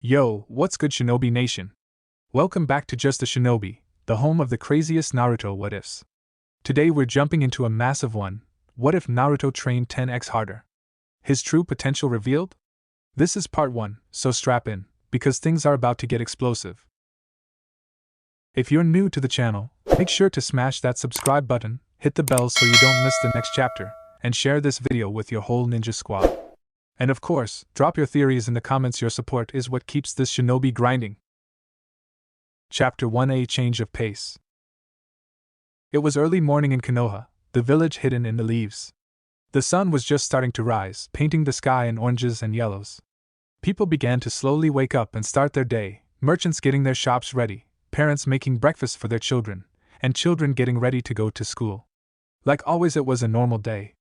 Yo, what's good, Shinobi Nation? Welcome back to Justashinobi, the home of the craziest Naruto what-ifs. Today we're jumping into a massive one. What if Naruto trained 10x harder? His true potential revealed? This is part 1, so strap in, because things are about to get explosive. If you're new to the channel, make sure to smash that subscribe button, hit the bell so you don't miss the next chapter, and share this video with your whole ninja squad. And of course, drop your theories in the comments. Your support is what keeps this shinobi grinding. Chapter 1A, Change of Pace. It was early morning in Konoha, the village hidden in the leaves. The sun was just starting to rise, painting the sky in oranges and yellows. People began to slowly wake up and start their day, merchants getting their shops ready, parents making breakfast for their children, and children getting ready to go to school. Like always, it was a normal day.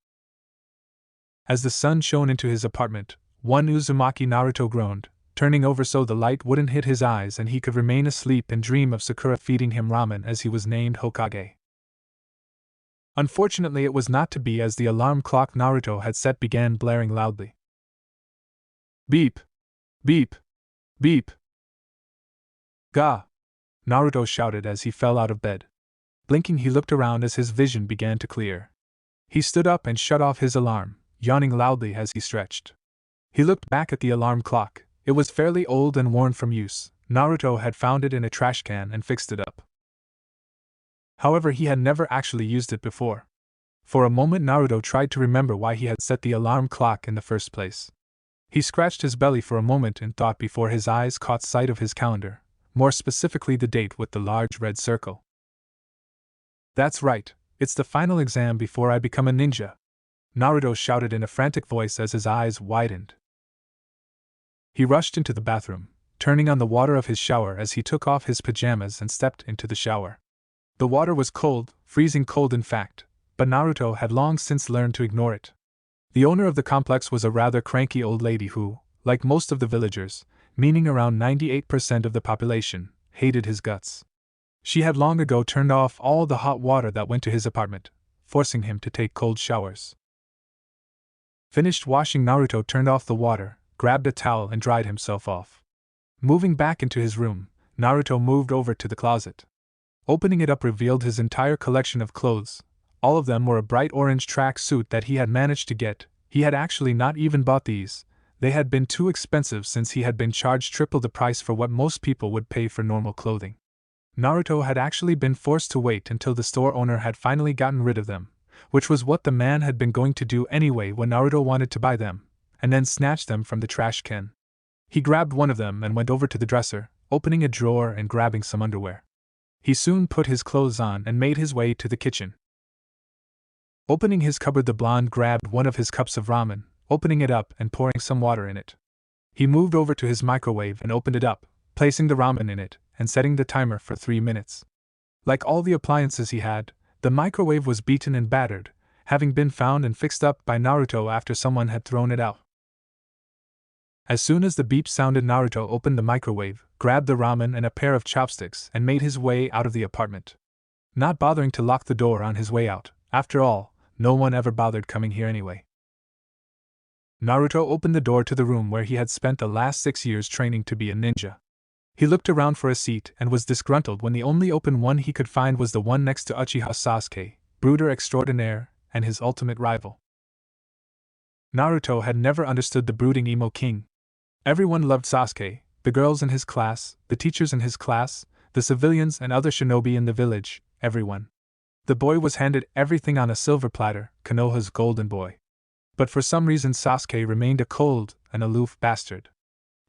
As the sun shone into his apartment, one Uzumaki Naruto groaned, turning over so the light wouldn't hit his eyes and he could remain asleep and dream of Sakura feeding him ramen as he was named Hokage. Unfortunately, it was not to be, as the alarm clock Naruto had set began blaring loudly. Beep! Beep! Beep! Ga! Naruto shouted as he fell out of bed. Blinking, he looked around as his vision began to clear. He stood up and shut off his alarm, yawning loudly as he stretched. He looked back at the alarm clock. It was fairly old and worn from use. Naruto had found it in a trash can and fixed it up. However, he had never actually used it before. For a moment, Naruto tried to remember why he had set the alarm clock in the first place. He scratched his belly for a moment in thought before his eyes caught sight of his calendar, more specifically the date with the large red circle. That's right, it's the final exam before I become a ninja, Naruto shouted in a frantic voice as his eyes widened. He rushed into the bathroom, turning on the water of his shower as he took off his pajamas and stepped into the shower. The water was cold, freezing cold in fact, but Naruto had long since learned to ignore it. The owner of the complex was a rather cranky old lady who, like most of the villagers, meaning around 98% of the population, hated his guts. She had long ago turned off all the hot water that went to his apartment, forcing him to take cold showers. Finished washing, Naruto turned off the water, grabbed a towel and dried himself off. Moving back into his room, Naruto moved over to the closet. Opening it up revealed his entire collection of clothes. All of them were a bright orange track suit that he had managed to get. He had actually not even bought these. They had been too expensive since he had been charged triple the price for what most people would pay for normal clothing. Naruto had actually been forced to wait until the store owner had finally gotten rid of them, which was what the man had been going to do anyway when Naruto wanted to buy them, and then snatch them from the trash can. He grabbed one of them and went over to the dresser, opening a drawer and grabbing some underwear. He soon put his clothes on and made his way to the kitchen. Opening his cupboard, the blonde grabbed one of his cups of ramen, opening it up and pouring some water in it. He moved over to his microwave and opened it up, placing the ramen in it and setting the timer for 3 minutes. Like all the appliances he had, the microwave was beaten and battered, having been found and fixed up by Naruto after someone had thrown it out. As soon as the beep sounded, Naruto opened the microwave, grabbed the ramen and a pair of chopsticks and made his way out of the apartment. Not bothering to lock the door on his way out, after all, no one ever bothered coming here anyway. Naruto opened the door to the room where he had spent the last 6 years training to be a ninja. He looked around for a seat and was disgruntled when the only open one he could find was the one next to Uchiha Sasuke, brooder extraordinaire, and his ultimate rival. Naruto had never understood the brooding emo king. Everyone loved Sasuke, the girls in his class, the teachers in his class, the civilians and other shinobi in the village, everyone. The boy was handed everything on a silver platter, Konoha's golden boy. But for some reason Sasuke remained a cold and aloof bastard.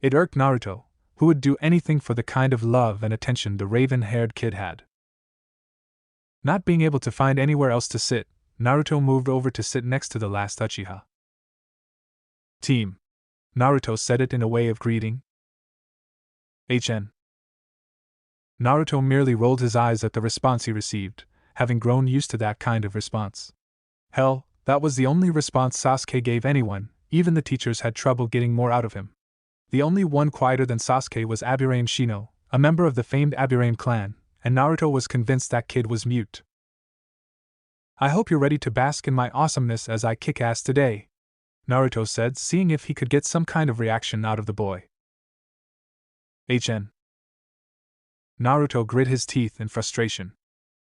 It irked Naruto, who would do anything for the kind of love and attention the raven-haired kid had. Not being able to find anywhere else to sit, Naruto moved over to sit next to the last Uchiha. Team. Naruto said it in a way of greeting. HN. Naruto merely rolled his eyes at the response he received, having grown used to that kind of response. Hell, that was the only response Sasuke gave anyone. Even the teachers had trouble getting more out of him. The only one quieter than Sasuke was Aburame Shino, a member of the famed Aburame clan, and Naruto was convinced that kid was mute. I hope you're ready to bask in my awesomeness as I kick ass today, Naruto said, seeing if he could get some kind of reaction out of the boy. HN. Naruto grit his teeth in frustration.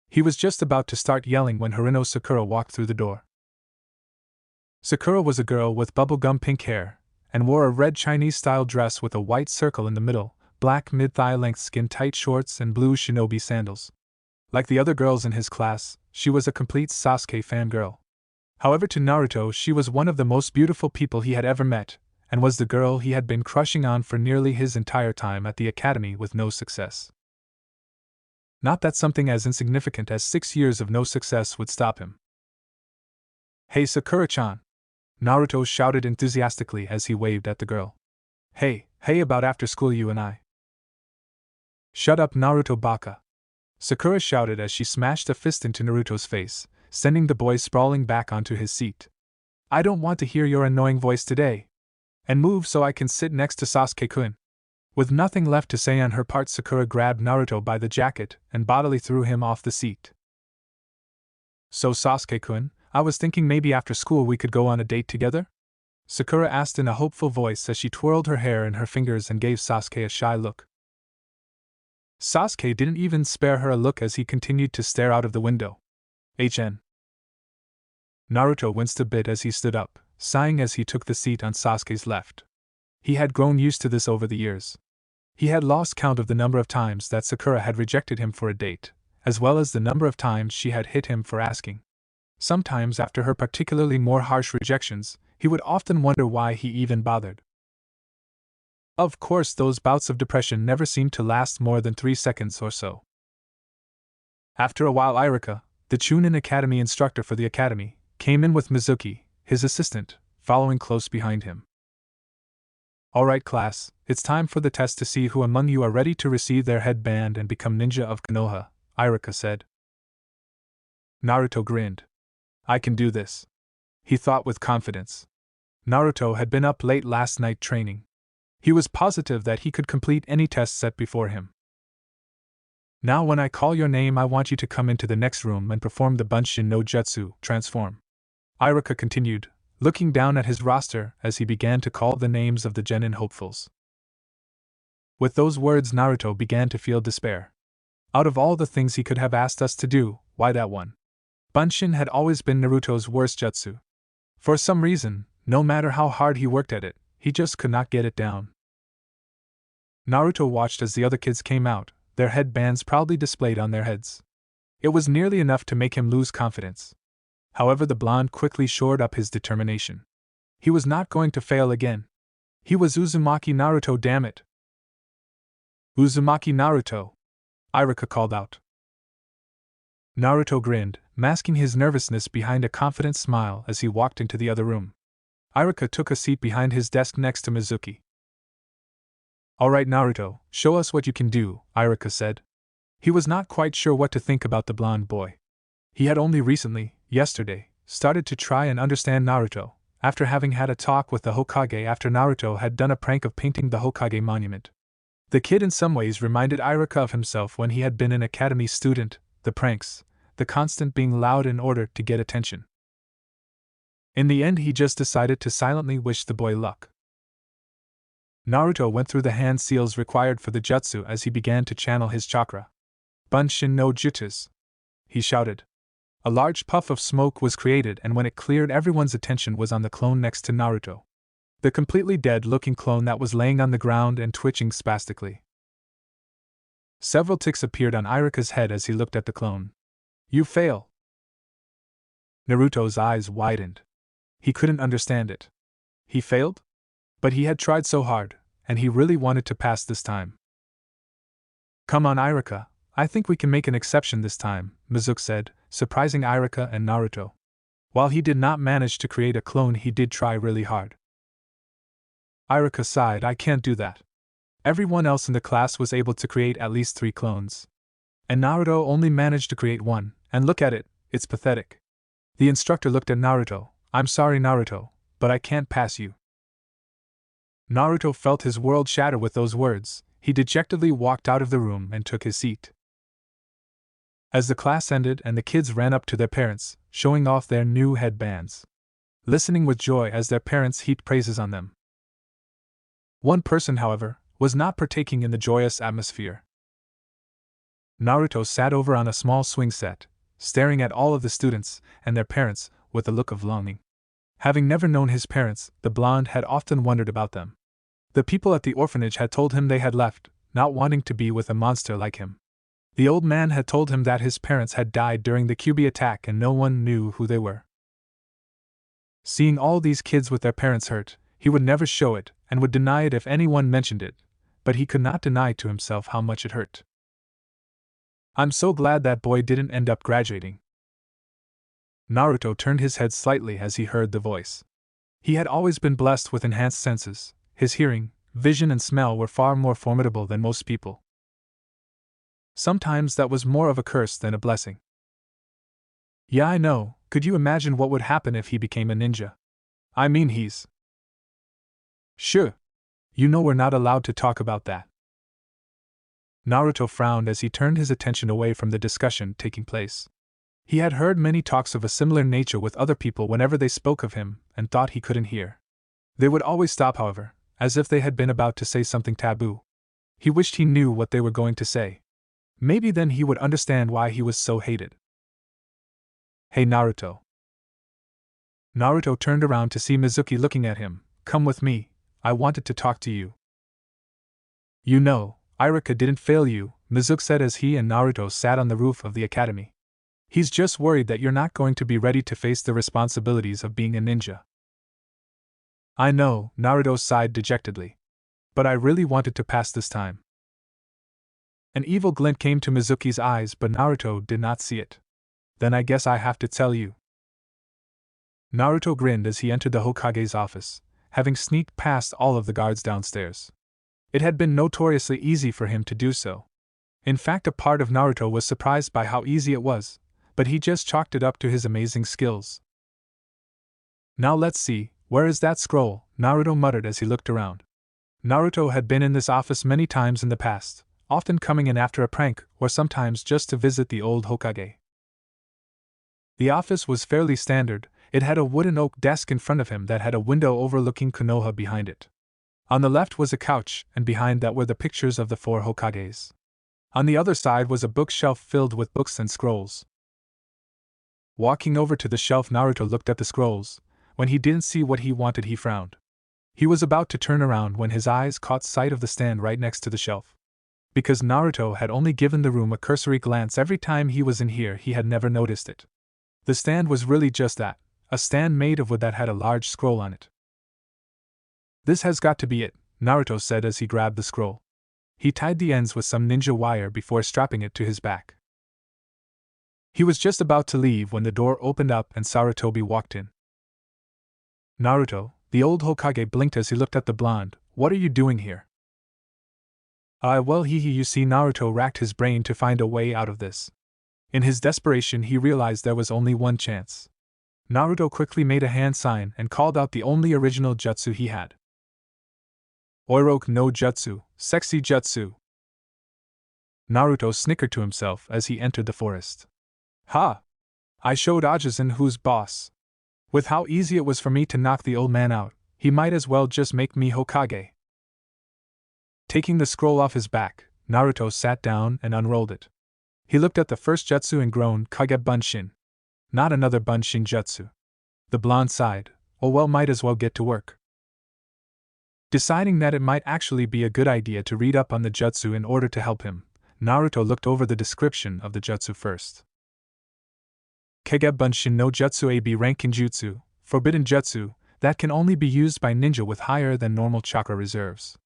He was just about to start yelling when Harino Sakura walked through the door. Sakura was a girl with bubblegum pink hair, and wore a red Chinese-style dress with a white circle in the middle, black mid-thigh length skin-tight shorts and blue shinobi sandals. Like the other girls in his class, she was a complete Sasuke fangirl. However, to Naruto she was one of the most beautiful people he had ever met, and was the girl he had been crushing on for nearly his entire time at the academy with no success. Not that something as insignificant as 6 years of no success would stop him. "Hey Sakura-chan!" Naruto shouted enthusiastically as he waved at the girl. Hey, about after school you and I." "Shut up, Naruto baka!" Sakura shouted as she smashed a fist into Naruto's face, sending the boy sprawling back onto his seat. "I don't want to hear your annoying voice today. And move so I can sit next to Sasuke-kun." With nothing left to say on her part, Sakura grabbed Naruto by the jacket and bodily threw him off the seat. "So Sasuke-kun, I was thinking maybe after school we could go on a date together?" Sakura asked in a hopeful voice as she twirled her hair in her fingers and gave Sasuke a shy look. Sasuke didn't even spare her a look as he continued to stare out of the window. HN. Naruto winced a bit as he stood up, sighing as he took the seat on Sasuke's left. He had grown used to this over the years. He had lost count of the number of times that Sakura had rejected him for a date, as well as the number of times she had hit him for asking. Sometimes, after her particularly more harsh rejections, he would often wonder why he even bothered. Of course, those bouts of depression never seemed to last more than 3 seconds or so. After a while, Irika, the Chunin Academy instructor for the academy, came in with Mizuki, his assistant, following close behind him. "Alright class, it's time for the test to see who among you are ready to receive their headband and become ninja of Konoha," Irika said. Naruto grinned. "I can do this," he thought with confidence. Naruto had been up late last night training. He was positive that he could complete any test set before him. "Now when I call your name I want you to come into the next room and perform the Bunshin no Jutsu, transform," Irika continued, looking down at his roster as he began to call the names of the genin hopefuls. With those words Naruto began to feel despair. Out of all the things he could have asked us to do, why that one? Bunshin had always been Naruto's worst jutsu. For some reason, no matter how hard he worked at it, he just could not get it down. Naruto watched as the other kids came out, their headbands proudly displayed on their heads. It was nearly enough to make him lose confidence. However, the blonde quickly shored up his determination. He was not going to fail again. He was Uzumaki Naruto, damn it. "Uzumaki Naruto," Irika called out. Naruto grinned, masking his nervousness behind a confident smile as he walked into the other room. Irika took a seat behind his desk next to Mizuki. "Alright Naruto, show us what you can do," Irika said. He was not quite sure what to think about the blonde boy. He had only recently, yesterday, started to try and understand Naruto, after having had a talk with the Hokage after Naruto had done a prank of painting the Hokage monument. The kid in some ways reminded Irika of himself when he had been an academy student, the pranks, the constant being loud in order to get attention. In the end, he just decided to silently wish the boy luck. Naruto went through the hand seals required for the jutsu as he began to channel his chakra. "Bunshin no Jutsu," he shouted. A large puff of smoke was created, and when it cleared, everyone's attention was on the clone next to Naruto. The completely dead-looking clone that was laying on the ground and twitching spastically. Several ticks appeared on Irika's head as he looked at the clone. "You fail." Naruto's eyes widened. He couldn't understand it. He failed? But he had tried so hard, and he really wanted to pass this time. "Come on Irika, I think we can make an exception this time," Mizuki said, surprising Irika and Naruto. While he did not manage to create a clone, he did try really hard. Irika sighed, "I can't do that. Everyone else in the class was able to create at least 3 clones. And Naruto only managed to create 1, and look at it, it's pathetic." The instructor looked at Naruto. "I'm sorry Naruto, but I can't pass you." Naruto felt his world shatter with those words. He dejectedly walked out of the room and took his seat. As the class ended and the kids ran up to their parents, showing off their new headbands, listening with joy as their parents heaped praises on them. One person, however, was not partaking in the joyous atmosphere. Naruto sat over on a small swing set, staring at all of the students and their parents with a look of longing. Having never known his parents, the blonde had often wondered about them. The people at the orphanage had told him they had left, not wanting to be with a monster like him. The old man had told him that his parents had died during the Kyuubi attack and no one knew who they were. Seeing all these kids with their parents hurt, he would never show it and would deny it if anyone mentioned it, but he could not deny to himself how much it hurt. I'm so glad that boy didn't end up graduating. Naruto turned his head slightly as he heard the voice. He had always been blessed with enhanced senses. His hearing, vision and smell were far more formidable than most people. Sometimes that was more of a curse than a blessing. Yeah, I know. Could you imagine what would happen if he became a ninja? I mean, he's... Sure. You know we're not allowed to talk about that. Naruto frowned as he turned his attention away from the discussion taking place. He had heard many talks of a similar nature with other people whenever they spoke of him, and thought he couldn't hear. They would always stop, however, as if they had been about to say something taboo. He wished he knew what they were going to say. Maybe then he would understand why he was so hated. Hey Naruto. Naruto turned around to see Mizuki looking at him. Come with me, I wanted to talk to you. You know, Irika didn't fail you, Mizuki said as he and Naruto sat on the roof of the academy. He's just worried that you're not going to be ready to face the responsibilities of being a ninja. I know, Naruto sighed dejectedly. But I really wanted to pass this time. An evil glint came to Mizuki's eyes, but Naruto did not see it. Then I guess I have to tell you. Naruto grinned as he entered the Hokage's office, having sneaked past all of the guards downstairs. It had been notoriously easy for him to do so. In fact, a part of Naruto was surprised by how easy it was, but he just chalked it up to his amazing skills. Now let's see, where is that scroll? Naruto muttered as he looked around. Naruto had been in this office many times in the past, often coming in after a prank or sometimes just to visit the old Hokage. The office was fairly standard. It had a wooden oak desk in front of him that had a window overlooking Konoha behind it. On the left was a couch, and behind that were the pictures of the 4 Hokages. On the other side was a bookshelf filled with books and scrolls. Walking over to the shelf, Naruto looked at the scrolls. When he didn't see what he wanted, he frowned. He was about to turn around when his eyes caught sight of the stand right next to the shelf. Because Naruto had only given the room a cursory glance every time he was in here, he had never noticed it. The stand was really just that, a stand made of wood that had a large scroll on it. This has got to be it, Naruto said as he grabbed the scroll. He tied the ends with some ninja wire before strapping it to his back. He was just about to leave when the door opened up and Sarutobi walked in. Naruto, the old Hokage, blinked as he looked at the blonde. What are you doing here? Well, you see, Naruto racked his brain to find a way out of this. In his desperation, he realized there was only one chance. Naruto quickly made a hand sign and called out the only original jutsu he had. Oiroku no jutsu, sexy jutsu. Naruto snickered to himself as he entered the forest. Ha! I showed Ajisen who's boss. With how easy it was for me to knock the old man out, he might as well just make me Hokage. Taking the scroll off his back, Naruto sat down and unrolled it. He looked at the first jutsu and groaned, Kage Bunshin. Not another Bunshin jutsu. The blonde sighed. Oh well, might as well get to work. Deciding that it might actually be a good idea to read up on the jutsu in order to help him, Naruto looked over the description of the jutsu first. Kage Bunshin no Jutsu AB rank Kinjutsu, forbidden jutsu, that can only be used by ninja with higher than normal chakra reserves.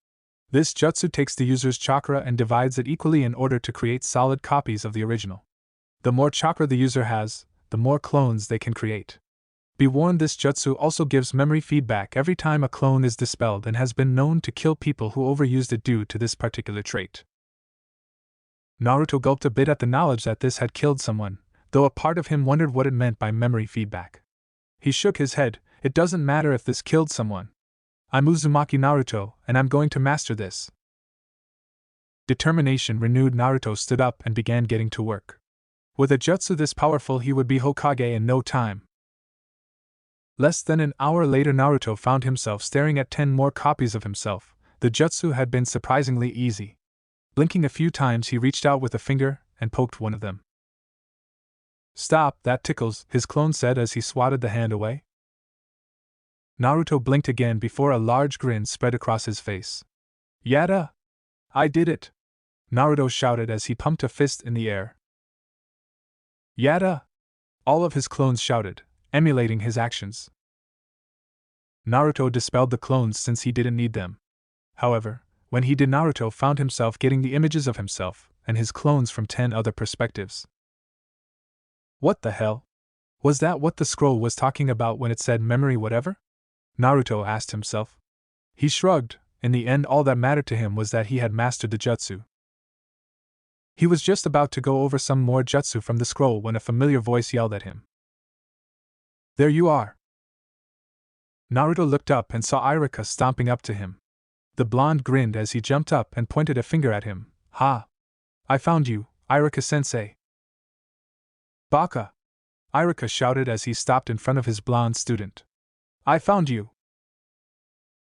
This jutsu takes the user's chakra and divides it equally in order to create solid copies of the original. The more chakra the user has, the more clones they can create. Be warned, this jutsu also gives memory feedback every time a clone is dispelled and has been known to kill people who overused it due to this particular trait. Naruto gulped a bit at the knowledge that this had killed someone, though a part of him wondered what it meant by memory feedback. He shook his head. It doesn't matter if this killed someone. I'm Uzumaki Naruto, and I'm going to master this. Determination renewed, Naruto stood up and began getting to work. With a jutsu this powerful, he would be Hokage in no time. Less than an hour later, Naruto found himself staring at 10 more copies of himself, The jutsu had been surprisingly easy. Blinking a few times, he reached out with a finger and poked one of them. "Stop, that tickles," his clone said as he swatted the hand away. Naruto blinked again before a large grin spread across his face. "Yada! I did it!" Naruto shouted as he pumped a fist in the air. "Yada!" All of his clones shouted, emulating his actions. Naruto dispelled the clones since he didn't need them. However, when he did, Naruto found himself getting the images of himself and his clones from 10 other perspectives. What the hell? Was that what the scroll was talking about when it said memory whatever? Naruto asked himself. He shrugged. In the end, all that mattered to him was that he had mastered the jutsu. He was just about to go over some more jutsu from the scroll when a familiar voice yelled at him. "There you are!" Naruto looked up and saw Iruka stomping up to him. The blonde grinned as he jumped up and pointed a finger at him. "Ha! I found you, Iruka-sensei!" "Baka!" Iruka shouted as he stopped in front of his blonde student. "I found you!"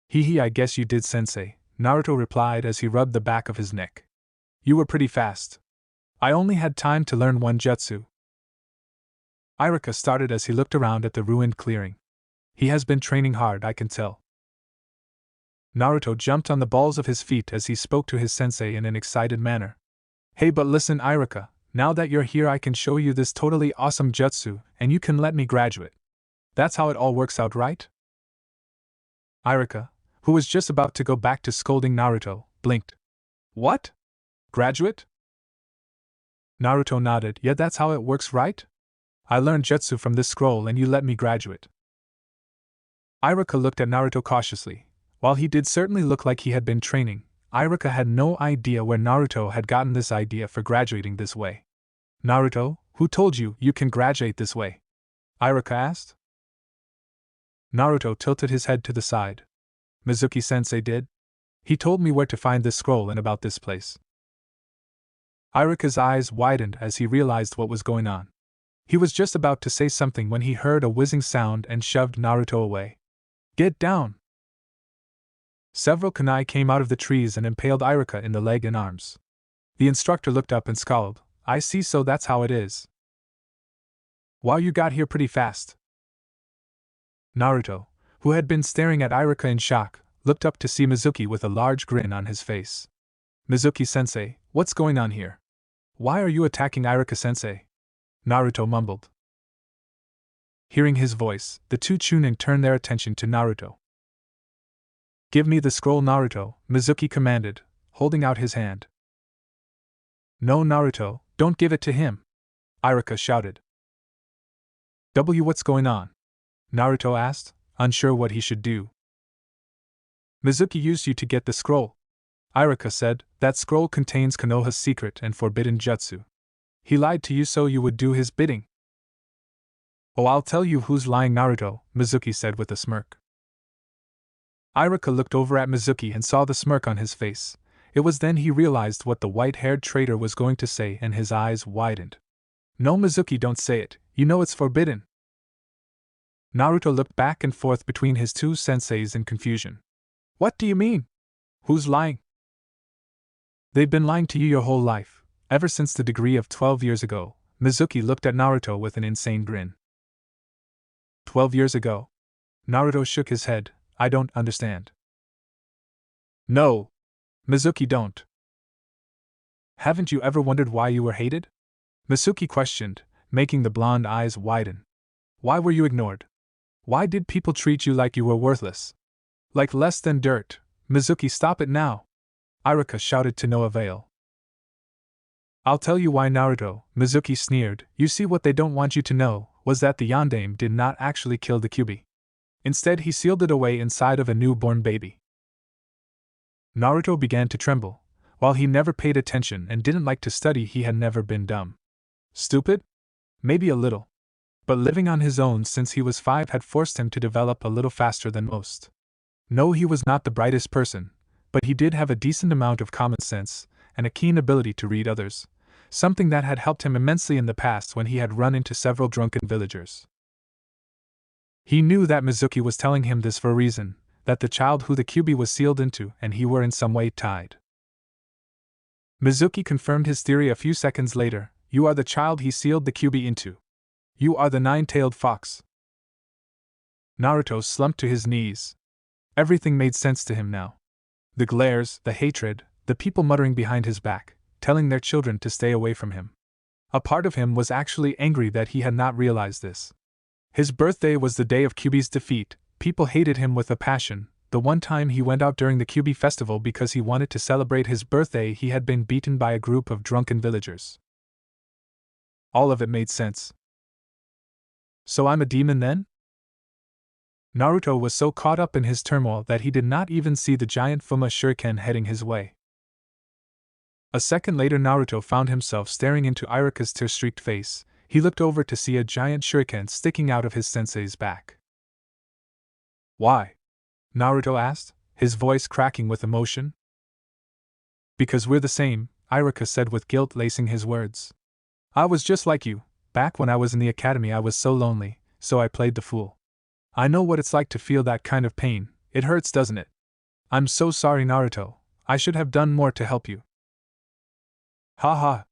"Hee, I guess you did, sensei," Naruto replied as he rubbed the back of his neck. "You were pretty fast. I only had time to learn one jutsu." Iruka started as he looked around at the ruined clearing. "He has been training hard, I can tell." Naruto jumped on the balls of his feet as he spoke to his sensei in an excited manner. "Hey, but listen, Iruka, now that you're here I can show you this totally awesome jutsu and you can let me graduate. That's how it all works out, right?" Iruka, who was just about to go back to scolding Naruto, blinked. "What? Graduate?" Naruto nodded. "Yeah, that's how it works, right? I learned jutsu from this scroll and you let me graduate." Iruka looked at Naruto cautiously. While he did certainly look like he had been training, Iruka had no idea where Naruto had gotten this idea for graduating this way. "Naruto, who told you you can graduate this way?" Iruka asked. Naruto tilted his head to the side. "Mizuki-sensei did. He told me where to find this scroll and about this place." Iruka's eyes widened as he realized what was going on. He was just about to say something when he heard a whizzing sound and shoved Naruto away. "Get down!" Several kunai came out of the trees and impaled Iruka in the leg and arms. The instructor looked up and scowled. "I see, so that's how it is. Wow, you got here pretty fast." Naruto, who had been staring at Iruka in shock, looked up to see Mizuki with a large grin on his face. "Mizuki-sensei, what's going on here? Why are you attacking Iruka-sensei?" Naruto mumbled. Hearing his voice, the two Chunin turned their attention to Naruto. "Give me the scroll, Naruto," Mizuki commanded, holding out his hand. "No, Naruto, don't give it to him!" Iruka shouted. What's going on?" Naruto asked, unsure what he should do. "Mizuki used you to get the scroll," Iruka said. "That scroll contains Konoha's secret and forbidden jutsu. He lied to you so you would do his bidding." "Oh, I'll tell you who's lying, Naruto," Mizuki said with a smirk. Iruka looked over at Mizuki and saw the smirk on his face. It was then he realized what the white-haired traitor was going to say and his eyes widened. "No, Mizuki, don't say it, you know it's forbidden." Naruto looked back and forth between his two senseis in confusion. "What do you mean? Who's lying?" "They've been lying to you your whole life, ever since the degree of 12 years ago," Mizuki looked at Naruto with an insane grin. 12 years ago? Naruto shook his head. "I don't understand." "No, Mizuki, don't. Haven't you ever wondered why you were hated?" Mizuki questioned, making the blonde eyes widen. "Why were you ignored? Why did people treat you like you were worthless? Like less than dirt?" "Mizuki, stop it now!" Iruka shouted to no avail. "I'll tell you why, Naruto," Mizuki sneered. "You see, what they don't want you to know was that the Yondaime did not actually kill the Kyuubi. Instead, he sealed it away inside of a newborn baby." Naruto began to tremble. While he never paid attention and didn't like to study, he had never been dumb. Stupid? Maybe a little. But living on his own since he was 5 had forced him to develop a little faster than most. No, he was not the brightest person, but he did have a decent amount of common sense and a keen ability to read others, something that had helped him immensely in the past when he had run into several drunken villagers. He knew that Mizuki was telling him this for a reason, that the child who the Kyuubi was sealed into and he were in some way tied. Mizuki confirmed his theory a few seconds later. You are the child he sealed the Kyuubi into. You are the nine-tailed fox. Naruto slumped to his knees. Everything made sense to him now. The glares, the hatred, the people muttering behind his back, telling their children to stay away from him. A part of him was actually angry that he had not realized this. His birthday was the day of Kyuubi's defeat. People hated him with a passion. The one time he went out during the Kyuubi festival because he wanted to celebrate his birthday, he had been beaten by a group of drunken villagers. All of it made sense. So I'm a demon then? Naruto was so caught up in his turmoil that he did not even see the giant Fuma shuriken heading his way. A second later, Naruto found himself staring into Iruka's tear-streaked face. He looked over to see a giant shuriken sticking out of his sensei's back. Why? Naruto asked, his voice cracking with emotion. Because we're the same, Iruka said with guilt lacing his words. I was just like you. Back when I was in the academy I was so lonely, so I played the fool. I know what it's like to feel that kind of pain. It hurts, doesn't it? I'm so sorry, Naruto. I should have done more to help you. Ha ha.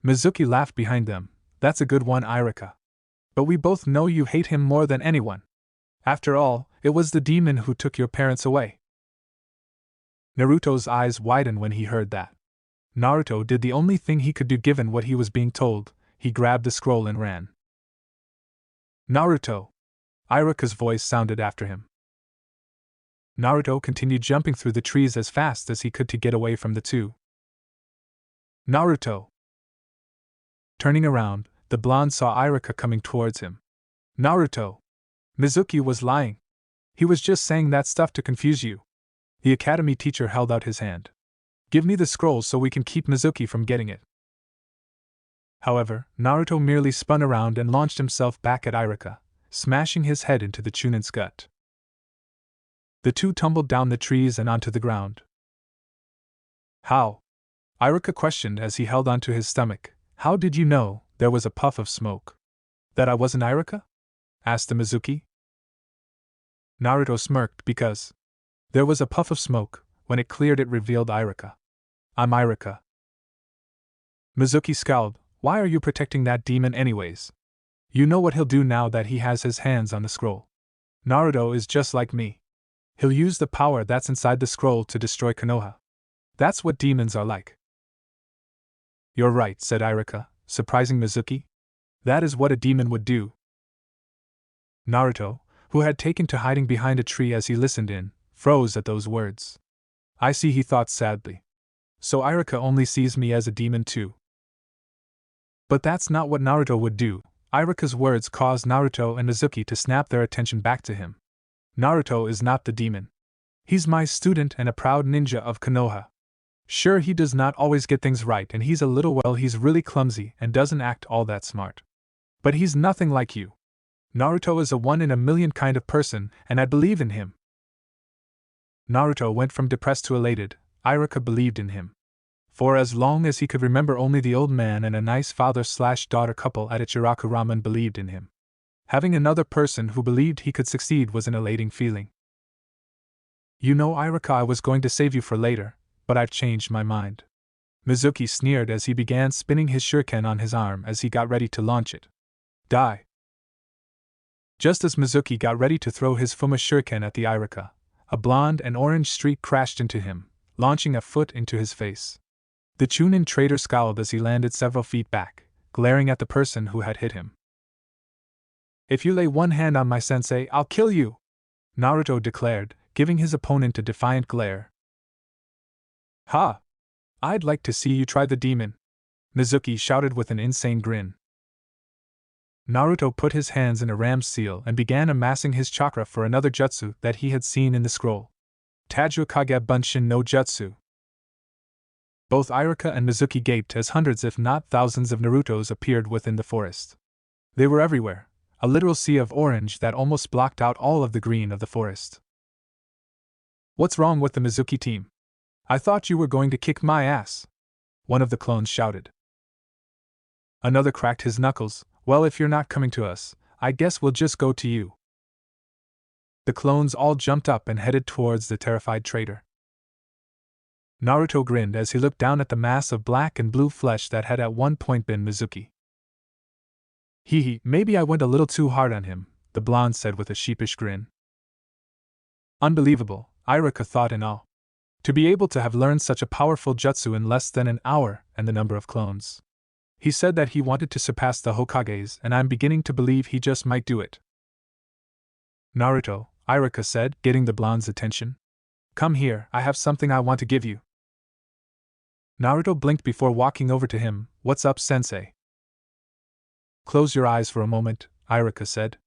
Mizuki laughed behind them. That's a good one, Iruka. But we both know you hate him more than anyone. After all, it was the demon who took your parents away. Naruto's eyes widened when he heard that. Naruto did the only thing he could do given what he was being told. He grabbed the scroll and ran. Naruto! Iruka's voice sounded after him. Naruto continued jumping through the trees as fast as he could to get away from the two. Naruto! Turning around, the blonde saw Iruka coming towards him. Naruto! Mizuki was lying. He was just saying that stuff to confuse you. The academy teacher held out his hand. Give me the scroll so we can keep Mizuki from getting it. However, Naruto merely spun around and launched himself back at Iruka, smashing his head into the Chunin's gut. The two tumbled down the trees and onto the ground. How? Iruka questioned as he held onto his stomach. How did you know? There was a puff of smoke. That I wasn't Iruka? Asked the Mizuki. Naruto smirked because there was a puff of smoke. When it cleared, it revealed Iruka. I'm Iruka. Mizuki scowled. Why are you protecting that demon anyways? You know what he'll do now that he has his hands on the scroll. Naruto is just like me. He'll use the power that's inside the scroll to destroy Konoha. That's what demons are like. You're right, said Iruka, surprising Mizuki. That is what a demon would do. Naruto, who had taken to hiding behind a tree as he listened in, froze at those words. I see, he thought sadly. So Iruka only sees me as a demon too. But that's not what Naruto would do. Iruka's words caused Naruto and Mizuki to snap their attention back to him. Naruto is not the demon. He's my student and a proud ninja of Konoha. Sure, he does not always get things right and he's really clumsy and doesn't act all that smart. But he's nothing like you. Naruto is a one-in-a-million kind of person, and I believe in him. Naruto went from depressed to elated. Iruka believed in him. For as long as he could remember, only the old man and a nice father-slash-daughter couple at Ichiraku Ramen believed in him. Having another person who believed he could succeed was an elating feeling. You know, Iruka, I was going to save you for later, but I've changed my mind. Mizuki sneered as he began spinning his shuriken on his arm as he got ready to launch it. Die! Just as Mizuki got ready to throw his Fuma shuriken at the Iruka, a blonde and orange streak crashed into him, launching a foot into his face. The Chunin trader scowled as he landed several feet back, glaring at the person who had hit him. If you lay one hand on my sensei, I'll kill you! Naruto declared, giving his opponent a defiant glare. Ha! I'd like to see you try the demon! Mizuki shouted with an insane grin. Naruto put his hands in a ram's seal and began amassing his chakra for another jutsu that he had seen in the scroll. Tajukage Bunshin no Jutsu. Both Iruka and Mizuki gaped as hundreds if not thousands of Narutos appeared within the forest. They were everywhere, a literal sea of orange that almost blocked out all of the green of the forest. What's wrong with the Mizuki team? I thought you were going to kick my ass, one of the clones shouted. Another cracked his knuckles. Well, if you're not coming to us, I guess we'll just go to you. The clones all jumped up and headed towards the terrified traitor. Naruto grinned as he looked down at the mass of black and blue flesh that had at one point been Mizuki. Hee, maybe I went a little too hard on him, the blonde said with a sheepish grin. Unbelievable, Iruka thought in awe. To be able to have learned such a powerful jutsu in less than an hour, and the number of clones. He said that he wanted to surpass the Hokages, and I'm beginning to believe he just might do it. Naruto, Iruka said, getting the blonde's attention. Come here, I have something I want to give you. Naruto blinked before walking over to him. What's up, sensei? Close your eyes for a moment, Iruka said.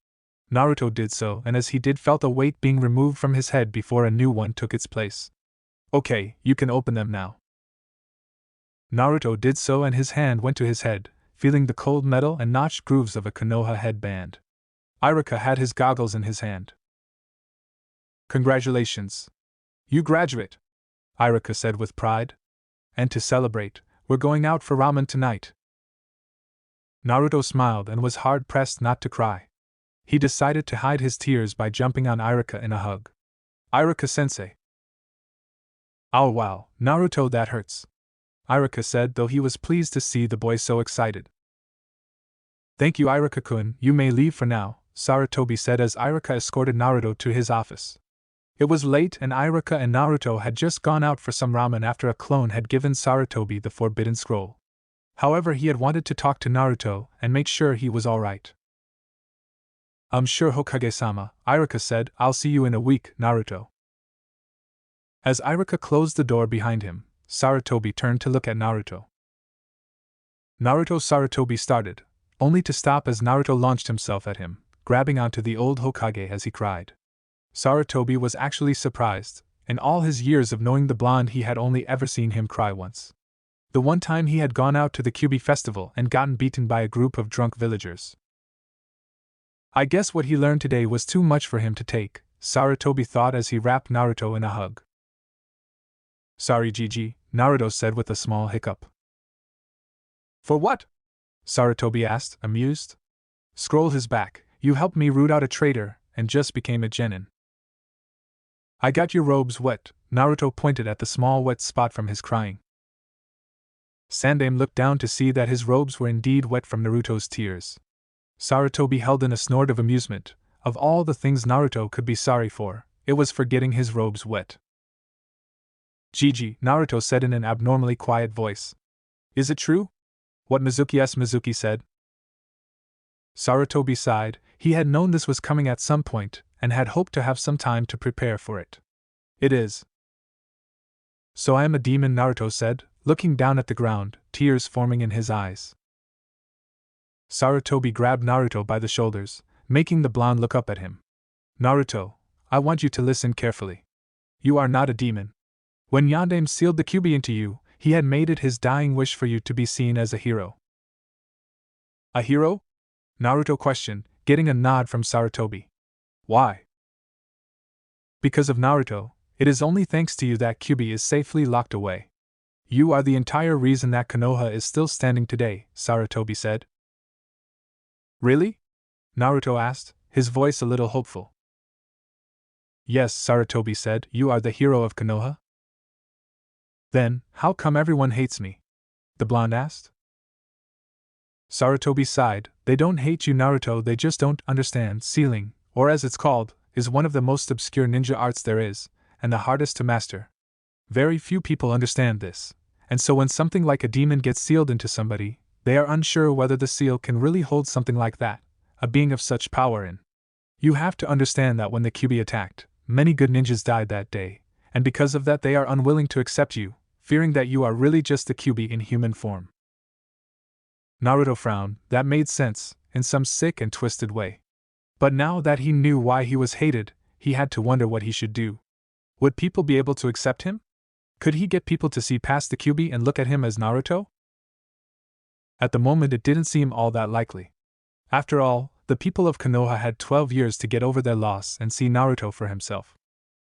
Naruto did so, and as he did felt a weight being removed from his head before a new one took its place. Okay, you can open them now. Naruto did so and his hand went to his head, feeling the cold metal and notched grooves of a Konoha headband. Iruka had his goggles in his hand. Congratulations. You graduate, Iruka said with pride. And to celebrate, we're going out for ramen tonight. Naruto smiled and was hard-pressed not to cry. He decided to hide his tears by jumping on Iruka in a hug. Iruka-sensei. Oh wow, Naruto, that hurts, Iruka said, though he was pleased to see the boy so excited. Thank you, Iruka-kun, you may leave for now, Sarutobi said as Iruka escorted Naruto to his office. It was late and Iruka and Naruto had just gone out for some ramen after a clone had given Sarutobi the forbidden scroll. However, he had wanted to talk to Naruto and make sure he was alright. I'm sure, Hokage-sama, Iruka said. I'll see you in a week, Naruto. As Iruka closed the door behind him, Sarutobi turned to look at Naruto. Naruto, Sarutobi started, only to stop as Naruto launched himself at him, grabbing onto the old Hokage as he cried. Sarutobi was actually surprised. In all his years of knowing the blonde, he had only ever seen him cry once. The one time he had gone out to the Kyuubi festival and gotten beaten by a group of drunk villagers. I guess what he learned today was too much for him to take, Sarutobi thought as he wrapped Naruto in a hug. Sorry, Gigi, Naruto said with a small hiccup. For what? Sarutobi asked, amused. Scroll his back. You helped me root out a traitor, and just became a genin. I got your robes wet, Naruto pointed at the small wet spot from his crying. Sandaime looked down to see that his robes were indeed wet from Naruto's tears. Sarutobi held in a snort of amusement. Of all the things Naruto could be sorry for, it was for getting his robes wet. Gigi, Naruto said in an abnormally quiet voice. Is it true? What Mizuki said? Sarutobi sighed. He had known this was coming at some point, and had hoped to have some time to prepare for it. It is. So I am a demon, Naruto said, looking down at the ground, tears forming in his eyes. Sarutobi grabbed Naruto by the shoulders, making the blonde look up at him. Naruto, I want you to listen carefully. You are not a demon. When Yondaime sealed the Kyuubi into you, he had made it his dying wish for you to be seen as a hero. A hero? Naruto questioned, getting a nod from Sarutobi. Why? Because of Naruto, it is only thanks to you that Kyuubi is safely locked away. You are the entire reason that Konoha is still standing today, Sarutobi said. Really? Naruto asked, his voice a little hopeful. Yes, Sarutobi said, you are the hero of Konoha? Then, how come everyone hates me? The blonde asked. Sarutobi sighed. They don't hate you, Naruto, they just don't understand. Sealing, or as it's called, is one of the most obscure ninja arts there is, and the hardest to master. Very few people understand this, and so when something like a demon gets sealed into somebody, they are unsure whether the seal can really hold something like that, a being of such power in. You have to understand that when the Kyuubi attacked, many good ninjas died that day, and because of that they are unwilling to accept you, fearing that you are really just the Kyuubi in human form. Naruto frowned. That made sense, in some sick and twisted way. But now that he knew why he was hated, he had to wonder what he should do. Would people be able to accept him? Could he get people to see past the Kyuubi and look at him as Naruto? At the moment it didn't seem all that likely. After all, the people of Konoha had 12 years to get over their loss and see Naruto for himself.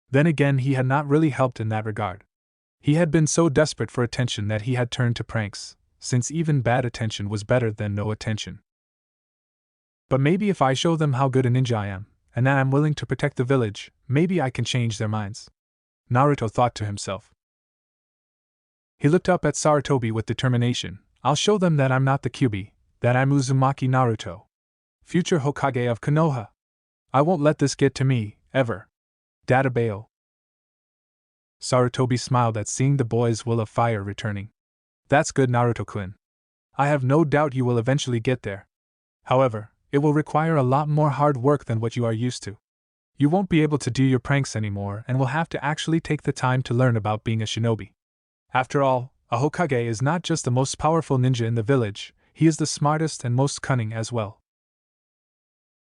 Then again, he had not really helped in that regard. He had been so desperate for attention that he had turned to pranks, since even bad attention was better than no attention. But maybe if I show them how good a ninja I am, and that I'm willing to protect the village, maybe I can change their minds. Naruto thought to himself. He looked up at Sarutobi with determination. I'll show them that I'm not the Kyuubi, that I'm Uzumaki Naruto, future Hokage of Konoha. I won't let this get to me, ever. Databao. Sarutobi smiled at seeing the boy's will of fire returning. That's good, Naruto-kun. I have no doubt you will eventually get there. However, it will require a lot more hard work than what you are used to. You won't be able to do your pranks anymore and will have to actually take the time to learn about being a shinobi. After all, a Hokage is not just the most powerful ninja in the village, he is the smartest and most cunning as well.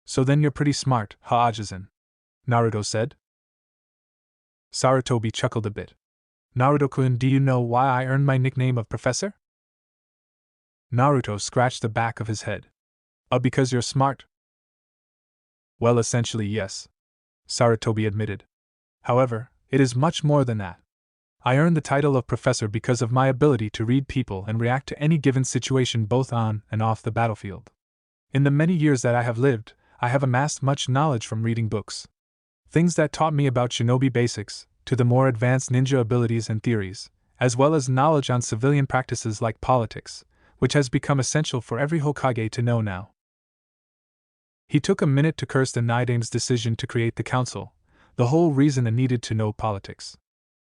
So then you're pretty smart, Ha'ajizan, Naruto said. Sarutobi chuckled a bit. Naruto-kun, do you know why I earned my nickname of Professor? Naruto scratched the back of his head. Because you're smart? Well, essentially yes, Sarutobi admitted. However, it is much more than that. I earned the title of Professor because of my ability to read people and react to any given situation both on and off the battlefield. In the many years that I have lived, I have amassed much knowledge from reading books. Things that taught me about shinobi basics, to the more advanced ninja abilities and theories, as well as knowledge on civilian practices like politics, which has become essential for every Hokage to know now. He took a minute to curse the Nidame's decision to create the council, the whole reason a needed to know politics.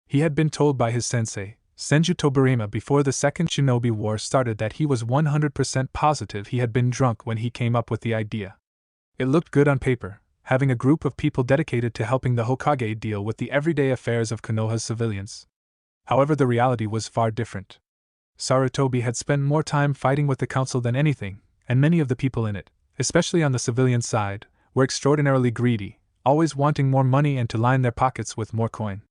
He had been told by his sensei, Senju Tobirama, before the Second Shinobi War started that he was 100% positive he had been drunk when he came up with the idea. It looked good on paper, having a group of people dedicated to helping the Hokage deal with the everyday affairs of Konoha's civilians. However, the reality was far different. Sarutobi had spent more time fighting with the council than anything, and many of the people in it, especially on the civilian side, were extraordinarily greedy, always wanting more money and to line their pockets with more coin.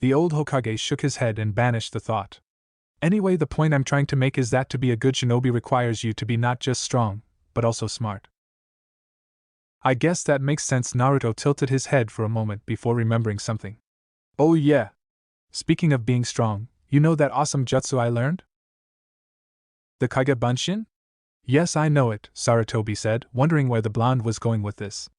The old Hokage shook his head and banished the thought. Anyway, the point I'm trying to make is that to be a good shinobi requires you to be not just strong, but also smart. I guess that makes sense. Naruto tilted his head for a moment before remembering something. Oh yeah. Speaking of being strong, you know that awesome jutsu I learned? The Kage Bunshin? Yes, I know it, Sarutobi said, wondering where the blonde was going with this.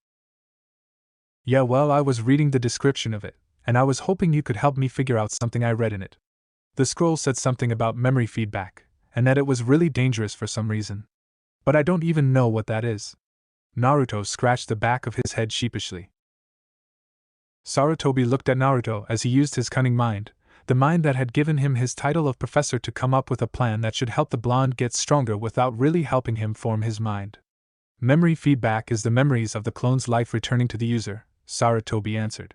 Yeah, well, I was reading the description of it, and I was hoping you could help me figure out something I read in it. The scroll said something about memory feedback, and that it was really dangerous for some reason. But I don't even know what that is. Naruto scratched the back of his head sheepishly. Sarutobi looked at Naruto as he used his cunning mind, the mind that had given him his title of professor, to come up with a plan that should help the blonde get stronger without really helping him form his mind. Memory feedback is the memories of the clone's life returning to the user, Sarutobi answered.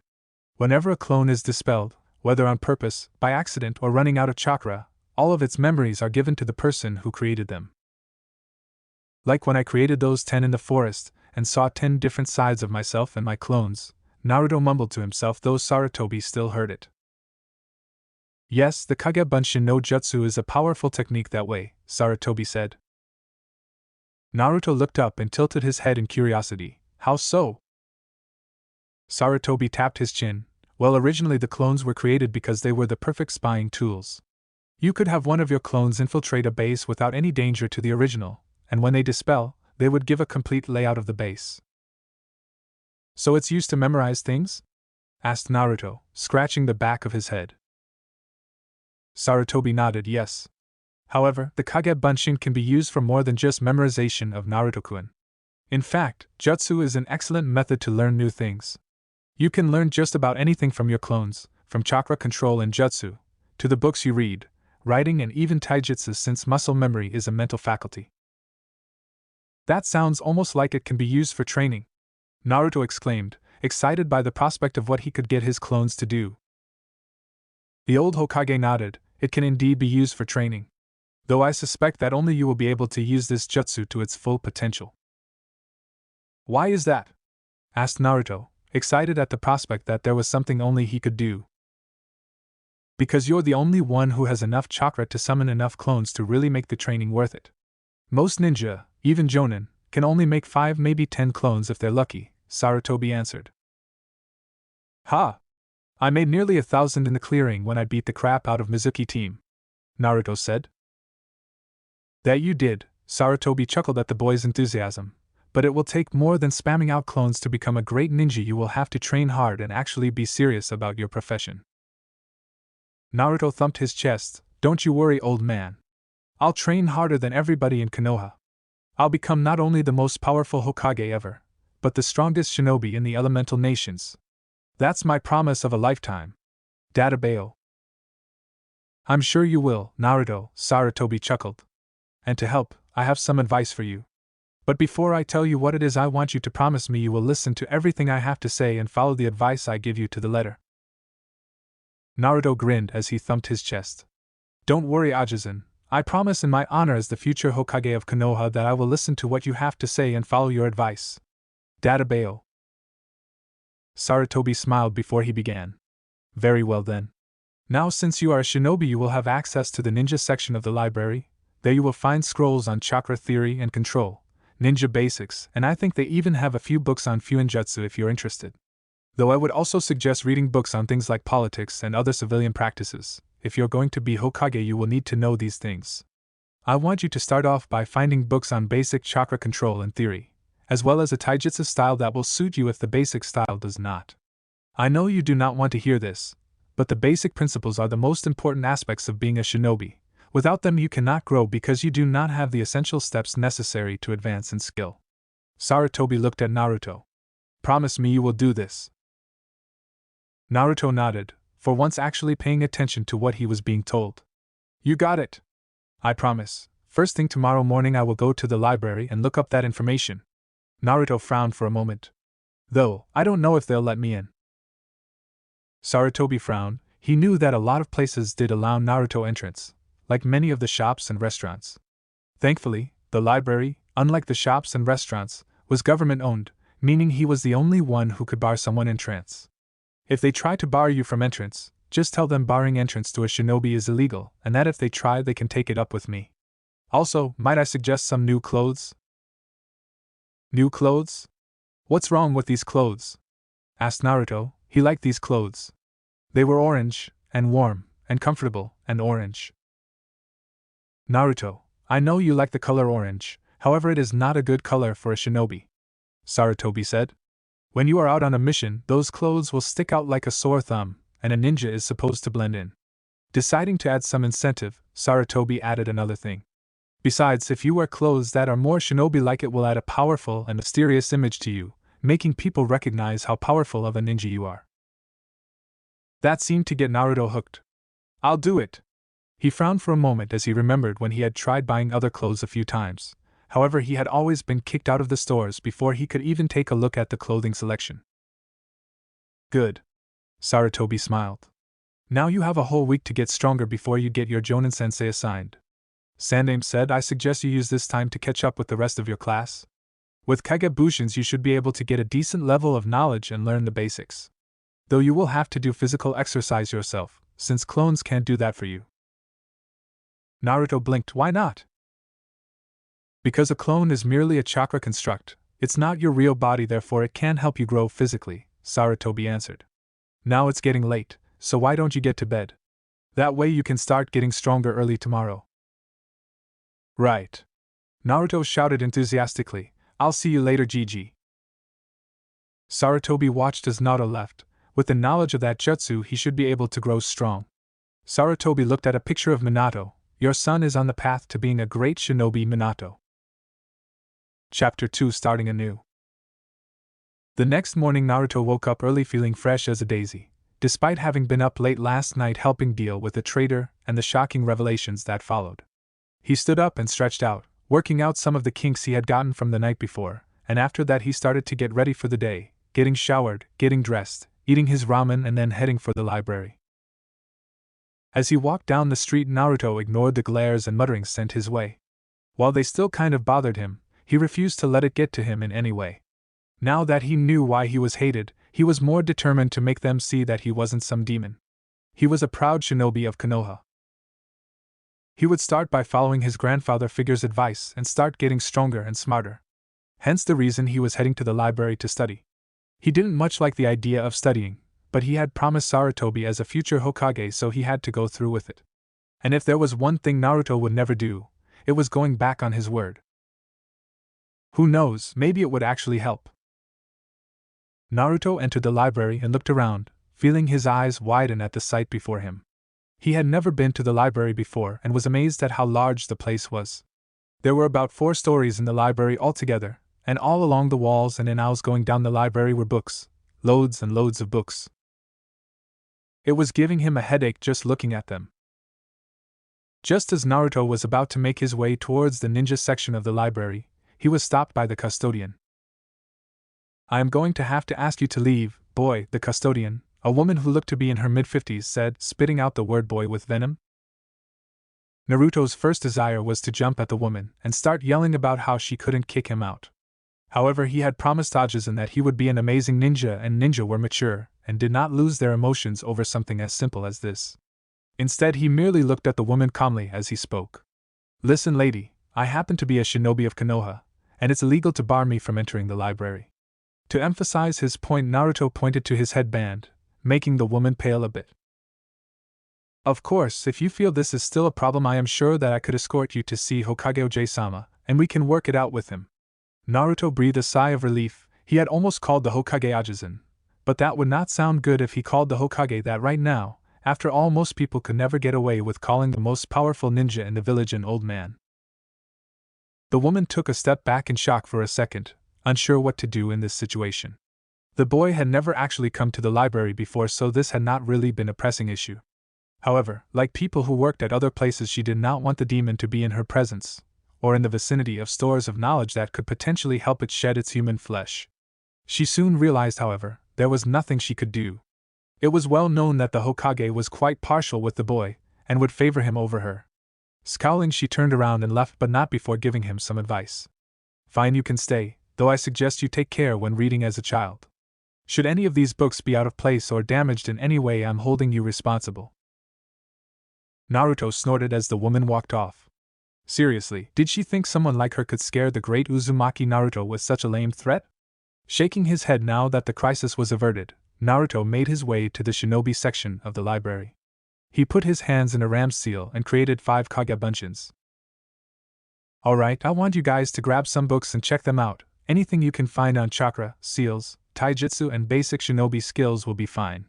Whenever a clone is dispelled, whether on purpose, by accident, or running out of chakra, all of its memories are given to the person who created them. Like when I created those 10 in the forest, and saw 10 different sides of myself and my clones, Naruto mumbled to himself, though Sarutobi still heard it. Yes, the Kage Bunshin no Jutsu is a powerful technique that way, Sarutobi said. Naruto looked up and tilted his head in curiosity. How so? Sarutobi tapped his chin. Well, originally the clones were created because they were the perfect spying tools. You could have one of your clones infiltrate a base without any danger to the original, and when they dispel, they would give a complete layout of the base. So it's used to memorize things? Asked Naruto, scratching the back of his head. Sarutobi nodded yes. However, the Kage Bunshin can be used for more than just memorization of Naruto-kun. In fact, Jutsu is an excellent method to learn new things. You can learn just about anything from your clones, from chakra control and Jutsu, to the books you read, writing, and even taijutsu, since muscle memory is a mental faculty. That sounds almost like it can be used for training, Naruto exclaimed, excited by the prospect of what he could get his clones to do. The old Hokage nodded. It can indeed be used for training. Though I suspect that only you will be able to use this jutsu to its full potential. Why is that? Asked Naruto, excited at the prospect that there was something only he could do. Because you're the only one who has enough chakra to summon enough clones to really make the training worth it. Most ninja, even jonin, can only make 5, maybe 10 clones if they're lucky, Sarutobi answered. Ha! I made nearly 1,000 in the clearing when I beat the crap out of Mizuki team, Naruto said. That you did, Sarutobi chuckled at the boy's enthusiasm, but it will take more than spamming out clones to become a great ninja. You will have to train hard and actually be serious about your profession. Naruto thumped his chest. Don't you worry, old man. I'll train harder than everybody in Konoha. I'll become not only the most powerful Hokage ever, but the strongest shinobi in the elemental nations. That's my promise of a lifetime. Databao. I'm sure you will, Naruto, Sarutobi chuckled. And to help, I have some advice for you. But before I tell you what it is, I want you to promise me you will listen to everything I have to say and follow the advice I give you to the letter. Naruto grinned as he thumped his chest. Don't worry, Ajisen. I promise in my honor as the future Hokage of Konoha that I will listen to what you have to say and follow your advice. Databao. Sarutobi smiled before he began. Very well then. Now since you are a shinobi, you will have access to the ninja section of the library. There you will find scrolls on chakra theory and control, ninja basics, and I think they even have a few books on Fuinjutsu if you're interested. Though I would also suggest reading books on things like politics and other civilian practices. If you're going to be Hokage, you will need to know these things. I want you to start off by finding books on basic chakra control and theory, as well as a taijutsu style that will suit you if the basic style does not. I know you do not want to hear this, but the basic principles are the most important aspects of being a shinobi. Without them you cannot grow because you do not have the essential steps necessary to advance in skill. Sarutobi looked at Naruto. Promise me you will do this. Naruto nodded, for once actually paying attention to what he was being told. You got it. I promise. First thing tomorrow morning I will go to the library and look up that information. Naruto frowned for a moment. Though, I don't know if they'll let me in. Sarutobi frowned. He knew that a lot of places did allow Naruto entrance, like many of the shops and restaurants. Thankfully, the library, unlike the shops and restaurants, was government-owned, meaning he was the only one who could bar someone entrance. If they try to bar you from entrance, just tell them barring entrance to a shinobi is illegal, and that if they try they can take it up with me. Also, might I suggest some new clothes? New clothes? What's wrong with these clothes? Asked Naruto. He liked these clothes. They were orange, and warm, and comfortable, and orange. Naruto, I know you like the color orange, however it is not a good color for a shinobi. Sarutobi said. When you are out on a mission, those clothes will stick out like a sore thumb, and a ninja is supposed to blend in. Deciding to add some incentive, Sarutobi added another thing. Besides, if you wear clothes that are more shinobi-like, it will add a powerful and mysterious image to you, making people recognize how powerful of a ninja you are. That seemed to get Naruto hooked. I'll do it. He frowned for a moment as he remembered when he had tried buying other clothes a few times. However, he had always been kicked out of the stores before he could even take a look at the clothing selection. Good. Sarutobi smiled. Now you have a whole week to get stronger before you get your Jonin sensei assigned. Sandaime said, I suggest you use this time to catch up with the rest of your class. With Kage Bushins you should be able to get a decent level of knowledge and learn the basics. Though you will have to do physical exercise yourself, since clones can't do that for you. Naruto blinked. Why not? Because a clone is merely a chakra construct, it's not your real body, therefore it can help you grow physically, Sarutobi answered. Now it's getting late, so why don't you get to bed? That way you can start getting stronger early tomorrow. Right. Naruto shouted enthusiastically, I'll see you later, Gigi. Sarutobi watched as Naruto left. With the knowledge of that jutsu he should be able to grow strong. Sarutobi looked at a picture of Minato. Your son is on the path to being a great shinobi, Minato. Chapter 2 Starting Anew. The next morning Naruto woke up early feeling fresh as a daisy, despite having been up late last night helping deal with the traitor and the shocking revelations that followed. He stood up and stretched out, working out some of the kinks he had gotten from the night before, and after that he started to get ready for the day, getting showered, getting dressed, eating his ramen and then heading for the library. As he walked down the street Naruto ignored the glares and mutterings sent his way. While they still kind of bothered him, he refused to let it get to him in any way. Now that he knew why he was hated, he was more determined to make them see that he wasn't some demon. He was a proud shinobi of Konoha. He would start by following his grandfather figure's advice and start getting stronger and smarter. Hence the reason he was heading to the library to study. He didn't much like the idea of studying, but he had promised Sarutobi as a future Hokage, so he had to go through with it. And if there was one thing Naruto would never do, it was going back on his word. Who knows, maybe it would actually help. Naruto entered the library and looked around, feeling his eyes widen at the sight before him. He had never been to the library before and was amazed at how large the place was. There were about 4 stories in the library altogether, and all along the walls and in aisles going down the library were books, loads and loads of books. It was giving him a headache just looking at them. Just as Naruto was about to make his way towards the ninja section of the library, he was stopped by the custodian. "I am going to have to ask you to leave, boy," the custodian, a woman who looked to be in her mid-50s, said, spitting out the word boy with venom. Naruto's first desire was to jump at the woman and start yelling about how she couldn't kick him out. However, he had promised Ajisen that he would be an amazing ninja, and ninja were mature and did not lose their emotions over something as simple as this. Instead, he merely looked at the woman calmly as he spoke. "Listen, lady, I happen to be a shinobi of Konoha, and it's illegal to bar me from entering the library." To emphasize his point, Naruto pointed to his headband, making the woman pale a bit. "Of course, if you feel this is still a problem, I am sure that I could escort you to see Hokage Oji-sama, and we can work it out with him." Naruto breathed a sigh of relief. He had almost called the Hokage Ajisen, but that would not sound good if he called the Hokage that right now. After all, most people could never get away with calling the most powerful ninja in the village an old man. The woman took a step back in shock for a second, unsure what to do in this situation. The boy had never actually come to the library before, so this had not really been a pressing issue. However, like people who worked at other places, she did not want the demon to be in her presence, or in the vicinity of stores of knowledge that could potentially help it shed its human flesh. She soon realized, however, there was nothing she could do. It was well known that the Hokage was quite partial with the boy, and would favor him over her. Scowling, she turned around and left, but not before giving him some advice. "Fine, you can stay, though I suggest you take care when reading as a child. Should any of these books be out of place or damaged in any way, I'm holding you responsible." Naruto snorted as the woman walked off. Seriously, did she think someone like her could scare the great Uzumaki Naruto with such a lame threat? Shaking his head now that the crisis was averted, Naruto made his way to the shinobi section of the library. He put his hands in a ram's seal and created 5 kage bunchins. "Alright, I want you guys to grab some books and check them out. Anything you can find on chakra, seals, taijutsu, and basic shinobi skills will be fine.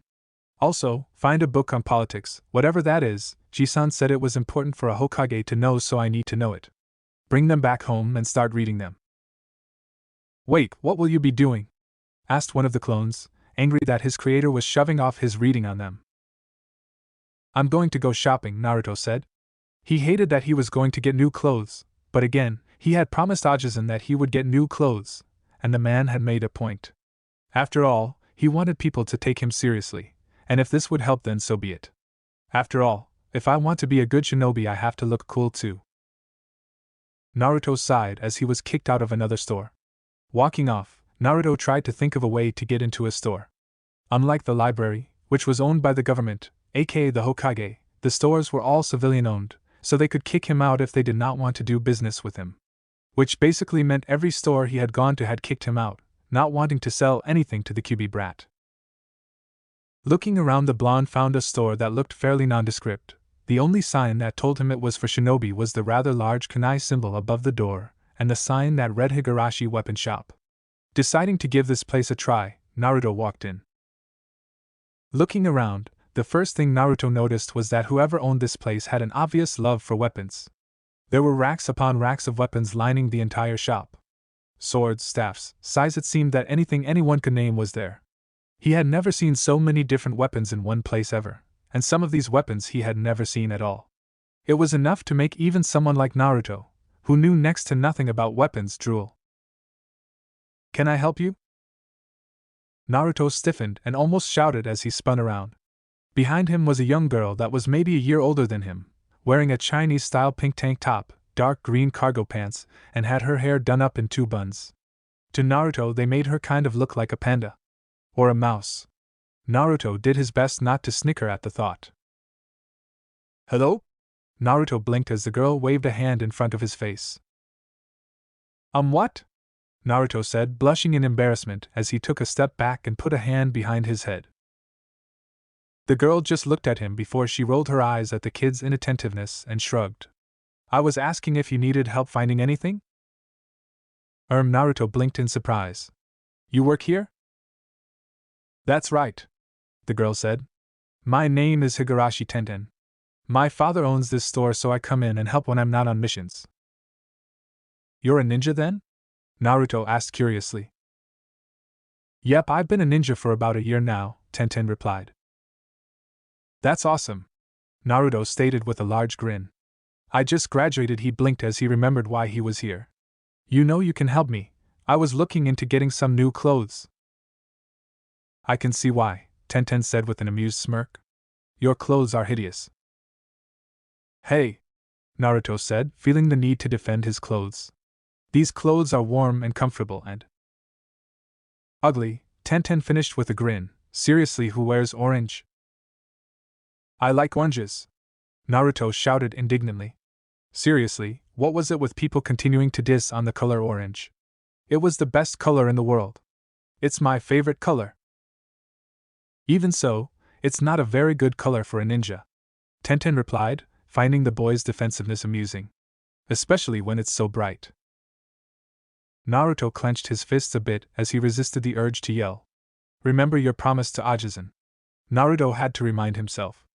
Also, find a book on politics, whatever that is. Ji-san said it was important for a Hokage to know, so I need to know it. Bring them back home and start reading them." "Wait, what will you be doing?" asked one of the clones, angry that his creator was shoving off his reading on them. "I'm going to go shopping," Naruto said. He hated that he was going to get new clothes, but again, he had promised Ajisen that he would get new clothes, and the man had made a point. After all, he wanted people to take him seriously, and if this would help, then so be it. After all, if I want to be a good shinobi, I have to look cool too. Naruto sighed as he was kicked out of another store. Walking off, Naruto tried to think of a way to get into a store. Unlike the library, which was owned by the government, aka the Hokage, the stores were all civilian-owned, so they could kick him out if they did not want to do business with him. Which basically meant every store he had gone to had kicked him out, not wanting to sell anything to the QB brat. Looking around, the blonde found a store that looked fairly nondescript. The only sign that told him it was for shinobi was the rather large kunai symbol above the door, and the sign that read Higurashi Weapon Shop. Deciding to give this place a try, Naruto walked in. Looking around, the first thing Naruto noticed was that whoever owned this place had an obvious love for weapons. There were racks upon racks of weapons lining the entire shop. Swords, staffs, size, it seemed that anything anyone could name was there. He had never seen so many different weapons in one place ever, and some of these weapons he had never seen at all. It was enough to make even someone like Naruto, who knew next to nothing about weapons, drool. "Can I help you?" Naruto stiffened and almost shouted as he spun around. Behind him was a young girl that was maybe a year older than him, wearing a Chinese-style pink tank top, dark green cargo pants, and had her hair done up in 2 buns. To Naruto, they made her kind of look like a panda. Or a mouse. Naruto did his best not to snicker at the thought. "Hello?" Naruto blinked as the girl waved a hand in front of his face. What?" Naruto said, blushing in embarrassment as he took a step back and put a hand behind his head. The girl just looked at him before she rolled her eyes at the kid's inattentiveness and shrugged. "I was asking if you needed help finding anything?" Naruto blinked in surprise. You work here? That's right, the girl said. My name is Higurashi Tenten. My father owns this store, so I come in and help when I'm not on missions. You're a ninja then? Naruto asked curiously. Yep, I've been a ninja for about a year now, Tenten replied. That's awesome, Naruto stated with a large grin. I just graduated. He blinked as he remembered why he was here. You know you can help me. I was looking into getting some new clothes. I can see why, Tenten said with an amused smirk. Your clothes are hideous. Hey, Naruto said, feeling the need to defend his clothes. These clothes are warm and comfortable and ugly, Tenten finished with a grin. Seriously, who wears orange? I like oranges, Naruto shouted indignantly. Seriously, what was it with people continuing to diss on the color orange? It was the best color in the world. It's my favorite color. Even so, it's not a very good color for a ninja, Tenten replied, finding the boy's defensiveness amusing. Especially when it's so bright. Naruto clenched his fists a bit as he resisted the urge to yell. Remember your promise to Ajisen. Naruto had to remind himself.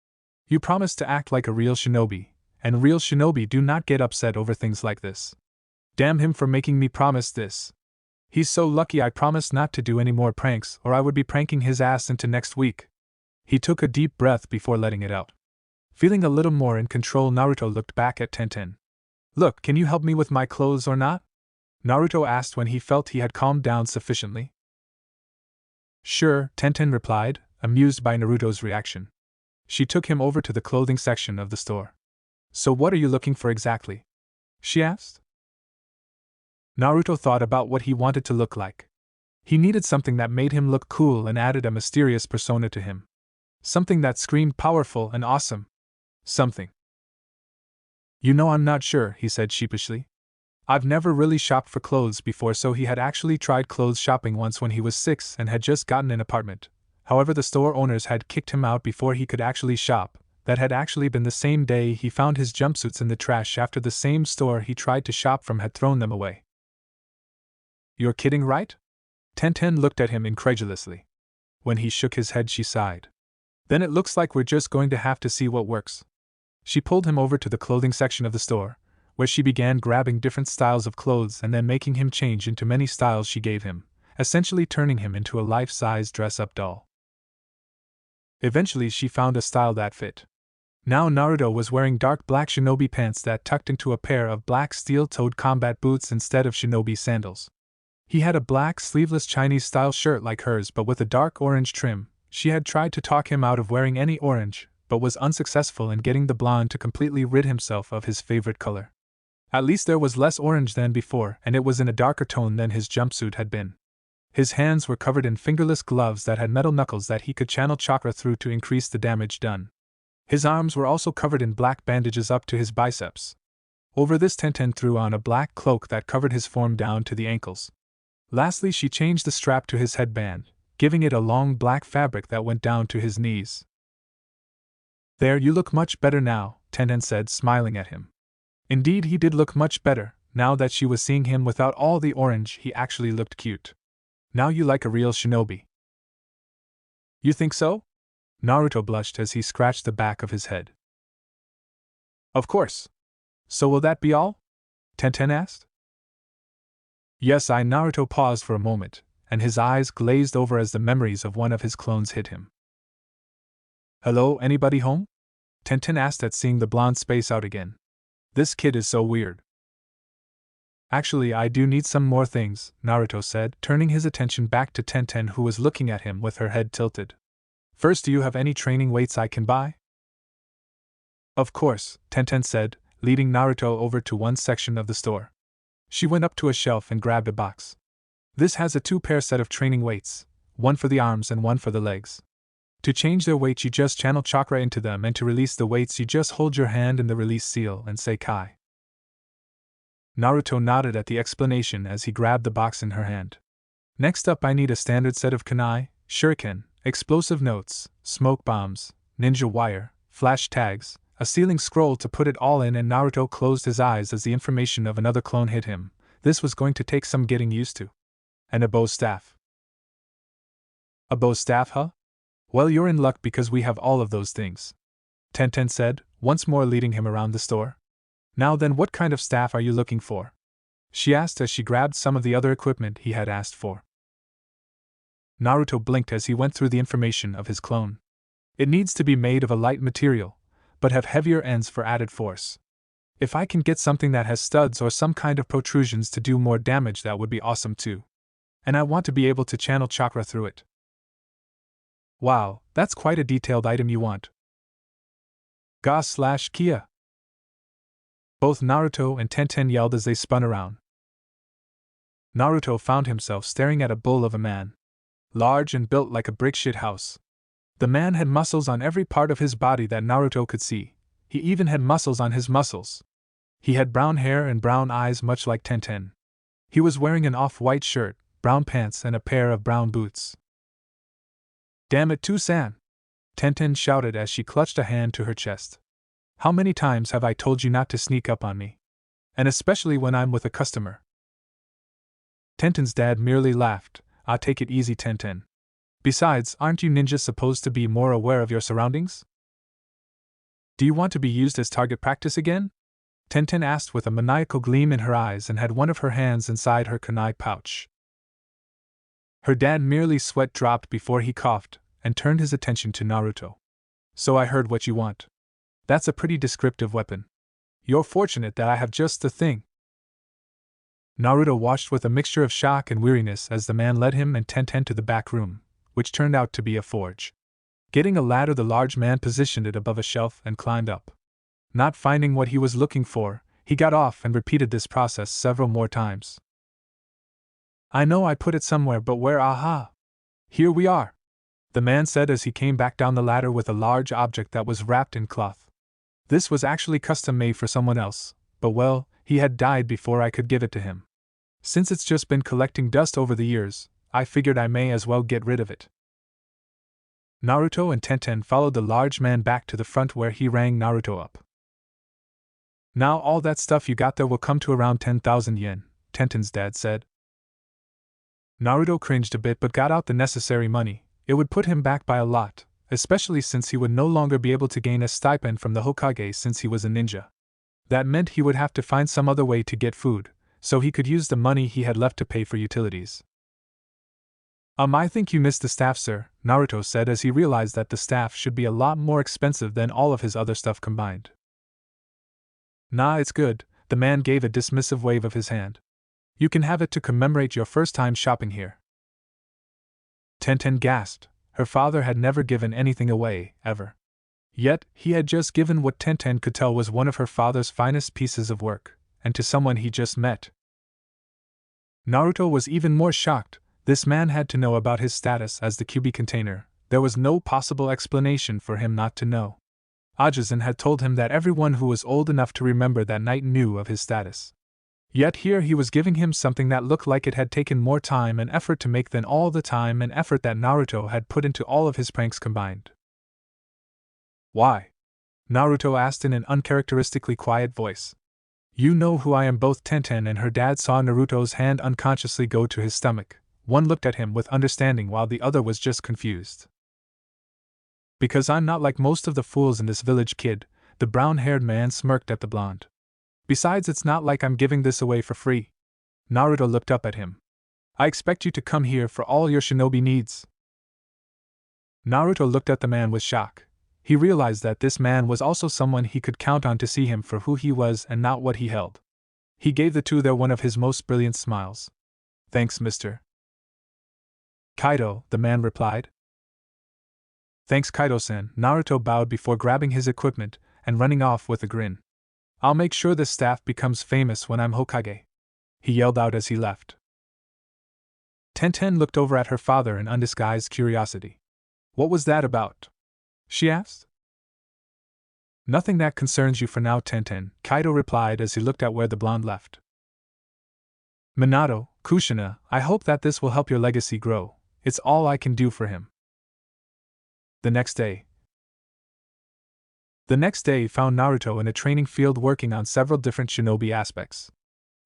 You promised to act like a real shinobi, and real shinobi do not get upset over things like this. Damn him for making me promise this. He's so lucky I promised not to do any more pranks, or I would be pranking his ass into next week. He took a deep breath before letting it out. Feeling a little more in control, Naruto looked back at Tenten. Look, can you help me with my clothes or not? Naruto asked when he felt he had calmed down sufficiently. Sure, Tenten replied, amused by Naruto's reaction. She took him over to the clothing section of the store. So what are you looking for exactly? She asked. Naruto thought about what he wanted to look like. He needed something that made him look cool and added a mysterious persona to him. Something that screamed powerful and awesome. Something. You know, I'm not sure, he said sheepishly. I've never really shopped for clothes before, so he had actually tried clothes shopping once when he was 6 and had just gotten an apartment. However, the store owners had kicked him out before he could actually shop. That had actually been the same day he found his jumpsuits in the trash after the same store he tried to shop from had thrown them away. You're kidding, right? Tenten looked at him incredulously. When he shook his head, she sighed. Then it looks like we're just going to have to see what works. She pulled him over to the clothing section of the store, where she began grabbing different styles of clothes and then making him change into many styles she gave him, essentially turning him into a life-size dress-up doll. Eventually she found a style that fit. Now Naruto was wearing dark black shinobi pants that tucked into a pair of black steel-toed combat boots instead of shinobi sandals. He had a black sleeveless Chinese-style shirt like hers but with a dark orange trim. She had tried to talk him out of wearing any orange, but was unsuccessful in getting the blonde to completely rid himself of his favorite color. At least there was less orange than before, and it was in a darker tone than his jumpsuit had been. His hands were covered in fingerless gloves that had metal knuckles that he could channel chakra through to increase the damage done. His arms were also covered in black bandages up to his biceps. Over this, Tenten threw on a black cloak that covered his form down to the ankles. Lastly, she changed the strap to his headband, giving it a long black fabric that went down to his knees. There, you look much better now, Tenten said, smiling at him. Indeed, he did look much better. Now that she was seeing him without all the orange, he actually looked cute. Now you like a real shinobi. You think so? Naruto blushed as he scratched the back of his head. Of course. So will that be all? Tenten asked. Yes, Naruto paused for a moment, and his eyes glazed over as the memories of one of his clones hit him. Hello, anybody home? Tenten asked at seeing the blonde space out again. This kid is so weird. Actually, I do need some more things, Naruto said, turning his attention back to Tenten, who was looking at him with her head tilted. First, do you have any training weights I can buy? Of course, Tenten said, leading Naruto over to one section of the store. She went up to a shelf and grabbed a box. This has a 2-pair set of training weights, one for the arms and one for the legs. To change their weight, you just channel chakra into them, and to release the weights, you just hold your hand in the release seal and say Kai. Naruto nodded at the explanation as he grabbed the box in her hand. Next up, I need a standard set of kunai, shuriken, explosive notes, smoke bombs, ninja wire, flash tags, a sealing scroll to put it all in, and Naruto closed his eyes as the information of another clone hit him, This was going to take some getting used to. And a bow staff. A bow staff, huh? Well, you're in luck because we have all of those things, Tenten said, once more leading him around the store. Now then, what kind of staff are you looking for? She asked as she grabbed some of the other equipment he had asked for. Naruto blinked as he went through the information of his clone. It needs to be made of a light material, but have heavier ends for added force. If I can get something that has studs or some kind of protrusions to do more damage, that would be awesome too. And I want to be able to channel chakra through it. Wow, that's quite a detailed item you want. Ga/Kia. Both Naruto and Tenten yelled as they spun around. Naruto found himself staring at a bull of a man. Large and built like a brick shit house. The man had muscles on every part of his body that Naruto could see. He even had muscles on his muscles. He had brown hair and brown eyes much like Tenten. He was wearing an off-white shirt, brown pants and a pair of brown boots. Damn it, Two-san! Tenten shouted as she clutched a hand to her chest. How many times have I told you not to sneak up on me? And especially when I'm with a customer. Tenten's dad merely laughed. Ah, take it easy, Tenten. Besides, aren't you ninjas supposed to be more aware of your surroundings? Do you want to be used as target practice again? Tenten asked with a maniacal gleam in her eyes and had one of her hands inside her kunai pouch. Her dad merely sweat dropped before he coughed and turned his attention to Naruto. So I heard what you want. That's a pretty descriptive weapon. You're fortunate that I have just the thing. Naruto watched with a mixture of shock and weariness as the man led him and Tenten to the back room, which turned out to be a forge. Getting a ladder, the large man positioned it above a shelf and climbed up. Not finding what he was looking for, he got off and repeated this process several more times. I know I put it somewhere, but where? Aha! Here we are, the man said as he came back down the ladder with a large object that was wrapped in cloth. This was actually custom made for someone else, but well, he had died before I could give it to him. Since it's just been collecting dust over the years, I figured I may as well get rid of it. Naruto and Tenten followed the large man back to the front where he rang Naruto up. Now all that stuff you got there will come to around 10,000 yen, Tenten's dad said. Naruto cringed a bit but got out the necessary money. It would put him back by a lot, especially since he would no longer be able to gain a stipend from the Hokage since he was a ninja. That meant he would have to find some other way to get food, so he could use the money he had left to pay for utilities. I think you missed the staff, sir, Naruto said as he realized that the staff should be a lot more expensive than all of his other stuff combined. Nah, it's good, the man gave a dismissive wave of his hand. You can have it to commemorate your first time shopping here. Tenten gasped. Her father had never given anything away, ever. Yet, he had just given what Tenten could tell was one of her father's finest pieces of work, and to someone he just met. Naruto was even more shocked. This man had to know about his status as the QB container. There was no possible explanation for him not to know. Ajisen had told him that everyone who was old enough to remember that night knew of his status. Yet here he was giving him something that looked like it had taken more time and effort to make than all the time and effort that Naruto had put into all of his pranks combined. Why? Naruto asked in an uncharacteristically quiet voice. You know who I am. Both Tenten and her dad saw Naruto's hand unconsciously go to his stomach. One looked at him with understanding while the other was just confused. Because I'm not like most of the fools in this village, kid, the brown-haired man smirked at the blonde. Besides, it's not like I'm giving this away for free. Naruto looked up at him. I expect you to come here for all your shinobi needs. Naruto looked at the man with shock. He realized that this man was also someone he could count on to see him for who he was and not what he held. He gave the two there one of his most brilliant smiles. Thanks, Mr. Kaido, the man replied. Thanks, Kaido-san. Naruto bowed before grabbing his equipment and running off with a grin. I'll make sure this staff becomes famous when I'm Hokage, he yelled out as he left. Tenten looked over at her father in undisguised curiosity. What was that about? She asked. Nothing that concerns you for now, Tenten, Kaido replied as he looked at where the blonde left. Minato, Kushina, I hope that this will help your legacy grow. It's all I can do for him. The next day found Naruto in a training field working on several different shinobi aspects.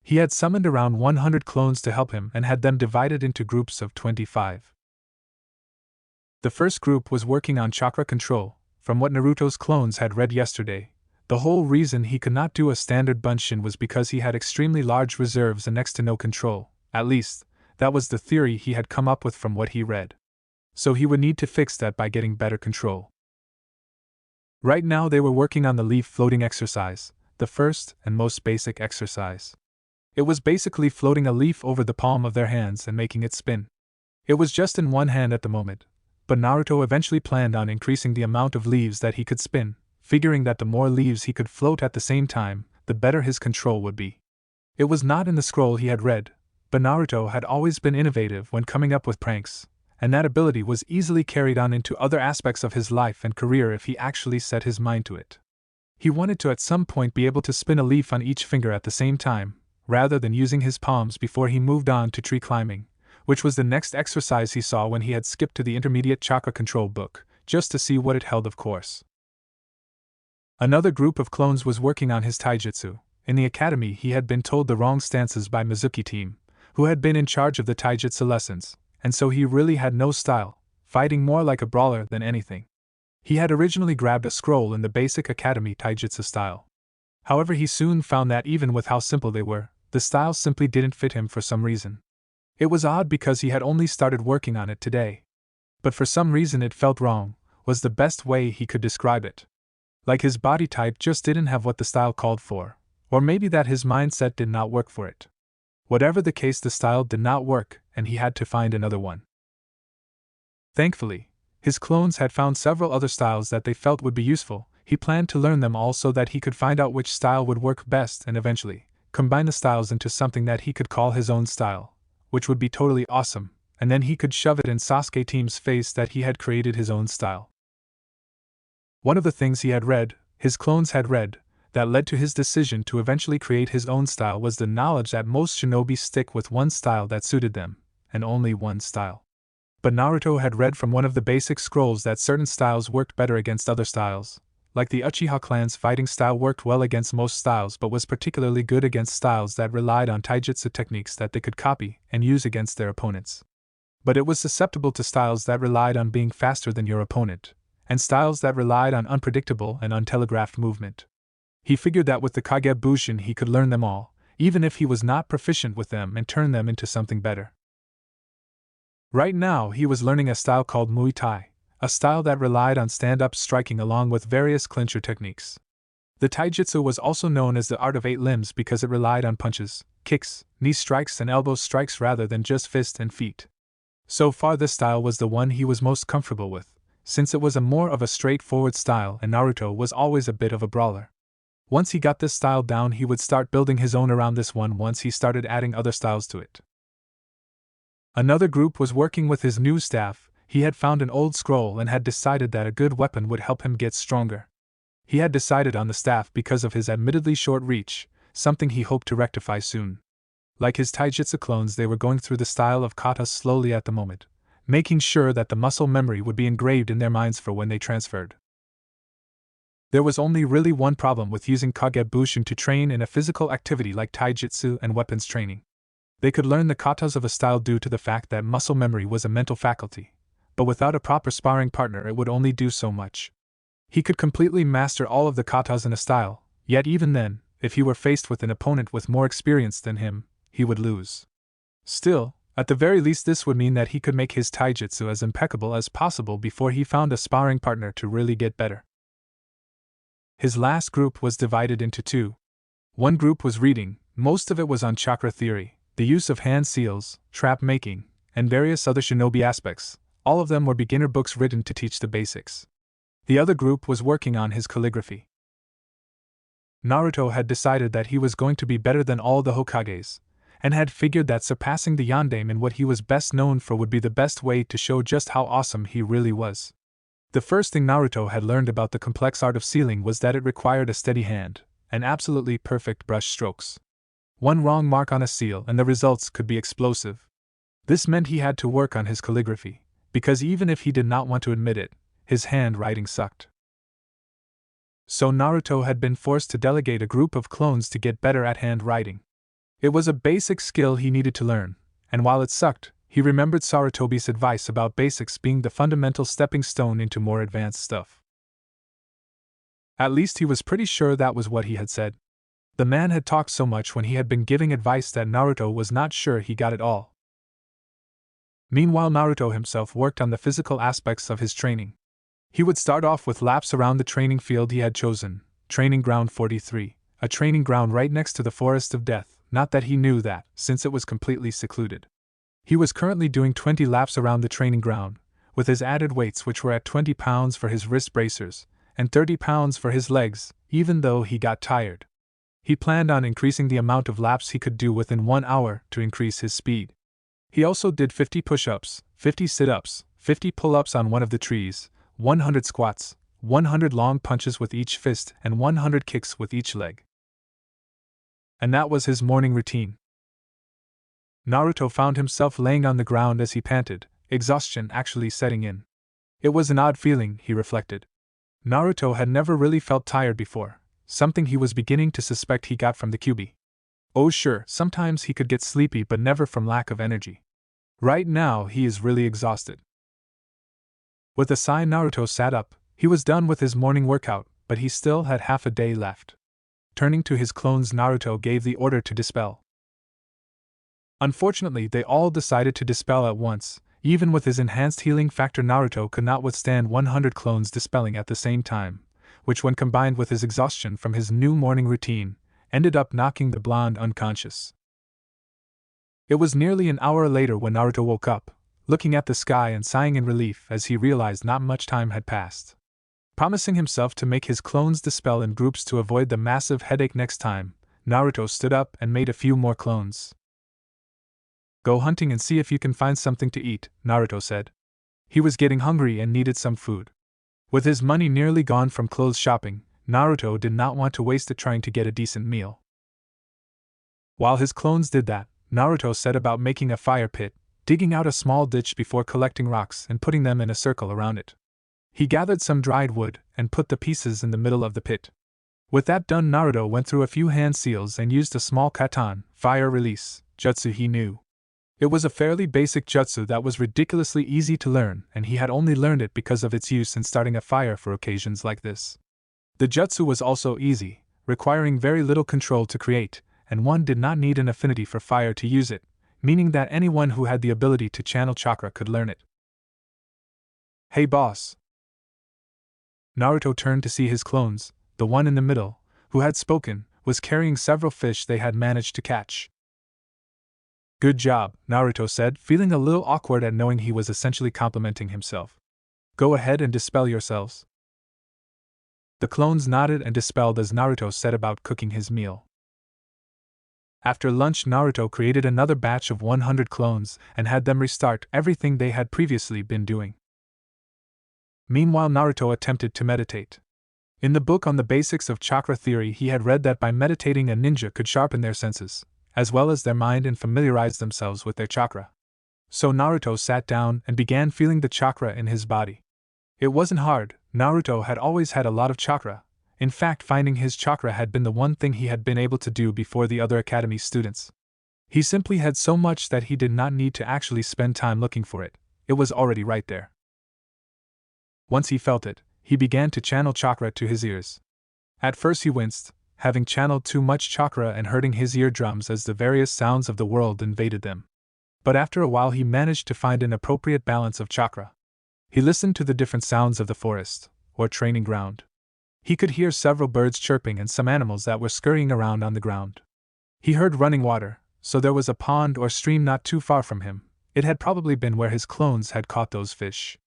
He had summoned around 100 clones to help him and had them divided into groups of 25. The first group was working on chakra control. From what Naruto's clones had read yesterday, the whole reason he could not do a standard bunshin was because he had extremely large reserves and next to no control. At least, that was the theory he had come up with from what he read. So he would need to fix that by getting better control. Right now they were working on the leaf floating exercise, the first and most basic exercise. It was basically floating a leaf over the palm of their hands and making it spin. It was just in one hand at the moment, but Naruto eventually planned on increasing the amount of leaves that he could spin, figuring that the more leaves he could float at the same time, the better his control would be. It was not in the scroll he had read, but Naruto had always been innovative when coming up with pranks, and that ability was easily carried on into other aspects of his life and career if he actually set his mind to it. He wanted to at some point be able to spin a leaf on each finger at the same time, rather than using his palms before he moved on to tree climbing, which was the next exercise he saw when he had skipped to the intermediate chakra control book, just to see what it held of course. Another group of clones was working on his taijutsu. In the academy he had been told the wrong stances by Mizuki team, who had been in charge of the taijutsu lessons, and so he really had no style, fighting more like a brawler than anything. He had originally grabbed a scroll in the basic academy taijutsu style. However, he soon found that even with how simple they were, the style simply didn't fit him for some reason. It was odd because he had only started working on it today. But for some reason it felt wrong, was the best way he could describe it. Like his body type just didn't have what the style called for, or maybe that his mindset did not work for it. Whatever the case, the style did not work, and he had to find another one. Thankfully, his clones had found several other styles that they felt would be useful. He planned to learn them all so that he could find out which style would work best and eventually combine the styles into something that he could call his own style, which would be totally awesome, and then he could shove it in Sasuke team's face that he had created his own style. One of the things he had read, his clones had read, that led to his decision to eventually create his own style was the knowledge that most shinobi stick with one style that suited them, and only one style. But Naruto had read from one of the basic scrolls that certain styles worked better against other styles. Like the Uchiha clan's fighting style worked well against most styles but was particularly good against styles that relied on taijutsu techniques that they could copy and use against their opponents. But it was susceptible to styles that relied on being faster than your opponent, and styles that relied on unpredictable and untelegraphed movement. He figured that with the Kage Bushin he could learn them all, even if he was not proficient with them, and turn them into something better. Right now he was learning a style called Muay Thai, a style that relied on stand-up striking along with various clincher techniques. The taijutsu was also known as the art of 8 limbs because it relied on punches, kicks, knee strikes and elbow strikes rather than just fist and feet. So far this style was the one he was most comfortable with, since it was a more of a straightforward style and Naruto was always a bit of a brawler. Once he got this style down he would start building his own around this one once he started adding other styles to it. Another group was working with his new staff. He had found an old scroll and had decided that a good weapon would help him get stronger. He had decided on the staff because of his admittedly short reach, something he hoped to rectify soon. Like his taijutsu clones, they were going through the style of katas slowly at the moment, making sure that the muscle memory would be engraved in their minds for when they transferred. There was only really one problem with using Kage Bushin to train in a physical activity like taijutsu and weapons training. They could learn the katas of a style due to the fact that muscle memory was a mental faculty, but without a proper sparring partner it would only do so much. He could completely master all of the katas in a style, yet even then, if he were faced with an opponent with more experience than him, he would lose. Still, at the very least this would mean that he could make his taijutsu as impeccable as possible before he found a sparring partner to really get better. His last group was divided into two. One group was reading, most of it was on chakra theory, the use of hand seals, trap making, and various other shinobi aspects. All of them were beginner books written to teach the basics. The other group was working on his calligraphy. Naruto had decided that he was going to be better than all the Hokages, and had figured that surpassing the Yondaime in what he was best known for would be the best way to show just how awesome he really was. The first thing Naruto had learned about the complex art of sealing was that it required a steady hand, and absolutely perfect brush strokes. One wrong mark on a seal and the results could be explosive. This meant he had to work on his calligraphy, because even if he did not want to admit it, his handwriting sucked. So Naruto had been forced to delegate a group of clones to get better at handwriting. It was a basic skill he needed to learn, and while it sucked, he remembered Sarutobi's advice about basics being the fundamental stepping stone into more advanced stuff. At least he was pretty sure that was what he had said. The man had talked so much when he had been giving advice that Naruto was not sure he got it all. Meanwhile, Naruto himself worked on the physical aspects of his training. He would start off with laps around the training field he had chosen, Training Ground 43, a training ground right next to the Forest of Death, not that he knew that, since it was completely secluded. He was currently doing 20 laps around the training ground, with his added weights which were at 20 pounds for his wrist bracers, and 30 pounds for his legs, even though he got tired. He planned on increasing the amount of laps he could do within 1 hour to increase his speed. He also did 50 push-ups, 50 sit-ups, 50 pull-ups on one of the trees, 100 squats, 100 long punches with each fist, and 100 kicks with each leg. And that was his morning routine. Naruto found himself laying on the ground as he panted, exhaustion actually setting in. It was an odd feeling, he reflected. Naruto had never really felt tired before, something he was beginning to suspect he got from the Kyuubi. Oh sure, sometimes he could get sleepy but never from lack of energy. Right now he is really exhausted. With a sigh, Naruto sat up. He was done with his morning workout, but he still had half a day left. Turning to his clones, Naruto gave the order to dispel. Unfortunately, they all decided to dispel at once. Even with his enhanced healing factor, Naruto could not withstand 100 clones dispelling at the same time, which, when combined with his exhaustion from his new morning routine, ended up knocking the blonde unconscious. It was nearly an hour later when Naruto woke up, looking at the sky and sighing in relief as he realized not much time had passed. Promising himself to make his clones dispel in groups to avoid the massive headache next time, Naruto stood up and made a few more clones. Go hunting and see if you can find something to eat, Naruto said. He was getting hungry and needed some food. With his money nearly gone from clothes shopping, Naruto did not want to waste it trying to get a decent meal. While his clones did that, Naruto set about making a fire pit, digging out a small ditch before collecting rocks and putting them in a circle around it. He gathered some dried wood and put the pieces in the middle of the pit. With that done, Naruto went through a few hand seals and used a small katan, fire release, jutsu he knew. It was a fairly basic jutsu that was ridiculously easy to learn, and he had only learned it because of its use in starting a fire for occasions like this. The jutsu was also easy, requiring very little control to create, and one did not need an affinity for fire to use it, meaning that anyone who had the ability to channel chakra could learn it. Hey boss! Naruto turned to see his clones. The one in the middle, who had spoken, was carrying several fish they had managed to catch. Good job, Naruto said, feeling a little awkward at knowing he was essentially complimenting himself. Go ahead and dispel yourselves. The clones nodded and dispelled as Naruto set about cooking his meal. After lunch, Naruto created another batch of 100 clones and had them restart everything they had previously been doing. Meanwhile, Naruto attempted to meditate. In the book on the basics of chakra theory, he had read that by meditating a ninja could sharpen their senses, as well as their mind, and familiarize themselves with their chakra. So Naruto sat down and began feeling the chakra in his body. It wasn't hard. Naruto had always had a lot of chakra. In fact, finding his chakra had been the one thing he had been able to do before the other academy students. He simply had so much that he did not need to actually spend time looking for it. It was already right there. Once he felt it, he began to channel chakra to his ears. At first he winced, having channeled too much chakra and hurting his eardrums as the various sounds of the world invaded them. But after a while he managed to find an appropriate balance of chakra. He listened to the different sounds of the forest, or training ground. He could hear several birds chirping and some animals that were scurrying around on the ground. He heard running water, so there was a pond or stream not too far from him. It had probably been where his clones had caught those fish.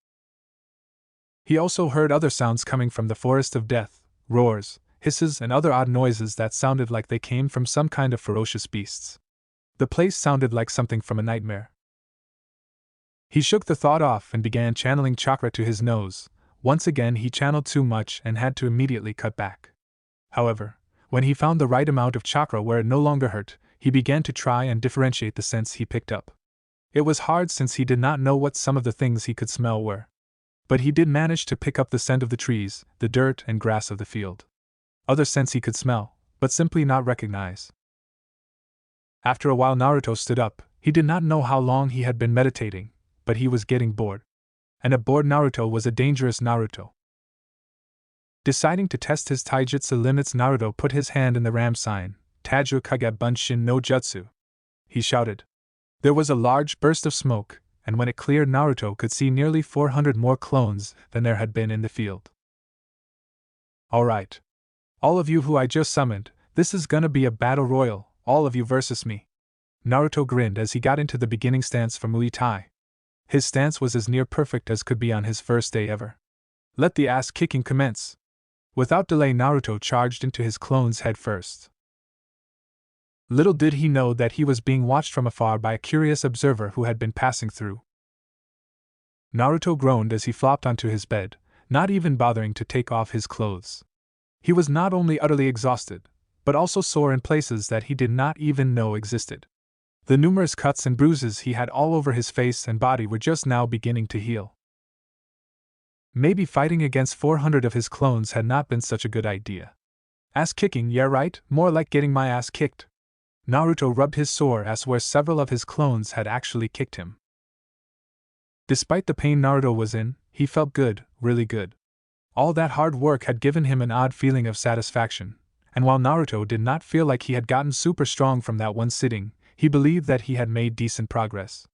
He also heard other sounds coming from the forest of death, roars, hisses, and other odd noises that sounded like they came from some kind of ferocious beasts. The place sounded like something from a nightmare. He shook the thought off and began channeling chakra to his nose. Once again he channeled too much and had to immediately cut back. However, when he found the right amount of chakra where it no longer hurt, he began to try and differentiate the scents he picked up. It was hard since he did not know what some of the things he could smell were. But he did manage to pick up the scent of the trees, the dirt and grass of the field. Other scents he could smell, but simply not recognize. After a while Naruto stood up. He did not know how long he had been meditating, but he was getting bored. And a bored Naruto was a dangerous Naruto. Deciding to test his taijutsu limits, Naruto put his hand in the ram sign, Taju Kage Bunshin no Jutsu. He shouted. There was a large burst of smoke, and when it cleared, Naruto could see nearly 400 more clones than there had been in the field. Alright. All of you who I just summoned, this is gonna be a battle royal, all of you versus me. Naruto grinned as he got into the beginning stance for Muay Thai. His stance was as near perfect as could be on his first day ever. Let the ass-kicking commence. Without delay, Naruto charged into his clones head first. Little did he know that he was being watched from afar by a curious observer who had been passing through. Naruto groaned as he flopped onto his bed, not even bothering to take off his clothes. He was not only utterly exhausted, but also sore in places that he did not even know existed. The numerous cuts and bruises he had all over his face and body were just now beginning to heal. Maybe fighting against 400 of his clones had not been such a good idea. Ass kicking, yeah right, more like getting my ass kicked. Naruto rubbed his sore ass where several of his clones had actually kicked him. Despite the pain Naruto was in, he felt good, really good. All that hard work had given him an odd feeling of satisfaction, and while Naruto did not feel like he had gotten super strong from that one sitting, he believed that he had made decent progress.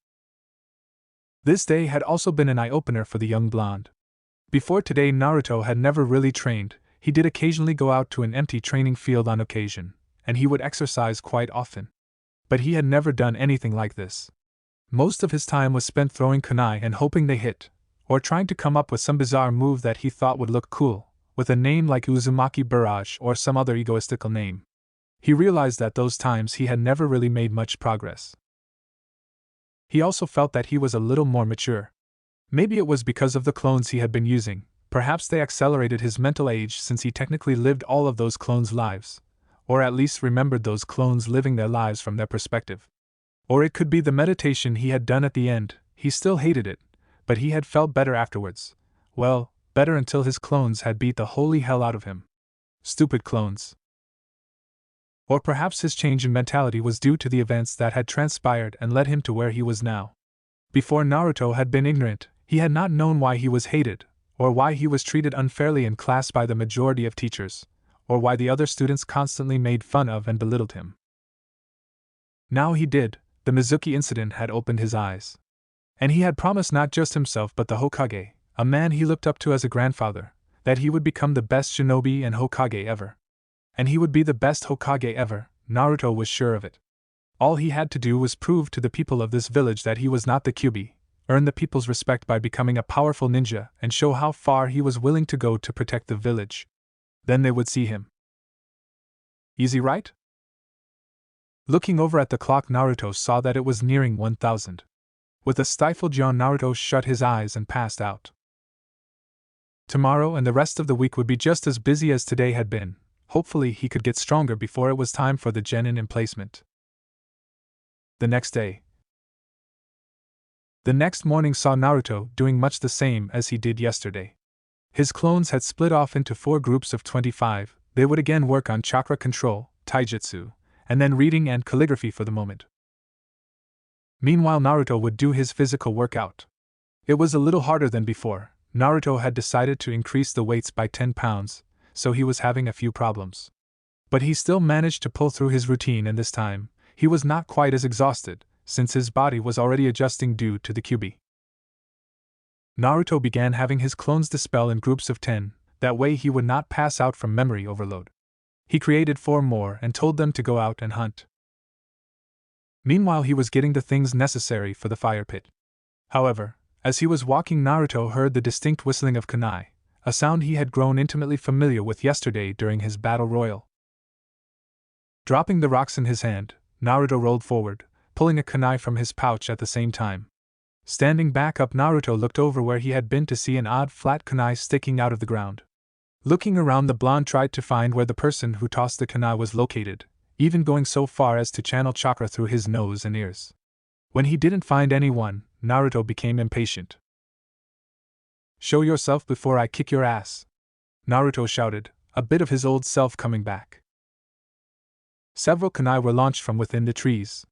This day had also been an eye-opener for the young blonde. Before today, Naruto had never really trained. He did occasionally go out to an empty training field on occasion, and he would exercise quite often. But he had never done anything like this. Most of his time was spent throwing kunai and hoping they hit, or trying to come up with some bizarre move that he thought would look cool, with a name like Uzumaki Barrage or some other egoistical name. He realized that those times he had never really made much progress. He also felt that he was a little more mature. Maybe it was because of the clones he had been using, perhaps they accelerated his mental age since he technically lived all of those clones' lives, or at least remembered those clones living their lives from their perspective. Or it could be the meditation he had done at the end. He still hated it, but he had felt better afterwards. Well, better until his clones had beat the holy hell out of him. Stupid clones. Or perhaps his change in mentality was due to the events that had transpired and led him to where he was now. Before, Naruto had been ignorant. He had not known why he was hated, or why he was treated unfairly in class by the majority of teachers, or why the other students constantly made fun of and belittled him. Now he did. The Mizuki incident had opened his eyes. And he had promised not just himself but the Hokage, a man he looked up to as a grandfather, that he would become the best shinobi and Hokage ever. And he would be the best Hokage ever, Naruto was sure of it. All he had to do was prove to the people of this village that he was not the Kyuubi, earn the people's respect by becoming a powerful ninja, and show how far he was willing to go to protect the village. Then they would see him. Easy, right? Looking over at the clock, Naruto saw that it was nearing 1000. With a stifled yawn, Naruto shut his eyes and passed out. Tomorrow and the rest of the week would be just as busy as today had been. Hopefully he could get stronger before it was time for the genin emplacement. The next day. The next morning saw Naruto doing much the same as he did yesterday. His clones had split off into 4 groups of 25. They would again work on chakra control, taijutsu, and then reading and calligraphy for the moment. Meanwhile, Naruto would do his physical workout. It was a little harder than before. Naruto had decided to increase the weights by 10 pounds, so he was having a few problems. But he still managed to pull through his routine, and this time, he was not quite as exhausted, since his body was already adjusting due to the Kyuubi. Naruto began having his clones dispel in groups of 10, that way he would not pass out from memory overload. He created 4 more and told them to go out and hunt. Meanwhile, he was getting the things necessary for the fire pit. However, as he was walking, Naruto heard the distinct whistling of kunai, a sound he had grown intimately familiar with yesterday during his battle royal. Dropping the rocks in his hand, Naruto rolled forward, pulling a kunai from his pouch at the same time. Standing back up, Naruto looked over where he had been to see an odd flat kunai sticking out of the ground. Looking around, the blonde tried to find where the person who tossed the kunai was located, even going so far as to channel chakra through his nose and ears. When he didn't find anyone, Naruto became impatient. "Show yourself before I kick your ass," Naruto shouted, a bit of his old self coming back. Several kunai were launched from within the trees.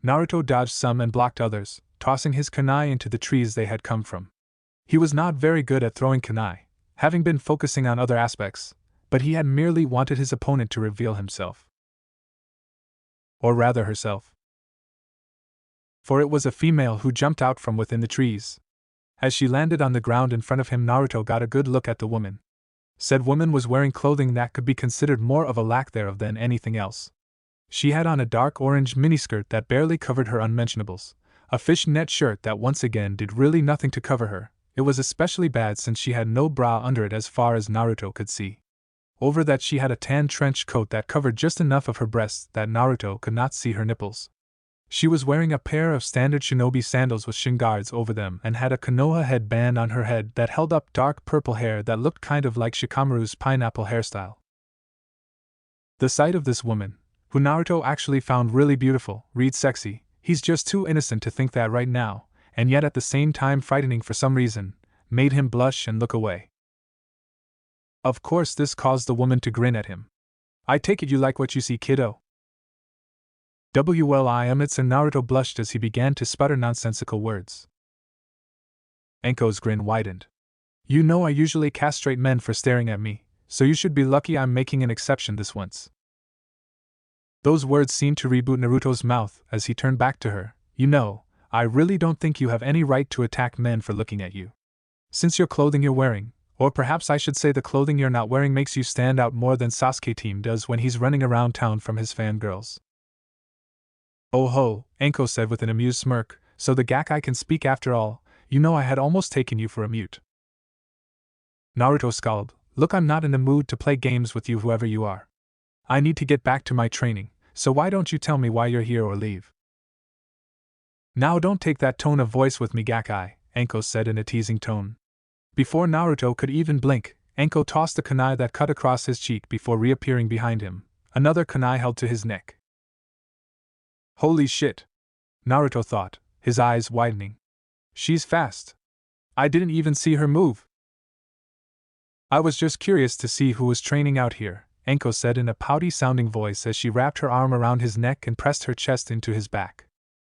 Naruto dodged some and blocked others, tossing his kunai into the trees they had come from. He was not very good at throwing kunai, having been focusing on other aspects, but he had merely wanted his opponent to reveal himself. Or rather herself. For it was a female who jumped out from within the trees. As she landed on the ground in front of him, Naruto got a good look at the woman. Said woman was wearing clothing that could be considered more of a lack thereof than anything else. She had on a dark orange miniskirt that barely covered her unmentionables, a fishnet shirt that once again did really nothing to cover her. It was especially bad since she had no bra under it as far as Naruto could see. Over that she had a tan trench coat that covered just enough of her breasts that Naruto could not see her nipples. She was wearing a pair of standard shinobi sandals with shin guards over them and had a Konoha headband on her head that held up dark purple hair that looked kind of like Shikamaru's pineapple hairstyle. The sight of this woman, who Naruto actually found really beautiful, read sexy, he's just too innocent to think that right now, and yet at the same time frightening for some reason, made him blush and look away. Of course this caused the woman to grin at him. I take it you like what you see, kiddo? Well, I am it, and Naruto blushed as he began to sputter nonsensical words. Enko's grin widened. You know I usually castrate men for staring at me, so you should be lucky I'm making an exception this once. Those words seemed to reboot Naruto's mouth as he turned back to her. You know, I really don't think you have any right to attack men for looking at you. Since your clothing you're wearing, or perhaps I should say the clothing you're not wearing, makes you stand out more than Sasuke team does when he's running around town from his fangirls. Oh ho, Enko said with an amused smirk, so the Gakkai can speak after all. You know I had almost taken you for a mute. Naruto scowled. Look, I'm not in the mood to play games with you, whoever you are. I need to get back to my training, so why don't you tell me why you're here or leave? Now don't take that tone of voice with me, Gakkai, Enko said in a teasing tone. Before Naruto could even blink, Enko tossed a kunai that cut across his cheek before reappearing behind him, another kunai held to his neck. Holy shit! Naruto thought, his eyes widening. She's fast. I didn't even see her move. I was just curious to see who was training out here, Enko said in a pouty-sounding voice as she wrapped her arm around his neck and pressed her chest into his back.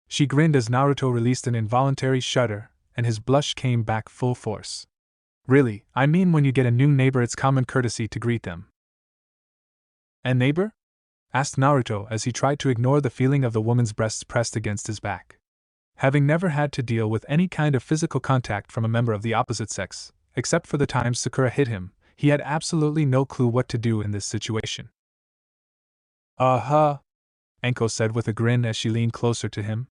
She grinned as Naruto released an involuntary shudder, and his blush came back full force. Really, I mean when you get a new neighbor it's common courtesy to greet them. A neighbor? Asked Naruto as he tried to ignore the feeling of the woman's breasts pressed against his back. Having never had to deal with any kind of physical contact from a member of the opposite sex, except for the times Sakura hit him, he had absolutely no clue what to do in this situation. Uh-huh, Enko said with a grin as she leaned closer to him.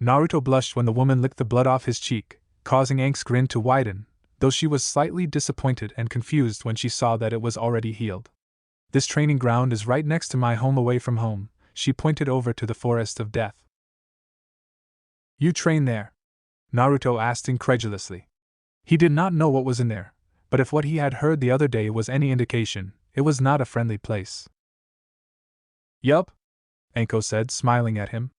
Naruto blushed when the woman licked the blood off his cheek, causing Enk's grin to widen, though she was slightly disappointed and confused when she saw that it was already healed. This training ground is right next to my home away from home, she pointed over to the Forest of Death. You train there? Naruto asked incredulously. He did not know what was in there, but if what he had heard the other day was any indication, it was not a friendly place. Yup, Enko said, smiling at him.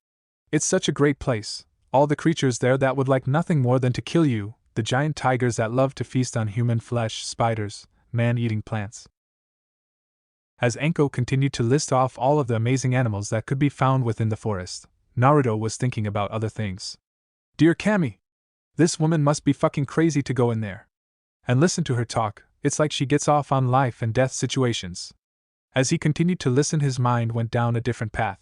It's such a great place, all the creatures there that would like nothing more than to kill you, the giant tigers that love to feast on human flesh, spiders, man-eating plants. As Enko continued to list off all of the amazing animals that could be found within the forest, Naruto was thinking about other things. Dear Kami! This woman must be fucking crazy to go in there. And listen to her talk, it's like she gets off on life and death situations. As he continued to listen, his mind went down a different path.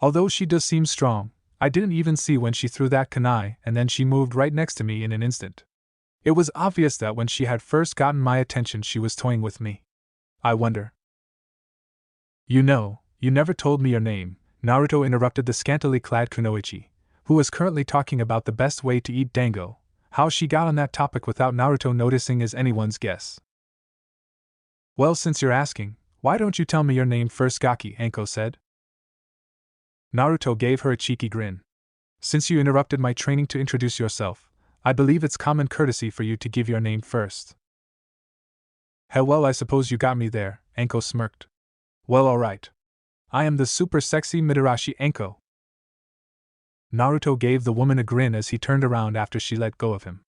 Although she does seem strong, I didn't even see when she threw that kunai and then she moved right next to me in an instant. It was obvious that when she had first gotten my attention she was toying with me. I wonder. You know, you never told me your name, Naruto interrupted the scantily clad Kunoichi, who was currently talking about the best way to eat dango. How she got on that topic without Naruto noticing is anyone's guess. Well, since you're asking, why don't you tell me your name first, Gaki, Enko said. Naruto gave her a cheeky grin. Since you interrupted my training to introduce yourself, I believe it's common courtesy for you to give your name first. Hell, well, I suppose you got me there, Enko smirked. Well, alright. I am the super sexy Midarashi Enko. Naruto gave the woman a grin as he turned around after she let go of him.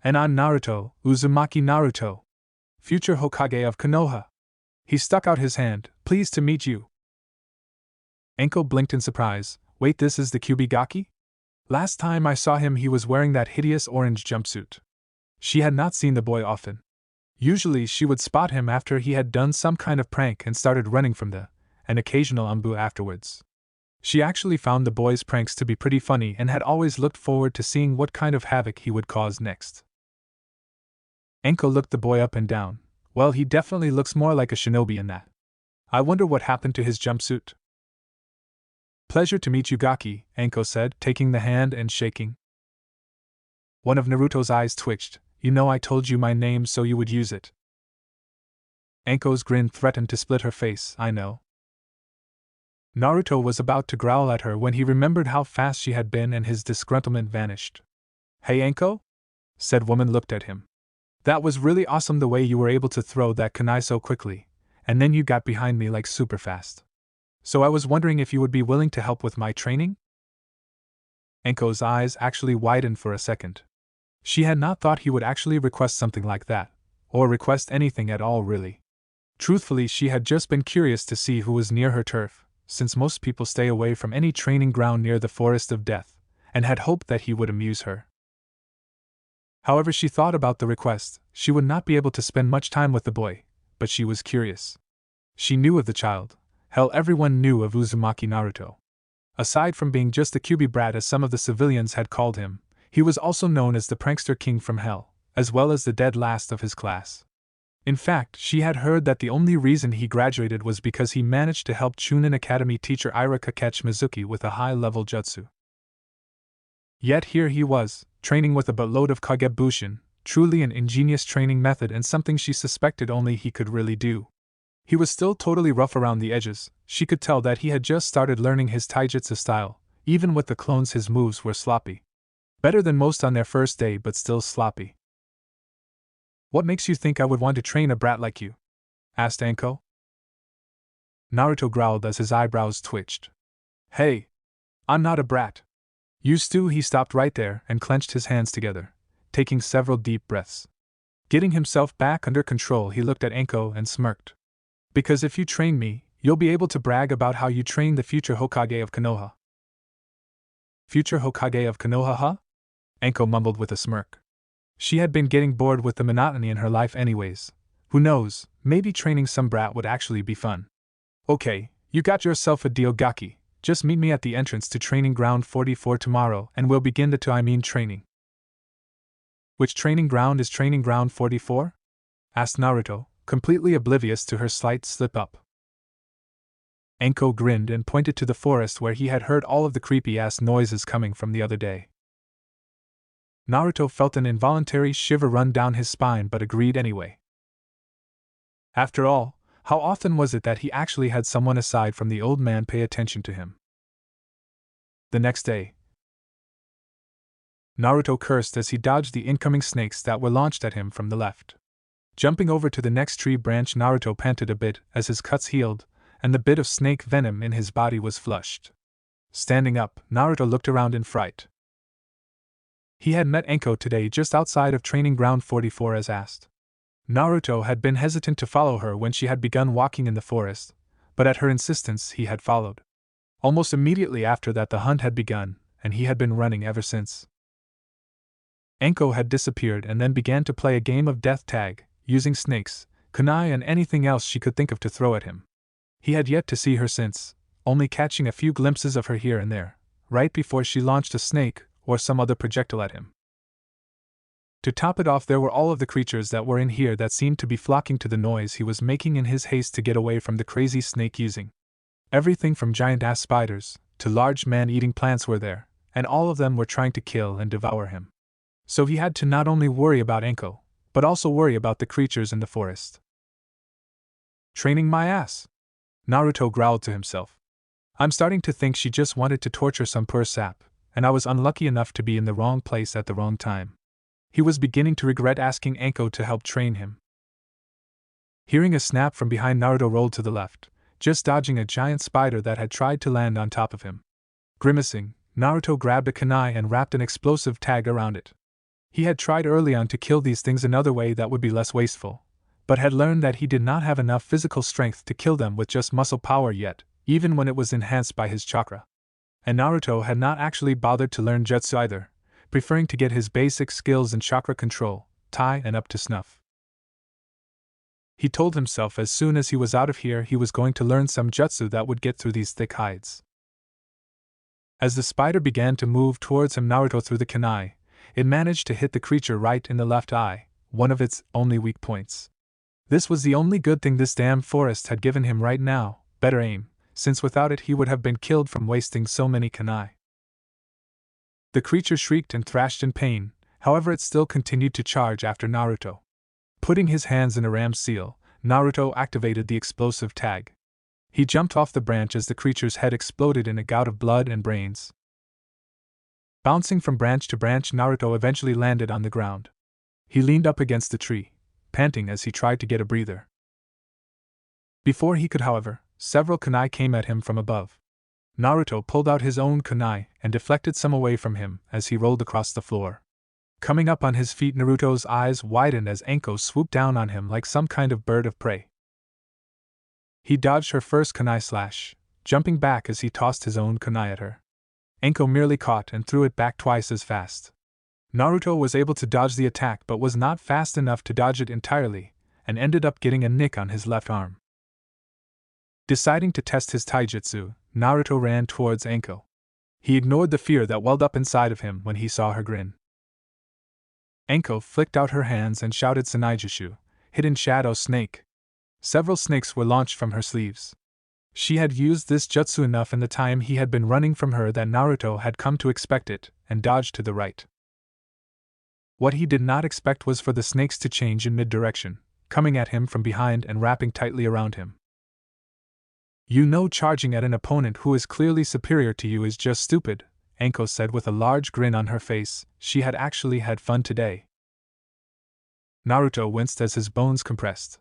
And I'm Naruto, Uzumaki Naruto, future Hokage of Konoha. He stuck out his hand, pleased to meet you. Anko blinked in surprise. Wait, this is the Kyubigaki? Last time I saw him he was wearing that hideous orange jumpsuit. She had not seen the boy often. Usually she would spot him after he had done some kind of prank and started running from an occasional umbu afterwards. She actually found the boy's pranks to be pretty funny and had always looked forward to seeing what kind of havoc he would cause next. Anko looked the boy up and down. Well, he definitely looks more like a shinobi in that. I wonder what happened to his jumpsuit. Pleasure to meet you, Gaki, Anko said, taking the hand and shaking. One of Naruto's eyes twitched. You know I told you my name so you would use it. Anko's grin threatened to split her face, I know. Naruto was about to growl at her when he remembered how fast she had been and his disgruntlement vanished. Hey Anko? Said woman looked at him. That was really awesome the way you were able to throw that kunai so quickly, and then you got behind me like super fast. So I was wondering if you would be willing to help with my training? Anko's eyes actually widened for a second. She had not thought he would actually request something like that, or request anything at all really. Truthfully, she had just been curious to see who was near her turf, since most people stay away from any training ground near the Forest of Death, and had hoped that he would amuse her. However, she thought about the request. She would not be able to spend much time with the boy, but she was curious. She knew of the child. Hell, everyone knew of Uzumaki Naruto. Aside from being just a Kyubi brat as some of the civilians had called him, he was also known as the prankster king from hell, as well as the dead last of his class. In fact, she had heard that the only reason he graduated was because he managed to help Chunin Academy teacher Iraka catch Mizuki with a high-level jutsu. Yet here he was, training with a buttload of Kagebushin, truly an ingenious training method and something she suspected only he could really do. He was still totally rough around the edges. She could tell that he had just started learning his taijutsu style. Even with the clones his moves were sloppy. Better than most on their first day, but still sloppy. What makes you think I would want to train a brat like you? Asked Anko. Naruto growled as his eyebrows twitched. Hey! I'm not a brat. Used to. He stopped right there and clenched his hands together, taking several deep breaths. Getting himself back under control, he looked at Anko and smirked. Because if you train me, you'll be able to brag about how you train the future Hokage of Konoha. Future Hokage of Konoha, huh? Anko mumbled with a smirk. She had been getting bored with the monotony in her life anyways. Who knows, maybe training some brat would actually be fun. Okay, you got yourself a deal, Gaki. Just meet me at the entrance to Training Ground 44 tomorrow and we'll begin the training. Which training ground is Training Ground 44? Asked Naruto, completely oblivious to her slight slip-up. Anko grinned and pointed to the forest where he had heard all of the creepy-ass noises coming from the other day. Naruto felt an involuntary shiver run down his spine but agreed anyway. After all, how often was it that he actually had someone aside from the old man pay attention to him? The next day, Naruto cursed as he dodged the incoming snakes that were launched at him from the left. Jumping over to the next tree branch, Naruto panted a bit as his cuts healed, and the bit of snake venom in his body was flushed. Standing up, Naruto looked around in fright. He had met Anko today just outside of Training Ground 44 as asked. Naruto had been hesitant to follow her when she had begun walking in the forest, but at her insistence he had followed. Almost immediately after that the hunt had begun, and he had been running ever since. Anko had disappeared and then began to play a game of death tag, using snakes, kunai and anything else she could think of to throw at him. He had yet to see her since, only catching a few glimpses of her here and there, right before she launched a snake or some other projectile at him. To top it off, there were all of the creatures that were in here that seemed to be flocking to the noise he was making in his haste to get away from the crazy snake using. Everything from giant-ass spiders to large man-eating plants were there, and all of them were trying to kill and devour him. So he had to not only worry about Anko, but also worry about the creatures in the forest. Training my ass, Naruto growled to himself. I'm starting to think she just wanted to torture some poor sap, and I was unlucky enough to be in the wrong place at the wrong time. He was beginning to regret asking Anko to help train him. Hearing a snap from behind, Naruto rolled to the left, just dodging a giant spider that had tried to land on top of him. Grimacing, Naruto grabbed a kunai and wrapped an explosive tag around it. He had tried early on to kill these things another way that would be less wasteful, but had learned that he did not have enough physical strength to kill them with just muscle power yet, even when it was enhanced by his chakra. And Naruto had not actually bothered to learn jutsu either, preferring to get his basic skills in chakra control, tai, and up to snuff. He told himself as soon as he was out of here he was going to learn some jutsu that would get through these thick hides. As the spider began to move towards him, Naruto threw the kunai. It managed to hit the creature right in the left eye, one of its only weak points. This was the only good thing this damn forest had given him right now, better aim, since without it he would have been killed from wasting so many kunai. The creature shrieked and thrashed in pain, however it still continued to charge after Naruto. Putting his hands in a ram seal, Naruto activated the explosive tag. He jumped off the branch as the creature's head exploded in a gout of blood and brains. Bouncing from branch to branch, Naruto eventually landed on the ground. He leaned up against the tree, panting as he tried to get a breather. Before he could, however, several kunai came at him from above. Naruto pulled out his own kunai and deflected some away from him as he rolled across the floor. Coming up on his feet, Naruto's eyes widened as Anko swooped down on him like some kind of bird of prey. He dodged her first kunai slash, jumping back as he tossed his own kunai at her. Anko merely caught and threw it back twice as fast. Naruto was able to dodge the attack but was not fast enough to dodge it entirely, and ended up getting a nick on his left arm. Deciding to test his taijutsu, Naruto ran towards Anko. He ignored the fear that welled up inside of him when he saw her grin. Anko flicked out her hands and shouted Sanaijushu, hidden shadow snake. Several snakes were launched from her sleeves. She had used this jutsu enough in the time he had been running from her that Naruto had come to expect it, and dodged to the right. What he did not expect was for the snakes to change in mid-direction, coming at him from behind and wrapping tightly around him. You know, charging at an opponent who is clearly superior to you is just stupid, Anko said with a large grin on her face. She had actually had fun today. Naruto winced as his bones compressed.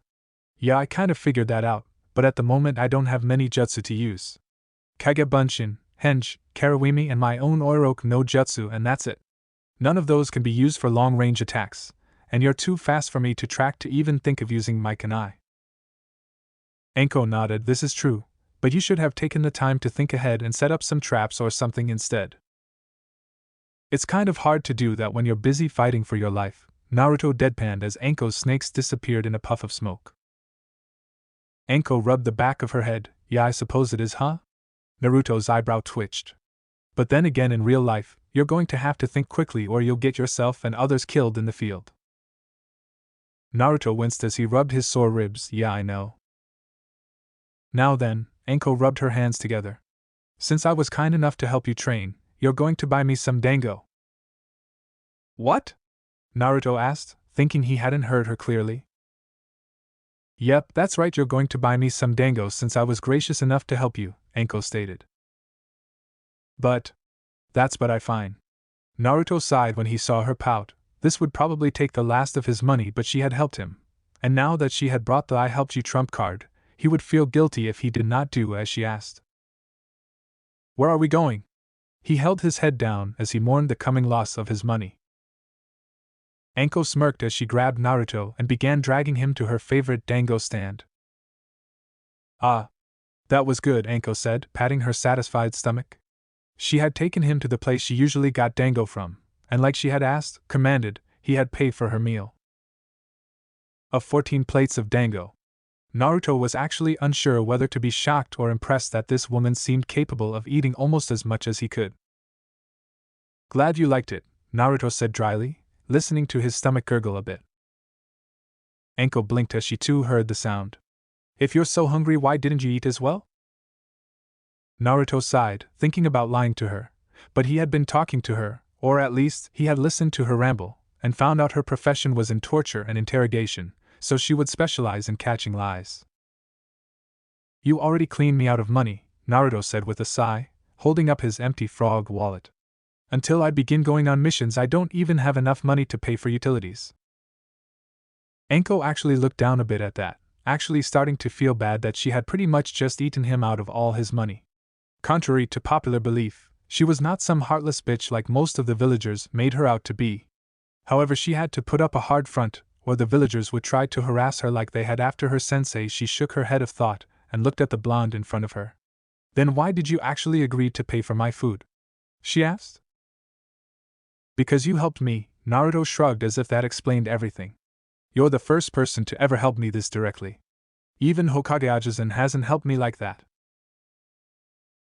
Yeah, I kind of figured that out, but at the moment I don't have many jutsu to use. Kage Bunshin, Henge, Karawimi, and my own Oiroku no Jutsu, and that's it. None of those can be used for long-range attacks, and you're too fast for me to track to even think of using my kunai. Anko nodded. This is true, but you should have taken the time to think ahead and set up some traps or something instead. It's kind of hard to do that when you're busy fighting for your life, Naruto deadpanned as Anko's snakes disappeared in a puff of smoke. Anko rubbed the back of her head. Yeah, I suppose it is, huh? Naruto's eyebrow twitched. But then again, in real life, you're going to have to think quickly or you'll get yourself and others killed in the field. Naruto winced as he rubbed his sore ribs. Yeah, I know. Now then, Anko rubbed her hands together. Since I was kind enough to help you train, you're going to buy me some dango. What? Naruto asked, thinking he hadn't heard her clearly. Yep, that's right, you're going to buy me some dango since I was gracious enough to help you, Anko stated. But I find. Naruto sighed when he saw her pout. This would probably take the last of his money, but she had helped him, and now that she had brought the I helped you trump card, he would feel guilty if he did not do as she asked. Where are we going? He held his head down as he mourned the coming loss of his money. Anko smirked as she grabbed Naruto and began dragging him to her favorite dango stand. Ah, that was good, Anko said, patting her satisfied stomach. She had taken him to the place she usually got dango from, and like she had asked, commanded, he had paid for her meal. Of 14 plates of dango. Naruto was actually unsure whether to be shocked or impressed that this woman seemed capable of eating almost as much as he could. Glad you liked it, Naruto said dryly, listening to his stomach gurgle a bit. Anko blinked as she too heard the sound. If you're so hungry, why didn't you eat as well? Naruto sighed, thinking about lying to her, but he had been talking to her, or at least he had listened to her ramble, and found out her profession was in torture and interrogation, so she would specialize in catching lies. You already cleaned me out of money, Naruto said with a sigh, holding up his empty frog wallet. Until I begin going on missions, I don't even have enough money to pay for utilities. Anko actually looked down a bit at that, actually starting to feel bad that she had pretty much just eaten him out of all his money. Contrary to popular belief, she was not some heartless bitch like most of the villagers made her out to be. However, she had to put up a hard front, or the villagers would try to harass her like they had after her sensei. She shook her head of thought and looked at the blonde in front of her. Then why did you actually agree to pay for my food? She asked. Because you helped me, Naruto shrugged as if that explained everything. You're the first person to ever help me this directly. Even Hokage Ajisen hasn't helped me like that.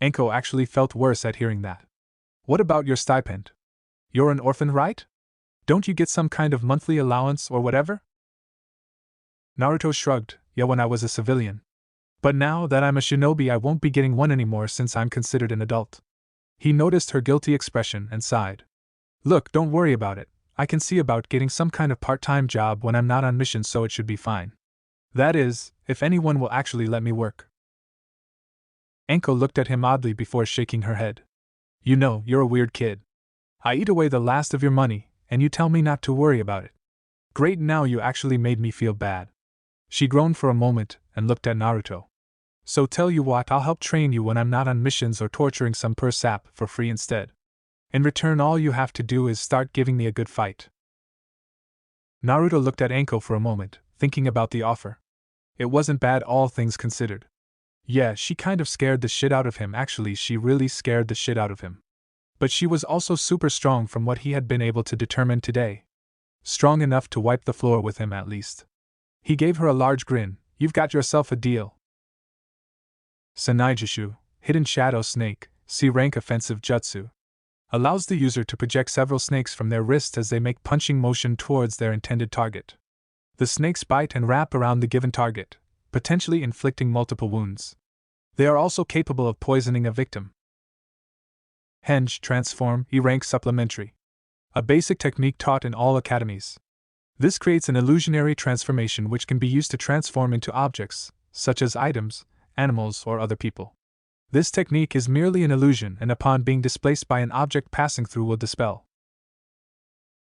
Enko actually felt worse at hearing that. What about your stipend? You're an orphan, right? Don't you get some kind of monthly allowance or whatever? Naruto shrugged. Yeah, when I was a civilian. But now that I'm a shinobi, I won't be getting one anymore since I'm considered an adult. He noticed her guilty expression and sighed. Look, don't worry about it. I can see about getting some kind of part-time job when I'm not on mission, so it should be fine. That is, if anyone will actually let me work. Enko looked at him oddly before shaking her head. You know, you're a weird kid. I eat away the last of your money, and you tell me not to worry about it. Great, now you actually made me feel bad. She groaned for a moment and looked at Naruto. So tell you what, I'll help train you when I'm not on missions or torturing some poor sap for free instead. In return, all you have to do is start giving me a good fight. Naruto looked at Enko for a moment, thinking about the offer. It wasn't bad, all things considered. Yeah, she kind of scared the shit out of him, actually she really scared the shit out of him. But she was also super strong from what he had been able to determine today. Strong enough to wipe the floor with him at least. He gave her a large grin. You've got yourself a deal. Sanaijishu, Hidden Shadow Snake, C-rank offensive jutsu. Allows the user to project several snakes from their wrist as they make punching motion towards their intended target. The snakes bite and wrap around the given target, potentially inflicting multiple wounds. They are also capable of poisoning a victim. Henge Transform, E-rank supplementary. A basic technique taught in all academies. This creates an illusionary transformation which can be used to transform into objects, such as items, animals, or other people. This technique is merely an illusion and upon being displaced by an object passing through will dispel.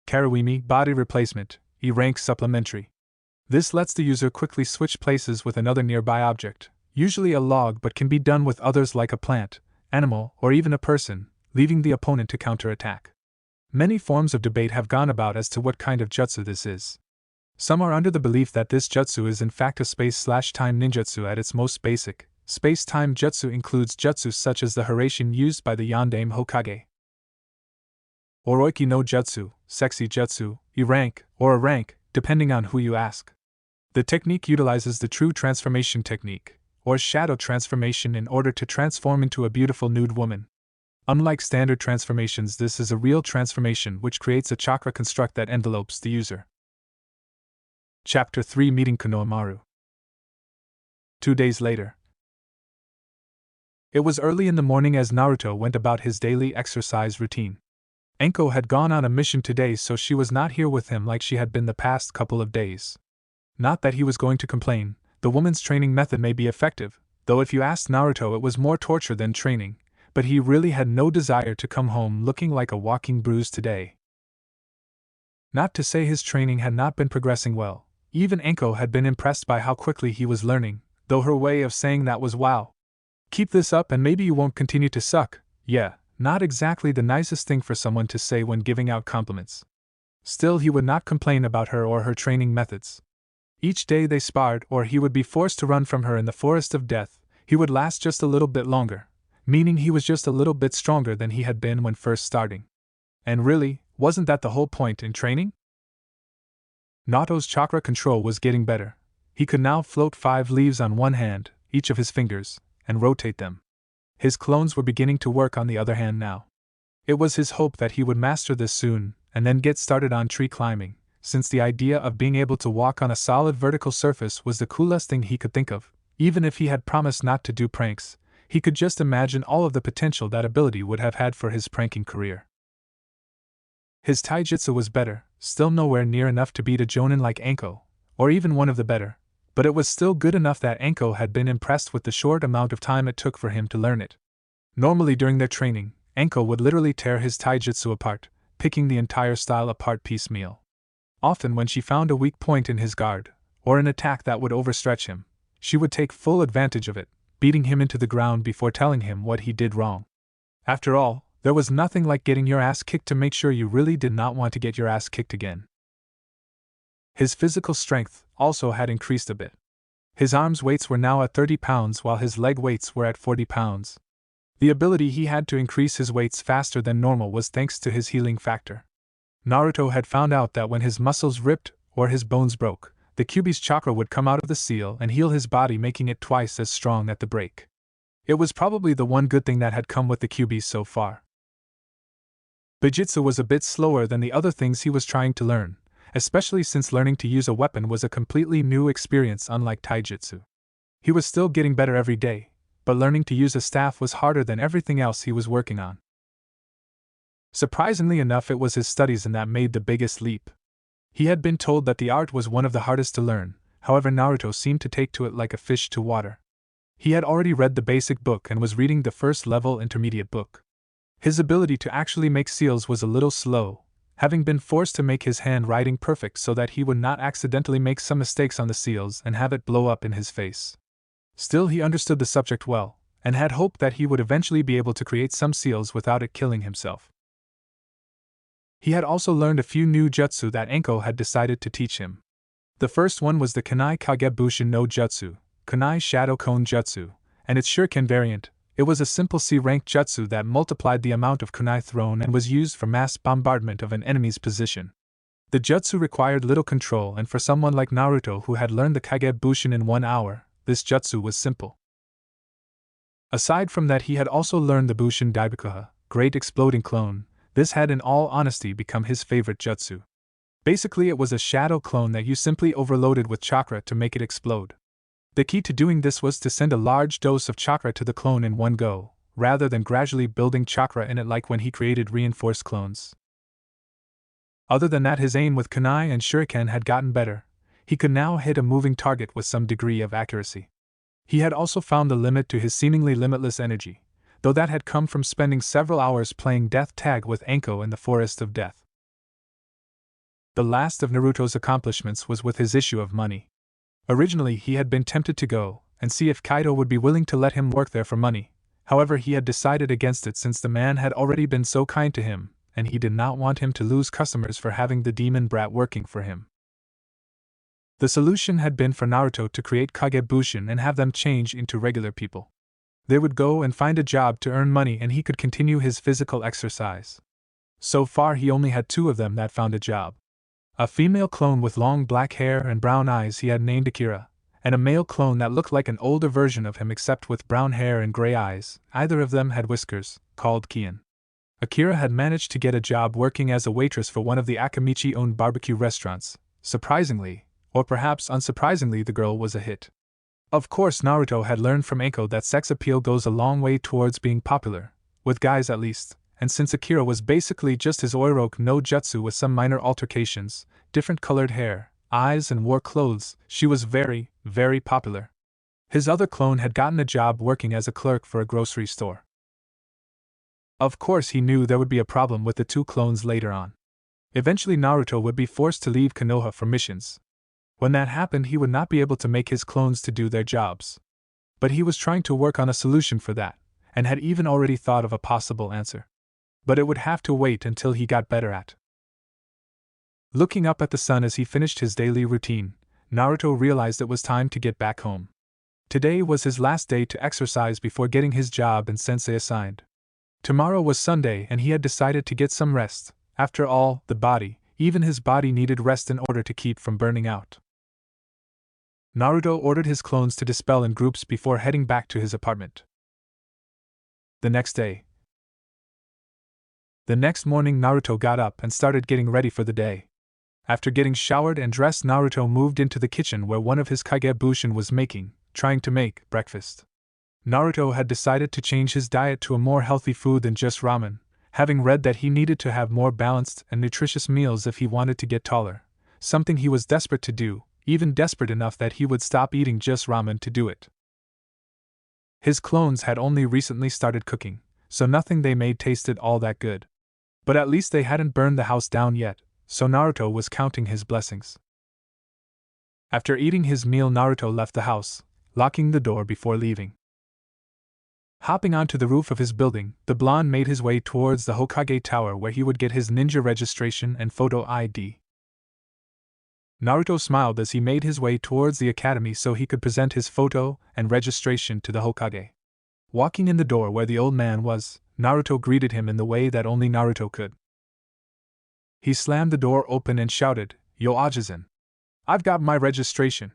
Karuimi Body Replacement, E-rank supplementary. This lets the user quickly switch places with another nearby object, usually a log, but can be done with others like a plant, animal, or even a person, leaving the opponent to counterattack. Many forms of debate have gone about as to what kind of jutsu this is. Some are under the belief that this jutsu is in fact a space/time ninjutsu at its most basic. Space-time jutsu includes jutsu such as the Hiraishin used by the Yondaime Hokage. Oroiki no jutsu, sexy jutsu, E-rank, or a rank, depending on who you ask. The technique utilizes the true transformation technique, or shadow transformation, in order to transform into a beautiful nude woman. Unlike standard transformations, this is a real transformation which creates a chakra construct that envelopes the user. Chapter 3, Meeting Konohamaru. 2 days later. It was early in the morning as Naruto went about his daily exercise routine. Enko had gone on a mission today, so she was not here with him like she had been the past couple of days. Not that he was going to complain, the woman's training method may be effective, though if you asked Naruto it was more torture than training, but he really had no desire to come home looking like a walking bruise today. Not to say his training had not been progressing well, even Enko had been impressed by how quickly he was learning, though her way of saying that was wow. Keep this up and maybe you won't continue to suck. Yeah, not exactly the nicest thing for someone to say when giving out compliments. Still, he would not complain about her or her training methods. Each day they sparred, or he would be forced to run from her in the forest of death, he would last just a little bit longer, meaning he was just a little bit stronger than he had been when first starting. And really, wasn't that the whole point in training? Naruto's chakra control was getting better. He could now float 5 leaves on one hand, each of his fingers, and rotate them. His clones were beginning to work on the other hand now. It was his hope that he would master this soon, and then get started on tree climbing, since the idea of being able to walk on a solid vertical surface was the coolest thing he could think of. Even if he had promised not to do pranks, he could just imagine all of the potential that ability would have had for his pranking career. His taijutsu was better, still nowhere near enough to beat a jonin like Enko, or even one of the better, but it was still good enough that Enko had been impressed with the short amount of time it took for him to learn it. Normally during their training, Enko would literally tear his taijutsu apart, picking the entire style apart piecemeal. Often when she found a weak point in his guard, or an attack that would overstretch him, she would take full advantage of it, beating him into the ground before telling him what he did wrong. After all, there was nothing like getting your ass kicked to make sure you really did not want to get your ass kicked again. His physical strength also had increased a bit. His arms' weights were now at 30 pounds while his leg weights were at 40 pounds. The ability he had to increase his weights faster than normal was thanks to his healing factor. Naruto had found out that when his muscles ripped or his bones broke, the Kyuubi's chakra would come out of the seal and heal his body, making it twice as strong at the break. It was probably the one good thing that had come with the Kyuubis so far. Bijutsu was a bit slower than the other things he was trying to learn, especially since learning to use a weapon was a completely new experience unlike taijutsu. He was still getting better every day, but learning to use a staff was harder than everything else he was working on. Surprisingly enough, it was his studies that made the biggest leap. He had been told that the art was one of the hardest to learn, however Naruto seemed to take to it like a fish to water. He had already read the basic book and was reading the first level intermediate book. His ability to actually make seals was a little slow, having been forced to make his handwriting perfect so that he would not accidentally make some mistakes on the seals and have it blow up in his face. Still, he understood the subject well, and had hoped that he would eventually be able to create some seals without it killing himself. He had also learned a few new jutsu that Anko had decided to teach him. The first one was the Kunai Kagebushin no Jutsu, Kunai Shadow Cone Jutsu, and its shuriken variant. It was a simple C-rank jutsu that multiplied the amount of kunai thrown and was used for mass bombardment of an enemy's position. The jutsu required little control, and for someone like Naruto who had learned the Kagebushin in 1 hour, this jutsu was simple. Aside from that, he had also learned the Bushin Daibakuha, Great Exploding Clone. This had in all honesty become his favorite jutsu. Basically, it was a shadow clone that you simply overloaded with chakra to make it explode. The key to doing this was to send a large dose of chakra to the clone in one go, rather than gradually building chakra in it like when he created reinforced clones. Other than that, his aim with kunai and shuriken had gotten better. He could now hit a moving target with some degree of accuracy. He had also found the limit to his seemingly limitless energy, though that had come from spending several hours playing death tag with Anko in the Forest of Death. The last of Naruto's accomplishments was with his issue of money. Originally, he had been tempted to go and see if Kaido would be willing to let him work there for money. However, he had decided against it since the man had already been so kind to him, and he did not want him to lose customers for having the demon brat working for him. The solution had been for Naruto to create Kagebushin and have them change into regular people. They would go and find a job to earn money and he could continue his physical exercise. So far, he only had 2 of them that found a job. A female clone with long black hair and brown eyes he had named Akira, and a male clone that looked like an older version of him except with brown hair and gray eyes. Either of them had whiskers, called Kian. Akira had managed to get a job working as a waitress for one of the Akamichi-owned barbecue restaurants. Surprisingly, or perhaps unsurprisingly, the girl was a hit. Of course, Naruto had learned from Anko that sex appeal goes a long way towards being popular, with guys at least, and since Akira was basically just his Oiroku no Jutsu with some minor altercations, different colored hair, eyes and wore clothes, she was very, very popular. His other clone had gotten a job working as a clerk for a grocery store. Of course, he knew there would be a problem with the 2 clones later on. Eventually Naruto would be forced to leave Konoha for missions. When that happened, he would not be able to make his clones to do their jobs. But he was trying to work on a solution for that, and had even already thought of a possible answer. But it would have to wait until he got better at. Looking up at the sun as he finished his daily routine, Naruto realized it was time to get back home. Today was his last day to exercise before getting his job and sensei assigned. Tomorrow was Sunday and he had decided to get some rest. After all, the body, even his body, needed rest in order to keep from burning out. Naruto ordered his clones to dispel in groups before heading back to his apartment. The next day. The next morning, Naruto got up and started getting ready for the day. After getting showered and dressed, Naruto moved into the kitchen where one of his Kagebushin was trying to make breakfast. Naruto had decided to change his diet to a more healthy food than just ramen, having read that he needed to have more balanced and nutritious meals if he wanted to get taller, something he was desperate to do, even desperate enough that he would stop eating just ramen to do it. His clones had only recently started cooking, so nothing they made tasted all that good. But at least they hadn't burned the house down yet, so Naruto was counting his blessings. After eating his meal, Naruto left the house, locking the door before leaving. Hopping onto the roof of his building, the blonde made his way towards the Hokage Tower where he would get his ninja registration and photo ID. Naruto smiled as he made his way towards the academy so he could present his photo and registration to the Hokage. Walking in the door where the old man was, Naruto greeted him in the way that only Naruto could. He slammed the door open and shouted, "Yo Ajisen! I've got my registration!"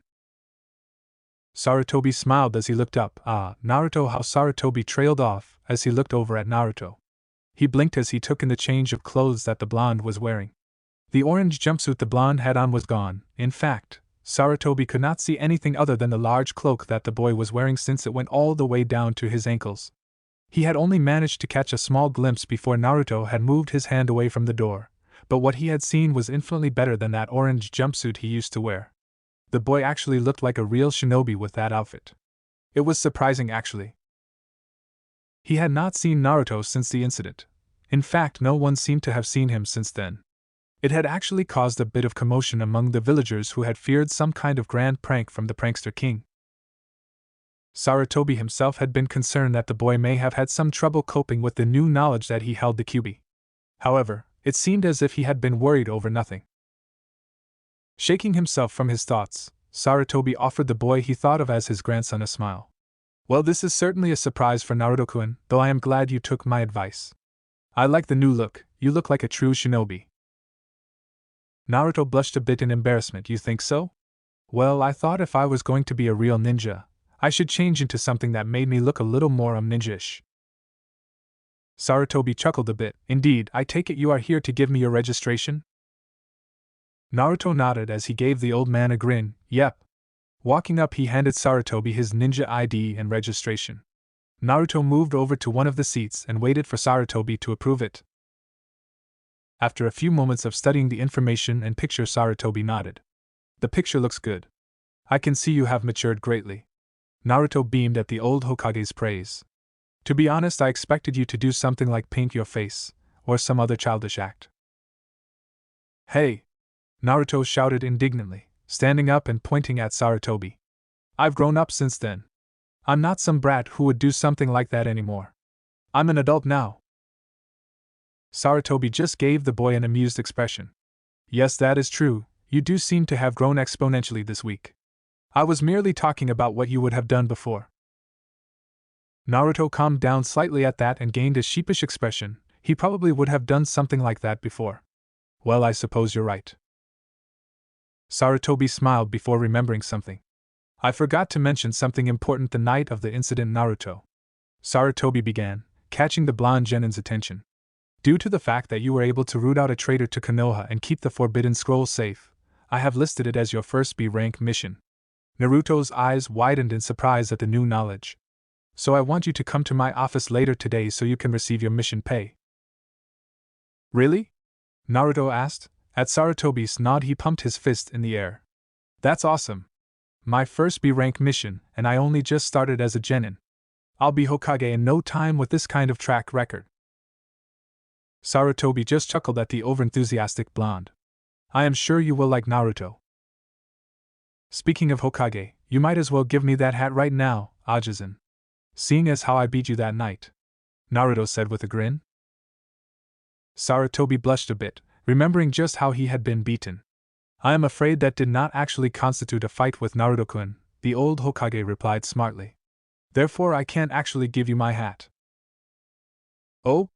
Sarutobi smiled as he looked up. Naruto! How Sarutobi trailed off as he looked over at Naruto. He blinked as he took in the change of clothes that the blonde was wearing. The orange jumpsuit the blonde had on was gone. In fact, Sarutobi could not see anything other than the large cloak that the boy was wearing since it went all the way down to his ankles. He had only managed to catch a small glimpse before Naruto had moved his hand away from the door, but what he had seen was infinitely better than that orange jumpsuit he used to wear. The boy actually looked like a real shinobi with that outfit. It was surprising actually. He had not seen Naruto since the incident. In fact, no one seemed to have seen him since then. It had actually caused a bit of commotion among the villagers who had feared some kind of grand prank from the prankster king. Sarutobi himself had been concerned that the boy may have had some trouble coping with the new knowledge that he held the Kyuubi. However, it seemed as if he had been worried over nothing. Shaking himself from his thoughts, Sarutobi offered the boy he thought of as his grandson a smile. "Well, this is certainly a surprise for Naruto-kun, though I am glad you took my advice. I like the new look, you look like a true shinobi." Naruto blushed a bit in embarrassment. "You think so? Well, I thought if I was going to be a real ninja, I should change into something that made me look a little more ninja-ish." Sarutobi chuckled a bit. "Indeed, I take it you are here to give me your registration?" Naruto nodded as he gave the old man a grin. "Yep." Walking up, he handed Sarutobi his ninja ID and registration. Naruto moved over to one of the seats and waited for Sarutobi to approve it. After a few moments of studying the information and picture, Sarutobi nodded. "The picture looks good. I can see you have matured greatly." Naruto beamed at the old Hokage's praise. "To be honest, I expected you to do something like paint your face, or some other childish act." "Hey!" Naruto shouted indignantly, standing up and pointing at Sarutobi. "I've grown up since then. I'm not some brat who would do something like that anymore. I'm an adult now." Sarutobi just gave the boy an amused expression. "Yes, that is true, you do seem to have grown exponentially this week. I was merely talking about what you would have done before." Naruto calmed down slightly at that and gained a sheepish expression. He probably would have done something like that before. "Well, I suppose you're right." Sarutobi smiled before remembering something. "I forgot to mention something important the night of the incident, Naruto." Sarutobi began, catching the blonde genin's attention. "Due to the fact that you were able to root out a traitor to Konoha and keep the Forbidden Scroll safe, I have listed it as your first B-rank mission." Naruto's eyes widened in surprise at the new knowledge. "So I want you to come to my office later today so you can receive your mission pay." "Really?" Naruto asked. At Sarutobi's nod, he pumped his fist in the air. "That's awesome. My first B-rank mission, and I only just started as a genin. I'll be Hokage in no time with this kind of track record." Sarutobi just chuckled at the overenthusiastic blonde. "I am sure you will like Naruto. Speaking of Hokage, you might as well give me that hat right now, Ajisen. Seeing as how I beat you that night," Naruto said with a grin. Sarutobi blushed a bit, remembering just how he had been beaten. "I am afraid that did not actually constitute a fight with Naruto-kun," the old Hokage replied smartly. "Therefore I can't actually give you my hat." "Oh?"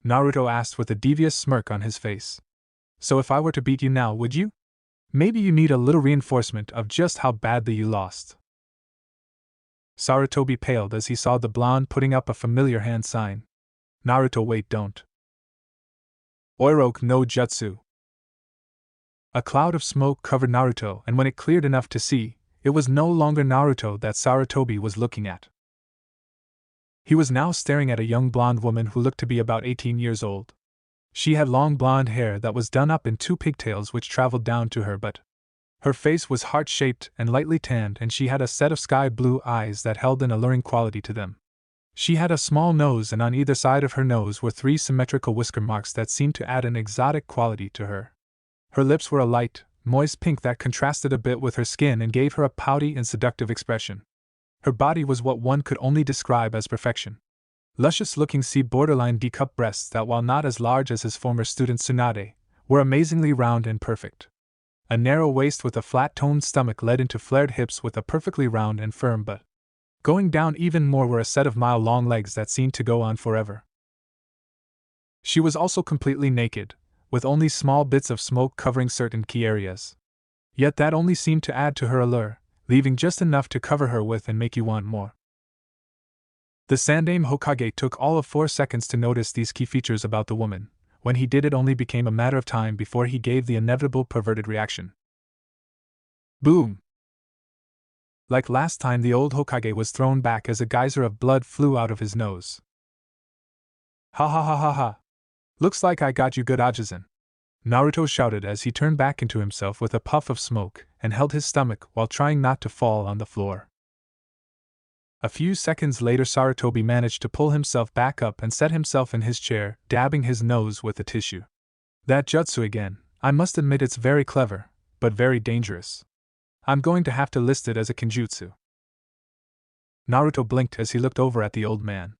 Naruto asked with a devious smirk on his face. "So if I were to beat you now, would you? Maybe you need a little reinforcement of just how badly you lost." Sarutobi paled as he saw the blonde putting up a familiar hand sign. "Naruto, wait, don't. Oiroke no Jutsu." A cloud of smoke covered Naruto, and when it cleared enough to see, it was no longer Naruto that Sarutobi was looking at. He was now staring at a young blonde woman who looked to be about 18 years old. She had long blonde hair that was done up in two pigtails which traveled down to her butt. Her face was heart-shaped and lightly tanned, and she had a set of sky-blue eyes that held an alluring quality to them. She had a small nose, and on either side of her nose were 3 symmetrical whisker marks that seemed to add an exotic quality to her. Her lips were a light, moist pink that contrasted a bit with her skin and gave her a pouty and seductive expression. Her body was what one could only describe as perfection. Luscious-looking C-borderline D-cup breasts that, while not as large as his former student Tsunade, were amazingly round and perfect. A narrow waist with a flat-toned stomach led into flared hips with a perfectly round and firm butt. Going down even more were a set of mile-long legs that seemed to go on forever. She was also completely naked, with only small bits of smoke covering certain key areas. Yet that only seemed to add to her allure, leaving just enough to cover her with and make you want more. The Sandaime Hokage took all of 4 seconds to notice these key features about the woman. When he did, it only became a matter of time before he gave the inevitable perverted reaction. Boom! Like last time, the old Hokage was thrown back as a geyser of blood flew out of his nose. Ha ha ha ha ha! Looks like I got you good, Ajisen! Naruto shouted as he turned back into himself with a puff of smoke and held his stomach while trying not to fall on the floor. A few seconds later, Sarutobi managed to pull himself back up and set himself in his chair, dabbing his nose with a tissue. That jutsu again, I must admit it's very clever, but very dangerous. I'm going to have to list it as a kinjutsu. Naruto blinked as he looked over at the old man.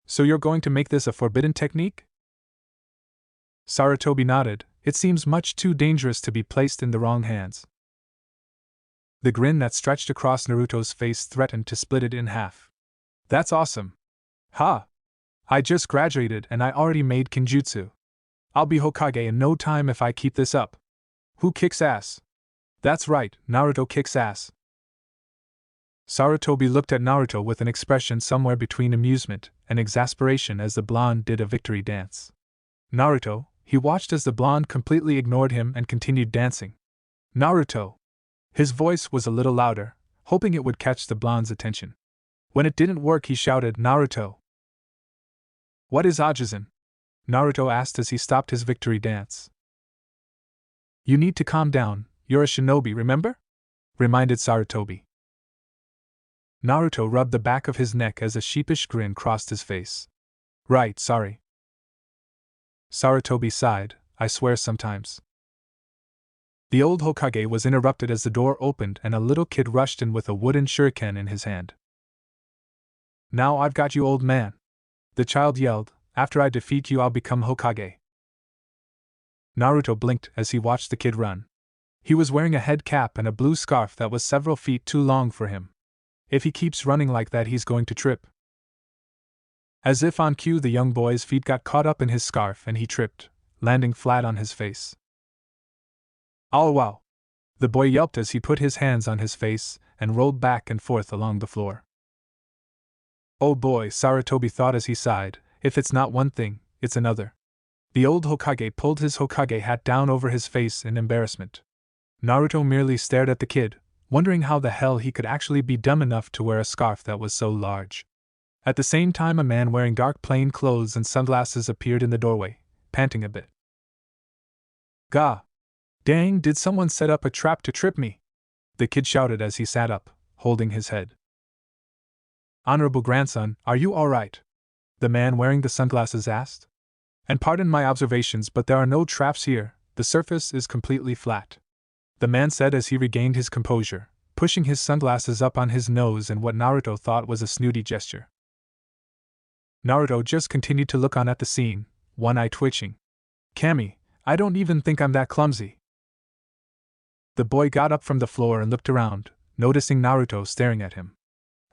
So you're going to make this a forbidden technique? Sarutobi nodded. It seems much too dangerous to be placed in the wrong hands. The grin that stretched across Naruto's face threatened to split it in half. That's awesome. Ha! I just graduated and I already made kinjutsu. I'll be Hokage in no time if I keep this up. Who kicks ass? That's right, Naruto kicks ass. Sarutobi looked at Naruto with an expression somewhere between amusement and exasperation as the blonde did a victory dance. Naruto, he watched as the blonde completely ignored him and continued dancing. Naruto! His voice was a little louder, hoping it would catch the blonde's attention. When it didn't work, he shouted, Naruto! What is Ajisen? Naruto asked as he stopped his victory dance. You need to calm down, you're a shinobi, remember? Reminded Sarutobi. Naruto rubbed the back of his neck as a sheepish grin crossed his face. Right, sorry. Sarutobi sighed, I swear sometimes. The old Hokage was interrupted as the door opened and a little kid rushed in with a wooden shuriken in his hand. Now I've got you, old man! The child yelled, after I defeat you I'll become Hokage. Naruto blinked as he watched the kid run. He was wearing a head cap and a blue scarf that was several feet too long for him. If he keeps running like that he's going to trip. As if on cue, the young boy's feet got caught up in his scarf and he tripped, landing flat on his face. Oh wow! The boy yelped as he put his hands on his face and rolled back and forth along the floor. Oh boy, Sarutobi thought as he sighed, if it's not one thing, it's another. The old Hokage pulled his Hokage hat down over his face in embarrassment. Naruto merely stared at the kid, wondering how the hell he could actually be dumb enough to wear a scarf that was so large. At the same time, a man wearing dark plain clothes and sunglasses appeared in the doorway, panting a bit. Gah! Dang, did someone set up a trap to trip me? The kid shouted as he sat up, holding his head. Honorable grandson, are you alright? The man wearing the sunglasses asked. And pardon my observations, but there are no traps here, the surface is completely flat. The man said as he regained his composure, pushing his sunglasses up on his nose in what Naruto thought was a snooty gesture. Naruto just continued to look on at the scene, one eye twitching. Kami, I don't even think I'm that clumsy. The boy got up from the floor and looked around, noticing Naruto staring at him.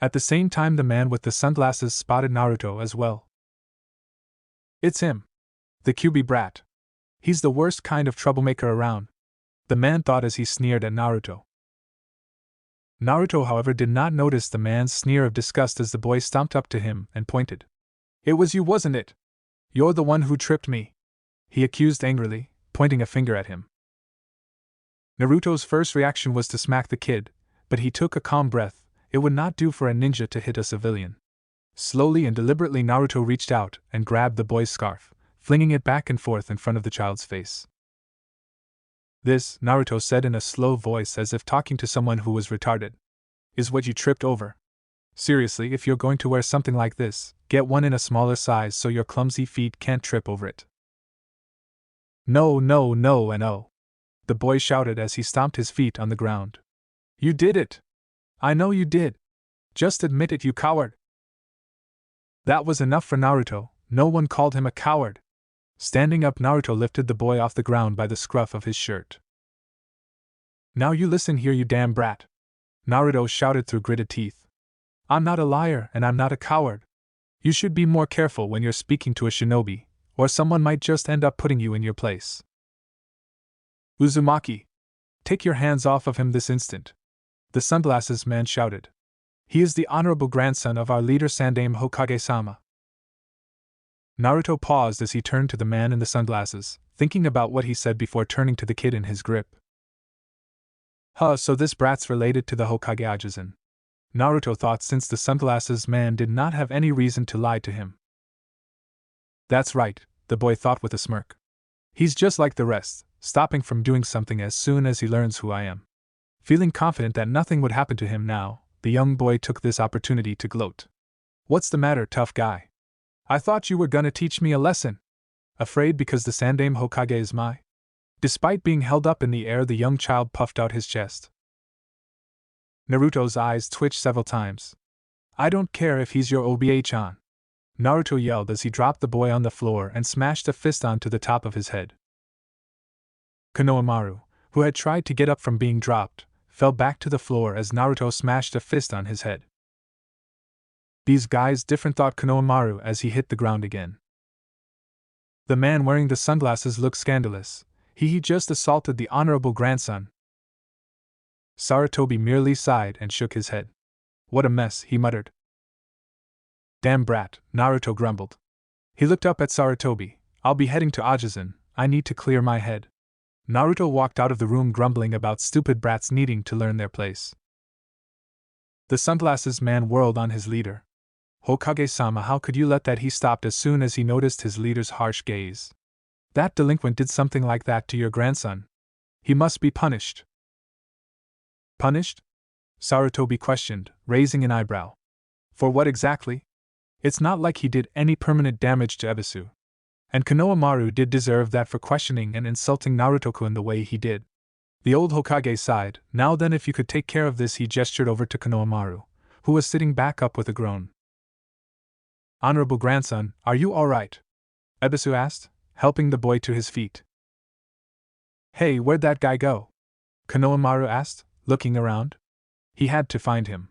At the same time, the man with the sunglasses spotted Naruto as well. It's him. The QB brat. He's the worst kind of troublemaker around, the man thought as he sneered at Naruto. Naruto, however, did not notice the man's sneer of disgust as the boy stomped up to him and pointed. It was you, wasn't it? You're the one who tripped me, he accused angrily, pointing a finger at him. Naruto's first reaction was to smack the kid, but he took a calm breath. It would not do for a ninja to hit a civilian. Slowly and deliberately, Naruto reached out and grabbed the boy's scarf, flinging it back and forth in front of the child's face. This, Naruto said in a slow voice as if talking to someone who was retarded, is what you tripped over. Seriously, if you're going to wear something like this, get one in a smaller size so your clumsy feet can't trip over it. No, no, no, and oh! The boy shouted as he stomped his feet on the ground. You did it! I know you did! Just admit it, you coward! That was enough for Naruto. No one called him a coward. Standing up, Naruto lifted the boy off the ground by the scruff of his shirt. Now you listen here, you damn brat! Naruto shouted through gritted teeth. I'm not a liar and I'm not a coward. You should be more careful when you're speaking to a shinobi, or someone might just end up putting you in your place. Uzumaki! Take your hands off of him this instant! The sunglasses man shouted. He is the honorable grandson of our leader Sandaime Hokage-sama. Naruto paused as he turned to the man in the sunglasses, thinking about what he said before turning to the kid in his grip. Huh, so this brat's related to the Hokage Ajisen. Naruto thought, since the sunglasses man did not have any reason to lie to him. That's right, the boy thought with a smirk. He's just like the rest, stopping from doing something as soon as he learns who I am. Feeling confident that nothing would happen to him now, the young boy took this opportunity to gloat. What's the matter, tough guy? I thought you were gonna teach me a lesson. Afraid because the Sandaime Hokage is my? Despite being held up in the air, the young child puffed out his chest. Naruto's eyes twitched several times. I don't care if he's your Oba-chan. Naruto yelled as he dropped the boy on the floor and smashed a fist onto the top of his head. Konohamaru, who had tried to get up from being dropped, fell back to the floor as Naruto smashed a fist on his head. These guys different, thought Konohamaru as he hit the ground again. The man wearing the sunglasses looked scandalous. He just assaulted the honorable grandson. Sarutobi merely sighed and shook his head. What a mess, he muttered. Damn brat, Naruto grumbled. He looked up at Sarutobi. I'll be heading to Ajisen, I need to clear my head. Naruto walked out of the room grumbling about stupid brats needing to learn their place. The sunglasses man whirled on his leader. Hokage-sama, how could you let that? He stopped as soon as he noticed his leader's harsh gaze. That delinquent did something like that to your grandson. He must be punished. Punished? Sarutobi questioned, raising an eyebrow. For what exactly? It's not like he did any permanent damage to Ebisu. And Konohamaru did deserve that for questioning and insulting Naruto-kun the way he did. The old Hokage sighed. Now then, if you could take care of this, he gestured over to Konohamaru, who was sitting back up with a groan. Honorable grandson, are you all right? Ebisu asked, helping the boy to his feet. Hey, where'd that guy go? Konohamaru asked, looking around. He had to find him.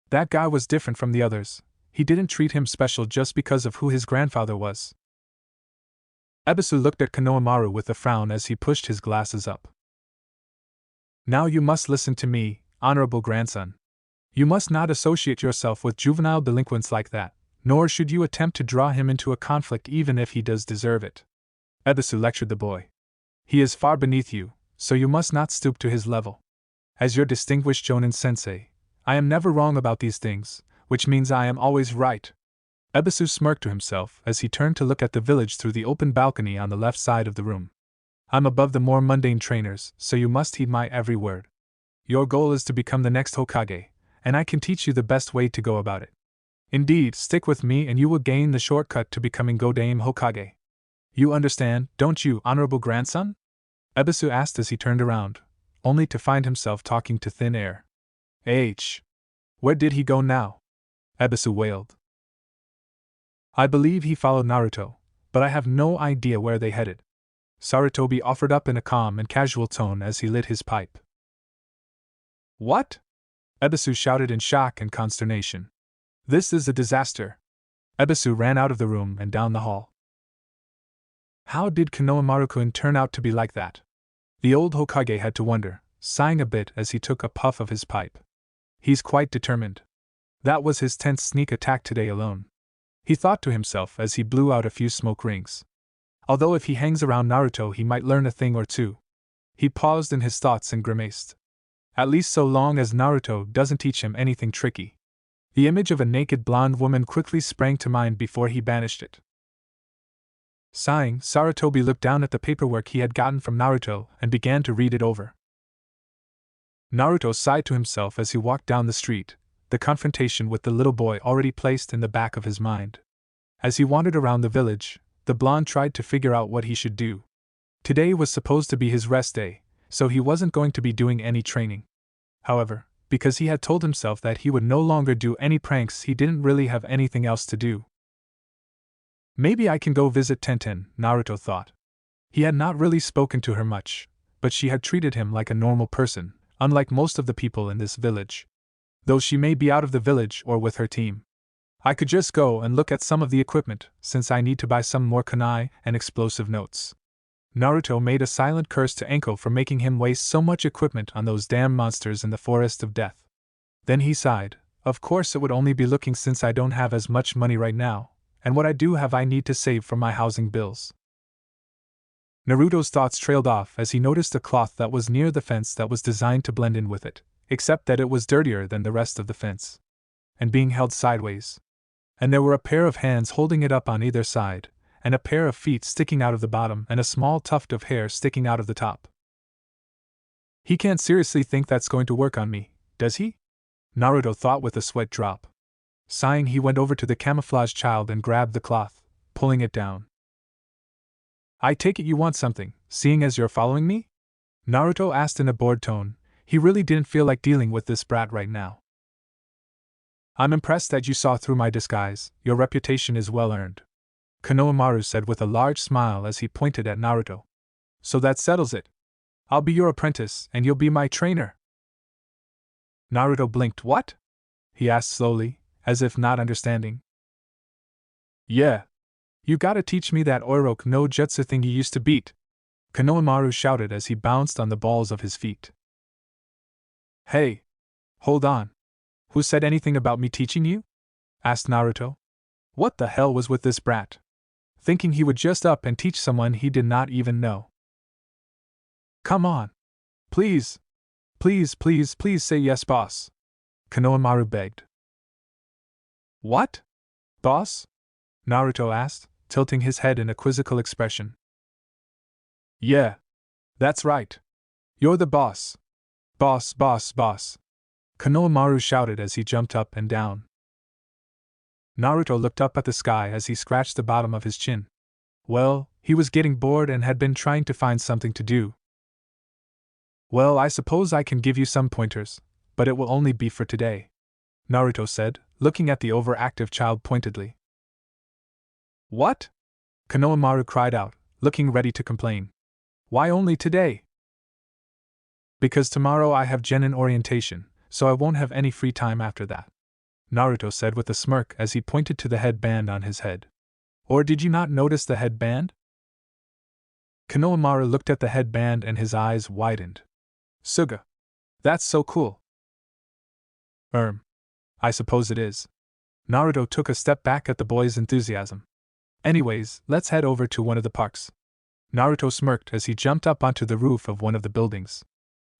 That guy was different from the others. He didn't treat him special just because of who his grandfather was. Ebisu looked at Konohamaru with a frown as he pushed his glasses up. Now you must listen to me, honorable grandson. You must not associate yourself with juvenile delinquents like that, nor should you attempt to draw him into a conflict even if he does deserve it. Ebisu lectured the boy. He is far beneath you, so you must not stoop to his level. As your distinguished Jonin sensei, I am never wrong about these things, which means I am always right. Ebisu smirked to himself as he turned to look at the village through the open balcony on the left side of the room. I'm above the more mundane trainers, so you must heed my every word. Your goal is to become the next Hokage, and I can teach you the best way to go about it. Indeed, stick with me and you will gain the shortcut to becoming Godaime Hokage. You understand, don't you, honorable grandson? Ebisu asked as he turned around, only to find himself talking to thin air. Where did he go now? Ebisu wailed. I believe he followed Naruto, but I have no idea where they headed. Sarutobi offered up in a calm and casual tone as he lit his pipe. What? Ebisu shouted in shock and consternation. This is a disaster. Ebisu ran out of the room and down the hall. How did Konohamaru-kun turn out to be like that? The old Hokage had to wonder, sighing a bit as he took a puff of his pipe. He's quite determined. That was his 10th sneak attack today alone. He thought to himself as he blew out a few smoke rings. Although if he hangs around Naruto he might learn a thing or two. He paused in his thoughts and grimaced. At least so long as Naruto doesn't teach him anything tricky. The image of a naked blonde woman quickly sprang to mind before he banished it. Sighing, Sarutobi looked down at the paperwork he had gotten from Naruto and began to read it over. Naruto sighed to himself as he walked down the street, the confrontation with the little boy already placed in the back of his mind. As he wandered around the village, the blonde tried to figure out what he should do. Today was supposed to be his rest day, so he wasn't going to be doing any training. However, because he had told himself that he would no longer do any pranks, he didn't really have anything else to do. Maybe I can go visit Tenten, Naruto thought. He had not really spoken to her much, but she had treated him like a normal person, unlike most of the people in this village. Though she may be out of the village or with her team. I could just go and look at some of the equipment, since I need to buy some more kunai and explosive notes. Naruto made a silent curse to Anko for making him waste so much equipment on those damn monsters in the forest of death. Then he sighed. Of course it would only be looking since I don't have as much money right now, and what I do have I need to save for my housing bills. Naruto's thoughts trailed off as he noticed a cloth that was near the fence that was designed to blend in with it, except that it was dirtier than the rest of the fence, and being held sideways. And there were a pair of hands holding it up on either side, and a pair of feet sticking out of the bottom and a small tuft of hair sticking out of the top. He can't seriously think that's going to work on me, does he? Naruto thought with a sweat drop. Sighing, he went over to the camouflage child and grabbed the cloth, pulling it down. I take it you want something, seeing as you're following me? Naruto asked in a bored tone. He really didn't feel like dealing with this brat right now. I'm impressed that you saw through my disguise. Your reputation is well earned, Konohamaru said with a large smile as he pointed at Naruto. So that settles it. I'll be your apprentice and you'll be my trainer. Naruto blinked. What? He asked slowly, as if not understanding. Yeah. You gotta teach me that Oroku no Jutsu thing you used to beat, Konohamaru shouted as he bounced on the balls of his feet. Hey! Hold on. Who said anything about me teaching you? Asked Naruto. What the hell was with this brat? Thinking he would just up and teach someone he did not even know. Come on. Please. Please, please, please say yes, boss. Konohamaru begged. What? Boss? Naruto asked, tilting his head in a quizzical expression. Yeah. That's right. You're the boss. Boss, boss, boss. Konohamaru shouted as he jumped up and down. Naruto looked up at the sky as he scratched the bottom of his chin. Well, he was getting bored and had been trying to find something to do. Well, I suppose I can give you some pointers, but it will only be for today, Naruto said, looking at the overactive child pointedly. What? Konohamaru cried out, looking ready to complain. Why only today? Because tomorrow I have genin orientation, so I won't have any free time after that, Naruto said with a smirk as he pointed to the headband on his head. Or did you not notice the headband? Konohamaru looked at the headband and his eyes widened. Suga. That's so cool. I suppose it is. Naruto took a step back at the boy's enthusiasm. Anyways, let's head over to one of the parks. Naruto smirked as he jumped up onto the roof of one of the buildings.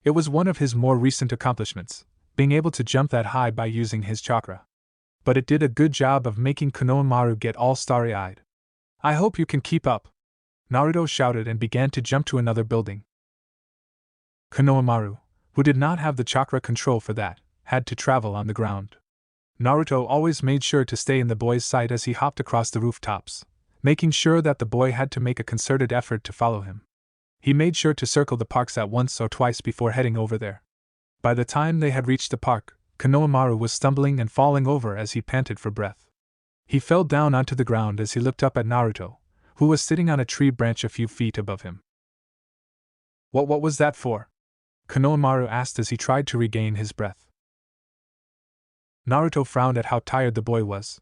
It was one of his more recent accomplishments, being able to jump that high by using his chakra. But it did a good job of making Konohamaru get all starry-eyed. I hope you can keep up, Naruto shouted and began to jump to another building. Konohamaru, who did not have the chakra control for that, had to travel on the ground. Naruto always made sure to stay in the boy's sight as he hopped across the rooftops, making sure that the boy had to make a concerted effort to follow him. He made sure to circle the parks at once or twice before heading over there. By the time they had reached the park, Konohamaru was stumbling and falling over as he panted for breath. He fell down onto the ground as he looked up at Naruto, who was sitting on a tree branch a few feet above him. What was that for? Konohamaru asked as he tried to regain his breath. Naruto frowned at how tired the boy was.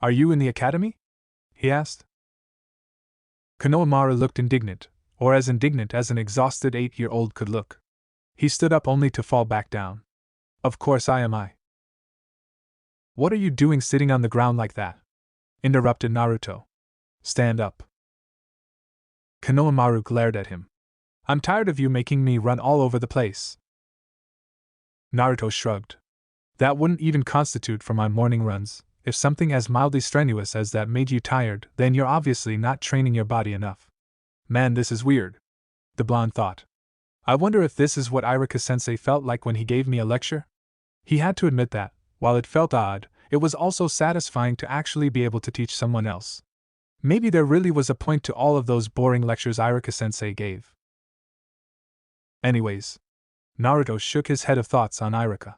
Are you in the academy? He asked. Konohamaru looked indignant, or as indignant as an exhausted 8-year-old could look. He stood up only to fall back down. Of course I am. What are you doing sitting on the ground like that? Interrupted Naruto. Stand up. Konohamaru glared at him. I'm tired of you making me run all over the place. Naruto shrugged. That wouldn't even constitute for my morning runs. If something as mildly strenuous as that made you tired, then you're obviously not training your body enough. Man, this is weird, the blonde thought. I wonder if this is what Iruka-sensei felt like when he gave me a lecture? He had to admit that, while it felt odd, it was also satisfying to actually be able to teach someone else. Maybe there really was a point to all of those boring lectures Iruka-sensei gave. Anyways, Naruto shook his head of thoughts on Iruka.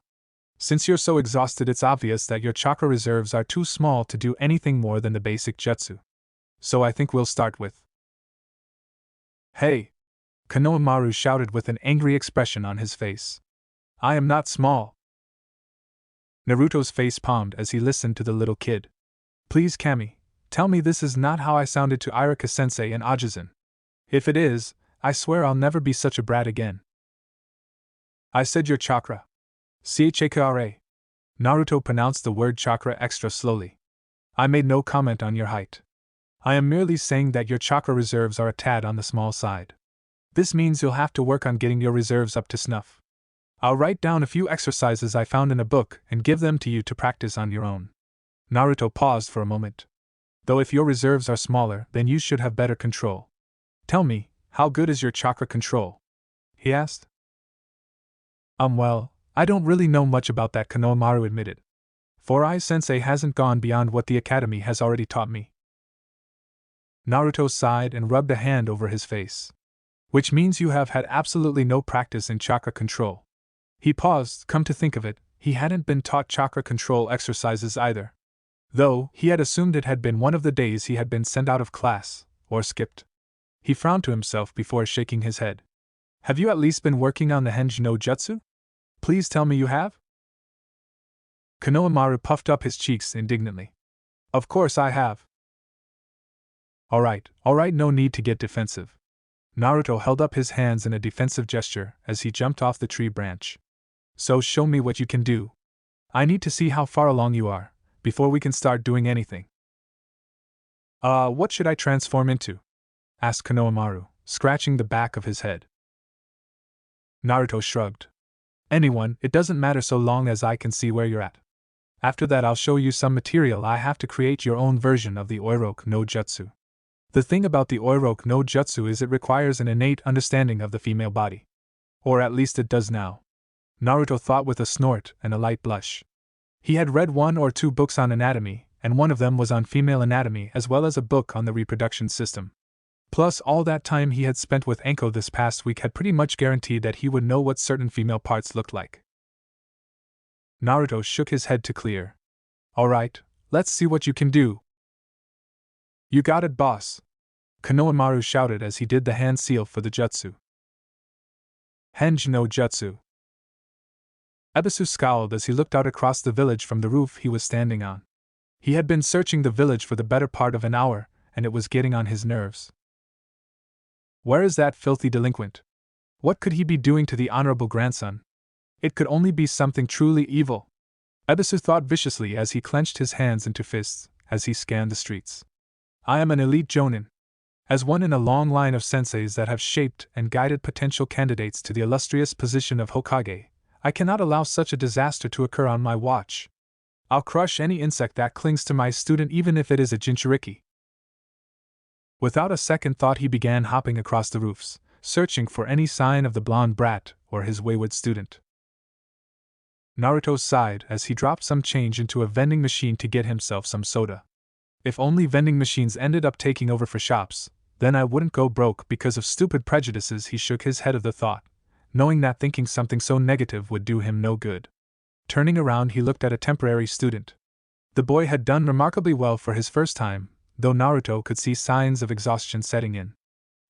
Since you're so exhausted, it's obvious that your chakra reserves are too small to do anything more than the basic jutsu. So I think we'll start with. Hey! Konohamaru shouted with an angry expression on his face. I am not small. Naruto's face palmed as he listened to the little kid. Please, Kami, tell me this is not how I sounded to Irika-sensei and Ajisen. If it is, I swear I'll never be such a brat again. I said your chakra. Chakra. Naruto pronounced the word chakra extra slowly. I made no comment on your height. I am merely saying that your chakra reserves are a tad on the small side. This means you'll have to work on getting your reserves up to snuff. I'll write down a few exercises I found in a book and give them to you to practice on your own. Naruto paused for a moment. Though if your reserves are smaller, then you should have better control. Tell me, how good is your chakra control? He asked. Well, I don't really know much about that, Konohamaru admitted. For I-sensei hasn't gone beyond what the academy has already taught me. Naruto sighed and rubbed a hand over his face. Which means you have had absolutely no practice in chakra control. He paused. Come to think of it, he hadn't been taught chakra control exercises either. Though, he had assumed it had been one of the days he had been sent out of class, or skipped. He frowned to himself before shaking his head. Have you at least been working on the Henj no Jutsu? Please tell me you have? Konohamaru puffed up his cheeks indignantly. Of course I have. Alright, no need to get defensive. Naruto held up his hands in a defensive gesture as he jumped off the tree branch. So show me what you can do. I need to see how far along you are, before we can start doing anything. What should I transform into? Asked Konohamaru, scratching the back of his head. Naruto shrugged. Anyone, it doesn't matter so long as I can see where you're at. After that I'll show you some material I have to create your own version of the Oiroku no Jutsu. The thing about the Oiroku no Jutsu is it requires an innate understanding of the female body. Or at least it does now. Naruto thought with a snort and a light blush. He had read 1 or 2 books on anatomy, and one of them was on female anatomy as well as a book on the reproduction system. Plus all that time he had spent with Anko this past week had pretty much guaranteed that he would know what certain female parts looked like. Naruto shook his head to clear. Alright, let's see what you can do. You got it, boss. Konohamaru shouted as he did the hand seal for the jutsu. Henj no Jutsu. Ebisu scowled as he looked out across the village from the roof he was standing on. He had been searching the village for the better part of an hour, and it was getting on his nerves. Where is that filthy delinquent? What could he be doing to the honorable grandson? It could only be something truly evil. Ebisu thought viciously as he clenched his hands into fists as he scanned the streets. I am an elite jonin. As one in a long line of senseis that have shaped and guided potential candidates to the illustrious position of Hokage, I cannot allow such a disaster to occur on my watch. I'll crush any insect that clings to my student even if it is a Jinchuriki. Without a second thought he began hopping across the roofs, searching for any sign of the blonde brat or his wayward student. Naruto sighed as he dropped some change into a vending machine to get himself some soda. If only vending machines ended up taking over for shops, then I wouldn't go broke because of stupid prejudices. He shook his head at the thought, knowing that thinking something so negative would do him no good. Turning around he looked at a temporary student. The boy had done remarkably well for his first time, though Naruto could see signs of exhaustion setting in.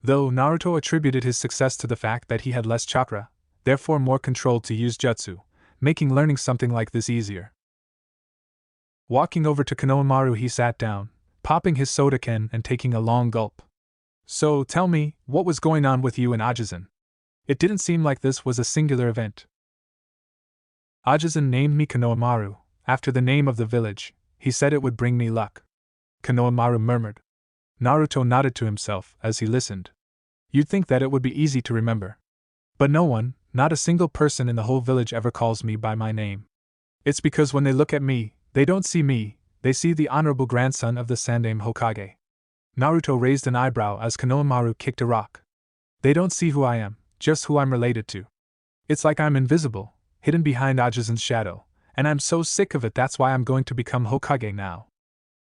Though Naruto attributed his success to the fact that he had less chakra, therefore more control to use jutsu, making learning something like this easier. Walking over to Konohamaru he sat down, popping his soda can and taking a long gulp. So tell me, what was going on with you and Ajisen? It didn't seem like this was a singular event. Ajisen named me Konohamaru, after the name of the village. He said it would bring me luck. Konohamaru murmured. Naruto nodded to himself as he listened. You'd think that it would be easy to remember. But no one, not a single person in the whole village ever calls me by my name. It's because when they look at me, they don't see me, they see the honorable grandson of the Sandaime Hokage. Naruto raised an eyebrow as Konohamaru kicked a rock. They don't see who I am, just who I'm related to. It's like I'm invisible, hidden behind Ajisen's shadow, and I'm so sick of it that's why I'm going to become Hokage now.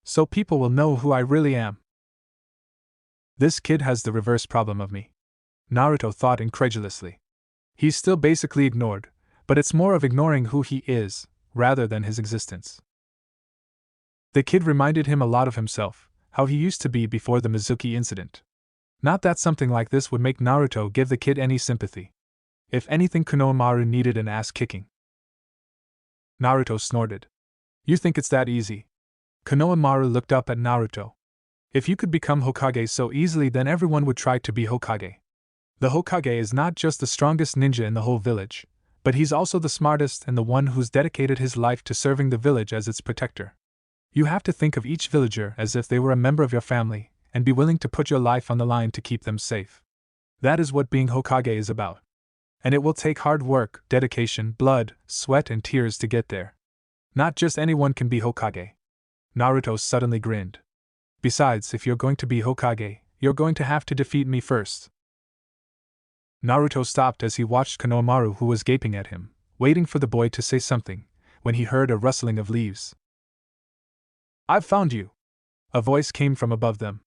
So people will know who I really am. This kid has the reverse problem of me. Naruto thought incredulously. He's still basically ignored, but it's more of ignoring who he is, rather than his existence. The kid reminded him a lot of himself, how he used to be before the Mizuki incident. Not that something like this would make Naruto give the kid any sympathy. If anything, Konohamaru needed an ass-kicking. Naruto snorted. You think it's that easy? Konohamaru looked up at Naruto. If you could become Hokage so easily, then everyone would try to be Hokage. The Hokage is not just the strongest ninja in the whole village, but he's also the smartest and the one who's dedicated his life to serving the village as its protector. You have to think of each villager as if they were a member of your family, and be willing to put your life on the line to keep them safe. That is what being Hokage is about. And it will take hard work, dedication, blood, sweat, and tears to get there. Not just anyone can be Hokage. Naruto suddenly grinned. Besides, if you're going to be Hokage, you're going to have to defeat me first. Naruto stopped as he watched Konohamaru, who was gaping at him, waiting for the boy to say something, when he heard a rustling of leaves. I've found you! A voice came from above them.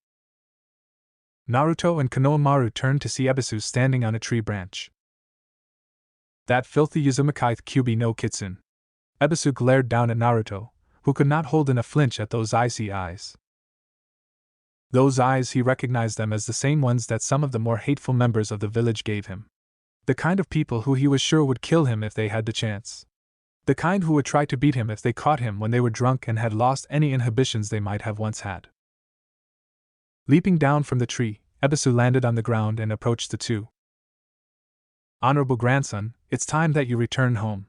Naruto and Konohamaru turned to see Ebisu standing on a tree branch. That filthy Uzumaki Kyubi no Kitsune. Ebisu glared down at Naruto, who could not hold in a flinch at those icy eyes. Those eyes, he recognized them as the same ones that some of the more hateful members of the village gave him. The kind of people who he was sure would kill him if they had the chance. The kind who would try to beat him if they caught him when they were drunk and had lost any inhibitions they might have once had. Leaping down from the tree, Ebisu landed on the ground and approached the two. Honorable grandson, it's time that you return home,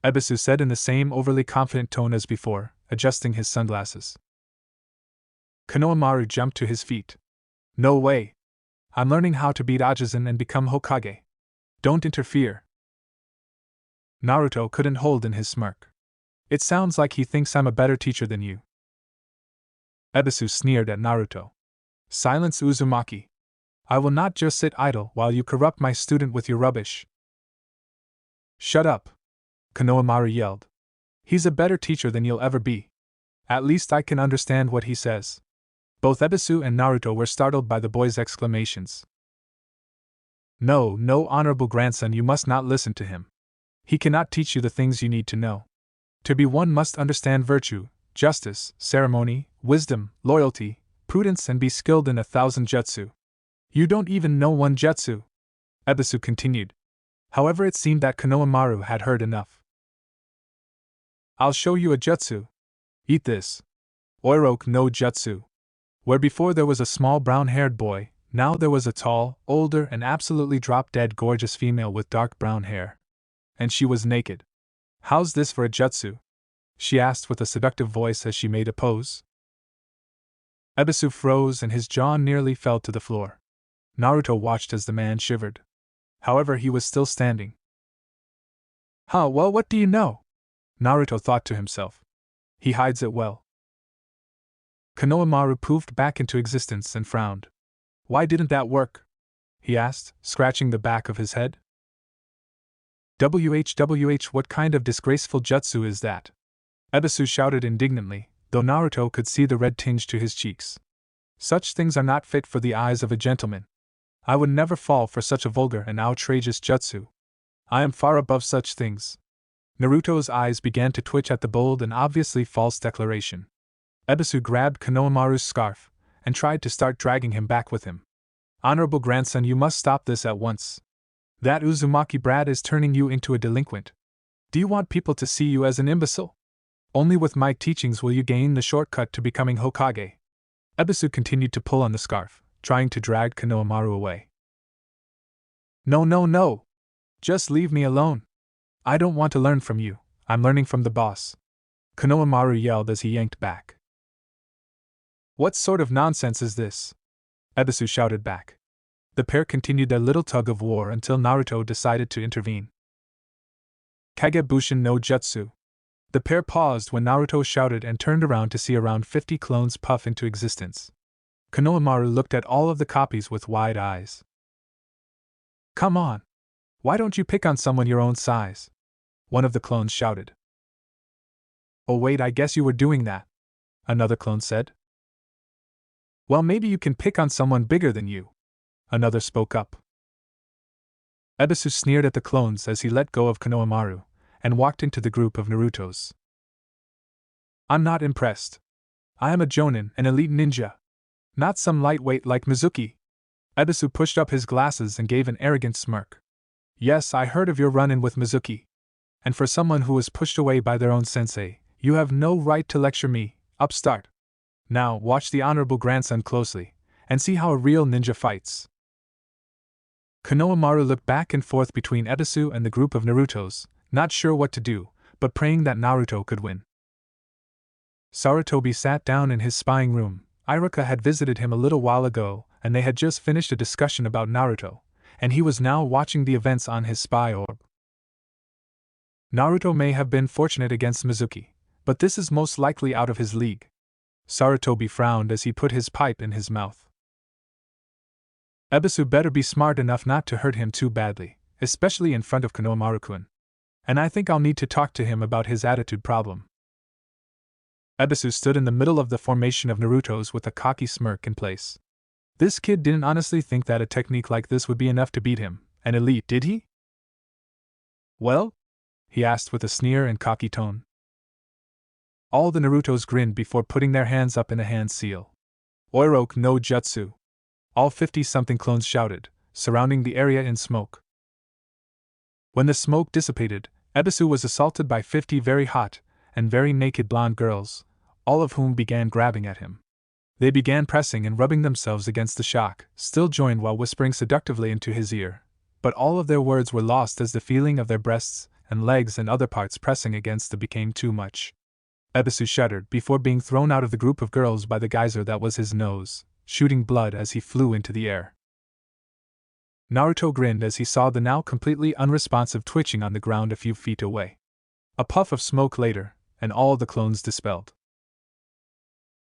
Ebisu said in the same overly confident tone as before, adjusting his sunglasses. Konohamaru jumped to his feet. No way! I'm learning how to beat Ajisen and become Hokage. Don't interfere. Naruto couldn't hold in his smirk. It sounds like he thinks I'm a better teacher than you. Ebisu sneered at Naruto. Silence, Uzumaki. I will not just sit idle while you corrupt my student with your rubbish. Shut up! Konohamaru yelled. He's a better teacher than you'll ever be. At least I can understand what he says. Both Ebisu and Naruto were startled by the boy's exclamations. No, honorable grandson, you must not listen to him. He cannot teach you the things you need to know. To be one must understand virtue, justice, ceremony, wisdom, loyalty, prudence, and be skilled in 1,000 jutsu. You don't even know one jutsu, Ebisu continued. However, it seemed that Konohamaru had heard enough. I'll show you a jutsu. Eat this. Oiroku no jutsu. Where before there was a small brown-haired boy, now there was a tall, older, and absolutely drop-dead gorgeous female with dark brown hair. And she was naked. How's this for a jutsu? She asked with a seductive voice as she made a pose. Ebisu froze and his jaw nearly fell to the floor. Naruto watched as the man shivered. However, he was still standing. Huh, well, what do you know? Naruto thought to himself. He hides it well. Konohamaru poofed back into existence and frowned. Why didn't that work? He asked, scratching the back of his head. WHWH, what kind of disgraceful jutsu is that? Ebisu shouted indignantly, though Naruto could see the red tinge to his cheeks. Such things are not fit for the eyes of a gentleman. I would never fall for such a vulgar and outrageous jutsu. I am far above such things. Naruto's eyes began to twitch at the bold and obviously false declaration. Ebisu grabbed Konohamaru's scarf and tried to start dragging him back with him. Honorable grandson, you must stop this at once. That Uzumaki brat is turning you into a delinquent. Do you want people to see you as an imbecile? Only with my teachings will you gain the shortcut to becoming Hokage. Ebisu continued to pull on the scarf, trying to drag Konohamaru away. No. Just leave me alone. I don't want to learn from you, I'm learning from the boss. Konohamaru yelled as he yanked back. What sort of nonsense is this? Ebisu shouted back. The pair continued their little tug of war until Naruto decided to intervene. Kagebushin no jutsu. The pair paused when Naruto shouted and turned around to see around 50 clones puff into existence. Konohamaru looked at all of the copies with wide eyes. Come on! Why don't you pick on someone your own size? One of the clones shouted. Oh wait, I guess you were doing that, another clone said. Well, maybe you can pick on someone bigger than you, another spoke up. Ebisu sneered at the clones as he let go of Konohamaru and walked into the group of Narutos. I'm not impressed. I am a Jonin, an elite ninja. Not some lightweight like Mizuki. Ebisu pushed up his glasses and gave an arrogant smirk. Yes, I heard of your run-in with Mizuki. And for someone who was pushed away by their own sensei, you have no right to lecture me, upstart. Now, watch the honorable grandson closely, and see how a real ninja fights. Konohamaru looked back and forth between Ebisu and the group of Narutos, not sure what to do, but praying that Naruto could win. Sarutobi sat down in his spying room. Iruka had visited him a little while ago, and they had just finished a discussion about Naruto, and he was now watching the events on his spy orb. Naruto may have been fortunate against Mizuki, but this is most likely out of his league. Sarutobi frowned as he put his pipe in his mouth. Ebisu better be smart enough not to hurt him too badly, especially in front of Konohamaru-kun. And I think I'll need to talk to him about his attitude problem. Ebisu stood in the middle of the formation of Narutos with a cocky smirk in place. This kid didn't honestly think that a technique like this would be enough to beat him, an elite, did he? Well? He asked with a sneer and cocky tone. All the Narutos grinned before putting their hands up in a hand seal. Oiroke no Jutsu. All 50-something clones shouted, surrounding the area in smoke. When the smoke dissipated, Ebisu was assaulted by 50 very hot and very naked blonde girls, all of whom began grabbing at him. They began pressing and rubbing themselves against the shock, still joined while whispering seductively into his ear, but all of their words were lost as the feeling of their breasts and legs and other parts pressing against them became too much. Ebisu shuddered before being thrown out of the group of girls by the geyser that was his nose, shooting blood as he flew into the air. Naruto grinned as he saw the now completely unresponsive twitching on the ground a few feet away. A puff of smoke later, and all the clones dispelled.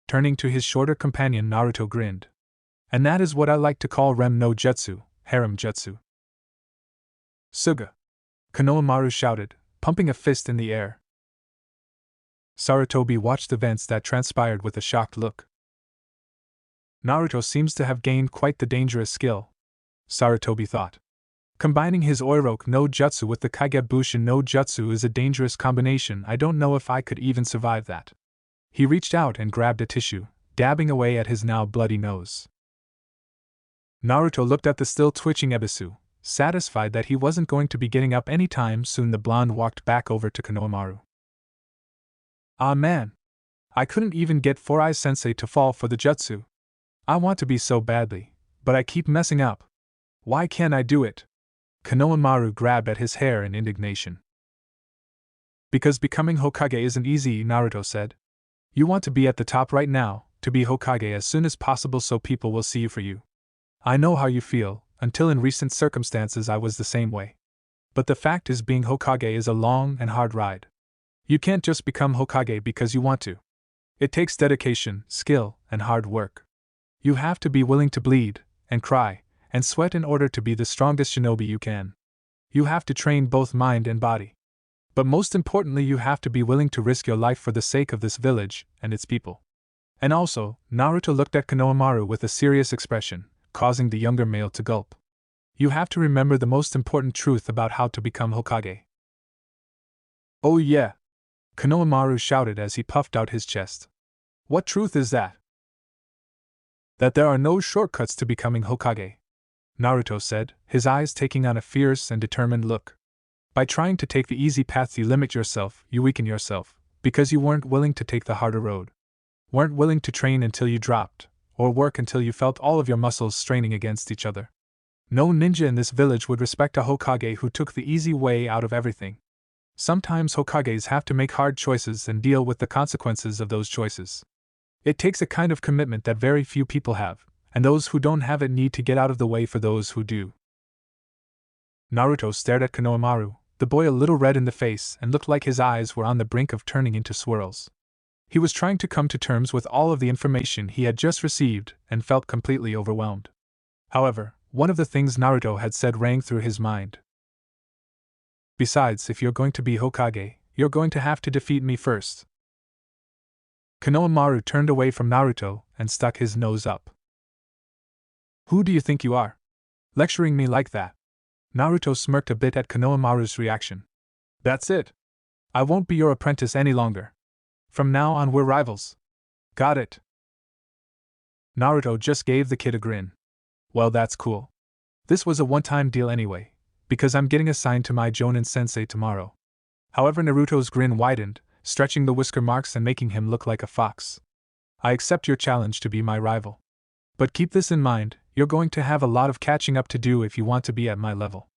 Turning to his shorter companion, Naruto grinned. And that is what I like to call Rem no Jutsu, harem jutsu. Suga! Konohamaru shouted, pumping a fist in the air. Sarutobi watched events that transpired with a shocked look. Naruto seems to have gained quite the dangerous skill, Sarutobi thought. Combining his Oiroke no Jutsu with the Kaigebushin no Jutsu is a dangerous combination. I don't know if I could even survive that. He reached out and grabbed a tissue, dabbing away at his now bloody nose. Naruto looked at the still twitching Ebisu, satisfied that he wasn't going to be getting up any time soon. The blonde walked back over to Konohamaru. Ah man! I couldn't even get Four Eyes Sensei to fall for the jutsu. I want to be so badly, but I keep messing up. Why can't I do it? Konohamaru grabbed at his hair in indignation. Because becoming Hokage isn't easy, Naruto said. You want to be at the top right now, to be Hokage as soon as possible so people will see you for you. I know how you feel, until in recent circumstances I was the same way. But the fact is, being Hokage is a long and hard ride. You can't just become Hokage because you want to. It takes dedication, skill, and hard work. You have to be willing to bleed, and cry, and sweat in order to be the strongest shinobi you can. You have to train both mind and body. But most importantly, you have to be willing to risk your life for the sake of this village and its people. And also, Naruto looked at Konohamaru with a serious expression, causing the younger male to gulp. You have to remember the most important truth about how to become Hokage. Oh yeah! Konohamaru shouted as he puffed out his chest. What truth is that? That there are no shortcuts to becoming Hokage, Naruto said, his eyes taking on a fierce and determined look. By trying to take the easy path, you limit yourself, you weaken yourself, because you weren't willing to take the harder road. Weren't willing to train until you dropped, or work until you felt all of your muscles straining against each other. No ninja in this village would respect a Hokage who took the easy way out of everything. Sometimes Hokages have to make hard choices and deal with the consequences of those choices. It takes a kind of commitment that very few people have, and those who don't have it need to get out of the way for those who do. Naruto stared at Konohamaru, the boy a little red in the face and looked like his eyes were on the brink of turning into swirls. He was trying to come to terms with all of the information he had just received and felt completely overwhelmed. However, one of the things Naruto had said rang through his mind. Besides, if you're going to be Hokage, you're going to have to defeat me first. Konohamaru turned away from Naruto and stuck his nose up. Who do you think you are? Lecturing me like that? Naruto smirked a bit at Konohamaru's reaction. That's it. I won't be your apprentice any longer. From now on we're rivals. Got it? Naruto just gave the kid a grin. Well, that's cool. This was a one-time deal anyway, because I'm getting assigned to my Jonin sensei tomorrow. However, Naruto's grin widened, stretching the whisker marks and making him look like a fox. I accept your challenge to be my rival. But keep this in mind, you're going to have a lot of catching up to do if you want to be at my level.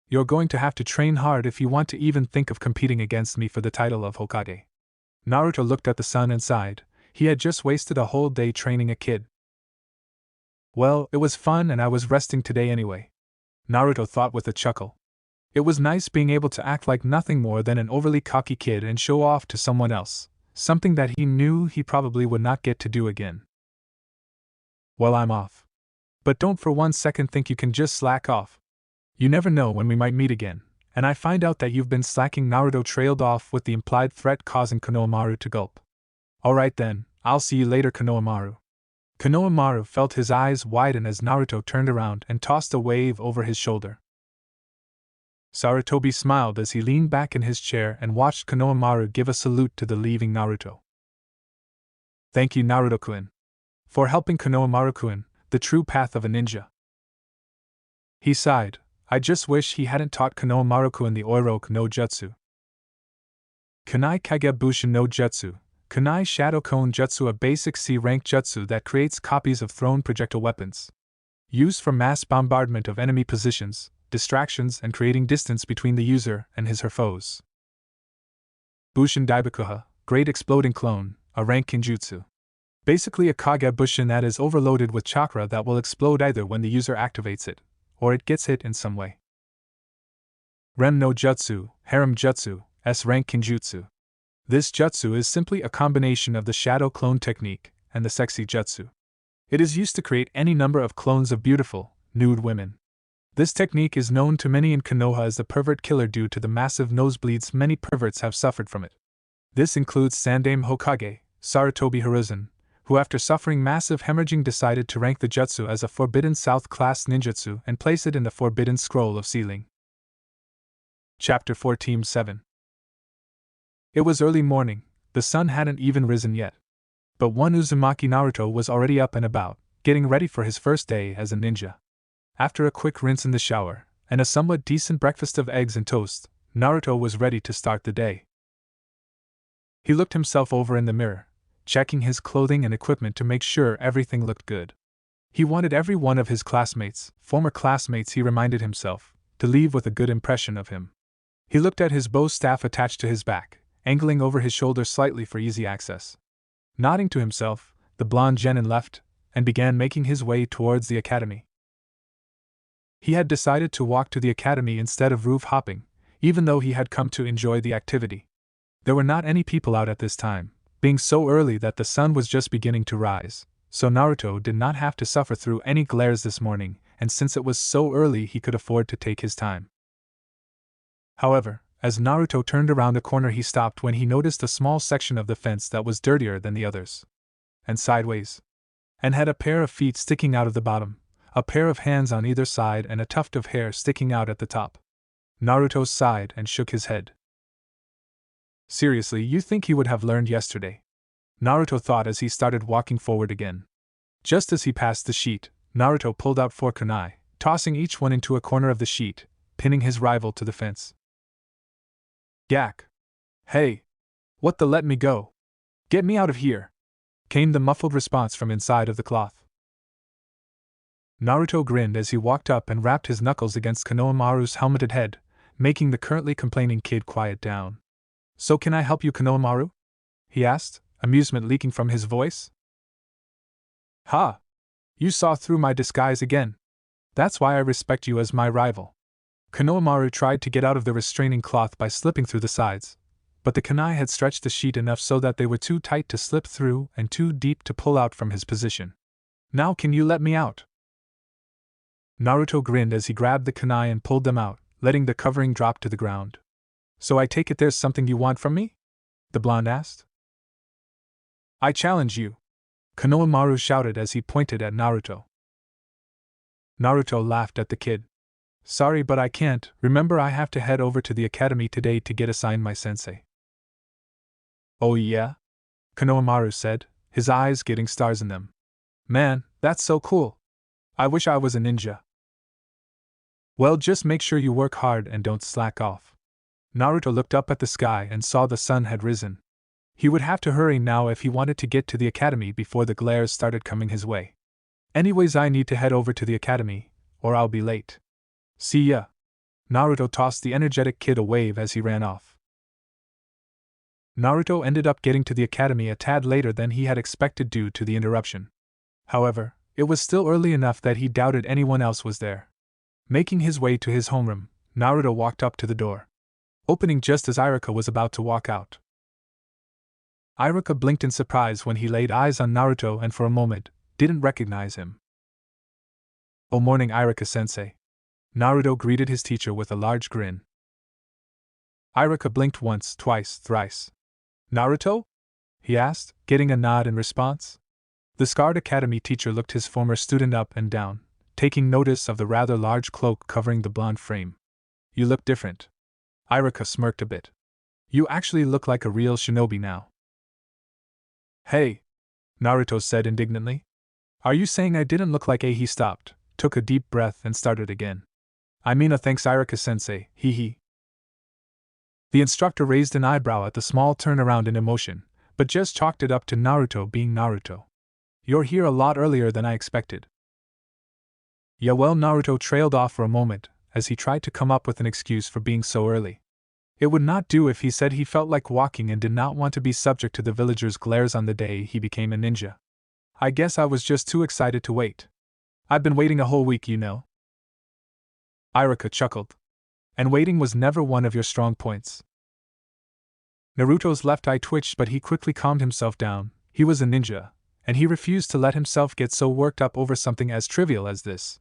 You're going to have to train hard if you want to even think of competing against me for the title of Hokage. Naruto looked at the sun and sighed. He had just wasted a whole day training a kid. Well, it was fun and I was resting today anyway. Naruto thought with a chuckle. It was nice being able to act like nothing more than an overly cocky kid and show off to someone else, something that he knew he probably would not get to do again. Well, I'm off. But don't for 1 second think you can just slack off. You never know when we might meet again, and I find out that you've been slacking. Naruto trailed off with the implied threat causing Konohamaru to gulp. Alright then, I'll see you later, Konohamaru. Konohamaru felt his eyes widen as Naruto turned around and tossed a wave over his shoulder. Sarutobi smiled as he leaned back in his chair and watched Konohamaru give a salute to the leaving Naruto. Thank you, Naruto-kun, for helping Konohamaru-kun, the true path of a ninja. He sighed. I just wish he hadn't taught Konohamaru-kun the Oiroku no Jutsu. Kunai Kagebushin no Jutsu, Kunai Shadow Cone Jutsu, a basic C-rank jutsu that creates copies of thrown projectile weapons. Used for mass bombardment of enemy positions, distractions, and creating distance between the user and his/her foes. Bushin Daibakuha, Great Exploding Clone, a rank kinjutsu. Basically a Kagebushin that is overloaded with chakra that will explode either when the user activates it, or it gets hit in some way. Rem no Jutsu, Harem Jutsu, S-rank kinjutsu. This jutsu is simply a combination of the shadow clone technique and the sexy jutsu. It is used to create any number of clones of beautiful, nude women. This technique is known to many in Konoha as the pervert killer due to the massive nosebleeds many perverts have suffered from it. This includes Sandaime Hokage, Sarutobi Hiruzen, who after suffering massive hemorrhaging decided to rank the jutsu as a Forbidden South class ninjutsu and place it in the Forbidden Scroll of Sealing. Chapter 14-7. It was early morning, the sun hadn't even risen yet. But one Uzumaki Naruto was already up and about, getting ready for his first day as a ninja. After a quick rinse in the shower, and a somewhat decent breakfast of eggs and toast, Naruto was ready to start the day. He looked himself over in the mirror, checking his clothing and equipment to make sure everything looked good. He wanted every one of his classmates, former classmates he reminded himself, to leave with a good impression of him. He looked at his bow staff attached to his back, angling over his shoulder slightly for easy access. Nodding to himself, the blonde genin left, and began making his way towards the academy. He had decided to walk to the academy instead of roof hopping, even though he had come to enjoy the activity. There were not any people out at this time, being so early that the sun was just beginning to rise, so Naruto did not have to suffer through any glares this morning, and since it was so early he could afford to take his time. However, as Naruto turned around a corner he stopped when he noticed a small section of the fence that was dirtier than the others. And sideways. And had a pair of feet sticking out of the bottom, a pair of hands on either side and a tuft of hair sticking out at the top. Naruto sighed and shook his head. Seriously, you think he would have learned yesterday? Naruto thought as he started walking forward again. Just as he passed the sheet, Naruto pulled out 4 kunai, tossing each one into a corner of the sheet, pinning his rival to the fence. Yak! Hey! What the, let me go! Get me out of here! Came the muffled response from inside of the cloth. Naruto grinned as he walked up and rapped his knuckles against Konohamaru's helmeted head, making the currently complaining kid quiet down. So can I help you, Konohamaru? He asked, amusement leaking from his voice. Ha! You saw through my disguise again. That's why I respect you as my rival. Konohamaru tried to get out of the restraining cloth by slipping through the sides, but the kunai had stretched the sheet enough so that they were too tight to slip through and too deep to pull out from his position. Now can you let me out? Naruto grinned as he grabbed the kunai and pulled them out, letting the covering drop to the ground. So I take it there's something you want from me? The blonde asked. I challenge you! Konohamaru shouted as he pointed at Naruto. Naruto laughed at the kid. Sorry, but I can't. Remember, I have to head over to the academy today to get assigned my sensei. Oh yeah? Konohamaru said, his eyes getting stars in them. Man, that's so cool. I wish I was a ninja. Well, just make sure you work hard and don't slack off. Naruto looked up at the sky and saw the sun had risen. He would have to hurry now if he wanted to get to the academy before the glares started coming his way. Anyways, I need to head over to the academy, or I'll be late. See ya. Naruto tossed the energetic kid a wave as he ran off. Naruto ended up getting to the academy a tad later than he had expected due to the interruption. However, it was still early enough that he doubted anyone else was there. Making his way to his homeroom, Naruto walked up to the door, opening just as Iruka was about to walk out. Iruka blinked in surprise when he laid eyes on Naruto and for a moment, didn't recognize him. "Oh, morning, Iruka-sensei." Naruto greeted his teacher with a large grin. Iruka blinked once, twice, thrice. "Naruto?" he asked, getting a nod in response. The scarred academy teacher looked his former student up and down, taking notice of the rather large cloak covering the blonde frame. "You look different." Iruka smirked a bit. "You actually look like a real shinobi now." "Hey," Naruto said indignantly. "Are you saying I didn't look like a?" He stopped, took a deep breath and started again. "I mean, thanks, Iruka-sensei, hee." The instructor raised an eyebrow at the small turnaround in emotion, but just chalked it up to Naruto being Naruto. "You're here a lot earlier than I expected." Yeah, well, Naruto trailed off for a moment, as he tried to come up with an excuse for being so early. It would not do if he said he felt like walking and did not want to be subject to the villagers' glares on the day he became a ninja. "I guess I was just too excited to wait. I've been waiting a whole week, you know." Iruka chuckled. "And waiting was never one of your strong points." Naruto's left eye twitched, but he quickly calmed himself down. He was a ninja, and he refused to let himself get so worked up over something as trivial as this.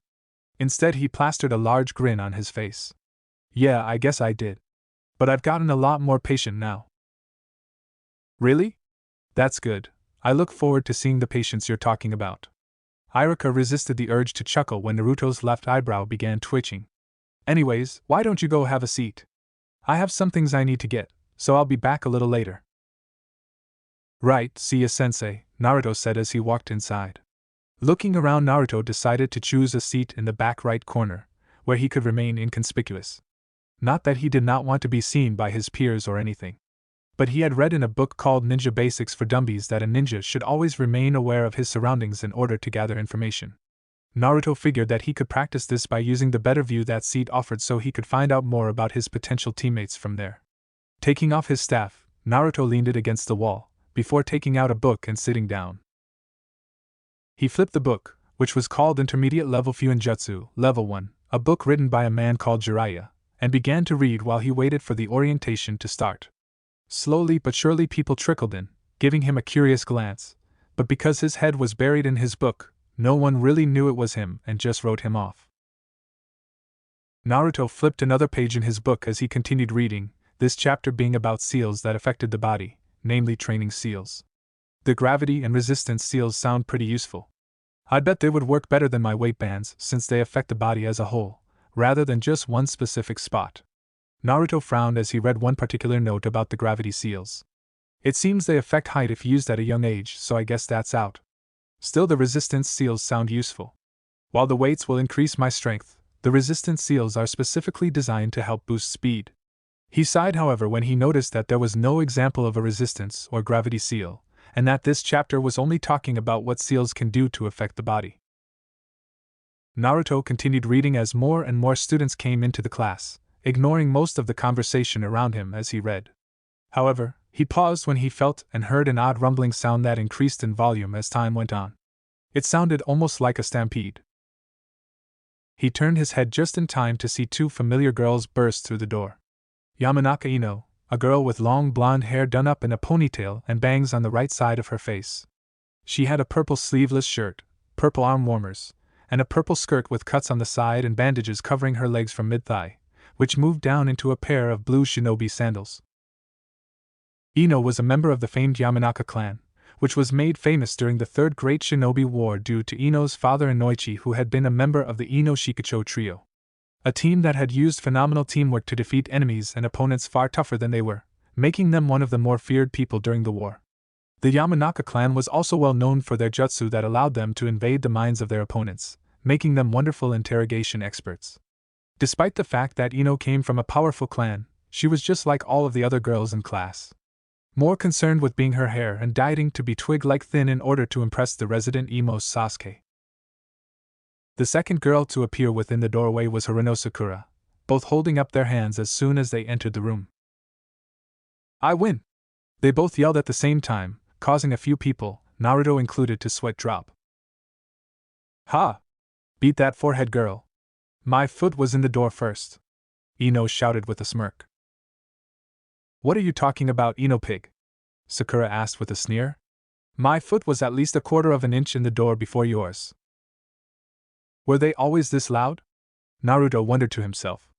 Instead, he plastered a large grin on his face. "Yeah, I guess I did. But I've gotten a lot more patient now." "Really? That's good. I look forward to seeing the patience you're talking about." Iruka resisted the urge to chuckle when Naruto's left eyebrow began twitching. "Anyways, why don't you go have a seat? I have some things I need to get, so I'll be back a little later." "Right, see ya, sensei," Naruto said as he walked inside. Looking around, Naruto decided to choose a seat in the back right corner, where he could remain inconspicuous. Not that he did not want to be seen by his peers or anything. But he had read in a book called Ninja Basics for Dummies that a ninja should always remain aware of his surroundings in order to gather information. Naruto figured that he could practice this by using the better view that seat offered so he could find out more about his potential teammates from there. Taking off his staff, Naruto leaned it against the wall, before taking out a book and sitting down. He flipped the book, which was called Intermediate Level Fuinjutsu, Level 1, a book written by a man called Jiraiya, and began to read while he waited for the orientation to start. Slowly but surely people trickled in, giving him a curious glance, but because his head was buried in his book, no one really knew it was him and just wrote him off. Naruto flipped another page in his book as he continued reading, this chapter being about seals that affected the body, namely training seals. The gravity and resistance seals sound pretty useful. I'd bet they would work better than my weight bands since they affect the body as a whole, rather than just one specific spot. Naruto frowned as he read one particular note about the gravity seals. It seems they affect height if used at a young age, so I guess that's out. Still, the resistance seals sound useful. While the weights will increase my strength, the resistance seals are specifically designed to help boost speed. He sighed, however, when he noticed that there was no example of a resistance or gravity seal, and that this chapter was only talking about what seals can do to affect the body. Naruto continued reading as more and more students came into the class, ignoring most of the conversation around him as he read. However, he paused when he felt and heard an odd rumbling sound that increased in volume as time went on. It sounded almost like a stampede. He turned his head just in time to see two familiar girls burst through the door. Yamanaka Ino, a girl with long blonde hair done up in a ponytail and bangs on the right side of her face. She had a purple sleeveless shirt, purple arm warmers, and a purple skirt with cuts on the side and bandages covering her legs from mid-thigh, which moved down into a pair of blue shinobi sandals. Ino was a member of the famed Yamanaka clan, which was made famous during the Third Great Shinobi War due to Ino's father Inoichi, who had been a member of the Ino Shikacho trio. A team that had used phenomenal teamwork to defeat enemies and opponents far tougher than they were, making them one of the more feared people during the war. The Yamanaka clan was also well known for their jutsu that allowed them to invade the minds of their opponents, making them wonderful interrogation experts. Despite the fact that Ino came from a powerful clan, she was just like all of the other girls in class. More concerned with being her hair and dieting to be twig-like thin in order to impress the resident emo Sasuke. The second girl to appear within the doorway was Haruno Sakura, both holding up their hands as soon as they entered the room. "I win!" They both yelled at the same time, causing a few people, Naruto included, to sweat drop. "Ha! Beat that forehead girl! My foot was in the door first," Ino shouted with a smirk. "What are you talking about, Ino pig?" Sakura asked with a sneer. "My foot was at least a quarter of an inch in the door before yours." Were they always this loud? Naruto wondered to himself.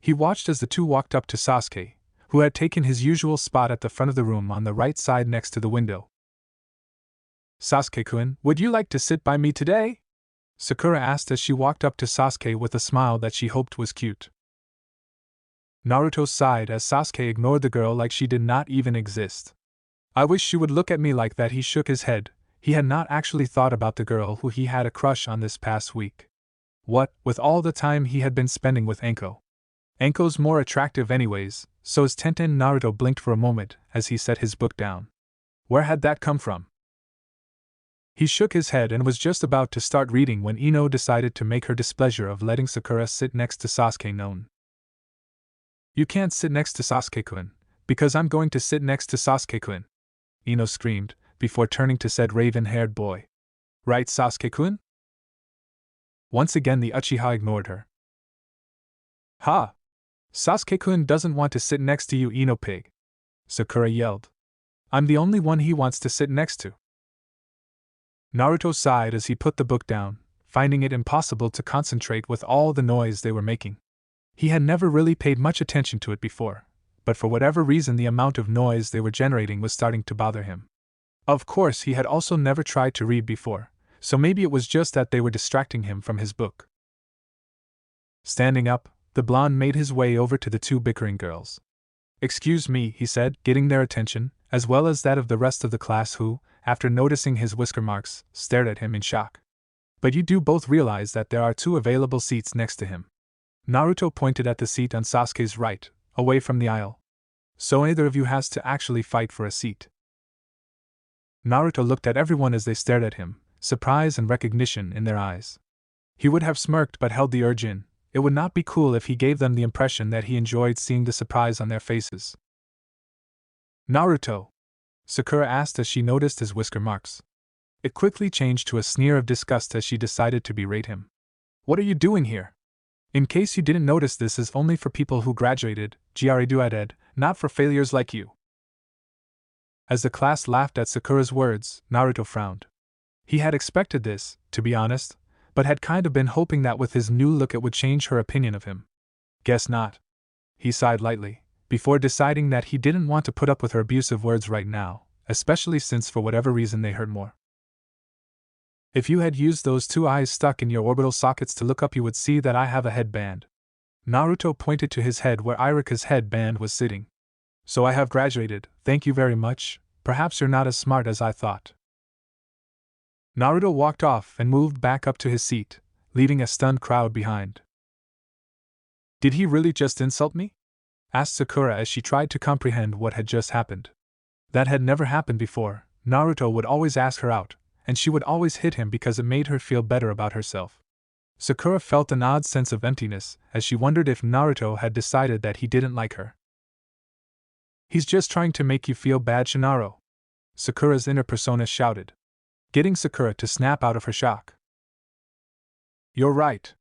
He watched as the two walked up to Sasuke, who had taken his usual spot at the front of the room on the right side next to the window. "Sasuke-kun, would you like to sit by me today?" Sakura asked as she walked up to Sasuke with a smile that she hoped was cute. Naruto sighed as Sasuke ignored the girl like she did not even exist. "I wish she would look at me like that." He shook his head. He had not actually thought about the girl who he had a crush on this past week. What, with all the time he had been spending with Anko? Anko's more attractive anyways, so's Tenten. Naruto blinked for a moment as he set his book down. Where had that come from? He shook his head and was just about to start reading when Ino decided to make her displeasure of letting Sakura sit next to Sasuke known. "You can't sit next to Sasuke-kun, because I'm going to sit next to Sasuke-kun," Ino screamed, before turning to said raven-haired boy. "Right, Sasuke-kun?" Once again the Uchiha ignored her. "Ha! Sasuke-kun doesn't want to sit next to you, Ino pig!" Sakura yelled. "I'm the only one he wants to sit next to." Naruto sighed as he put the book down, finding it impossible to concentrate with all the noise they were making. He had never really paid much attention to it before, but for whatever reason the amount of noise they were generating was starting to bother him. Of course, he had also never tried to read before, so maybe it was just that they were distracting him from his book. Standing up, the blonde made his way over to the two bickering girls. "Excuse me," he said, getting their attention, as well as that of the rest of the class who, after noticing his whisker marks, stared at him in shock. "But you do both realize that there are two available seats next to him." Naruto pointed at the seat on Sasuke's right, away from the aisle. "So neither of you has to actually fight for a seat." Naruto looked at everyone as they stared at him, surprise and recognition in their eyes. He would have smirked but held the urge in. It would not be cool if he gave them the impression that he enjoyed seeing the surprise on their faces. "Naruto?" Sakura asked as she noticed his whisker marks. It quickly changed to a sneer of disgust as she decided to berate him. "What are you doing here? In case you didn't notice, this is only for people who graduated, Narutoedit, not for failures like you." As the class laughed at Sakura's words, Naruto frowned. He had expected this, to be honest, but had kind of been hoping that with his new look it would change her opinion of him. "Guess not." He sighed lightly, before deciding that he didn't want to put up with her abusive words right now, especially since for whatever reason they hurt more. "If you had used those two eyes stuck in your orbital sockets to look up, you would see that I have a headband." Naruto pointed to his head where Irika's headband was sitting. "So I have graduated, thank you very much. Perhaps you're not as smart as I thought." Naruto walked off and moved back up to his seat, leaving a stunned crowd behind. "Did he really just insult me?" asked Sakura as she tried to comprehend what had just happened. That had never happened before. Naruto would always ask her out, and she would always hit him because it made her feel better about herself. Sakura felt an odd sense of emptiness as she wondered if Naruto had decided that he didn't like her. "He's just trying to make you feel bad, Shinaro," Sakura's inner persona shouted, getting Sakura to snap out of her shock. "You're right.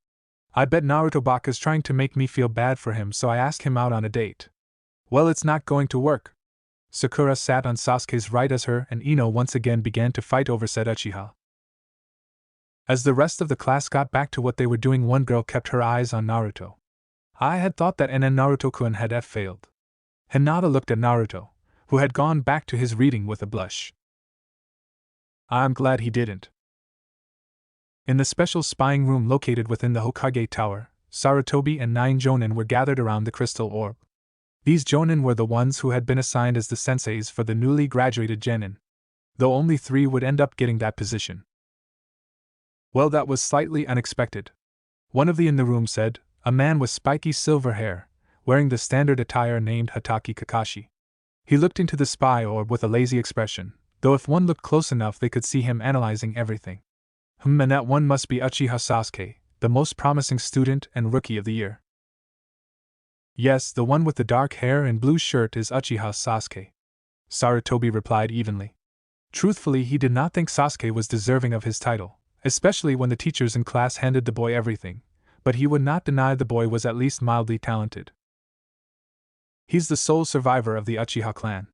I bet Naruto Baka's trying to make me feel bad for him, so I asked him out on a date. Well, it's not going to work." Sakura sat on Sasuke's right as her and Ino once again began to fight over said Uchiha. As the rest of the class got back to what they were doing, one girl kept her eyes on Naruto. "I had thought that Naruto-kun had failed." Hinata looked at Naruto, who had gone back to his reading with a blush. "I'm glad he didn't." In the special spying room located within the Hokage Tower, Sarutobi and 9 jonin were gathered around the crystal orb. These jonin were the ones who had been assigned as the senseis for the newly graduated genin, though only 3 would end up getting that position. "Well, that was slightly unexpected," one of the in the room said, a man with spiky silver hair, wearing the standard attire named Hataki Kakashi. He looked into the spy orb with a lazy expression, though if one looked close enough they could see him analyzing everything. And that one must be Uchiha Sasuke, the most promising student and rookie of the year. Yes, the one with the dark hair and blue shirt is Uchiha Sasuke, Sarutobi replied evenly. Truthfully, he did not think Sasuke was deserving of his title, especially when the teachers in class handed the boy everything, but he would not deny the boy was at least mildly talented. He's the sole survivor of the Uchiha clan,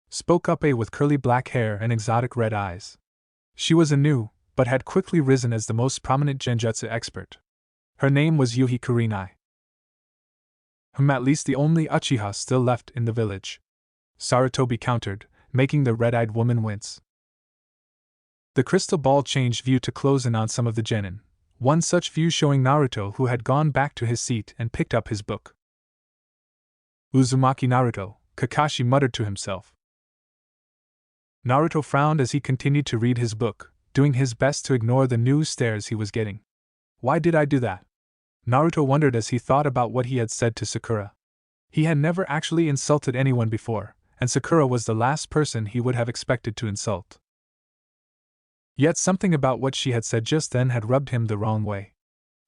spoke up A with curly black hair and exotic red eyes. She was anew, but had quickly risen as the most prominent genjutsu expert. Her name was Yuhi Kurenai. At least the only Uchiha still left in the village, Sarutobi countered, making the red-eyed woman wince. The crystal ball changed view to close in on some of the genin, one such view showing Naruto, who had gone back to his seat and picked up his book. Uzumaki Naruto, Kakashi muttered to himself. Naruto frowned as he continued to read his book, doing his best to ignore the new stares he was getting. Why did I do that? Naruto wondered as he thought about what he had said to Sakura. He had never actually insulted anyone before, and Sakura was the last person he would have expected to insult. Yet something about what she had said just then had rubbed him the wrong way.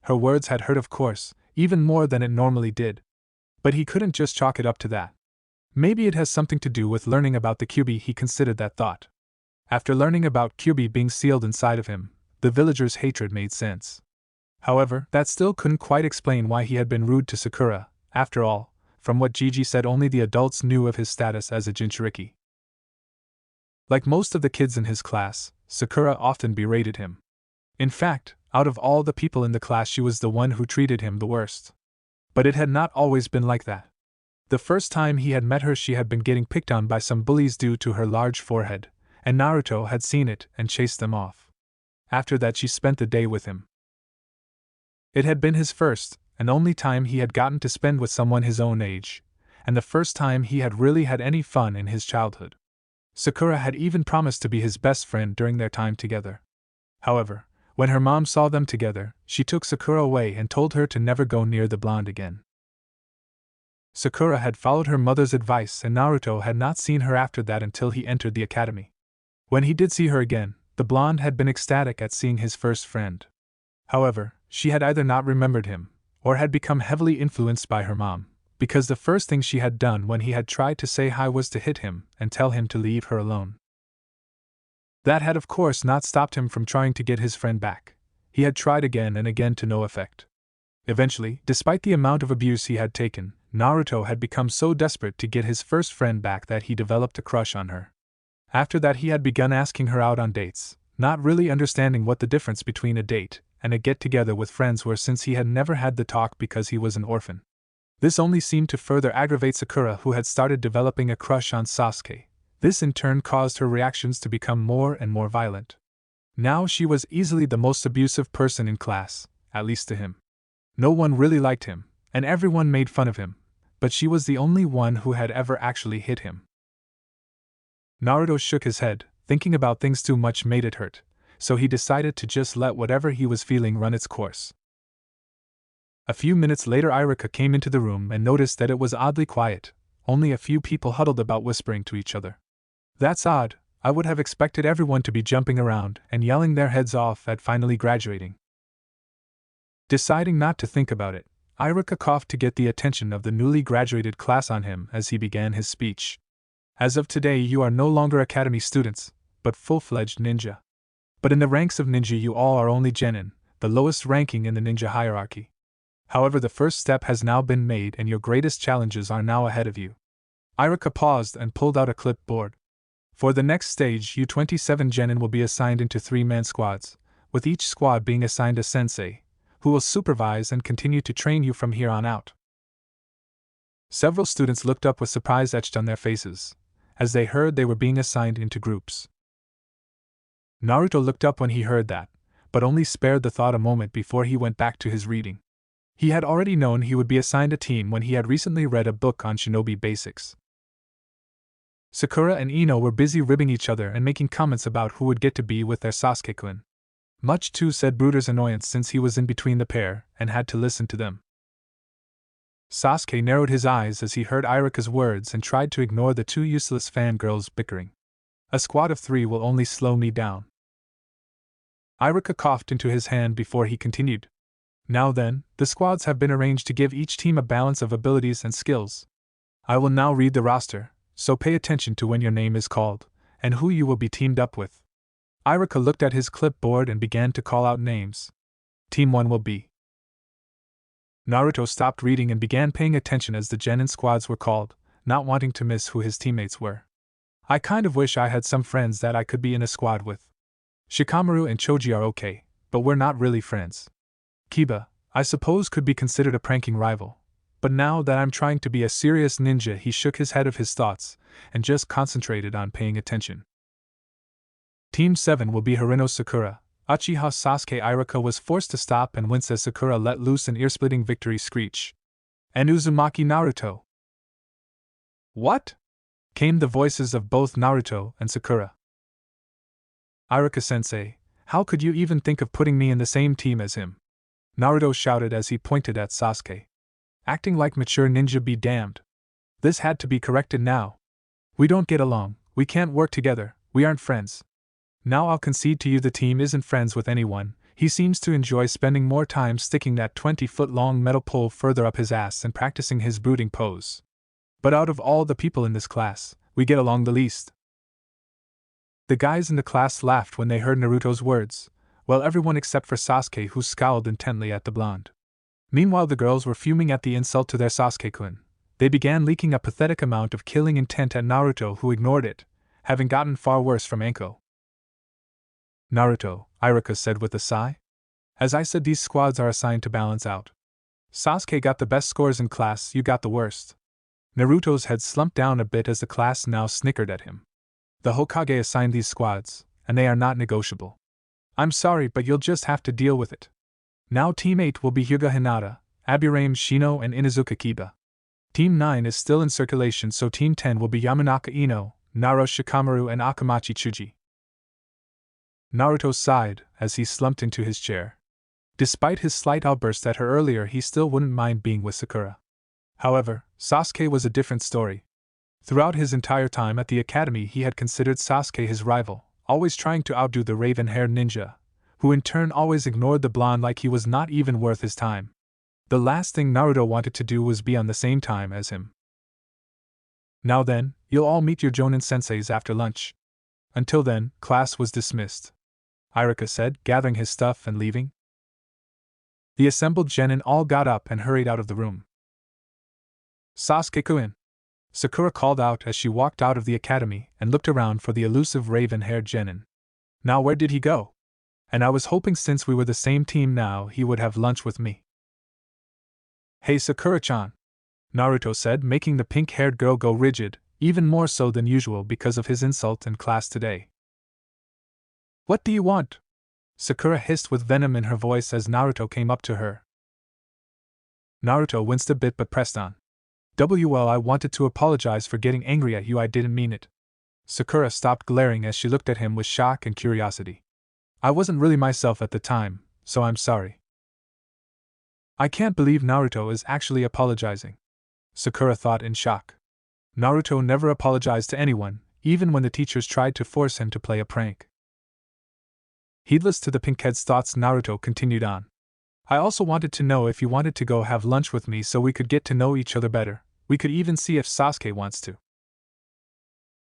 Her words had hurt, of course, even more than it normally did. But he couldn't just chalk it up to that. Maybe it has something to do with learning about the Kyuubi. He considered that thought. After learning about Kyuubi being sealed inside of him, the villagers' hatred made sense. However, that still couldn't quite explain why he had been rude to Sakura. After all, from what Gigi said, only the adults knew of his status as a Jinchuriki. Like most of the kids in his class, Sakura often berated him. In fact, out of all the people in the class, she was the one who treated him the worst. But it had not always been like that. The first time he had met her, she had been getting picked on by some bullies due to her large forehead, and Naruto had seen it and chased them off. After that, she spent the day with him. It had been his first and only time he had gotten to spend with someone his own age, and the first time he had really had any fun in his childhood. Sakura had even promised to be his best friend during their time together. However, when her mom saw them together, she took Sakura away and told her to never go near the blonde again. Sakura had followed her mother's advice, and Naruto had not seen her after that until he entered the academy. When he did see her again, the blonde had been ecstatic at seeing his first friend. However, she had either not remembered him, or had become heavily influenced by her mom, because the first thing she had done when he had tried to say hi was to hit him and tell him to leave her alone. That had of course not stopped him from trying to get his friend back. He had tried again and again to no effect. Eventually, despite the amount of abuse he had taken, Naruto had become so desperate to get his first friend back that he developed a crush on her. After that, he had begun asking her out on dates, not really understanding what the difference between a date and a get-together with friends were, since he had never had the talk because he was an orphan. This only seemed to further aggravate Sakura, who had started developing a crush on Sasuke. This in turn caused her reactions to become more and more violent. Now she was easily the most abusive person in class, at least to him. No one really liked him, and everyone made fun of him, but she was the only one who had ever actually hit him. Naruto shook his head, thinking about things too much made it hurt, so he decided to just let whatever he was feeling run its course. A few minutes later, Irika came into the room and noticed that it was oddly quiet, only a few people huddled about whispering to each other. That's odd. I would have expected everyone to be jumping around and yelling their heads off at finally graduating. Deciding not to think about it, Irika coughed to get the attention of the newly graduated class on him as he began his speech. As of today, you are no longer academy students, but full-fledged ninja. But in the ranks of ninja, you all are only genin, the lowest ranking in the ninja hierarchy. However, the first step has now been made and your greatest challenges are now ahead of you. Irika paused and pulled out a clipboard. For the next stage, you 27 genin will be assigned into 3-man squads, with each squad being assigned a sensei, who will supervise and continue to train you from here on out. Several students looked up with surprise etched on their faces, as they heard they were being assigned into groups. Naruto looked up when he heard that, but only spared the thought a moment before he went back to his reading. He had already known he would be assigned a team when he had recently read a book on shinobi basics. Sakura and Ino were busy ribbing each other and making comments about who would get to be with their Sasuke-kun. Much to said Bruder's annoyance, since he was in between the pair and had to listen to them. Sasuke narrowed his eyes as he heard Irika's words and tried to ignore the two useless fangirls bickering. A squad of 3 will only slow me down. Irika coughed into his hand before he continued. Now then, the squads have been arranged to give each team a balance of abilities and skills. I will now read the roster, so pay attention to when your name is called, and who you will be teamed up with. Irika looked at his clipboard and began to call out names. Team 1 will be. Naruto stopped reading and began paying attention as the genin squads were called, not wanting to miss who his teammates were. I kind of wish I had some friends that I could be in a squad with. Shikamaru and Choji are okay, but we're not really friends. Kiba, I suppose, could be considered a pranking rival, but now that I'm trying to be a serious ninja, he shook his head of his thoughts and just concentrated on paying attention. Team 7 will be Harino Sakura. Uchiha Sasuke. Irika was forced to stop and wince as Sakura let loose an ear-splitting victory screech. And Uzumaki Naruto. What? Came the voices of both Naruto and Sakura. Irika-sensei, how could you even think of putting me in the same team as him? Naruto shouted as he pointed at Sasuke. Acting like mature ninja be damned. This had to be corrected now. We don't get along, we can't work together, we aren't friends. Now I'll concede to you the team isn't friends with anyone. He seems to enjoy spending more time sticking that 20-foot-long metal pole further up his ass and practicing his brooding pose. But out of all the people in this class, we get along the least. The guys in the class laughed when they heard Naruto's words, well, everyone except for Sasuke, who scowled intently at the blonde. Meanwhile, the girls were fuming at the insult to their Sasuke-kun. They began leaking a pathetic amount of killing intent at Naruto, who ignored it, having gotten far worse from Anko. Naruto, Irika said with a sigh. As I said, these squads are assigned to balance out. Sasuke got the best scores in class, you got the worst. Naruto's head slumped down a bit as the class now snickered at him. The Hokage assigned these squads, and they are not negotiable. I'm sorry, but you'll just have to deal with it. Now Team 8 will be Hyuga Hinata, Aburame Shino and Inuzuka Kiba. Team 9 is still in circulation, so Team 10 will be Yamanaka Ino, Naro Shikamaru and Akamachi Tsuji. Naruto sighed as he slumped into his chair. Despite his slight outburst at her earlier, he still wouldn't mind being with Sakura. However, Sasuke was a different story. Throughout his entire time at the academy, he had considered Sasuke his rival, always trying to outdo the raven-haired ninja, who in turn always ignored the blonde like he was not even worth his time. The last thing Naruto wanted to do was be on the same time as him. Now then, you'll all meet your Jonin senseis after lunch. Until then, class was dismissed. Irika said, gathering his stuff and leaving. The assembled genin all got up and hurried out of the room. Sasuke-kun! Sakura called out as she walked out of the academy and looked around for the elusive raven-haired genin. Now where did he go? And I was hoping since we were the same team now he would have lunch with me. Hey Sakura-chan! Naruto said, making the pink-haired girl go rigid, even more so than usual because of his insult in class today. What do you want? Sakura hissed with venom in her voice as Naruto came up to her. Naruto winced a bit but pressed on. Well, I wanted to apologize for getting angry at you, I didn't mean it. Sakura stopped glaring as she looked at him with shock and curiosity. I wasn't really myself at the time, so I'm sorry. I can't believe Naruto is actually apologizing. Sakura thought in shock. Naruto never apologized to anyone, even when the teachers tried to force him to play a prank. Heedless to the pinkhead's thoughts, Naruto continued on. I also wanted to know if you wanted to go have lunch with me so we could get to know each other better. We could even see if Sasuke wants to.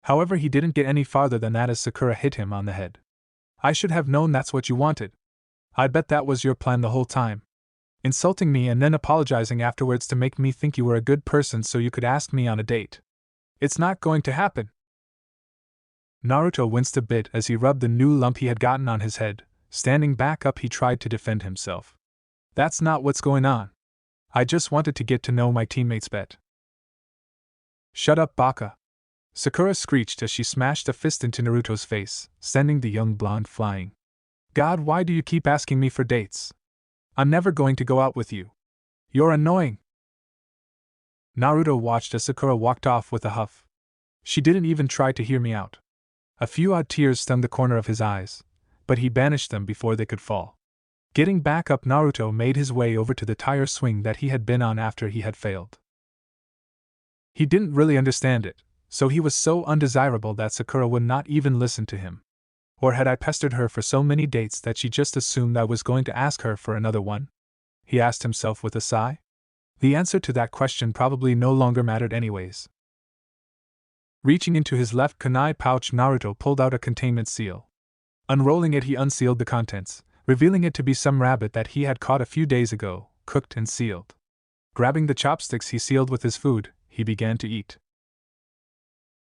However, he didn't get any farther than that as Sakura hit him on the head. I should have known that's what you wanted. I bet that was your plan the whole time. Insulting me and then apologizing afterwards to make me think you were a good person so you could ask me on a date. It's not going to happen. Naruto winced a bit as he rubbed the new lump he had gotten on his head. Standing back up, he tried to defend himself. That's not what's going on. I just wanted to get to know my teammates better. Shut up, Baka! Sakura screeched as she smashed a fist into Naruto's face, sending the young blonde flying. God, why do you keep asking me for dates? I'm never going to go out with you. You're annoying. Naruto watched as Sakura walked off with a huff. She didn't even try to hear me out. A few odd tears stung the corner of his eyes, but he banished them before they could fall. Getting back up, Naruto made his way over to the tire swing that he had been on after he had failed. He didn't really understand it, so he was so undesirable that Sakura would not even listen to him. Or had I pestered her for so many dates that she just assumed I was going to ask her for another one? He asked himself with a sigh. The answer to that question probably no longer mattered anyways. Reaching into his left kunai pouch, Naruto pulled out a containment seal. Unrolling it, he unsealed the contents, revealing it to be some rabbit that he had caught a few days ago, cooked and sealed. Grabbing the chopsticks he sealed with his food, he began to eat.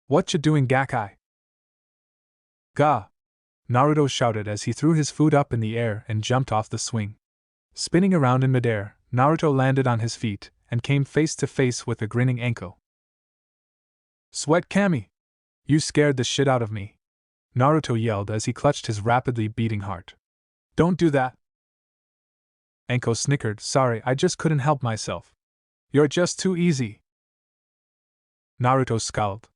"What ya doing, Gakkai?" "Ga!" Naruto shouted as he threw his food up in the air and jumped off the swing. Spinning around in midair, Naruto landed on his feet and came face to face with a grinning Anko. "Sweat Kami! You scared the shit out of me!" Naruto yelled as he clutched his rapidly beating heart. "Don't do that!" Anko snickered. "Sorry, I just couldn't help myself. You're just too easy." Naruto scowled.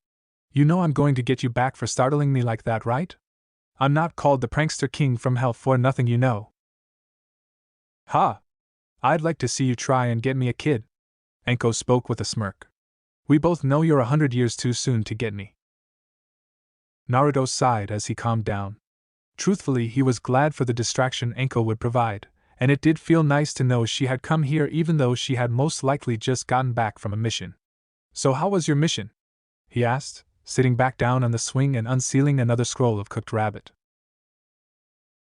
"You know I'm going to get you back for startling me like that, right? I'm not called the Prankster King from hell for nothing, you know." "Ha! I'd like to see you try and get me a kid." Anko spoke with a smirk. "We both know you're 100 years too soon to get me." Naruto sighed as he calmed down. Truthfully, he was glad for the distraction Anko would provide, and it did feel nice to know she had come here even though she had most likely just gotten back from a mission. "So how was your mission?" he asked, sitting back down on the swing and unsealing another scroll of cooked rabbit.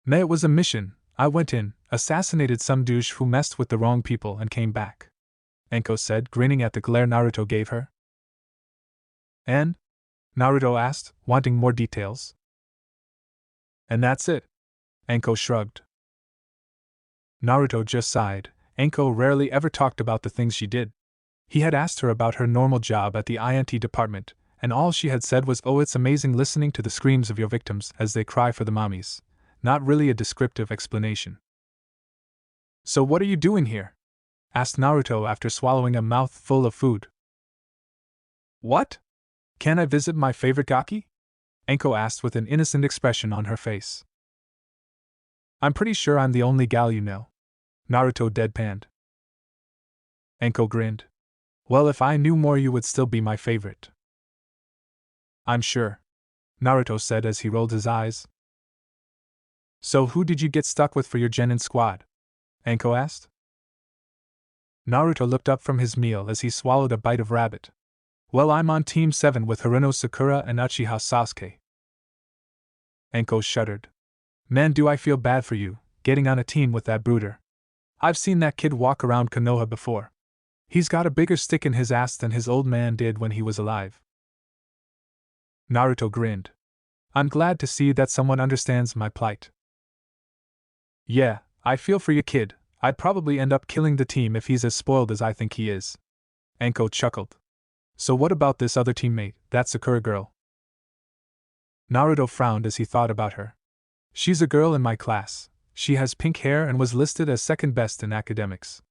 "Nah, it was a mission. I went in, assassinated some douche who messed with the wrong people and came back," Anko said, grinning at the glare Naruto gave her. "And?" Naruto asked, wanting more details. "And that's it," Anko shrugged. Naruto just sighed. Anko rarely ever talked about the things she did. He had asked her about her normal job at the INT department, and all she had said was, "Oh, it's amazing listening to the screams of your victims as they cry for the mommies." Not really a descriptive explanation. "So what are you doing here?" asked Naruto after swallowing a mouthful of food. "What? Can I visit my favorite gaki?" Anko asked with an innocent expression on her face. "I'm pretty sure I'm the only gal you know," Naruto deadpanned. Anko grinned. "Well, if I knew more, you would still be my favorite." "I'm sure," Naruto said as he rolled his eyes. "So who did you get stuck with for your genin squad?" Anko asked. Naruto looked up from his meal as he swallowed a bite of rabbit. "Well, I'm on Team 7 with Haruno Sakura and Uchiha Sasuke." Anko shuddered. "Man, do I feel bad for you, getting on a team with that brooder. I've seen that kid walk around Konoha before. He's got a bigger stick in his ass than his old man did when he was alive." Naruto grinned. "I'm glad to see that someone understands my plight." "Yeah, I feel for you, kid. I'd probably end up killing the team if he's as spoiled as I think he is." Anko chuckled. "So what about this other teammate, that Sakura girl?" Naruto frowned as he thought about her. "She's a girl in my class. She has pink hair and was listed as second best in academics.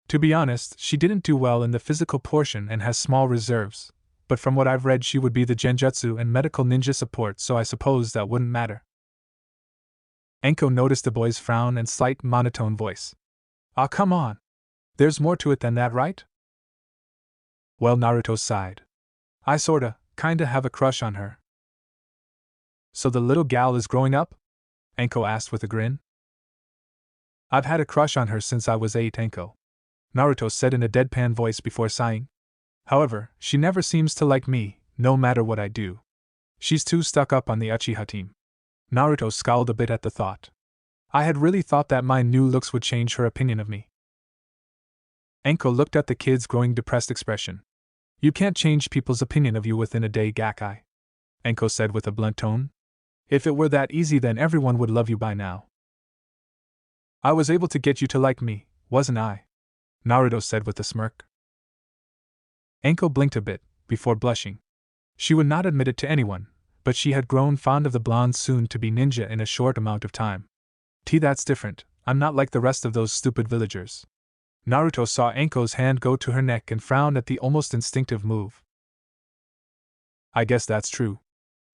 To be honest, she didn't do well in the physical portion and has small reserves, but from what I've read she would be the genjutsu and medical ninja support, so I suppose that wouldn't matter." Anko noticed the boy's frown and slight monotone voice. "Ah, come on. There's more to it than that, right?" "Well," Naruto sighed. "I kinda have a crush on her." "So the little gal is growing up?" Anko asked with a grin. "I've had a crush on her since I was 8, Anko," Naruto said in a deadpan voice before sighing. "However, she never seems to like me, no matter what I do. She's too stuck up on the Uchiha team." Naruto scowled a bit at the thought. "I had really thought that my new looks would change her opinion of me." Anko looked at the kid's growing depressed expression. "You can't change people's opinion of you within a day, Gakkai," Anko said with a blunt tone. "If it were that easy, then everyone would love you by now." "I was able to get you to like me, wasn't I?" Naruto said with a smirk. Anko blinked a bit, before blushing. She would not admit it to anyone, but she had grown fond of the blonde soon-to-be ninja in a short amount of time. That's different. I'm not like the rest of those stupid villagers." Naruto saw Anko's hand go to her neck and frowned at the almost instinctive move. "I guess that's true,"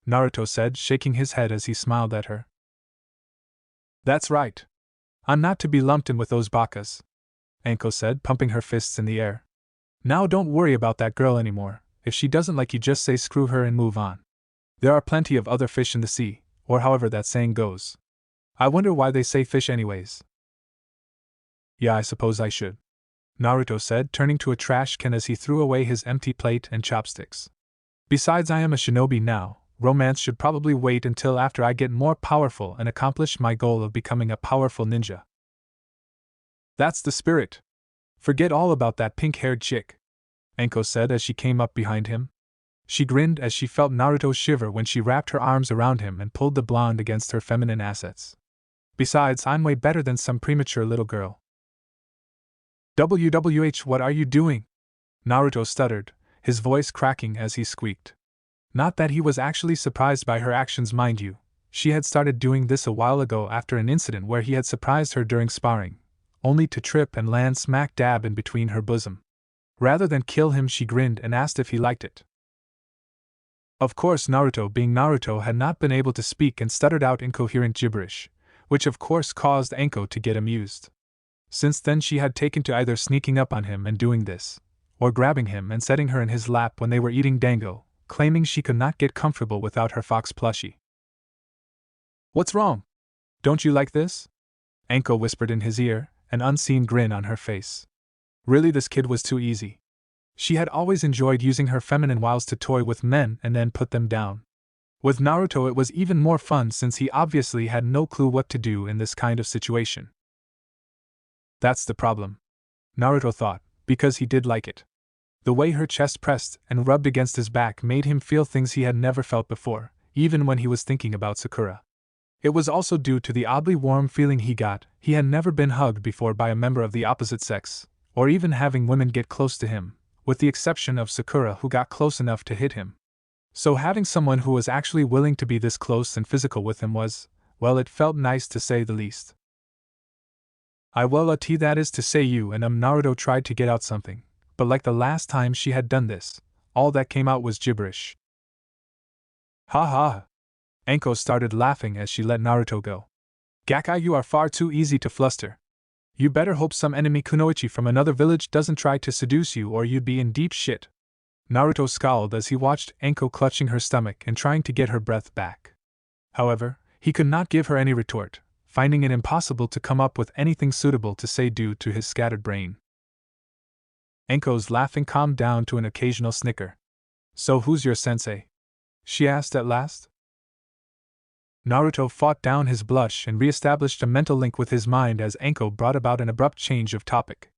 Naruto said, shaking his head as he smiled at her. "That's right. I'm not to be lumped in with those bakas, Anko said, pumping her fists in the air. Now don't worry about that girl anymore. If she doesn't like you, just say screw her and move on. There are plenty of other fish in the sea, or however that saying goes. I wonder why they say fish anyways. Yeah, I suppose I should, Naruto said, turning to a trash can as he threw away his empty plate and chopsticks. Besides, I am a shinobi now. Romance should probably wait until after I get more powerful and accomplish my goal of becoming a powerful ninja. That's the spirit. Forget all about that pink-haired chick, Anko said as she came up behind him. She grinned as she felt Naruto shiver when she wrapped her arms around him and pulled the blonde against her feminine assets. Besides, I'm way better than some premature little girl. WWH, what are you doing? Naruto stuttered, his voice cracking as he squeaked. Not that he was actually surprised by her actions, mind you. She had started doing this a while ago after an incident where he had surprised her during sparring, only to trip and land smack dab in between her bosom. Rather than kill him, she grinned and asked if he liked it. Of course, Naruto, being Naruto, had not been able to speak and stuttered out incoherent gibberish, which of course caused Anko to get amused. Since then she had taken to either sneaking up on him and doing this, or grabbing him and setting her in his lap when they were eating dango, claiming she could not get comfortable without her fox plushie. What's wrong? Don't you like this? Anko whispered in his ear, an unseen grin on her face. Really, this kid was too easy. She had always enjoyed using her feminine wiles to toy with men and then put them down. With Naruto it was even more fun since he obviously had no clue what to do in this kind of situation. That's the problem, Naruto thought, because he did like it. The way her chest pressed and rubbed against his back made him feel things he had never felt before, even when he was thinking about Sakura. It was also due to the oddly warm feeling he got. He had never been hugged before by a member of the opposite sex, or even having women get close to him, with the exception of Sakura, who got close enough to hit him. So having someone who was actually willing to be this close and physical with him was, well, it felt nice to say the least. That is to say, you and Naruto tried to get out something, but like the last time she had done this, all that came out was gibberish. Ha ha! Anko started laughing as she let Naruto go. Gakkai, you are far too easy to fluster. You better hope some enemy kunoichi from another village doesn't try to seduce you, or you'd be in deep shit. Naruto scowled as he watched Anko clutching her stomach and trying to get her breath back. However, he could not give her any retort, finding it impossible to come up with anything suitable to say due to his scattered brain. Anko's laughing calmed down to an occasional snicker. So who's your sensei? She asked at last. Naruto fought down his blush and re-established a mental link with his mind as Anko brought about an abrupt change of topic.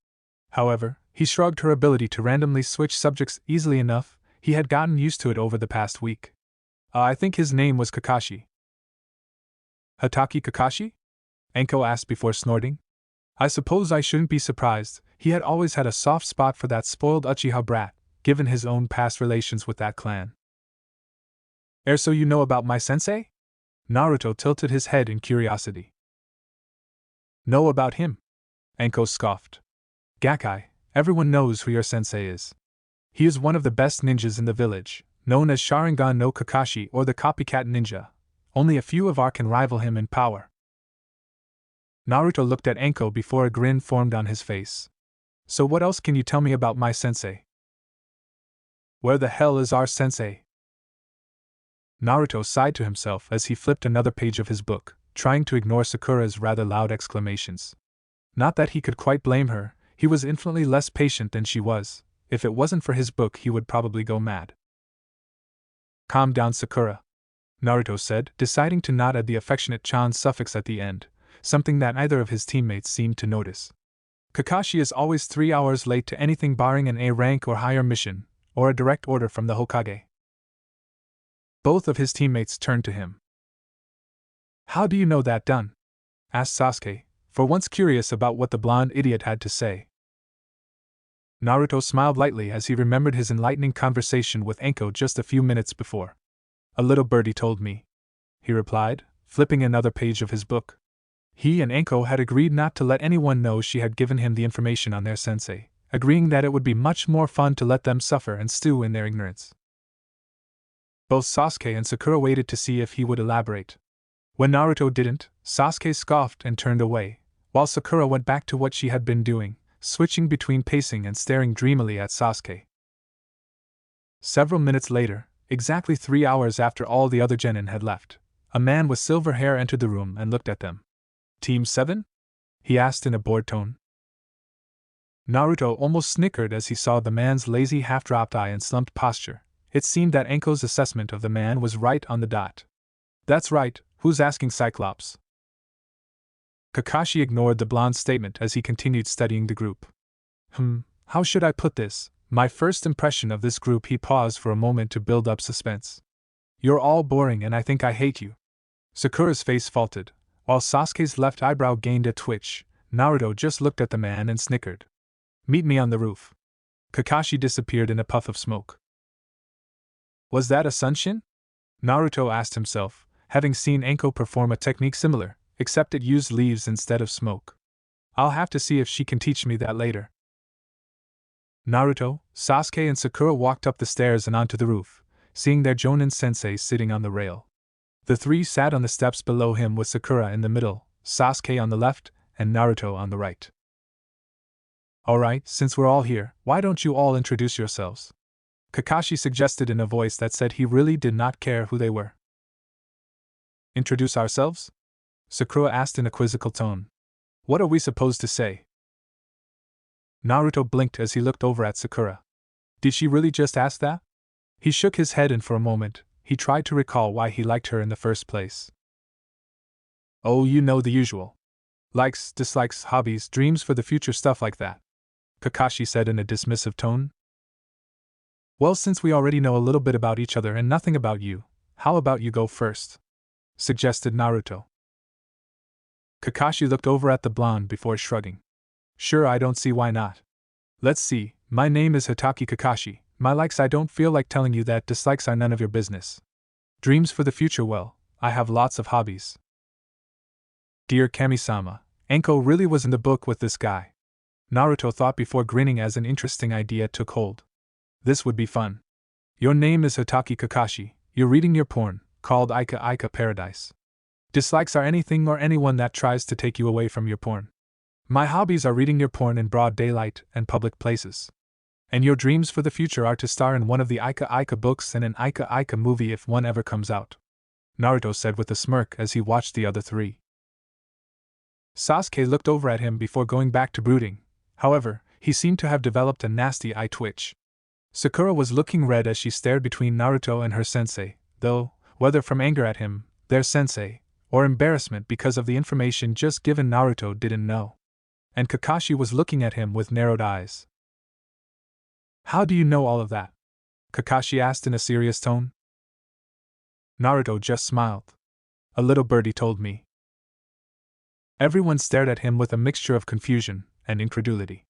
However, he shrugged her ability to randomly switch subjects easily enough. He had gotten used to it over the past week. I think his name was Kakashi. Hatake Kakashi? Anko asked before snorting. I suppose I shouldn't be surprised. He had always had a soft spot for that spoiled Uchiha brat, given his own past relations with that clan. So you know about my sensei? Naruto tilted his head in curiosity. Know about him? Anko scoffed. Gakkai, everyone knows who your sensei is. He is one of the best ninjas in the village, known as Sharingan no Kakashi, or the copycat ninja. Only a few of our can rival him in power. Naruto looked at Anko before a grin formed on his face. So what else can you tell me about my sensei? Where the hell is our sensei? Naruto sighed to himself as he flipped another page of his book, trying to ignore Sakura's rather loud exclamations. Not that he could quite blame her, he was infinitely less patient than she was. If it wasn't for his book, he would probably go mad. Calm down, Sakura, Naruto said, deciding to not add the affectionate chan suffix at the end, something that neither of his teammates seemed to notice. Kakashi is always 3 hours late to anything barring an A rank or higher mission, or a direct order from the Hokage. Both of his teammates turned to him. How do you know that, Dun? Asked Sasuke, for once curious about what the blonde idiot had to say. Naruto smiled lightly as he remembered his enlightening conversation with Anko just a few minutes before. A little birdie told me, he replied, flipping another page of his book. He and Anko had agreed not to let anyone know she had given him the information on their sensei, agreeing that it would be much more fun to let them suffer and stew in their ignorance. Both Sasuke and Sakura waited to see if he would elaborate. When Naruto didn't, Sasuke scoffed and turned away, while Sakura went back to what she had been doing, switching between pacing and staring dreamily at Sasuke. Several minutes later, exactly 3 hours after all the other genin had left, a man with silver hair entered the room and looked at them. Team 7? He asked in a bored tone. Naruto almost snickered as he saw the man's lazy half-dropped eye and slumped posture. It seemed that Anko's assessment of the man was right on the dot. That's right, who's asking Cyclops? Kakashi ignored the blonde's statement as he continued studying the group. How should I put this? My first impression of this group. He paused for a moment to build up suspense. You're all boring and I think I hate you. Sakura's face faltered, while Sasuke's left eyebrow gained a twitch. Naruto just looked at the man and snickered. Meet me on the roof. Kakashi disappeared in a puff of smoke. Was that a Sunshin? Naruto asked himself, having seen Anko perform a technique similar, except it used leaves instead of smoke. I'll have to see if she can teach me that later. Naruto, Sasuke and Sakura walked up the stairs and onto the roof, seeing their Jonin sensei sitting on the rail. The three sat on the steps below him with Sakura in the middle, Sasuke on the left, and Naruto on the right. Alright, since we're all here, why don't you all introduce yourselves? Kakashi suggested in a voice that said he really did not care who they were. Introduce ourselves? Sakura asked in a quizzical tone. What are we supposed to say? Naruto blinked as he looked over at Sakura. Did she really just ask that? He shook his head and for a moment, he tried to recall why he liked her in the first place. Oh, you know the usual. Likes, dislikes, hobbies, dreams for the future, stuff like that. Kakashi said in a dismissive tone. Well, since we already know a little bit about each other and nothing about you, how about you go first? Suggested Naruto. Kakashi looked over at the blonde before shrugging. Sure, I don't see why not. Let's see, my name is Hitaki Kakashi. My likes, I don't feel like telling you that. Dislikes are none of your business. Dreams for the future, well, I have lots of hobbies. Dear Kami-sama, Anko really was in the book with this guy. Naruto thought before grinning as an interesting idea took hold. This would be fun. Your name is Hitaki Kakashi, you're reading your porn, called Ika Ika Paradise. Dislikes are anything or anyone that tries to take you away from your porn. My hobbies are reading your porn in broad daylight and public places. And your dreams for the future are to star in one of the Ika Ika books and an Ika Ika movie if one ever comes out. Naruto said with a smirk as he watched the other three. Sasuke looked over at him before going back to brooding. However, he seemed to have developed a nasty eye twitch. Sakura was looking red as she stared between Naruto and her sensei, though, whether from anger at him, their sensei, or embarrassment because of the information just given, Naruto didn't know. And Kakashi was looking at him with narrowed eyes. How do you know all of that? Kakashi asked in a serious tone. Naruto just smiled. A little birdie told me. Everyone stared at him with a mixture of confusion and incredulity.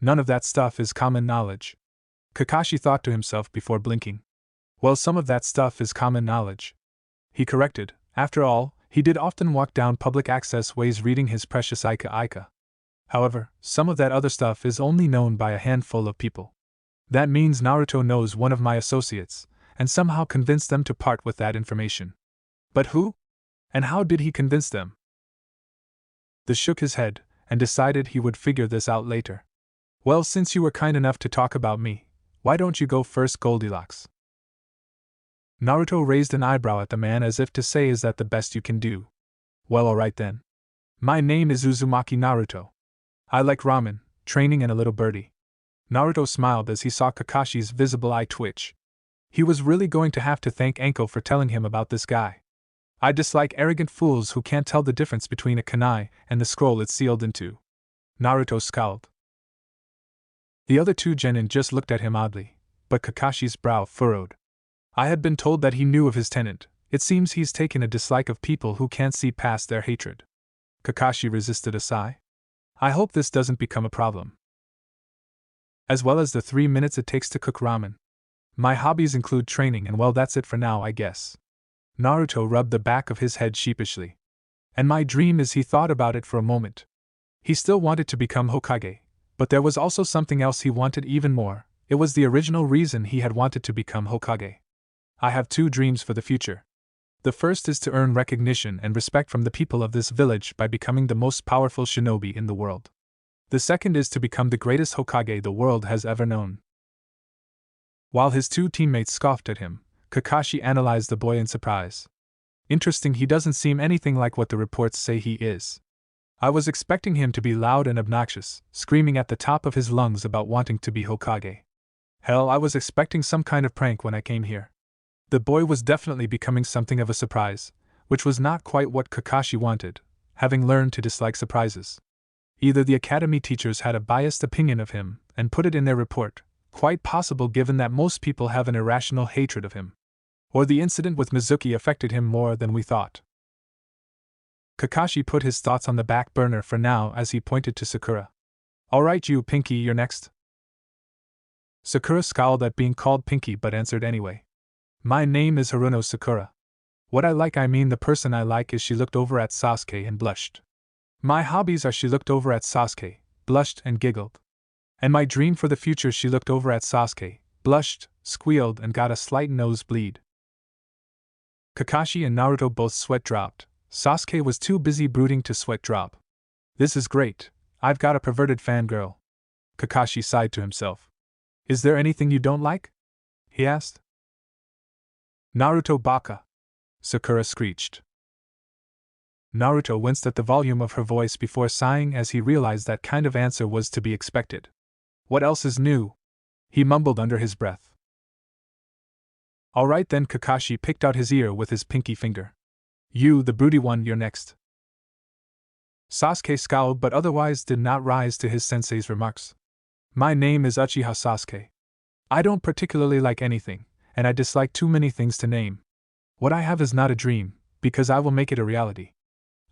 None of that stuff is common knowledge. Kakashi thought to himself before blinking. Well, some of that stuff is common knowledge. He corrected. After all, he did often walk down public access ways reading his precious Ika Ika. However, some of that other stuff is only known by a handful of people. That means Naruto knows one of my associates, and somehow convinced them to part with that information. But who? And how did he convince them? The shook his head, and decided he would figure this out later. Well, since you were kind enough to talk about me, why don't you go first, Goldilocks? Naruto raised an eyebrow at the man as if to say, is that the best you can do? Well, alright then. My name is Uzumaki Naruto. I like ramen, training, and a little birdie. Naruto smiled as he saw Kakashi's visible eye twitch. He was really going to have to thank Anko for telling him about this guy. I dislike arrogant fools who can't tell the difference between a kunai and the scroll it's sealed into. Naruto scowled. The other two genin just looked at him oddly, but Kakashi's brow furrowed. I had been told that he knew of his tenant. It seems he's taken a dislike of people who can't see past their hatred. Kakashi resisted a sigh. I hope this doesn't become a problem. As well as the 3 minutes it takes to cook ramen. My hobbies include training, and well, that's it for now, I guess. Naruto rubbed the back of his head sheepishly. And my dream is, he thought about it for a moment. He still wanted to become Hokage, but there was also something else he wanted even more. It was the original reason he had wanted to become Hokage. I have 2 dreams for the future. The first is to earn recognition and respect from the people of this village by becoming the most powerful shinobi in the world. The second is to become the greatest Hokage the world has ever known. While his two teammates scoffed at him, Kakashi analyzed the boy in surprise. Interesting, he doesn't seem anything like what the reports say he is. I was expecting him to be loud and obnoxious, screaming at the top of his lungs about wanting to be Hokage. Hell, I was expecting some kind of prank when I came here. The boy was definitely becoming something of a surprise, which was not quite what Kakashi wanted, having learned to dislike surprises. Either the academy teachers had a biased opinion of him and put it in their report, quite possible given that most people have an irrational hatred of him, or the incident with Mizuki affected him more than we thought. Kakashi put his thoughts on the back burner for now as he pointed to Sakura. Alright, you, Pinky, you're next. Sakura scowled at being called Pinky but answered anyway. My name is Haruno Sakura. What I mean the person I like is she looked over at Sasuke and blushed. My hobbies are she looked over at Sasuke, blushed and giggled. And my dream for the future she looked over at Sasuke, blushed, squealed and got a slight nosebleed. Kakashi and Naruto both sweat dropped. Sasuke was too busy brooding to sweat drop. This is great, I've got a perverted fangirl. Kakashi sighed to himself. Is there anything you don't like? He asked. Naruto baka, Sakura screeched. Naruto winced at the volume of her voice before sighing as he realized that kind of answer was to be expected. What else is new? He mumbled under his breath. Alright then, Kakashi picked out his ear with his pinky finger. You, the broody one, you're next. Sasuke scowled but otherwise did not rise to his sensei's remarks. My name is Uchiha Sasuke. I don't particularly like anything, and I dislike too many things to name. What I have is not a dream, because I will make it a reality.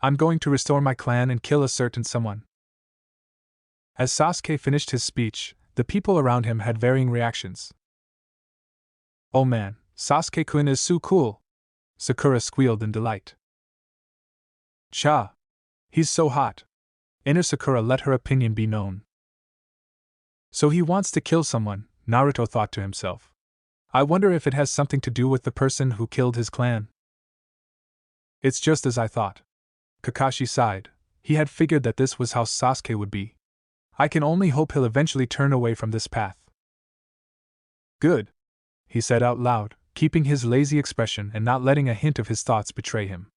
I'm going to restore my clan and kill a certain someone. As Sasuke finished his speech, the people around him had varying reactions. Oh man, Sasuke-kun is so cool! Sakura squealed in delight. Cha! He's so hot! Inner Sakura let her opinion be known. So he wants to kill someone, Naruto thought to himself. I wonder if it has something to do with the person who killed his clan. It's just as I thought. Kakashi sighed. He had figured that this was how Sasuke would be. I can only hope he'll eventually turn away from this path. Good, he said out loud, keeping his lazy expression and not letting a hint of his thoughts betray him.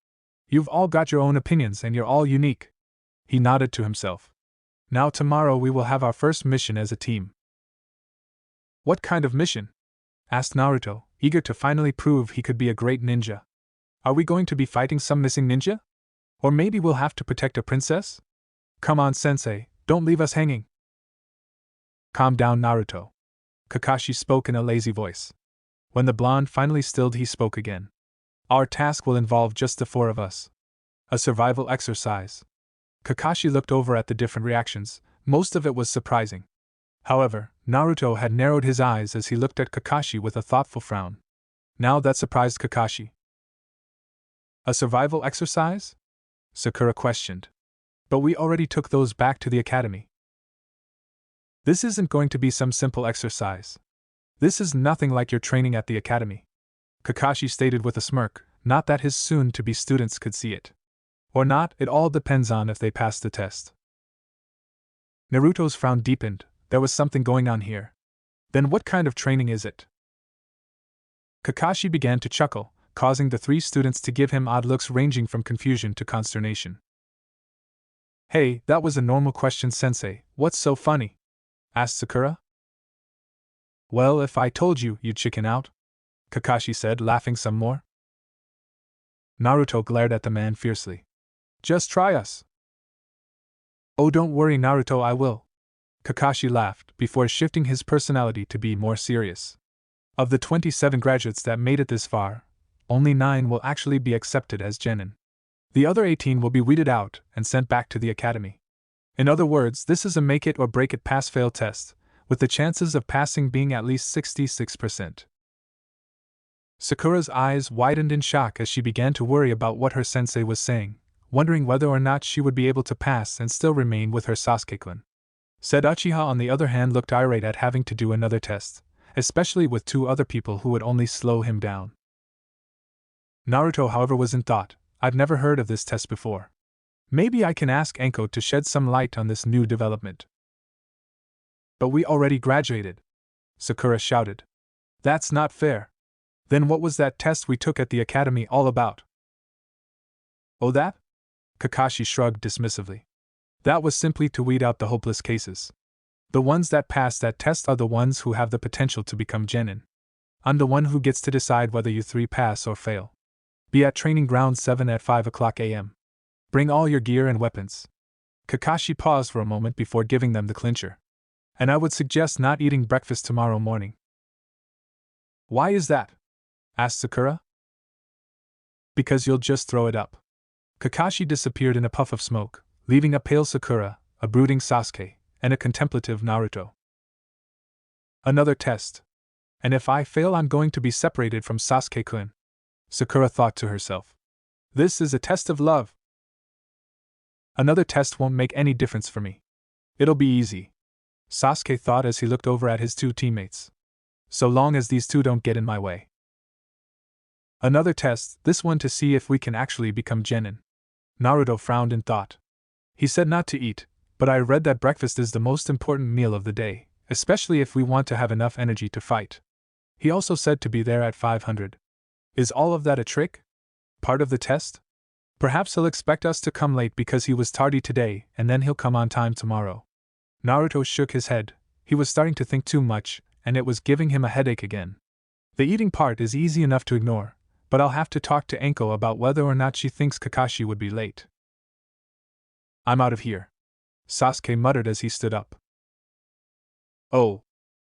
You've all got your own opinions and you're all unique. He nodded to himself. Now tomorrow we will have our first mission as a team. What kind of mission? Asked Naruto, eager to finally prove he could be a great ninja. Are we going to be fighting some missing ninja? Or maybe we'll have to protect a princess? Come on, sensei, don't leave us hanging. Calm down, Naruto. Kakashi spoke in a lazy voice. When the blonde finally stilled, he spoke again. Our task will involve just the four of us. A survival exercise. Kakashi looked over at the different reactions, most of it was surprising. However, Naruto had narrowed his eyes as he looked at Kakashi with a thoughtful frown. Now that surprised Kakashi. A survival exercise? Sakura questioned. But we already took those back to the academy. This isn't going to be some simple exercise. This is nothing like your training at the academy. Kakashi stated with a smirk, not that his soon-to-be students could see it. Or not, it all depends on if they pass the test. Naruto's frown deepened. There was something going on here. Then what kind of training is it? Kakashi began to chuckle, causing the three students to give him odd looks ranging from confusion to consternation. Hey, that was a normal question, sensei, what's so funny? Asked Sakura. Well, if I told you, you'd chicken out? Kakashi said, laughing some more. Naruto glared at the man fiercely. Just try us. Oh, don't worry, Naruto, I will. Kakashi laughed, before shifting his personality to be more serious. Of the 27 graduates that made it this far, only 9 will actually be accepted as genin. The other 18 will be weeded out and sent back to the academy. In other words, this is a make it or break it pass-fail test, with the chances of passing being at least 66%. Sakura's eyes widened in shock as she began to worry about what her sensei was saying, wondering whether or not she would be able to pass and still remain with her Sasuke-kun. Said Uchiha, on the other hand, looked irate at having to do another test, especially with 2 other people who would only slow him down. Naruto, however, was in thought. I've never heard of this test before. Maybe I can ask Anko to shed some light on this new development. But we already graduated, Sakura shouted. That's not fair. Then what was that test we took at the academy all about? Oh, that? Kakashi shrugged dismissively. That was simply to weed out the hopeless cases. The ones that pass that test are the ones who have the potential to become genin. I'm the one who gets to decide whether you three pass or fail. Be at training ground 7 at 5 o'clock a.m. Bring all your gear and weapons. Kakashi paused for a moment before giving them the clincher. And I would suggest not eating breakfast tomorrow morning. Why is that? Asked Sakura. Because you'll just throw it up. Kakashi disappeared in a puff of smoke, leaving a pale Sakura, a brooding Sasuke, and a contemplative Naruto. Another test. And if I fail, I'm going to be separated from Sasuke-kun, Sakura thought to herself. This is a test of love. Another test won't make any difference for me. It'll be easy, Sasuke thought as he looked over at his two teammates. So long as these two don't get in my way. Another test, this one to see if we can actually become genin. Naruto frowned in thought. He said not to eat, but I read that breakfast is the most important meal of the day, especially if we want to have enough energy to fight. He also said to be there at 500. Is all of that a trick? Part of the test? Perhaps he'll expect us to come late because he was tardy today, and then he'll come on time tomorrow. Naruto shook his head. He was starting to think too much, and it was giving him a headache again. The eating part is easy enough to ignore, but I'll have to talk to Anko about whether or not she thinks Kakashi would be late. I'm out of here, Sasuke muttered as he stood up. Oh,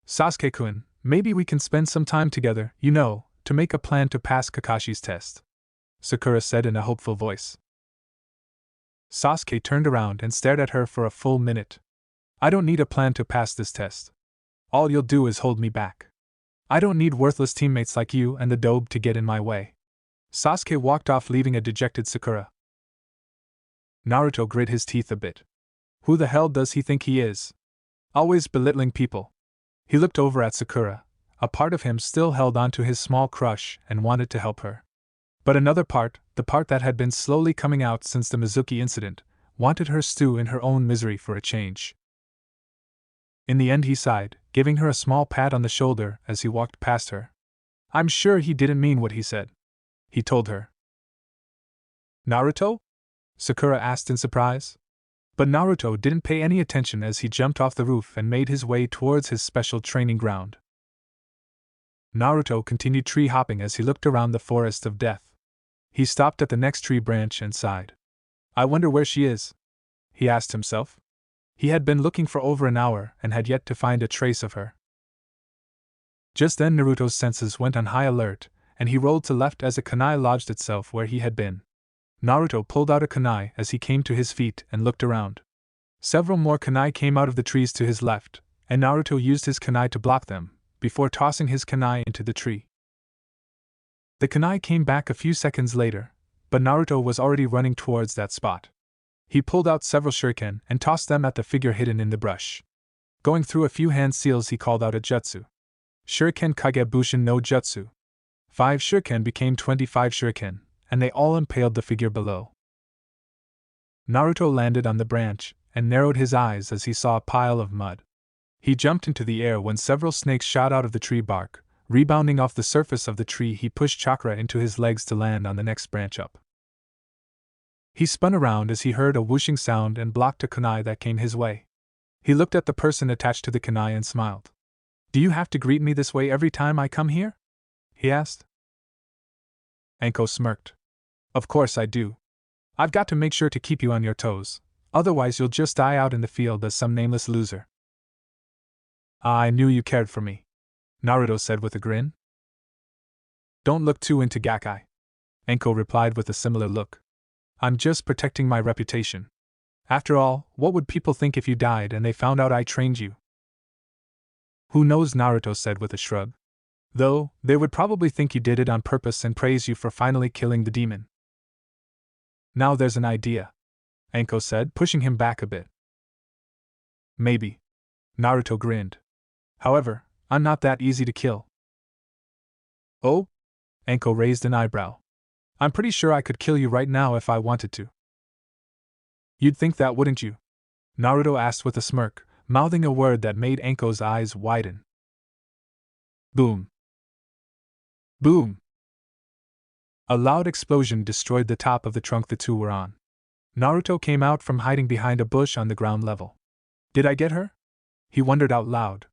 Sasuke-kun, maybe we can spend some time together, to make a plan to pass Kakashi's test, Sakura said in a hopeful voice. Sasuke turned around and stared at her for a full minute. I don't need a plan to pass this test. All you'll do is hold me back. I don't need worthless teammates like you and the dobe to get in my way. Sasuke walked off, leaving a dejected Sakura. Naruto grit his teeth a bit. Who the hell does he think he is? Always belittling people. He looked over at Sakura. A part of him still held on to his small crush and wanted to help her. But another part, the part that had been slowly coming out since the Mizuki incident, wanted her stew in her own misery for a change. In the end he sighed, giving her a small pat on the shoulder as he walked past her. I'm sure he didn't mean what he said, he told her. Naruto? Sakura asked in surprise. But Naruto didn't pay any attention as he jumped off the roof and made his way towards his special training ground. Naruto continued tree hopping as he looked around the forest of death. He stopped at the next tree branch and sighed. I wonder where she is, he asked himself. He had been looking for over an hour and had yet to find a trace of her. Just then Naruto's senses went on high alert, and he rolled to left as a kunai lodged itself where he had been. Naruto pulled out a kunai as he came to his feet and looked around. Several more kunai came out of the trees to his left, and Naruto used his kunai to block them, before tossing his kunai into the tree. The kunai came back a few seconds later, but Naruto was already running towards that spot. He pulled out several shuriken and tossed them at the figure hidden in the brush. Going through a few hand seals, he called out a jutsu. Shuriken Kagebushin no Jutsu. 5 shuriken became 25 shuriken, and they all impaled the figure below. Naruto landed on the branch and narrowed his eyes as he saw a pile of mud. He jumped into the air when several snakes shot out of the tree bark. Rebounding off the surface of the tree, he pushed chakra into his legs to land on the next branch up. He spun around as he heard a whooshing sound and blocked a kunai that came his way. He looked at the person attached to the kunai and smiled. Do you have to greet me this way every time I come here? He asked. Anko smirked. Of course I do. I've got to make sure to keep you on your toes, otherwise you'll just die out in the field as some nameless loser. I knew you cared for me, Naruto said with a grin. Don't look too into Gakkai, Anko replied with a similar look. I'm just protecting my reputation. After all, what would people think if you died and they found out I trained you? Who knows, Naruto said with a shrug. Though, they would probably think you did it on purpose and praise you for finally killing the demon. Now there's an idea, Anko said, pushing him back a bit. Maybe. Naruto grinned. However, I'm not that easy to kill. Oh? Anko raised an eyebrow. I'm pretty sure I could kill you right now if I wanted to. You'd think that, wouldn't you? Naruto asked with a smirk, mouthing a word that made Anko's eyes widen. Boom. Boom. A loud explosion destroyed the top of the trunk the two were on. Naruto came out from hiding behind a bush on the ground level. Did I get her? He wondered out loud.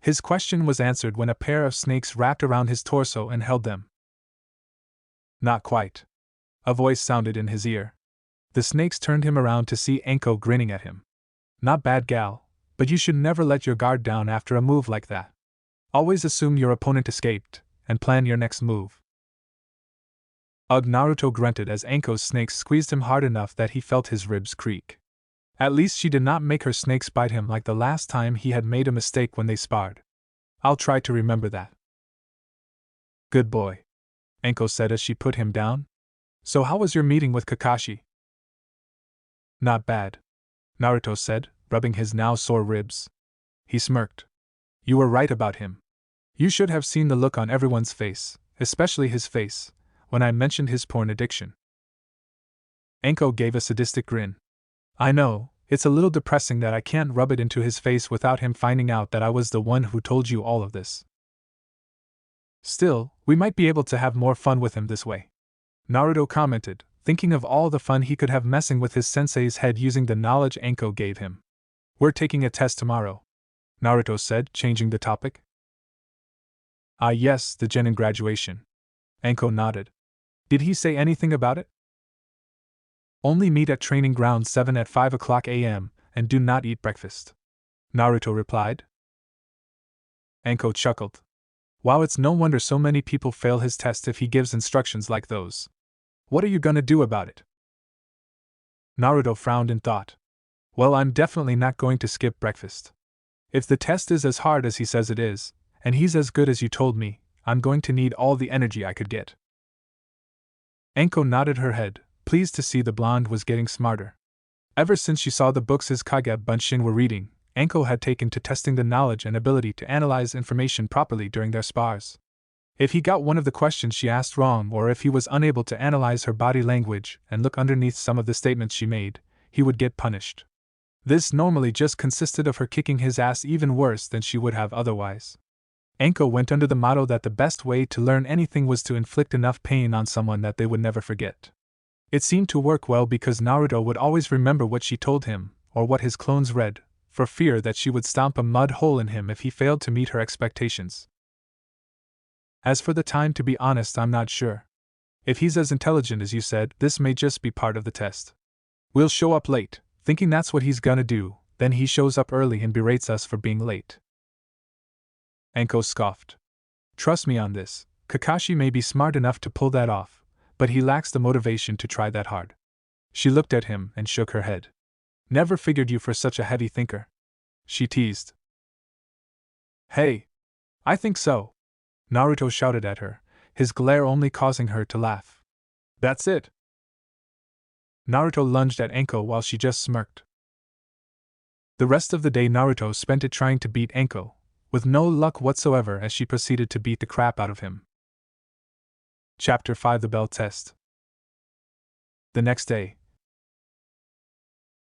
His question was answered when a pair of snakes wrapped around his torso and held them. Not quite. A voice sounded in his ear. The snakes turned him around to see Anko grinning at him. Not bad, gal, but you should never let your guard down after a move like that. Always assume your opponent escaped, and plan your next move. Ugh, Naruto grunted as Anko's snakes squeezed him hard enough that he felt his ribs creak. At least she did not make her snakes bite him like the last time he had made a mistake when they sparred. I'll try to remember that. Good boy, Anko said as she put him down. So how was your meeting with Kakashi? Not bad, Naruto said, rubbing his now sore ribs. He smirked. You were right about him. You should have seen the look on everyone's face, especially his face, when I mentioned his porn addiction. Anko gave a sadistic grin. I know, it's a little depressing that I can't rub it into his face without him finding out that I was the one who told you all of this. Still, we might be able to have more fun with him this way, Naruto commented, thinking of all the fun he could have messing with his sensei's head using the knowledge Anko gave him. We're taking a test tomorrow, Naruto said, changing the topic. Ah yes, the genin graduation. Anko nodded. Did he say anything about it? Only meet at training ground 7 at 5 o'clock a.m., and do not eat breakfast, Naruto replied. Anko chuckled. Wow, it's no wonder so many people fail his test if he gives instructions like those. What are you gonna do about it? Naruto frowned in thought. Well, I'm definitely not going to skip breakfast. If the test is as hard as he says it is, and he's as good as you told me, I'm going to need all the energy I could get. Anko nodded her head, pleased to see the blonde was getting smarter. Ever since she saw the books his Kage Bunshin were reading, Anko had taken to testing the knowledge and ability to analyze information properly during their spars. If he got one of the questions she asked wrong, or if he was unable to analyze her body language and look underneath some of the statements she made, he would get punished. This normally just consisted of her kicking his ass even worse than she would have otherwise. Anko went under the motto that the best way to learn anything was to inflict enough pain on someone that they would never forget. It seemed to work well because Naruto would always remember what she told him, or what his clones read, for fear that she would stomp a mud hole in him if he failed to meet her expectations. As for the time, to be honest, I'm not sure. If he's as intelligent as you said, this may just be part of the test. We'll show up late, thinking that's what he's gonna do, then he shows up early and berates us for being late. Anko scoffed. Trust me on this, Kakashi may be smart enough to pull that off, but he lacks the motivation to try that hard. She looked at him and shook her head. Never figured you for such a heavy thinker, she teased. Hey! I think so! Naruto shouted at her, his glare only causing her to laugh. That's it! Naruto lunged at Anko while she just smirked. The rest of the day Naruto spent it trying to beat Anko, with no luck whatsoever as she proceeded to beat the crap out of him. Chapter 5: The Bell Test. The next day.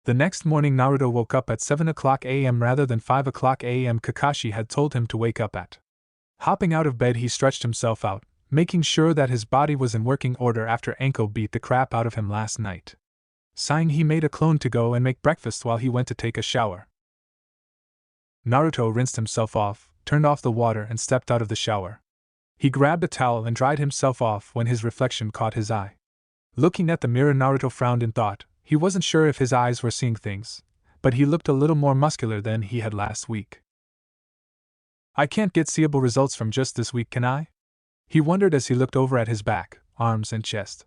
The next morning Naruto woke up at 7 o'clock a.m. rather than 5 o'clock a.m. Kakashi had told him to wake up at. Hopping out of bed, he stretched himself out, making sure that his body was in working order after Anko beat the crap out of him last night. Sighing, he made a clone to go and make breakfast while he went to take a shower. Naruto rinsed himself off, turned off the water and stepped out of the shower. He grabbed a towel and dried himself off when his reflection caught his eye. Looking at the mirror, Naruto frowned in thought. He wasn't sure if his eyes were seeing things, but he looked a little more muscular than he had last week. I can't get seeable results from just this week, can I? He wondered as he looked over at his back, arms and chest.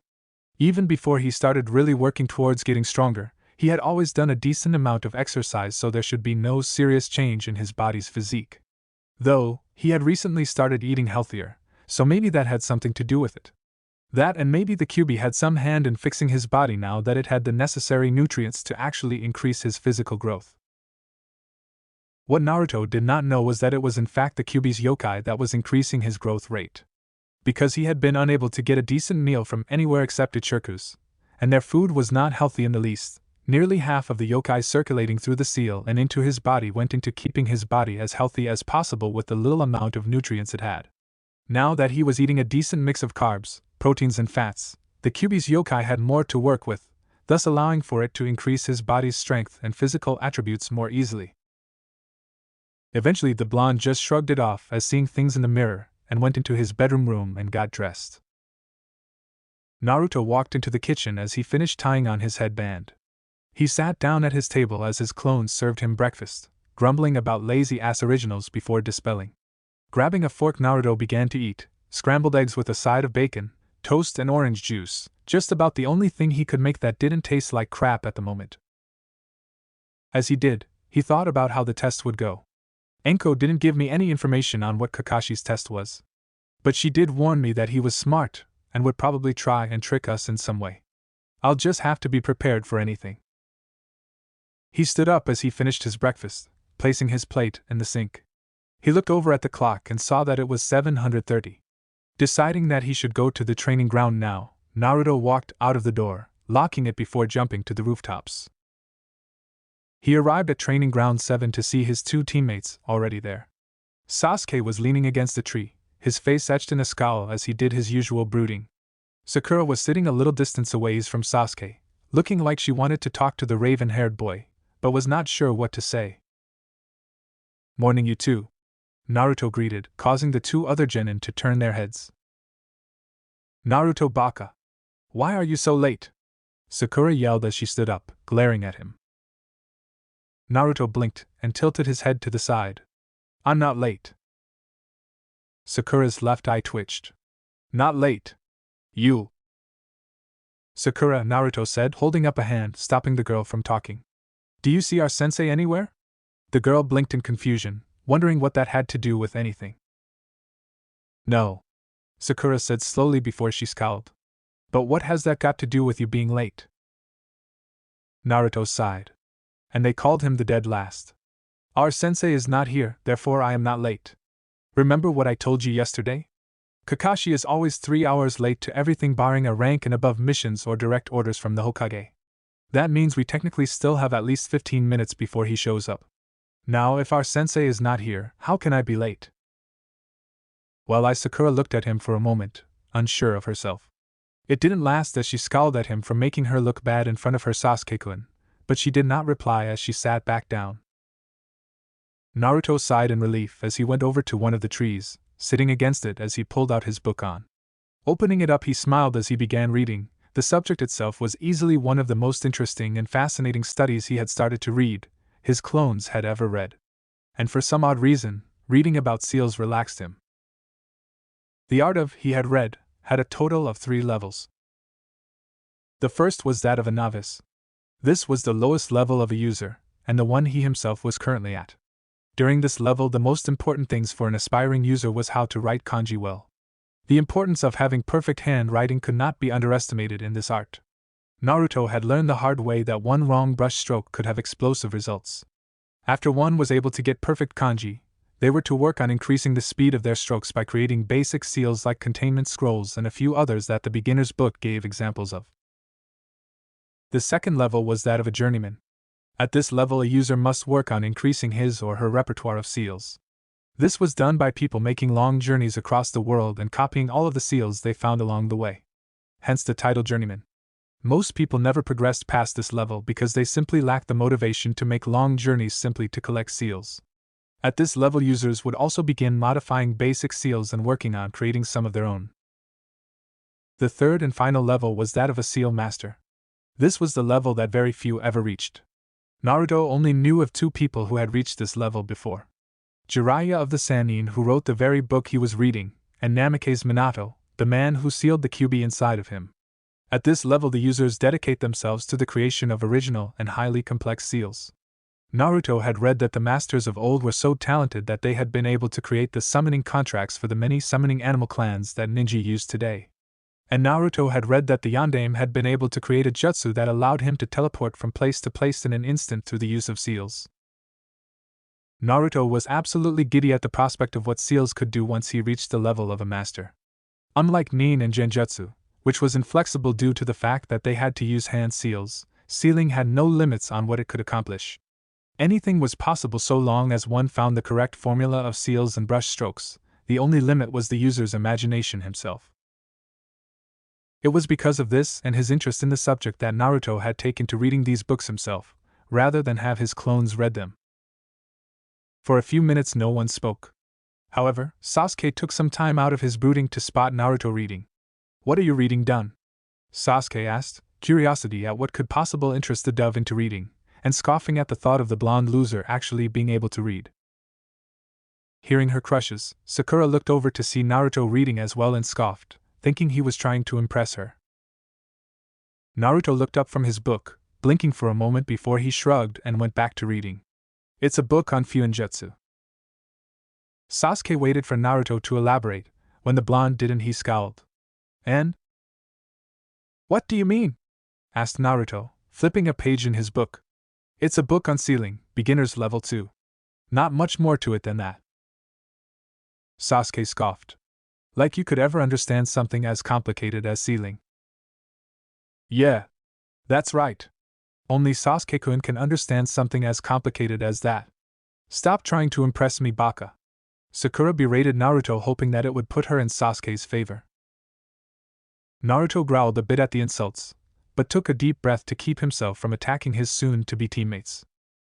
Even before he started really working towards getting stronger, he had always done a decent amount of exercise, so there should be no serious change in his body's physique. Though, he had recently started eating healthier, so maybe that had something to do with it. That, and maybe the Kyuubi had some hand in fixing his body now that it had the necessary nutrients to actually increase his physical growth. What Naruto did not know was that it was in fact the Kyuubi's yokai that was increasing his growth rate. because he had been unable to get a decent meal from anywhere except Ichirku's, and their food was not healthy in the least. Nearly half of the yokai circulating through the seal and into his body went into keeping his body as healthy as possible with the little amount of nutrients it had. Now that he was eating a decent mix of carbs, proteins and fats, the Kyuubi's yokai had more to work with, thus allowing for it to increase his body's strength and physical attributes more easily. Eventually the blonde just shrugged it off as seeing things in the mirror, and went into his bedroom room and got dressed. Naruto walked into the kitchen as he finished tying on his headband. He sat down at his table as his clones served him breakfast, grumbling about lazy-ass originals before dispelling. Grabbing a fork, Naruto began to eat, scrambled eggs with a side of bacon, toast and orange juice, just about the only thing he could make that didn't taste like crap at the moment. As he did, he thought about how the test would go. Enko didn't give me any information on what Kakashi's test was, but she did warn me that he was smart and would probably try and trick us in some way. I'll just have to be prepared for anything. He stood up as he finished his breakfast, placing his plate in the sink. He looked over at the clock and saw that it was 7:30. Deciding that he should go to the training ground now, Naruto walked out of the door, locking it before jumping to the rooftops. He arrived at training ground 7 to see his two teammates already there. Sasuke was leaning against a tree, his face etched in a scowl as he did his usual brooding. Sakura was sitting a little distance away from Sasuke, looking like she wanted to talk to the raven-haired boy, but was not sure what to say. "Morning, you two," Naruto greeted, causing the two other genin to turn their heads. "Naruto Baka, why are you so late?" Sakura yelled as she stood up, glaring at him. Naruto blinked and tilted his head to the side. "I'm not late." Sakura's left eye twitched. "Not late? You." "Sakura," Naruto said, holding up a hand, stopping the girl from talking. "Do you see our sensei anywhere?" The girl blinked in confusion, wondering what that had to do with anything. "No," Sakura said slowly before she scowled. "But what has that got to do with you being late?" Naruto sighed. "And they called him the dead last. Our sensei is not here, therefore I am not late. Remember what I told you yesterday? Kakashi is always 3 hours late to everything barring a rank and above missions or direct orders from the Hokage. That means we technically still have at least 15 minutes before he shows up. Now if our sensei is not here, how can I be late?" Well, Sakura looked at him for a moment, unsure of herself. It didn't last as she scowled at him for making her look bad in front of her Sasuke-kun, but she did not reply as she sat back down. Naruto sighed in relief as he went over to one of the trees, sitting against it as he pulled out his book on. Opening it up, he smiled as he began reading. The subject itself was easily one of the most interesting and fascinating studies he had started to read, his clones had ever read. And for some odd reason, reading about seals relaxed him. The art of, he had read, had a total of 3 levels. The first was that of a novice. This was the lowest level of a user, and the one he himself was currently at. During this level, the most important things for an aspiring user was how to write kanji well. The importance of having perfect handwriting could not be underestimated in this art. Naruto had learned the hard way that one wrong brush stroke could have explosive results. After one was able to get perfect kanji, they were to work on increasing the speed of their strokes by creating basic seals like containment scrolls and a few others that the beginner's book gave examples of. The second level was that of a journeyman. At this level, a user must work on increasing his or her repertoire of seals. This was done by people making long journeys across the world and copying all of the seals they found along the way. Hence the title Journeyman. Most people never progressed past this level because they simply lacked the motivation to make long journeys simply to collect seals. At this level, users would also begin modifying basic seals and working on creating some of their own. The third and final level was that of a seal master. This was the level that very few ever reached. Naruto only knew of 2 people who had reached this level before. Jiraiya of the Sannin, who wrote the very book he was reading, and Namake's Minato, the man who sealed the Kyuubi inside of him. At this level, the users dedicate themselves to the creation of original and highly complex seals. Naruto had read that the masters of old were so talented that they had been able to create the summoning contracts for the many summoning animal clans that ninja use today. And Naruto had read that the Yondaime had been able to create a jutsu that allowed him to teleport from place to place in an instant through the use of seals. Naruto was absolutely giddy at the prospect of what seals could do once he reached the level of a master. Unlike Nin and Genjutsu, which was inflexible due to the fact that they had to use hand seals, sealing had no limits on what it could accomplish. Anything was possible so long as one found the correct formula of seals and brush strokes. The only limit was the user's imagination himself. It was because of this and his interest in the subject that Naruto had taken to reading these books himself, rather than have his clones read them. For a few minutes no one spoke. However, Sasuke took some time out of his brooding to spot Naruto reading. "What are you reading, done?" Sasuke asked, curiosity at what could possibly interest the dove into reading, and scoffing at the thought of the blonde loser actually being able to read. Hearing her crushes, Sakura looked over to see Naruto reading as well and scoffed, thinking he was trying to impress her. Naruto looked up from his book, blinking for a moment before he shrugged and went back to reading. "It's a book on Fuinjutsu." Sasuke waited for Naruto to elaborate. When the blonde didn't, he scowled. "And? What do you mean?" asked Naruto, flipping a page in his book. "It's a book on sealing, beginner's level 2. Not much more to it than that." Sasuke scoffed. "Like you could ever understand something as complicated as sealing." "Yeah. That's right. Only Sasuke-kun can understand something as complicated as that. Stop trying to impress me, Baka." Sakura berated Naruto, hoping that it would put her in Sasuke's favor. Naruto growled a bit at the insults, but took a deep breath to keep himself from attacking his soon-to-be teammates.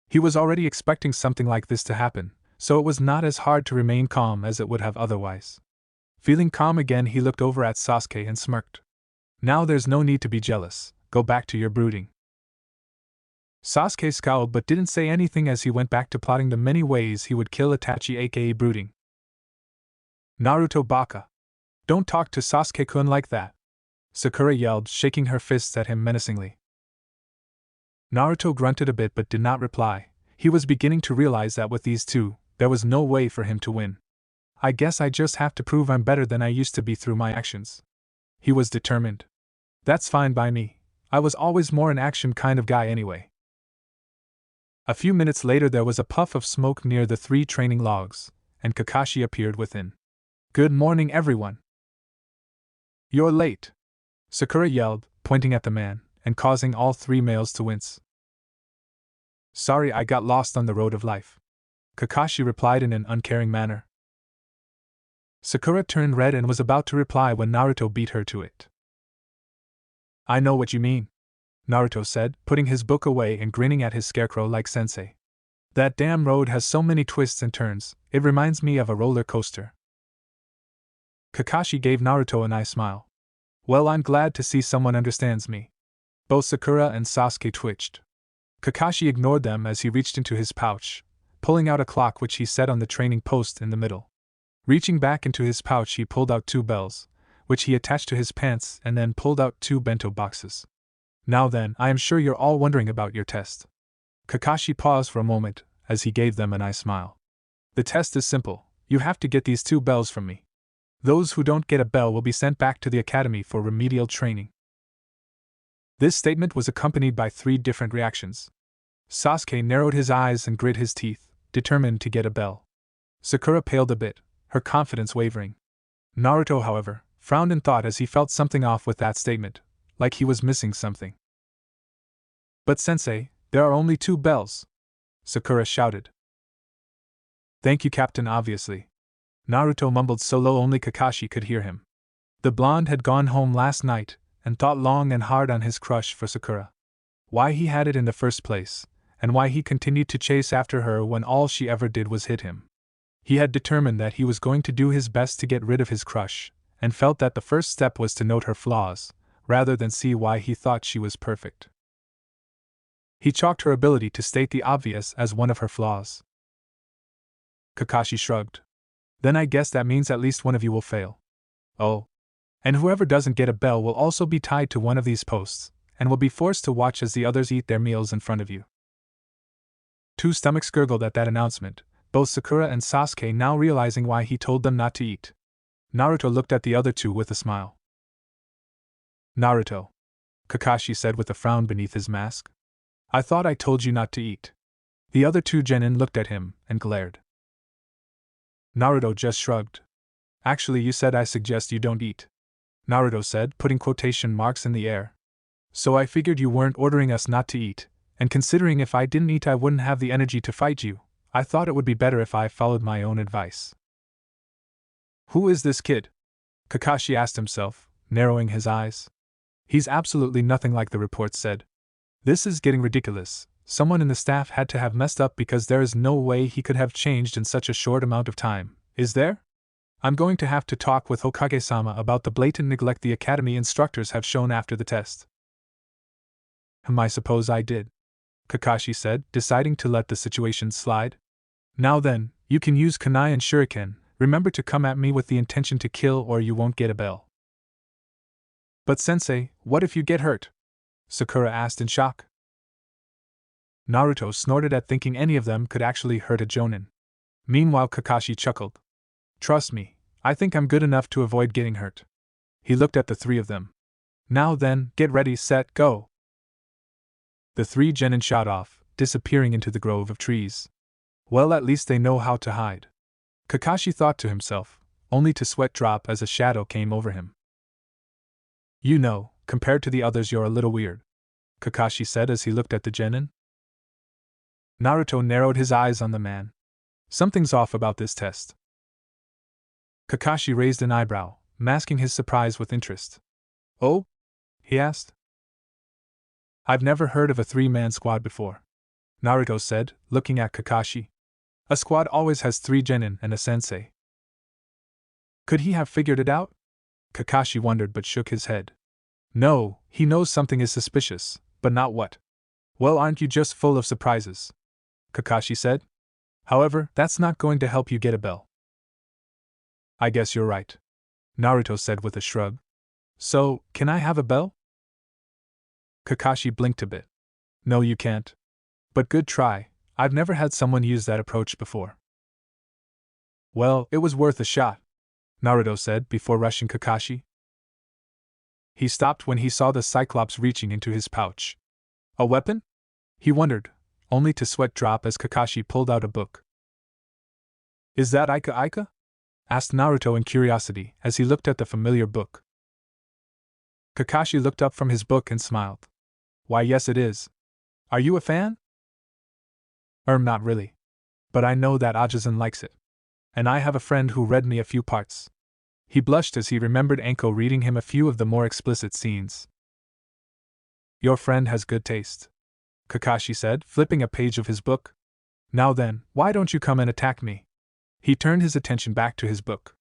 He was already expecting something like this to happen, so it was not as hard to remain calm as it would have otherwise. Feeling calm again, he looked over at Sasuke and smirked. "Now there's no need to be jealous, go back to your brooding." Sasuke scowled but didn't say anything as he went back to plotting the many ways he would kill Itachi, aka brooding. "Naruto Baka! Don't talk to Sasuke-kun like that!" Sakura yelled, shaking her fists at him menacingly. Naruto grunted a bit but did not reply. He was beginning to realize that with these two, there was no way for him to win. "I guess I just have to prove I'm better than I used to be through my actions." He was determined. "That's fine by me. I was always more an action kind of guy anyway." A few minutes later there was a puff of smoke near the 3 training logs, and Kakashi appeared within. "Good morning, everyone." "You're late," Sakura yelled, pointing at the man, and causing all 3 males to wince. "Sorry, I got lost on the road of life," Kakashi replied in an uncaring manner. Sakura turned red and was about to reply when Naruto beat her to it. "I know what you mean," Naruto said, putting his book away and grinning at his scarecrow-like sensei. "That damn road has so many twists and turns, it reminds me of a roller coaster." Kakashi gave Naruto a nice smile. "Well, I'm glad to see someone understands me." Both Sakura and Sasuke twitched. Kakashi ignored them as he reached into his pouch, pulling out a clock which he set on the training post in the middle. Reaching back into his pouch, he pulled out 2 bells, which he attached to his pants, and then pulled out 2 bento boxes. "Now then, I am sure you're all wondering about your test." Kakashi paused for a moment, as he gave them a nice smile. "The test is simple. You have to get these 2 bells from me. Those who don't get a bell will be sent back to the academy for remedial training." This statement was accompanied by 3 different reactions. Sasuke narrowed his eyes and grit his teeth, determined to get a bell. Sakura paled a bit, her confidence wavering. Naruto, however, frowned in thought as he felt something off with that statement, like he was missing something. "But sensei, there are only 2 bells!" Sakura shouted. "Thank you, Captain, obviously." Naruto mumbled so low only Kakashi could hear him. The blonde had gone home last night, and thought long and hard on his crush for Sakura. Why he had it in the first place, and why he continued to chase after her when all she ever did was hit him. He had determined that he was going to do his best to get rid of his crush, and felt that the first step was to note her flaws, rather than see why he thought she was perfect. He chalked her ability to state the obvious as one of her flaws. Kakashi shrugged. "Then I guess that means at least one of you will fail." "Oh. And whoever doesn't get a bell will also be tied to one of these posts, and will be forced to watch as the others eat their meals in front of you." 2 stomachs gurgled at that announcement, both Sakura and Sasuke now realizing why he told them not to eat. Naruto looked at the other 2 with a smile. "Naruto," Kakashi said with a frown beneath his mask. "I thought I told you not to eat." The other 2 genin looked at him and glared. Naruto just shrugged. Actually, you said I suggest you don't eat, Naruto said, putting quotation marks in the air. So I figured you weren't ordering us not to eat, and considering if I didn't eat I wouldn't have the energy to fight you, I thought it would be better if I followed my own advice. Who is this kid? Kakashi asked himself, narrowing his eyes. He's absolutely nothing like the report said. This is getting ridiculous. Someone in the staff had to have messed up because there is no way he could have changed in such a short amount of time, is there? I'm going to have to talk with Hokage-sama about the blatant neglect the academy instructors have shown after the test. I suppose I did, Kakashi said, deciding to let the situation slide. Now then, you can use kunai and shuriken. Remember to come at me with the intention to kill or you won't get a bell. But sensei, what if you get hurt? Sakura asked in shock. Naruto snorted at thinking any of them could actually hurt a jonin. Meanwhile Kakashi chuckled. Trust me, I think I'm good enough to avoid getting hurt. He looked at the three of them. Now then, get ready, set, go. The three genin shot off, disappearing into the grove of trees. Well, at least they know how to hide, Kakashi thought to himself, only to sweat drop as a shadow came over him. You know, compared to the others you're a little weird, Kakashi said as he looked at the genin. Naruto narrowed his eyes on the man. Something's off about this test. Kakashi raised an eyebrow, masking his surprise with interest. Oh? He asked. I've never heard of a three-man squad before, Naruto said, looking at Kakashi. A squad always has 3 genin and a sensei. Could he have figured it out? Kakashi wondered but shook his head. No, he knows something is suspicious, but not what. Well, aren't you just full of surprises? Kakashi said. However, that's not going to help you get a bell. I guess you're right, Naruto said with a shrug. So, can I have a bell? Kakashi blinked a bit. No, you can't. But good try. I've never had someone use that approach before. Well, it was worth a shot, Naruto said before rushing Kakashi. He stopped when he saw the Cyclops reaching into his pouch. A weapon? He wondered, only to sweat drop as Kakashi pulled out a book. Is that Ika Ika? Asked Naruto in curiosity as he looked at the familiar book. Kakashi looked up from his book and smiled. Why, yes it is. Are you a fan? Not really. But I know that Ajazan likes it. And I have a friend who read me a few parts. He blushed as he remembered Anko reading him a few of the more explicit scenes. Your friend has good taste, Kakashi said, flipping a page of his book. Now then, why don't you come and attack me? He turned his attention back to his book.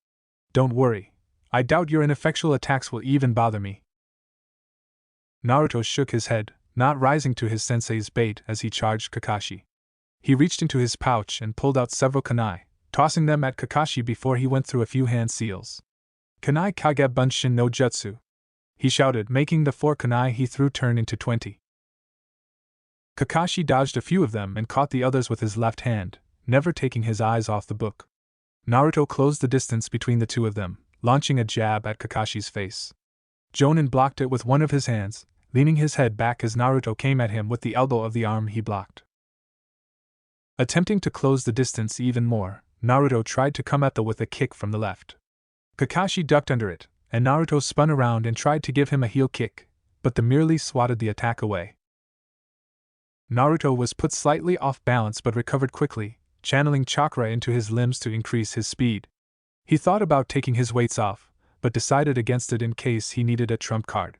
Don't worry. I doubt your ineffectual attacks will even bother me. Naruto shook his head, not rising to his sensei's bait as he charged Kakashi. He reached into his pouch and pulled out several kunai, tossing them at Kakashi before he went through a few hand seals. Kunai Kage Bunshin no Jutsu, he shouted, making the 4 kunai he threw turn into 20. Kakashi dodged a few of them and caught the others with his left hand, never taking his eyes off the book. Naruto closed the distance between the two of them, launching a jab at Kakashi's face. Jonin blocked it with one of his hands, leaning his head back as Naruto came at him with the elbow of the arm he blocked. Attempting to close the distance even more, Naruto tried to come at with a kick from the left. Kakashi ducked under it, and Naruto spun around and tried to give him a heel kick, but the merely swatted the attack away. Naruto was put slightly off balance but recovered quickly, channeling chakra into his limbs to increase his speed. He thought about taking his weights off, but decided against it in case he needed a trump card.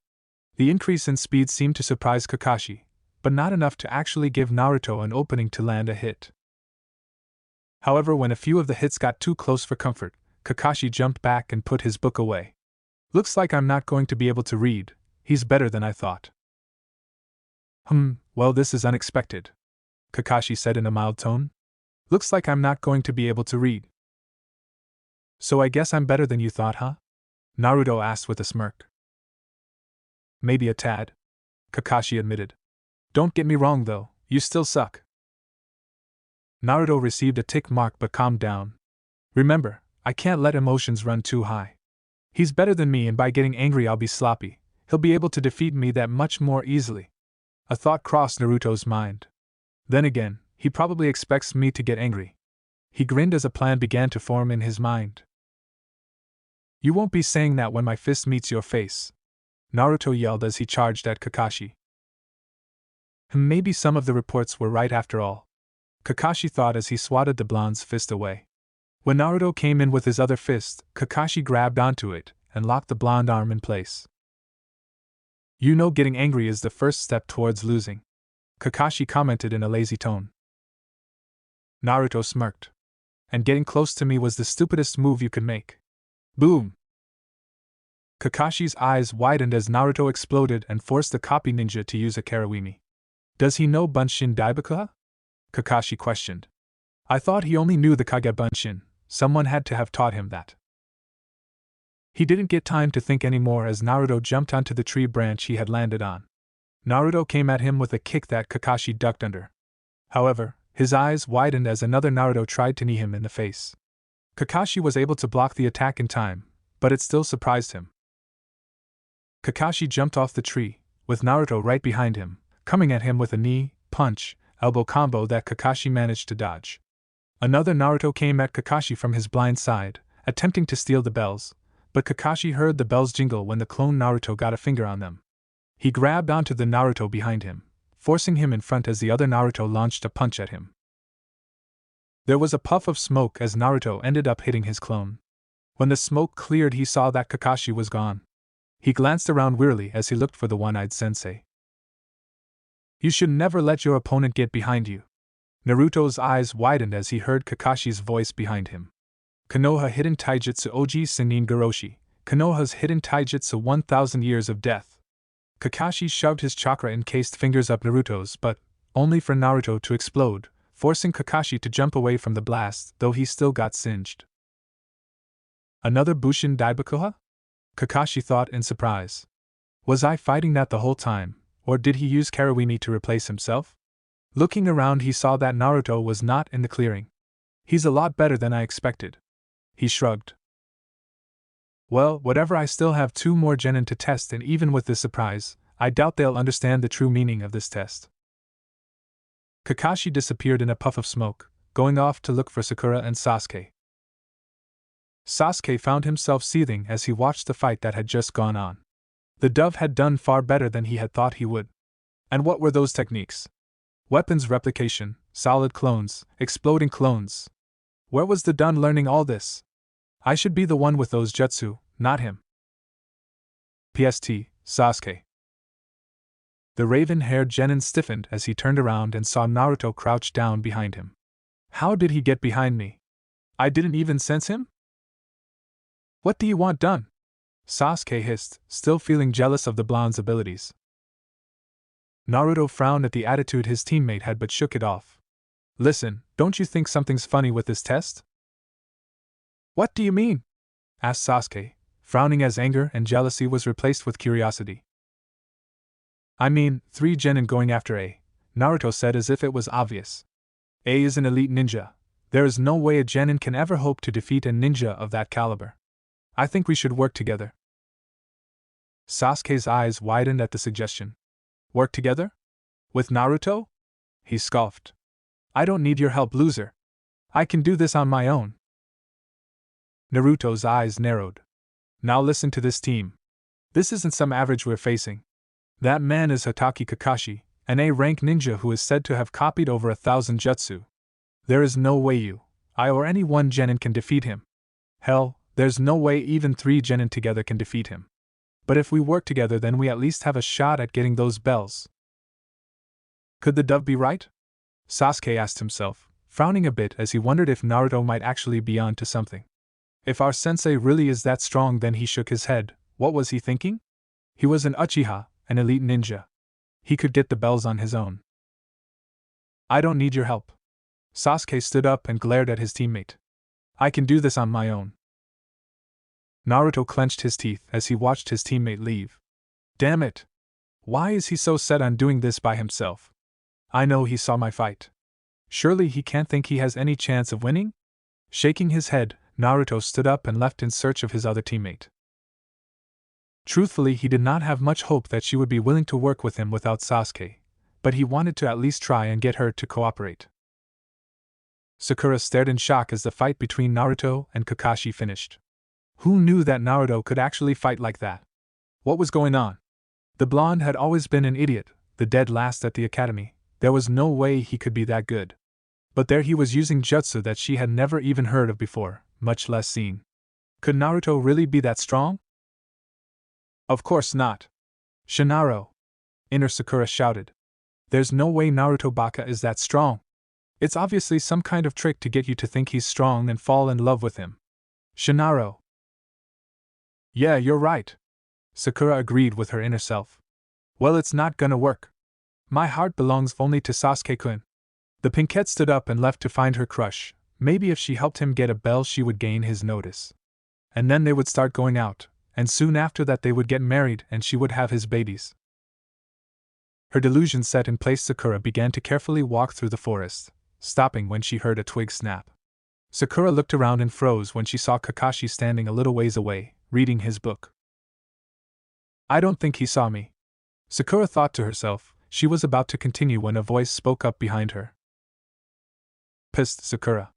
The increase in speed seemed to surprise Kakashi, but not enough to actually give Naruto an opening to land a hit. However, when a few of the hits got too close for comfort, Kakashi jumped back and put his book away. Looks like I'm not going to be able to read. He's better than I thought. Well, this is unexpected, Kakashi said in a mild tone. Looks like I'm not going to be able to read. So I guess I'm better than you thought, huh? Naruto asked with a smirk. Maybe a tad, Kakashi admitted. Don't get me wrong though, you still suck. Naruto received a tick mark but calmed down. Remember, I can't let emotions run too high. He's better than me and by getting angry I'll be sloppy. He'll be able to defeat me that much more easily. A thought crossed Naruto's mind. Then again, he probably expects me to get angry. He grinned as a plan began to form in his mind. You won't be saying that when my fist meets your face, Naruto yelled as he charged at Kakashi. Maybe some of the reports were right after all, Kakashi thought as he swatted the blonde's fist away. When Naruto came in with his other fist, Kakashi grabbed onto it and locked the blonde arm in place. You know, getting angry is the first step towards losing, Kakashi commented in a lazy tone. Naruto smirked. And getting close to me was the stupidest move you could make. Boom! Kakashi's eyes widened as Naruto exploded and forced the copy ninja to use a Karawimi. Does he know Bunshin Daibakuha? Kakashi questioned. I thought he only knew the Kage Bunshin. Someone had to have taught him that. He didn't get time to think anymore as Naruto jumped onto the tree branch he had landed on. Naruto came at him with a kick that Kakashi ducked under. However, his eyes widened as another Naruto tried to knee him in the face. Kakashi was able to block the attack in time, but it still surprised him. Kakashi jumped off the tree, with Naruto right behind him, coming at him with a knee, punch, elbow combo that Kakashi managed to dodge. Another Naruto came at Kakashi from his blind side, attempting to steal the bells, but Kakashi heard the bells jingle when the clone Naruto got a finger on them. He grabbed onto the Naruto behind him, forcing him in front as the other Naruto launched a punch at him. There was a puff of smoke as Naruto ended up hitting his clone. When the smoke cleared, he saw that Kakashi was gone. He glanced around wearily as he looked for the one-eyed sensei. You should never let your opponent get behind you. Naruto's eyes widened as he heard Kakashi's voice behind him. Konoha Hidden Taijutsu Oji Sennin Goroshi, Konoha's Hidden Taijutsu 1000 Years of Death. Kakashi shoved his chakra-encased fingers up Naruto's, but only for Naruto to explode, forcing Kakashi to jump away from the blast, though he still got singed. Another Bushin Daibakuha? Kakashi thought in surprise. Was I fighting that the whole time, or did he use Karawimi to replace himself? Looking around, he saw that Naruto was not in the clearing. He's a lot better than I expected. He shrugged. Well, whatever, I still have 2 more genin to test, and even with this surprise, I doubt they'll understand the true meaning of this test. Kakashi disappeared in a puff of smoke, going off to look for Sakura and Sasuke. Sasuke found himself seething as he watched the fight that had just gone on. The dove had done far better than he had thought he would. And what were those techniques? Weapons replication, solid clones, exploding clones. Where was the Dun learning all this? I should be the one with those jutsu, not him. PST, Sasuke. The raven-haired genin stiffened as he turned around and saw Naruto crouched down behind him. How did he get behind me? I didn't even sense him? What do you want done? Sasuke hissed, still feeling jealous of the blonde's abilities. Naruto frowned at the attitude his teammate had but shook it off. Listen, don't you think something's funny with this test? What do you mean? Asked Sasuke, frowning as anger and jealousy was replaced with curiosity. I mean, 3 genin going after A, Naruto said as if it was obvious. A is an elite ninja. There is no way a genin can ever hope to defeat a ninja of that caliber. I think we should work together. Sasuke's eyes widened at the suggestion. Work together? With Naruto? He scoffed. I don't need your help, loser. I can do this on my own. Naruto's eyes narrowed. Now listen to this team. This isn't some average we're facing. That man is Hatake Kakashi, an A-rank ninja who is said to have copied over 1,000 jutsu. There is no way you, I, or any one genin can defeat him. Hell, there's no way even 3 genin together can defeat him. But if we work together, then we at least have a shot at getting those bells. Could the dove be right? Sasuke asked himself, frowning a bit as he wondered if Naruto might actually be on to something. If our sensei really is that strong, then he shook his head. What was he thinking? He was an Uchiha, an elite ninja. He could get the bells on his own. I don't need your help. Sasuke stood up and glared at his teammate. I can do this on my own. Naruto clenched his teeth as he watched his teammate leave. Damn it! Why is he so set on doing this by himself? I know he saw my fight. Surely he can't think he has any chance of winning? Shaking his head, Naruto stood up and left in search of his other teammate. Truthfully, he did not have much hope that she would be willing to work with him without Sasuke, but he wanted to at least try and get her to cooperate. Sakura stared in shock as the fight between Naruto and Kakashi finished. Who knew that Naruto could actually fight like that? What was going on? The blonde had always been an idiot, the dead last at the academy. There was no way he could be that good. But there he was using jutsu that she had never even heard of before, much less seen. Could Naruto really be that strong? Of course not. Shinaro! Inner Sakura shouted. There's no way Naruto Baka is that strong. It's obviously some kind of trick to get you to think he's strong and fall in love with him. Shinaro! Yeah, you're right. Sakura agreed with her inner self. Well, it's not gonna work. My heart belongs only to Sasuke-kun. The pinkette stood up and left to find her crush. Maybe if she helped him get a bell she would gain his notice. And then they would start going out, and soon after that they would get married and she would have his babies. Her delusion set in place, Sakura began to carefully walk through the forest, stopping when she heard a twig snap. Sakura looked around and froze when she saw Kakashi standing a little ways away, reading his book. I don't think he saw me. Sakura thought to herself. She was about to continue when a voice spoke up behind her. Psst, Sakura.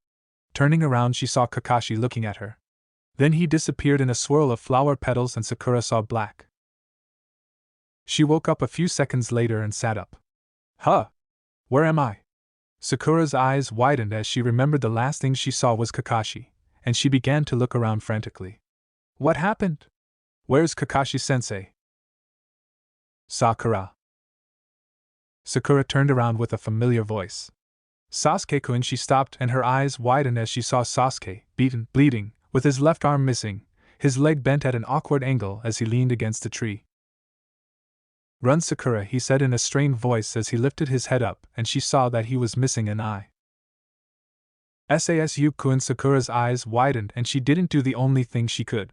Turning around, she saw Kakashi looking at her. Then he disappeared in a swirl of flower petals and Sakura saw black. She woke up a few seconds later and sat up. Huh! Where am I? Sakura's eyes widened as she remembered the last thing she saw was Kakashi, and she began to look around frantically. What happened? Where's Kakashi-sensei? Sakura. Sakura turned around with a familiar voice. Sasuke-kun, she stopped and her eyes widened as she saw Sasuke, beaten, bleeding, with his left arm missing, his leg bent at an awkward angle as he leaned against a tree. Run, Sakura, he said in a strained voice as he lifted his head up and she saw that he was missing an eye. Sasu-kun, Sakura's eyes widened and she didn't do the only thing she could.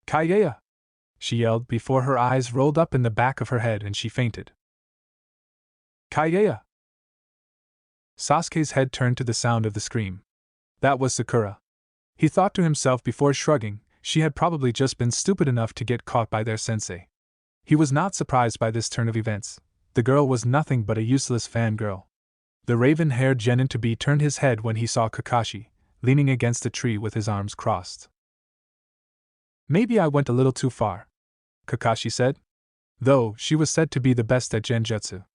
Kaiea! She yelled before her eyes rolled up in the back of her head and she fainted. Kaiea! Sasuke's head turned to the sound of the scream. That was Sakura. He thought to himself before shrugging, she had probably just been stupid enough to get caught by their sensei. He was not surprised by this turn of events. The girl was nothing but a useless fangirl. The raven-haired genin-to-be turned his head when he saw Kakashi, leaning against a tree with his arms crossed. Maybe I went a little too far, Kakashi said. Though she was said to be the best at genjutsu.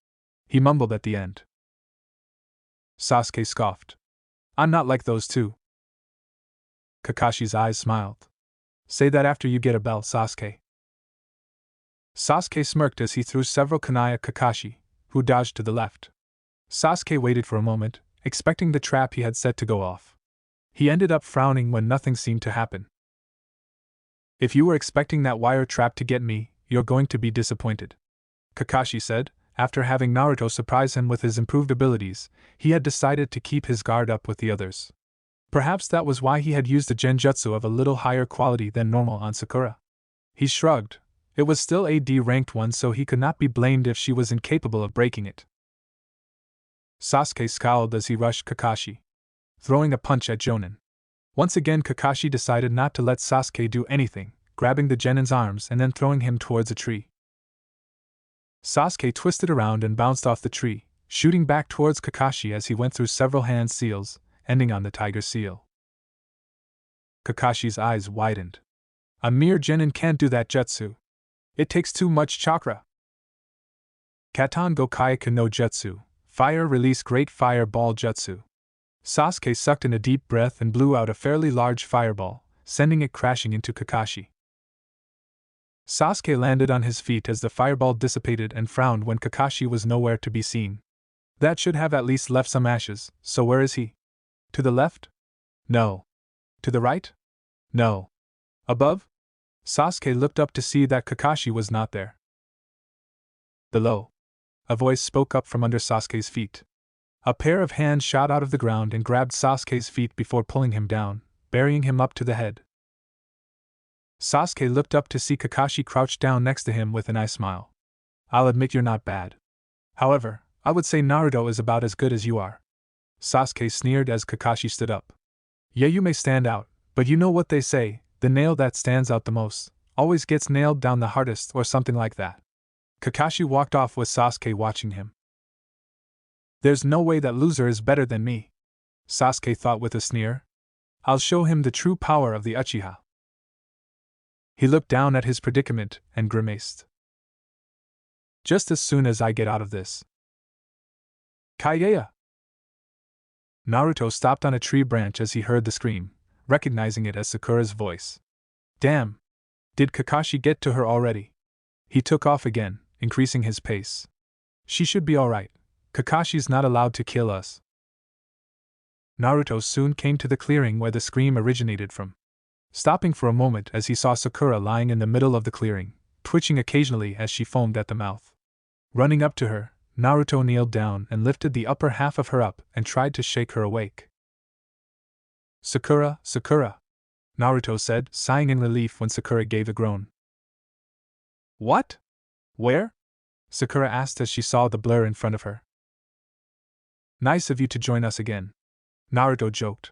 He mumbled at the end. Sasuke scoffed. I'm not like those two. Kakashi's eyes smiled. Say that after you get a bell, Sasuke. Sasuke smirked as he threw several kunai at Kakashi, who dodged to the left. Sasuke waited for a moment, expecting the trap he had set to go off. He ended up frowning when nothing seemed to happen. If you were expecting that wire trap to get me, you're going to be disappointed, Kakashi said. After having Naruto surprise him with his improved abilities, he had decided to keep his guard up with the others. Perhaps that was why he had used a genjutsu of a little higher quality than normal on Sakura. He shrugged. It was still a D-ranked one, so he could not be blamed if she was incapable of breaking it. Sasuke scowled as he rushed Kakashi, throwing a punch at Jonin. Once again Kakashi decided not to let Sasuke do anything, grabbing the genin's arms and then throwing him towards a tree. Sasuke twisted around and bounced off the tree, shooting back towards Kakashi as he went through several hand seals, ending on the tiger seal. Kakashi's eyes widened. A mere genin can't do that jutsu. It takes too much chakra. Katan go Kaioken no Jutsu, Fire Release Great Fireball Jutsu. Sasuke sucked in a deep breath and blew out a fairly large fireball, sending it crashing into Kakashi. Sasuke landed on his feet as the fireball dissipated and frowned when Kakashi was nowhere to be seen. That should have at least left some ashes, so where is he? To the left? No. To the right? No. Above? Sasuke looked up to see that Kakashi was not there. Below. A voice spoke up from under Sasuke's feet. A pair of hands shot out of the ground and grabbed Sasuke's feet before pulling him down, burying him up to the head. Sasuke looked up to see Kakashi crouched down next to him with an eye smile. I'll admit you're not bad. However, I would say Naruto is about as good as you are. Sasuke sneered as Kakashi stood up. Yeah, you may stand out, but you know what they say, the nail that stands out the most always gets nailed down the hardest or something like that. Kakashi walked off with Sasuke watching him. There's no way that loser is better than me, Sasuke thought with a sneer. I'll show him the true power of the Uchiha. He looked down at his predicament and grimaced. Just as soon as I get out of this. Kaiya! Naruto stopped on a tree branch as he heard the scream, recognizing it as Sakura's voice. Damn! Did Kakashi get to her already? He took off again, increasing his pace. She should be alright. Kakashi's not allowed to kill us. Naruto soon came to the clearing where the scream originated from. Stopping for a moment as he saw Sakura lying in the middle of the clearing, twitching occasionally as she foamed at the mouth. Running up to her, Naruto kneeled down and lifted the upper half of her up and tried to shake her awake. Sakura, Sakura, Naruto said, sighing in relief when Sakura gave a groan. What? Where? Sakura asked as she saw the blur in front of her. Nice of you to join us again, Naruto joked.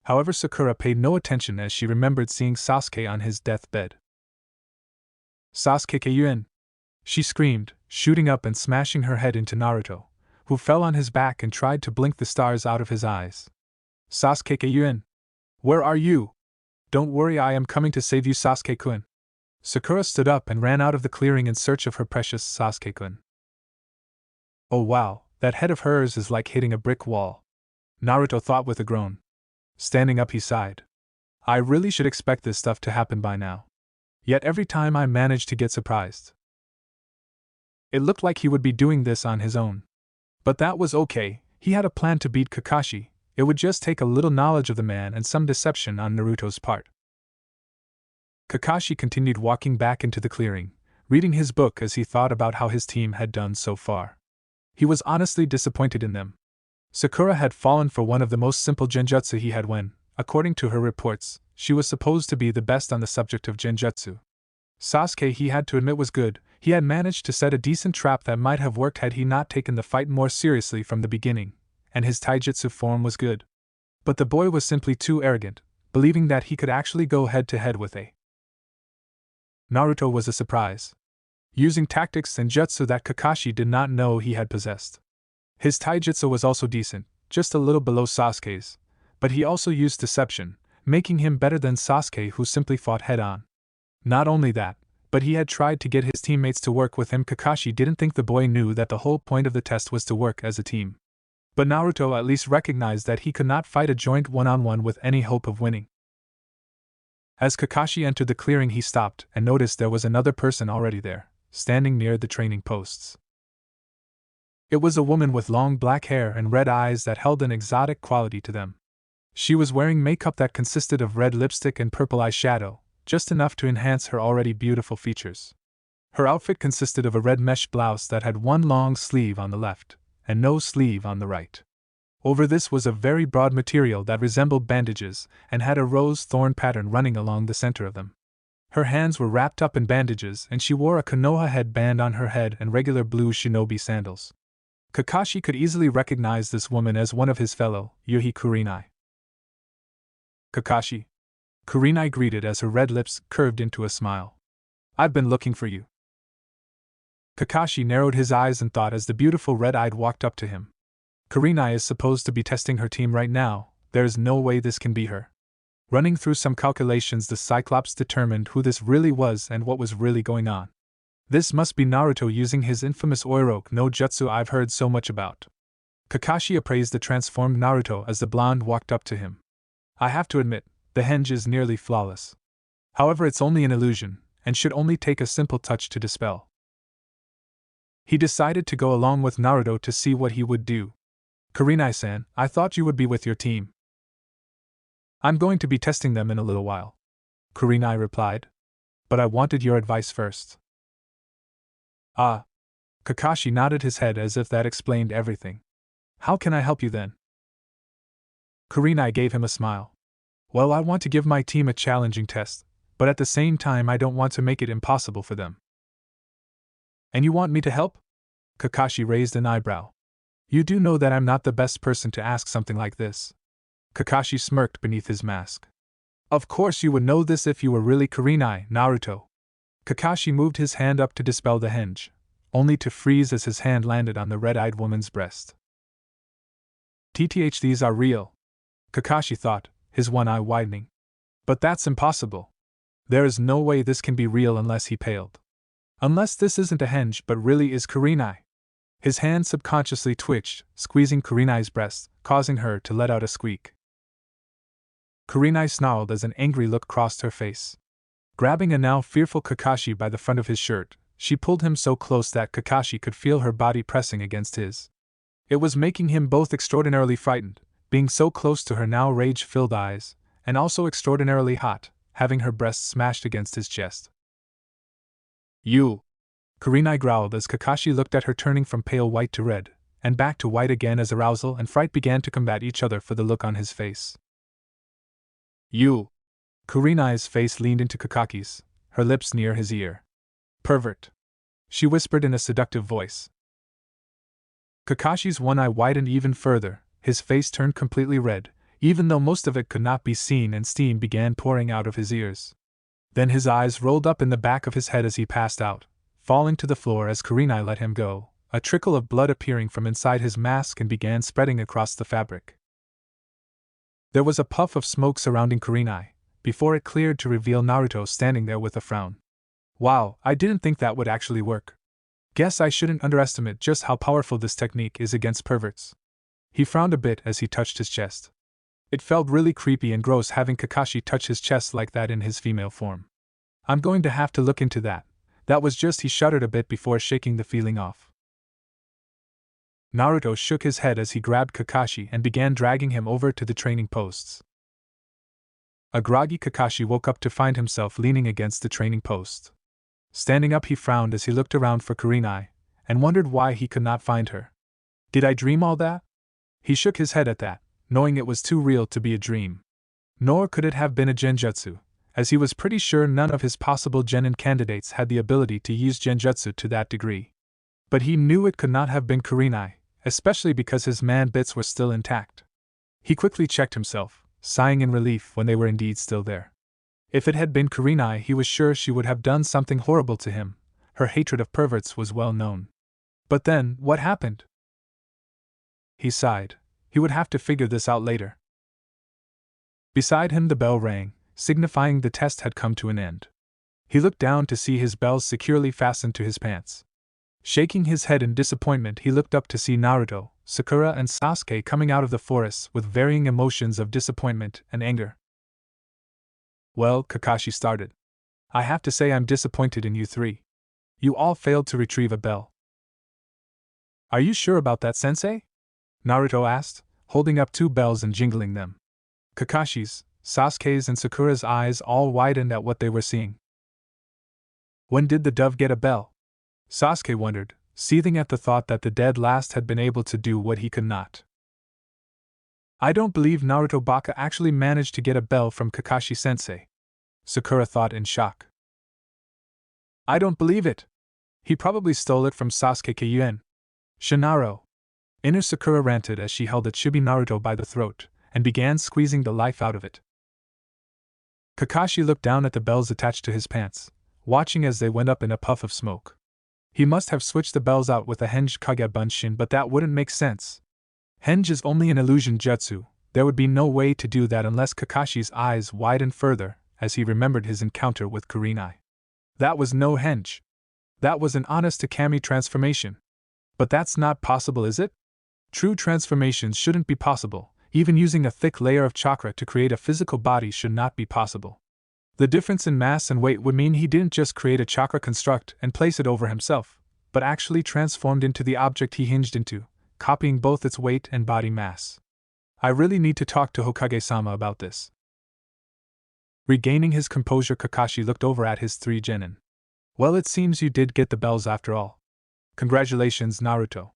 However, Sakura paid no attention as she remembered seeing Sasuke on his deathbed. Sasuke-kun! She screamed, shooting up and smashing her head into Naruto, who fell on his back and tried to blink the stars out of his eyes. Sasuke-kun! Where are you? Don't worry, I am coming to save you, Sasuke-kun. Sakura stood up and ran out of the clearing in search of her precious Sasuke-kun. Oh wow, that head of hers is like hitting a brick wall, Naruto thought with a groan. Standing up, he sighed. I really should expect this stuff to happen by now. Yet every time I manage to get surprised. It looked like he would be doing this on his own. But that was okay, he had a plan to beat Kakashi. It would just take a little knowledge of the man and some deception on Naruto's part. Kakashi continued walking back into the clearing, reading his book as he thought about how his team had done so far. He was honestly disappointed in them. Sakura had fallen for one of the most simple genjutsu he had when, according to her reports, she was supposed to be the best on the subject of genjutsu. Sasuke, he had to admit, was good. He had managed to set a decent trap that might have worked had he not taken the fight more seriously from the beginning, and his taijutsu form was good. But the boy was simply too arrogant, believing that he could actually go head-to-head with a Naruto was a surprise, using tactics and jutsu that Kakashi did not know he had possessed. His taijutsu was also decent, just a little below Sasuke's, but he also used deception, making him better than Sasuke, who simply fought head-on. Not only that, but he had tried to get his teammates to work with him. Kakashi didn't think the boy knew that the whole point of the test was to work as a team. But Naruto at least recognized that he could not fight a joint one-on-one with any hope of winning. As Kakashi entered the clearing, he stopped and noticed there was another person already there, standing near the training posts. It was a woman with long black hair and red eyes that held an exotic quality to them. She was wearing makeup that consisted of red lipstick and purple eyeshadow, just enough to enhance her already beautiful features. Her outfit consisted of a red mesh blouse that had one long sleeve on the left, and no sleeve on the right. Over this was a very broad material that resembled bandages, and had a rose thorn pattern running along the center of them. Her hands were wrapped up in bandages, and she wore a Konoha headband on her head and regular blue shinobi sandals. Kakashi could easily recognize this woman as one of his fellow Yuhi Kurenai. Kakashi, Kurenai greeted as her red lips curved into a smile. I've been looking for you. Kakashi narrowed his eyes in thought as the beautiful red-eyed walked up to him. Kurenai is supposed to be testing her team right now. There's no way this can be her. Running through some calculations, the Cyclops determined who this really was and what was really going on. This must be Naruto using his infamous Oiroke no Jutsu I've heard so much about. Kakashi appraised the transformed Naruto as the blonde walked up to him. I have to admit, the henge is nearly flawless. However, it's only an illusion, and should only take a simple touch to dispel. He decided to go along with Naruto to see what he would do. Kurenai-san, I thought you would be with your team. I'm going to be testing them in a little while, Kurenai replied. But I wanted your advice first. Ah. Kakashi nodded his head as if that explained everything. How can I help you then? Kurenai gave him a smile. Well, I want to give my team a challenging test, but at the same time I don't want to make it impossible for them. And you want me to help? Kakashi raised an eyebrow. You do know that I'm not the best person to ask something like this. Kakashi smirked beneath his mask. Of course you would know this if you were really Kurenai, Naruto. Kakashi moved his hand up to dispel the henge, only to freeze as his hand landed on the red-eyed woman's breast. TTH, these are real, Kakashi thought, his one eye widening. But that's impossible. There is no way this can be real unless he paled. Unless this isn't a henge but really is Kurenai. His hand subconsciously twitched, squeezing Kurenai's breast, causing her to let out a squeak. Kurenai snarled as an angry look crossed her face. Grabbing a now fearful Kakashi by the front of his shirt, she pulled him so close that Kakashi could feel her body pressing against his. It was making him both extraordinarily frightened, being so close to her now rage-filled eyes, and also extraordinarily hot, having her breast smashed against his chest. You! Kurenai growled as Kakashi looked at her, turning from pale white to red, and back to white again as arousal and fright began to combat each other for the look on his face. You! Kurenai's face leaned into Kakaki's, her lips near his ear. Pervert! She whispered in a seductive voice. Kakashi's one eye widened even further, his face turned completely red, even though most of it could not be seen, and steam began pouring out of his ears. Then his eyes rolled up in the back of his head as he passed out, falling to the floor as Kurenai let him go, a trickle of blood appearing from inside his mask and began spreading across the fabric. There was a puff of smoke surrounding Kurenai, before it cleared to reveal Naruto standing there with a frown. Wow, I didn't think that would actually work. Guess I shouldn't underestimate just how powerful this technique is against perverts. He frowned a bit as he touched his chest. It felt really creepy and gross having Kakashi touch his chest like that in his female form. I'm going to have to look into that. That was just, he shuddered a bit before shaking the feeling off. Naruto shook his head as he grabbed Kakashi and began dragging him over to the training posts. A groggy Kakashi woke up to find himself leaning against the training post. Standing up, he frowned as he looked around for Kurenai, and wondered why he could not find her. Did I dream all that? He shook his head at that, knowing it was too real to be a dream. Nor could it have been a genjutsu, as he was pretty sure none of his possible genin candidates had the ability to use genjutsu to that degree. But he knew it could not have been Kurenai, especially because his man bits were still intact. He quickly checked himself, sighing in relief when they were indeed still there. If it had been Kurenai, he was sure she would have done something horrible to him. Her hatred of perverts was well known. But then, what happened? He sighed. He would have to figure this out later. Beside him the bell rang, signifying the test had come to an end. He looked down to see his bells securely fastened to his pants. Shaking his head in disappointment, he looked up to see Naruto, Sakura, and Sasuke coming out of the forest with varying emotions of disappointment and anger. Well, Kakashi started. I have to say I'm disappointed in you three. You all failed to retrieve a bell. Are you sure about that, sensei? Naruto asked, holding up two bells and jingling them. Kakashi's, Sasuke's, and Sakura's eyes all widened at what they were seeing. When did the dove get a bell? Sasuke wondered, seething at the thought that the dead last had been able to do what he could not. I don't believe Naruto Baka actually managed to get a bell from Kakashi-sensei. Sakura thought in shock. I don't believe it. He probably stole it from Sasuke Kyuin. Shinaro. Inner Sakura ranted as she held a chibi Naruto by the throat, and began squeezing the life out of it. Kakashi looked down at the bells attached to his pants, watching as they went up in a puff of smoke. He must have switched the bells out with a henge Kage Bunshin, but that wouldn't make sense. Henge is only an illusion jutsu. There would be no way to do that unless Kakashi's eyes widened further as he remembered his encounter with Kurenai. That was no henge. That was an honest Akami transformation. But that's not possible, is it? True transformations shouldn't be possible. Even using a thick layer of chakra to create a physical body should not be possible. The difference in mass and weight would mean he didn't just create a chakra construct and place it over himself, but actually transformed into the object he hinged into, copying both its weight and body mass. I really need to talk to Hokage-sama about this. Regaining his composure, Kakashi looked over at his three genin. Well, it seems you did get the bells after all. Congratulations, Naruto.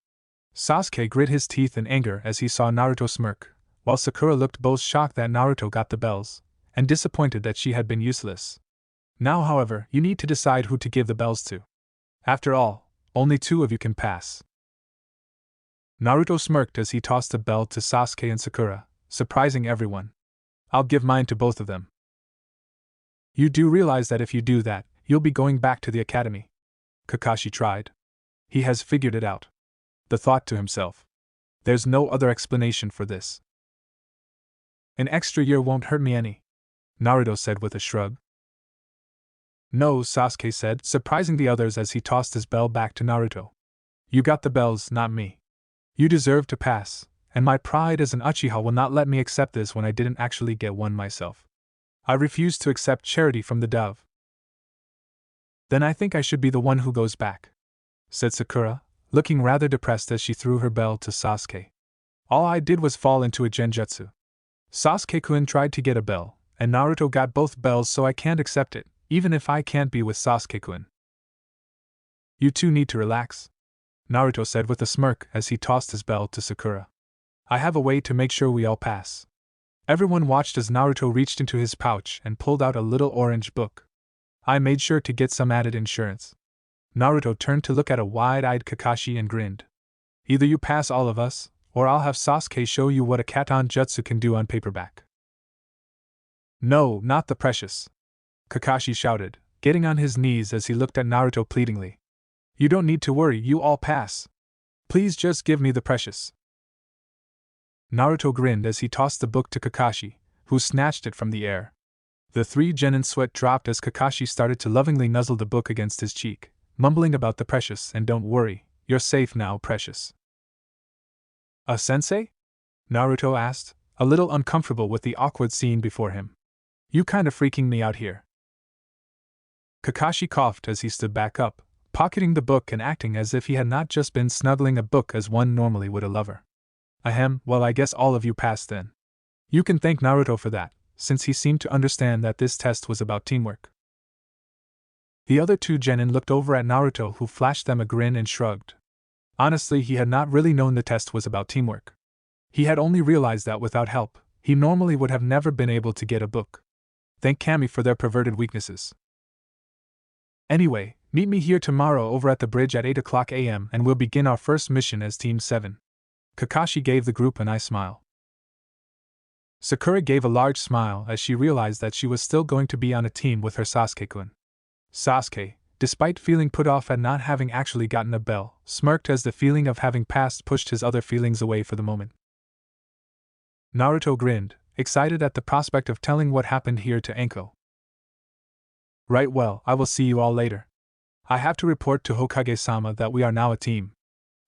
Sasuke grit his teeth in anger as he saw Naruto smirk, while Sakura looked both shocked that Naruto got the bells, and disappointed that she had been useless. Now, however, you need to decide who to give the bells to. After all, only two of you can pass. Naruto smirked as he tossed a bell to Sasuke and Sakura, surprising everyone. I'll give mine to both of them. You do realize that if you do that, you'll be going back to the academy? Kakashi tried. He has figured it out. The thought to himself. There's no other explanation for this. An extra year won't hurt me any, Naruto said with a shrug. No, Sasuke said, surprising the others as he tossed his bell back to Naruto. You got the bells, not me. You deserve to pass, and my pride as an Uchiha will not let me accept this when I didn't actually get one myself. I refuse to accept charity from the dove. Then I think I should be the one who goes back, said Sakura, looking rather depressed as she threw her bell to Sasuke. All I did was fall into a genjutsu. Sasuke-kun tried to get a bell, and Naruto got both bells, so I can't accept it, even if I can't be with Sasuke-kun. You two need to relax, Naruto said with a smirk as he tossed his bell to Sakura. I have a way to make sure we all pass. Everyone watched as Naruto reached into his pouch and pulled out a little orange book. I made sure to get some added insurance. Naruto turned to look at a wide-eyed Kakashi and grinned. Either you pass all of us, or I'll have Sasuke show you what a Katon Jutsu can do on paperback. No, not the precious, Kakashi shouted, getting on his knees as he looked at Naruto pleadingly. You don't need to worry, you all pass. Please just give me the precious. Naruto grinned as he tossed the book to Kakashi, who snatched it from the air. The three genin sweat dropped as Kakashi started to lovingly nuzzle the book against his cheek, mumbling about the precious and don't worry, you're safe now, precious. A sensei? Naruto asked, a little uncomfortable with the awkward scene before him. You kinda freaking me out here. Kakashi coughed as he stood back up, pocketing the book and acting as if he had not just been snuggling a book as one normally would a lover. Ahem, well I guess all of you passed then. You can thank Naruto for that, since he seemed to understand that this test was about teamwork. The other two genin looked over at Naruto, who flashed them a grin and shrugged. Honestly, he had not really known the test was about teamwork. He had only realized that without help, he normally would have never been able to get a book. Thank Kami for their perverted weaknesses. Anyway, meet me here tomorrow over at the bridge at 8 o'clock a.m. and we'll begin our first mission as Team 7. Kakashi gave the group a nice smile. Sakura gave a large smile as she realized that she was still going to be on a team with her Sasuke-kun. Sasuke, despite feeling put off at not having actually gotten a bell, smirked as the feeling of having passed pushed his other feelings away for the moment. Naruto grinned, excited at the prospect of telling what happened here to Anko. Right, well, I will see you all later. I have to report to Hokage-sama that we are now a team.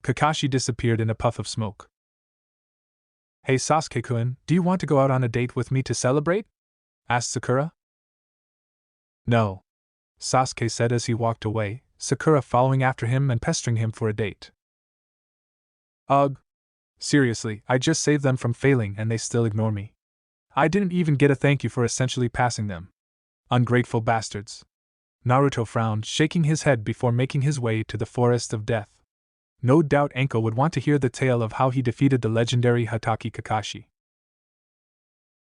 Kakashi disappeared in a puff of smoke. Hey Sasuke-kun, do you want to go out on a date with me to celebrate? Asked Sakura. No, Sasuke said as he walked away, Sakura following after him and pestering him for a date. Ugh. Seriously, I just saved them from failing and they still ignore me. I didn't even get a thank you for essentially passing them. Ungrateful bastards. Naruto frowned, shaking his head before making his way to the Forest of Death. No doubt Anko would want to hear the tale of how he defeated the legendary Hatake Kakashi.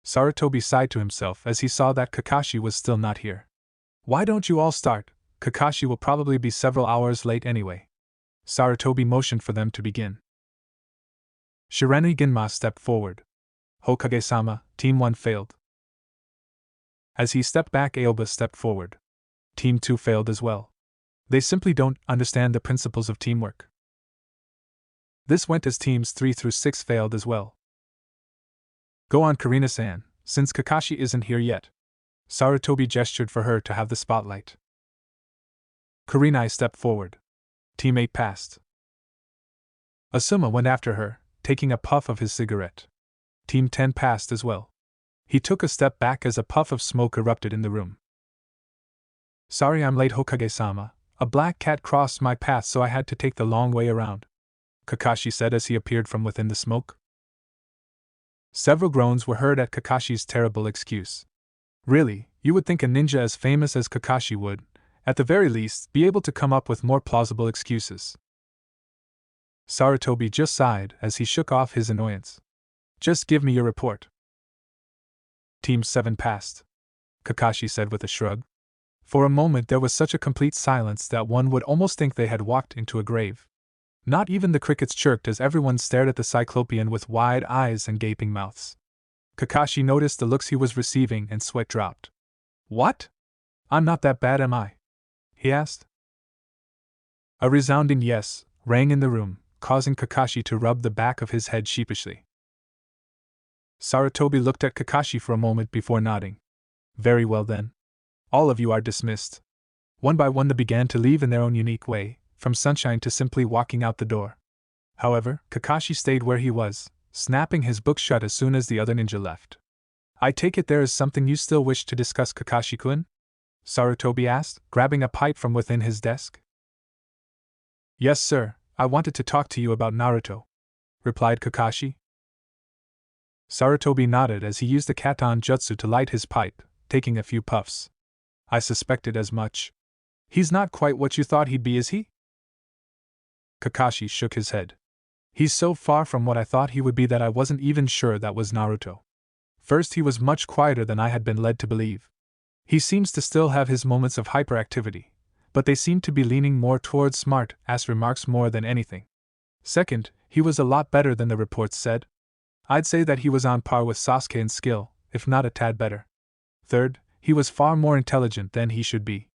Sarutobi sighed to himself as he saw that Kakashi was still not here. Why don't you all start? Kakashi will probably be several hours late anyway. Sarutobi motioned for them to begin. Shirani Ginma stepped forward. Hokage-sama, Team 1 failed. As he stepped back, Aoba stepped forward. Team 2 failed as well. They simply don't understand the principles of teamwork. This went as Teams 3 through 6 failed as well. Go on, Karina-san, since Kakashi isn't here yet. Sarutobi gestured for her to have the spotlight. Kurenai stepped forward. Team 8 passed. Asuma went after her, taking a puff of his cigarette. Team 10 passed as well. He took a step back as a puff of smoke erupted in the room. Sorry I'm late, Hokage-sama. A black cat crossed my path, so I had to take the long way around, Kakashi said as he appeared from within the smoke. Several groans were heard at Kakashi's terrible excuse. Really, you would think a ninja as famous as Kakashi would, at the very least, be able to come up with more plausible excuses. Sarutobi just sighed as he shook off his annoyance. Just give me your report. Team 7 passed, Kakashi said with a shrug. For a moment there was such a complete silence that one would almost think they had walked into a grave. Not even the crickets chirped as everyone stared at the Cyclopean with wide eyes and gaping mouths. Kakashi noticed the looks he was receiving and sweat dropped. What? I'm not that bad, am I? He asked. A resounding yes rang in the room, causing Kakashi to rub the back of his head sheepishly. Sarutobi looked at Kakashi for a moment before nodding. Very well then. All of you are dismissed. One by one they began to leave in their own unique way, from sunshine to simply walking out the door. However, Kakashi stayed where he was, snapping his book shut as soon as the other ninja left. I take it there is something you still wish to discuss, Kakashi-kun? Sarutobi asked, grabbing a pipe from within his desk. Yes, sir, I wanted to talk to you about Naruto, replied Kakashi. Sarutobi nodded as he used the Katon Jutsu to light his pipe, taking a few puffs. I suspected as much. He's not quite what you thought he'd be, is he? Kakashi shook his head. He's so far from what I thought he would be that I wasn't even sure that was Naruto. First, he was much quieter than I had been led to believe. He seems to still have his moments of hyperactivity, but they seem to be leaning more towards smart-ass remarks more than anything. Second, he was a lot better than the reports said. I'd say that he was on par with Sasuke in skill, if not a tad better. Third, he was far more intelligent than he should be.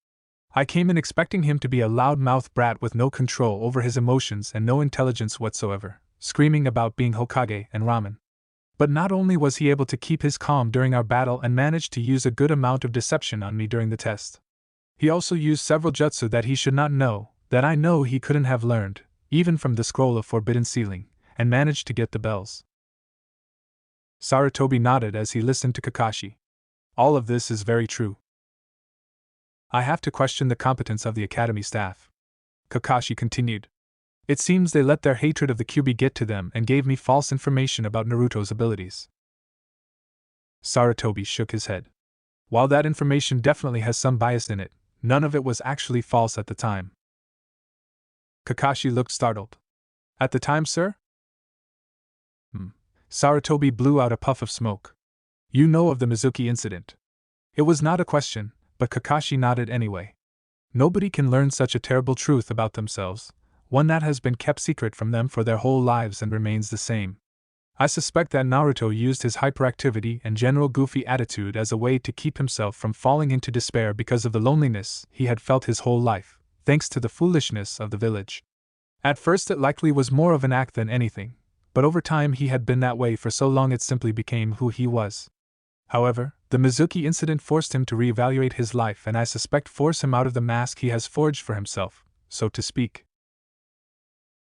I came in expecting him to be a loud-mouthed brat with no control over his emotions and no intelligence whatsoever, screaming about being Hokage and ramen. But not only was he able to keep his calm during our battle and managed to use a good amount of deception on me during the test, he also used several jutsu that he should not know, that I know he couldn't have learned, even from the scroll of forbidden sealing, and managed to get the bells. Sarutobi nodded as he listened to Kakashi. All of this is very true. I have to question the competence of the academy staff, Kakashi continued. It seems they let their hatred of the Kyuubi get to them and gave me false information about Naruto's abilities. Sarutobi shook his head. While that information definitely has some bias in it, none of it was actually false at the time. Kakashi looked startled. At the time, sir? Sarutobi blew out a puff of smoke. You know of the Mizuki incident. It was not a question, but Kakashi nodded anyway. Nobody can learn such a terrible truth about themselves, one that has been kept secret from them for their whole lives and remains the same. I suspect that Naruto used his hyperactivity and general goofy attitude as a way to keep himself from falling into despair because of the loneliness he had felt his whole life, thanks to the foolishness of the village. At first it likely was more of an act than anything, but over time he had been that way for so long it simply became who he was. However, the Mizuki incident forced him to reevaluate his life and I suspect force him out of the mask he has forged for himself, so to speak.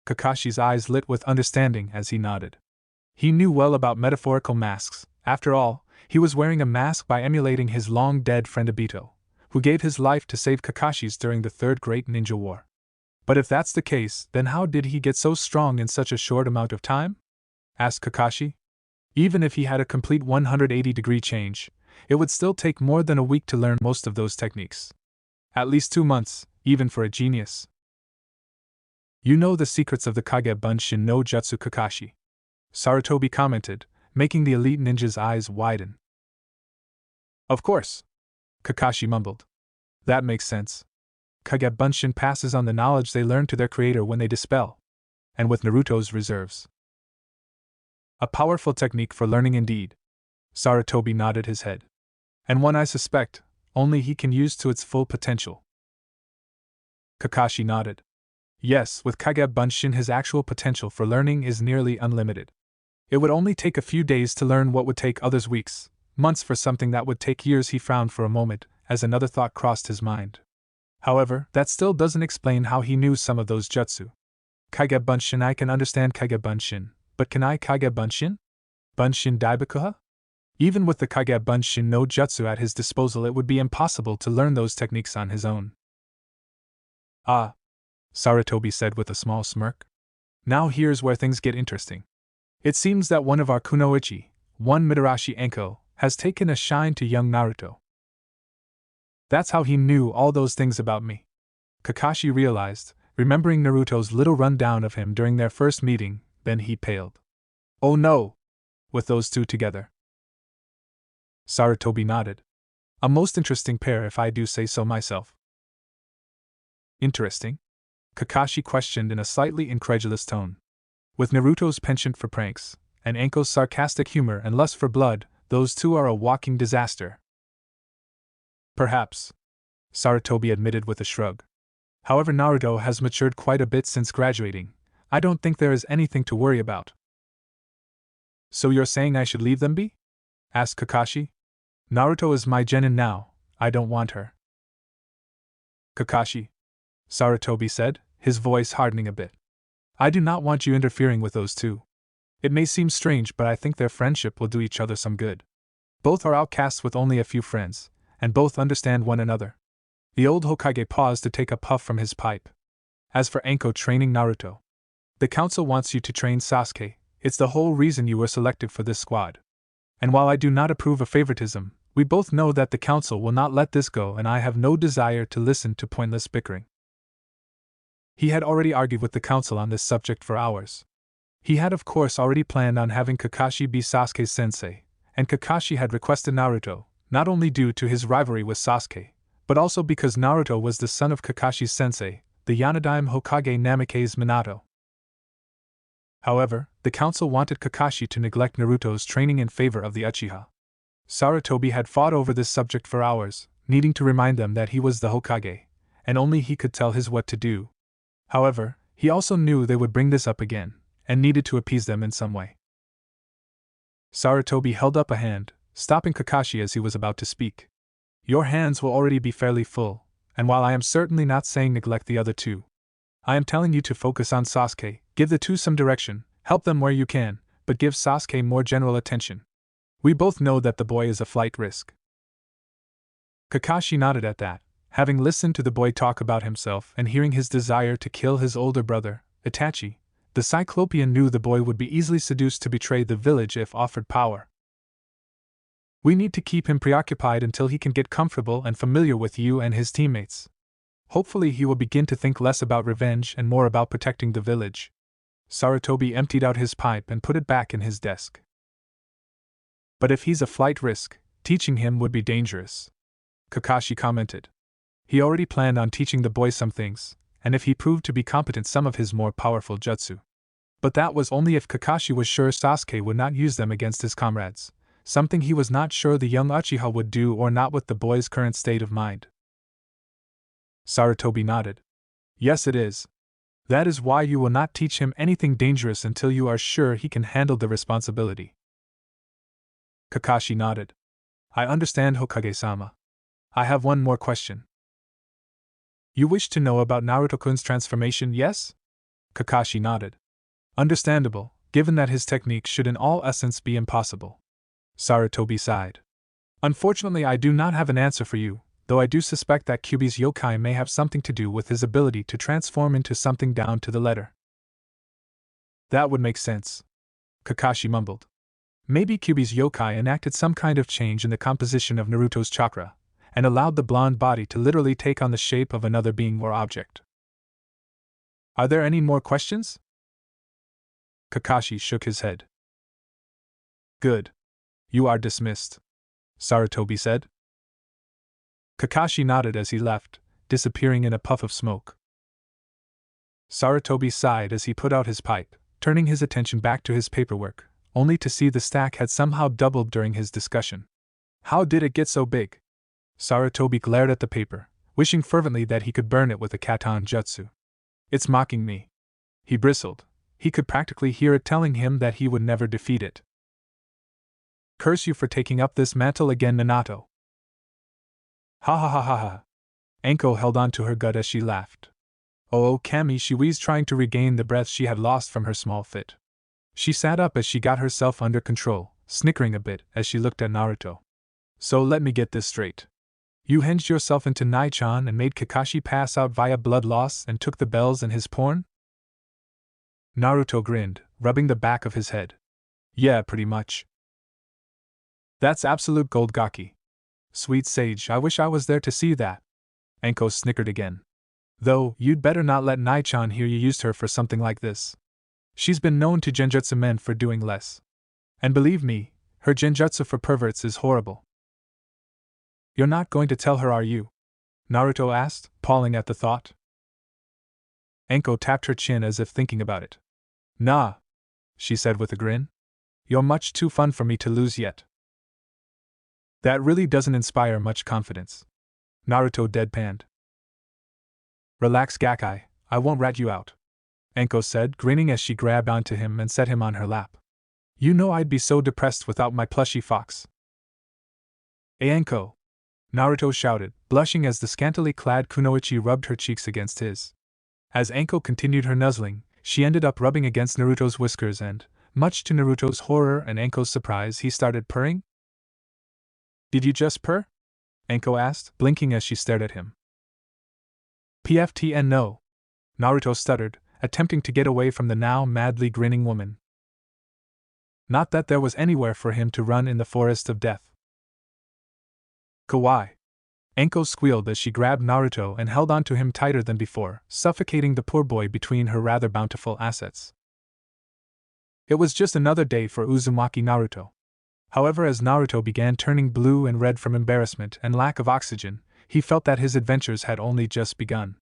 Kakashi's eyes lit with understanding as he nodded. He knew well about metaphorical masks. After all, he was wearing a mask by emulating his long-dead friend Obito, who gave his life to save Kakashi's during the Third Great Ninja War. But if that's the case, then how did he get so strong in such a short amount of time? Asked Kakashi. Even if he had a complete 180-degree change, it would still take more than a week to learn most of those techniques. At least 2 months, even for a genius. You know the secrets of the Kage Bunshin no Jutsu, Kakashi, Sarutobi commented, making the elite ninja's eyes widen. Of course, Kakashi mumbled. That makes sense. Kage Bunshin passes on the knowledge they learn to their creator when they dispel, and with Naruto's reserves. A powerful technique for learning indeed. Sarutobi nodded his head. And one I suspect, only he can use to its full potential. Kakashi nodded. Yes, with Kage Bunshin his actual potential for learning is nearly unlimited. It would only take a few days to learn what would take others weeks, months for something that would take years. He frowned for a moment, as another thought crossed his mind. However, that still doesn't explain how he knew some of those jutsu. Kage Bunshin, I can understand Kage Bunshin, but can I Kage Bunshin? Bunshin Daibakuha? Even with the Kage Bunshin no jutsu at his disposal it would be impossible to learn those techniques on his own. Ah, Sarutobi said with a small smirk. Now here's where things get interesting. It seems that one of our kunoichi, one Mitarashi Enko, has taken a shine to young Naruto. That's how he knew all those things about me. Kakashi realized, remembering Naruto's little rundown of him during their first meeting, then he paled. Oh no! With those two together. Sarutobi nodded. A most interesting pair if I do say so myself. Interesting? Kakashi questioned in a slightly incredulous tone. With Naruto's penchant for pranks, and Enko's sarcastic humor and lust for blood, those two are a walking disaster. Perhaps, Sarutobi admitted with a shrug. However, Naruto has matured quite a bit since graduating. I don't think there is anything to worry about. So you're saying I should leave them be? Asked Kakashi. Naruto is my genin now, I don't want her. Kakashi, Sarutobi said, his voice hardening a bit. I do not want you interfering with those two. It may seem strange, but I think their friendship will do each other some good. Both are outcasts with only a few friends, and both understand one another. The old Hokage paused to take a puff from his pipe. As for Anko training Naruto, the council wants you to train Sasuke. It's the whole reason you were selected for this squad. And while I do not approve of favoritism, we both know that the council will not let this go, and I have no desire to listen to pointless bickering. He had already argued with the council on this subject for hours. He had of course already planned on having Kakashi be Sasuke's sensei, and Kakashi had requested Naruto, not only due to his rivalry with Sasuke, but also because Naruto was the son of Kakashi's sensei, the Yonadaime Hokage Namikaze Minato. However, the council wanted Kakashi to neglect Naruto's training in favor of the Uchiha. Sarutobi had fought over this subject for hours, needing to remind them that he was the Hokage, and only he could tell his what to do. However, he also knew they would bring this up again, and needed to appease them in some way. Sarutobi held up a hand, stopping Kakashi as he was about to speak. Your hands will already be fairly full, and while I am certainly not saying neglect the other two, I am telling you to focus on Sasuke, give the two some direction, help them where you can, but give Sasuke more general attention. We both know that the boy is a flight risk. Kakashi nodded at that, having listened to the boy talk about himself and hearing his desire to kill his older brother, Itachi. The Cyclopean knew the boy would be easily seduced to betray the village if offered power. We need to keep him preoccupied until he can get comfortable and familiar with you and his teammates. Hopefully he will begin to think less about revenge and more about protecting the village. Sarutobi emptied out his pipe and put it back in his desk. But if he's a flight risk, teaching him would be dangerous, Kakashi commented. He already planned on teaching the boy some things, and if he proved to be competent, some of his more powerful jutsu. But that was only if Kakashi was sure Sasuke would not use them against his comrades, something he was not sure the young Uchiha would do or not with the boy's current state of mind. Sarutobi nodded. Yes, it is. That is why you will not teach him anything dangerous until you are sure he can handle the responsibility. Kakashi nodded. I understand, Hokage-sama. I have one more question. You wish to know about Naruto-kun's transformation, yes? Kakashi nodded. Understandable, given that his technique should in all essence be impossible. Sarutobi sighed. Unfortunately, I do not have an answer for you, though I do suspect that Kyuubi's yokai may have something to do with his ability to transform into something down to the letter. That would make sense, Kakashi mumbled. Maybe Kyuubi's yokai enacted some kind of change in the composition of Naruto's chakra, and allowed the blonde body to literally take on the shape of another being or object. Are there any more questions? Kakashi shook his head. Good. You are dismissed, Sarutobi said. Kakashi nodded as he left, disappearing in a puff of smoke. Sarutobi sighed as he put out his pipe, turning his attention back to his paperwork, only to see the stack had somehow doubled during his discussion. How did it get so big? Sarutobi glared at the paper, wishing fervently that he could burn it with a katon jutsu. It's mocking me. He bristled. He could practically hear it telling him that he would never defeat it. Curse you for taking up this mantle again, Minato. Ha ha ha ha ha. Anko held on to her gut as she laughed. Oh, Kami, she wheezed, trying to regain the breath she had lost from her small fit. She sat up as she got herself under control, snickering a bit as she looked at Naruto. So let me get this straight. You hinged yourself into Nai-chan and made Kakashi pass out via blood loss and took the bells in his porn? Naruto grinned, rubbing the back of his head. Yeah, pretty much. That's absolute gold gaki. Sweet sage, I wish I was there to see that. Anko snickered again. Though, you'd better not let Nai-chan hear you used her for something like this. She's been known to genjutsu men for doing less. And believe me, her genjutsu for perverts is horrible. You're not going to tell her, are you? Naruto asked, palling at the thought. Anko tapped her chin as if thinking about it. Nah, she said with a grin. You're much too fun for me to lose yet. That really doesn't inspire much confidence. Naruto deadpanned. Relax, Gakai, I won't rat you out, Anko said, grinning as she grabbed onto him and set him on her lap. You know I'd be so depressed without my plushy fox. Hey Anko! Naruto shouted, blushing as the scantily clad Kunoichi rubbed her cheeks against his. As Anko continued her nuzzling, she ended up rubbing against Naruto's whiskers and, much to Naruto's horror and Anko's surprise, he started purring. "Did you just purr?" Anko asked, blinking as she stared at him. "PFTN no," Naruto stuttered, attempting to get away from the now madly grinning woman. Not that there was anywhere for him to run in the forest of death. "Kawaii." Anko squealed as she grabbed Naruto and held onto him tighter than before, suffocating the poor boy between her rather bountiful assets. It was just another day for Uzumaki Naruto. However, as Naruto began turning blue and red from embarrassment and lack of oxygen, he felt that his adventures had only just begun.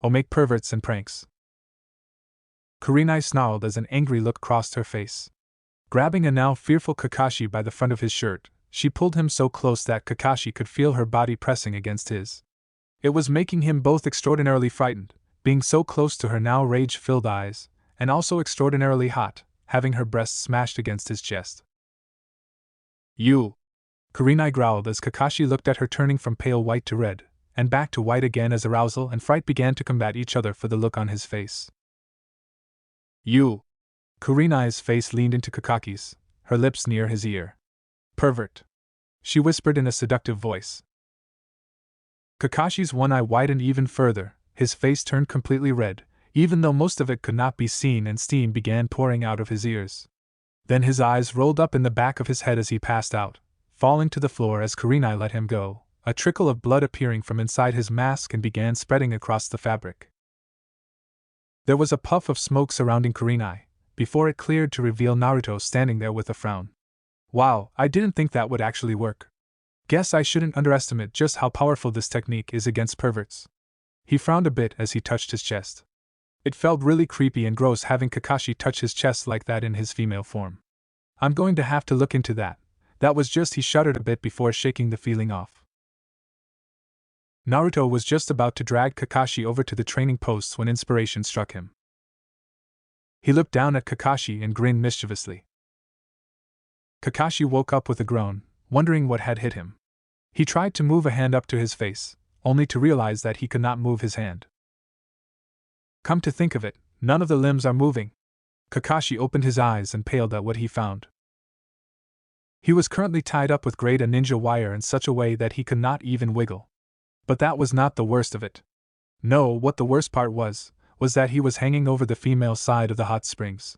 "Oh, make perverts and pranks." Kurenai snarled as an angry look crossed her face. Grabbing a now fearful Kakashi by the front of his shirt, she pulled him so close that Kakashi could feel her body pressing against his. It was making him both extraordinarily frightened, being so close to her now rage-filled eyes, and also extraordinarily hot, having her breasts smashed against his chest. "You!" Kurenai growled as Kakashi looked at her, turning from pale white to red, and back to white again as arousal and fright began to combat each other for the look on his face. "You!" Kurenai's face leaned into Kakaki's, her lips near his ear. "Pervert!" she whispered in a seductive voice. Kakashi's one eye widened even further, his face turned completely red, even though most of it could not be seen, and steam began pouring out of his ears. Then his eyes rolled up in the back of his head as he passed out, falling to the floor as Kurenai let him go, a trickle of blood appearing from inside his mask and began spreading across the fabric. There was a puff of smoke surrounding Kurenai, before it cleared to reveal Naruto standing there with a frown. "Wow, I didn't think that would actually work. Guess I shouldn't underestimate just how powerful this technique is against perverts." He frowned a bit as he touched his chest. It felt really creepy and gross having Kakashi touch his chest like that in his female form. "I'm going to have to look into that." That was just, he shuddered a bit before shaking the feeling off. Naruto was just about to drag Kakashi over to the training posts when inspiration struck him. He looked down at Kakashi and grinned mischievously. Kakashi woke up with a groan, wondering what had hit him. He tried to move a hand up to his face, only to realize that he could not move his hand. "Come to think of it, none of the limbs are moving." Kakashi opened his eyes and paled at what he found. He was currently tied up with grade A ninja wire in such a way that he could not even wiggle. But that was not the worst of it. No, what the worst part was that he was hanging over the female side of the hot springs.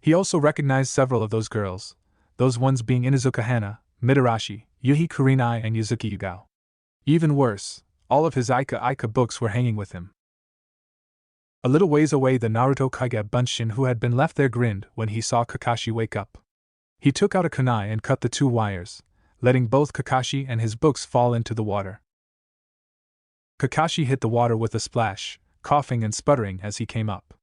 He also recognized several of those girls, those ones being Inuzuka Hana, Mitarashi, Yuhi Kurenai, and Yuzuki Yugao. Even worse, all of his Ika books were hanging with him. A little ways away, the Naruto Kage Bunshin who had been left there grinned when he saw Kakashi wake up. He took out a kunai and cut the two wires, letting both Kakashi and his books fall into the water. Kakashi hit the water with a splash, coughing and sputtering as he came up.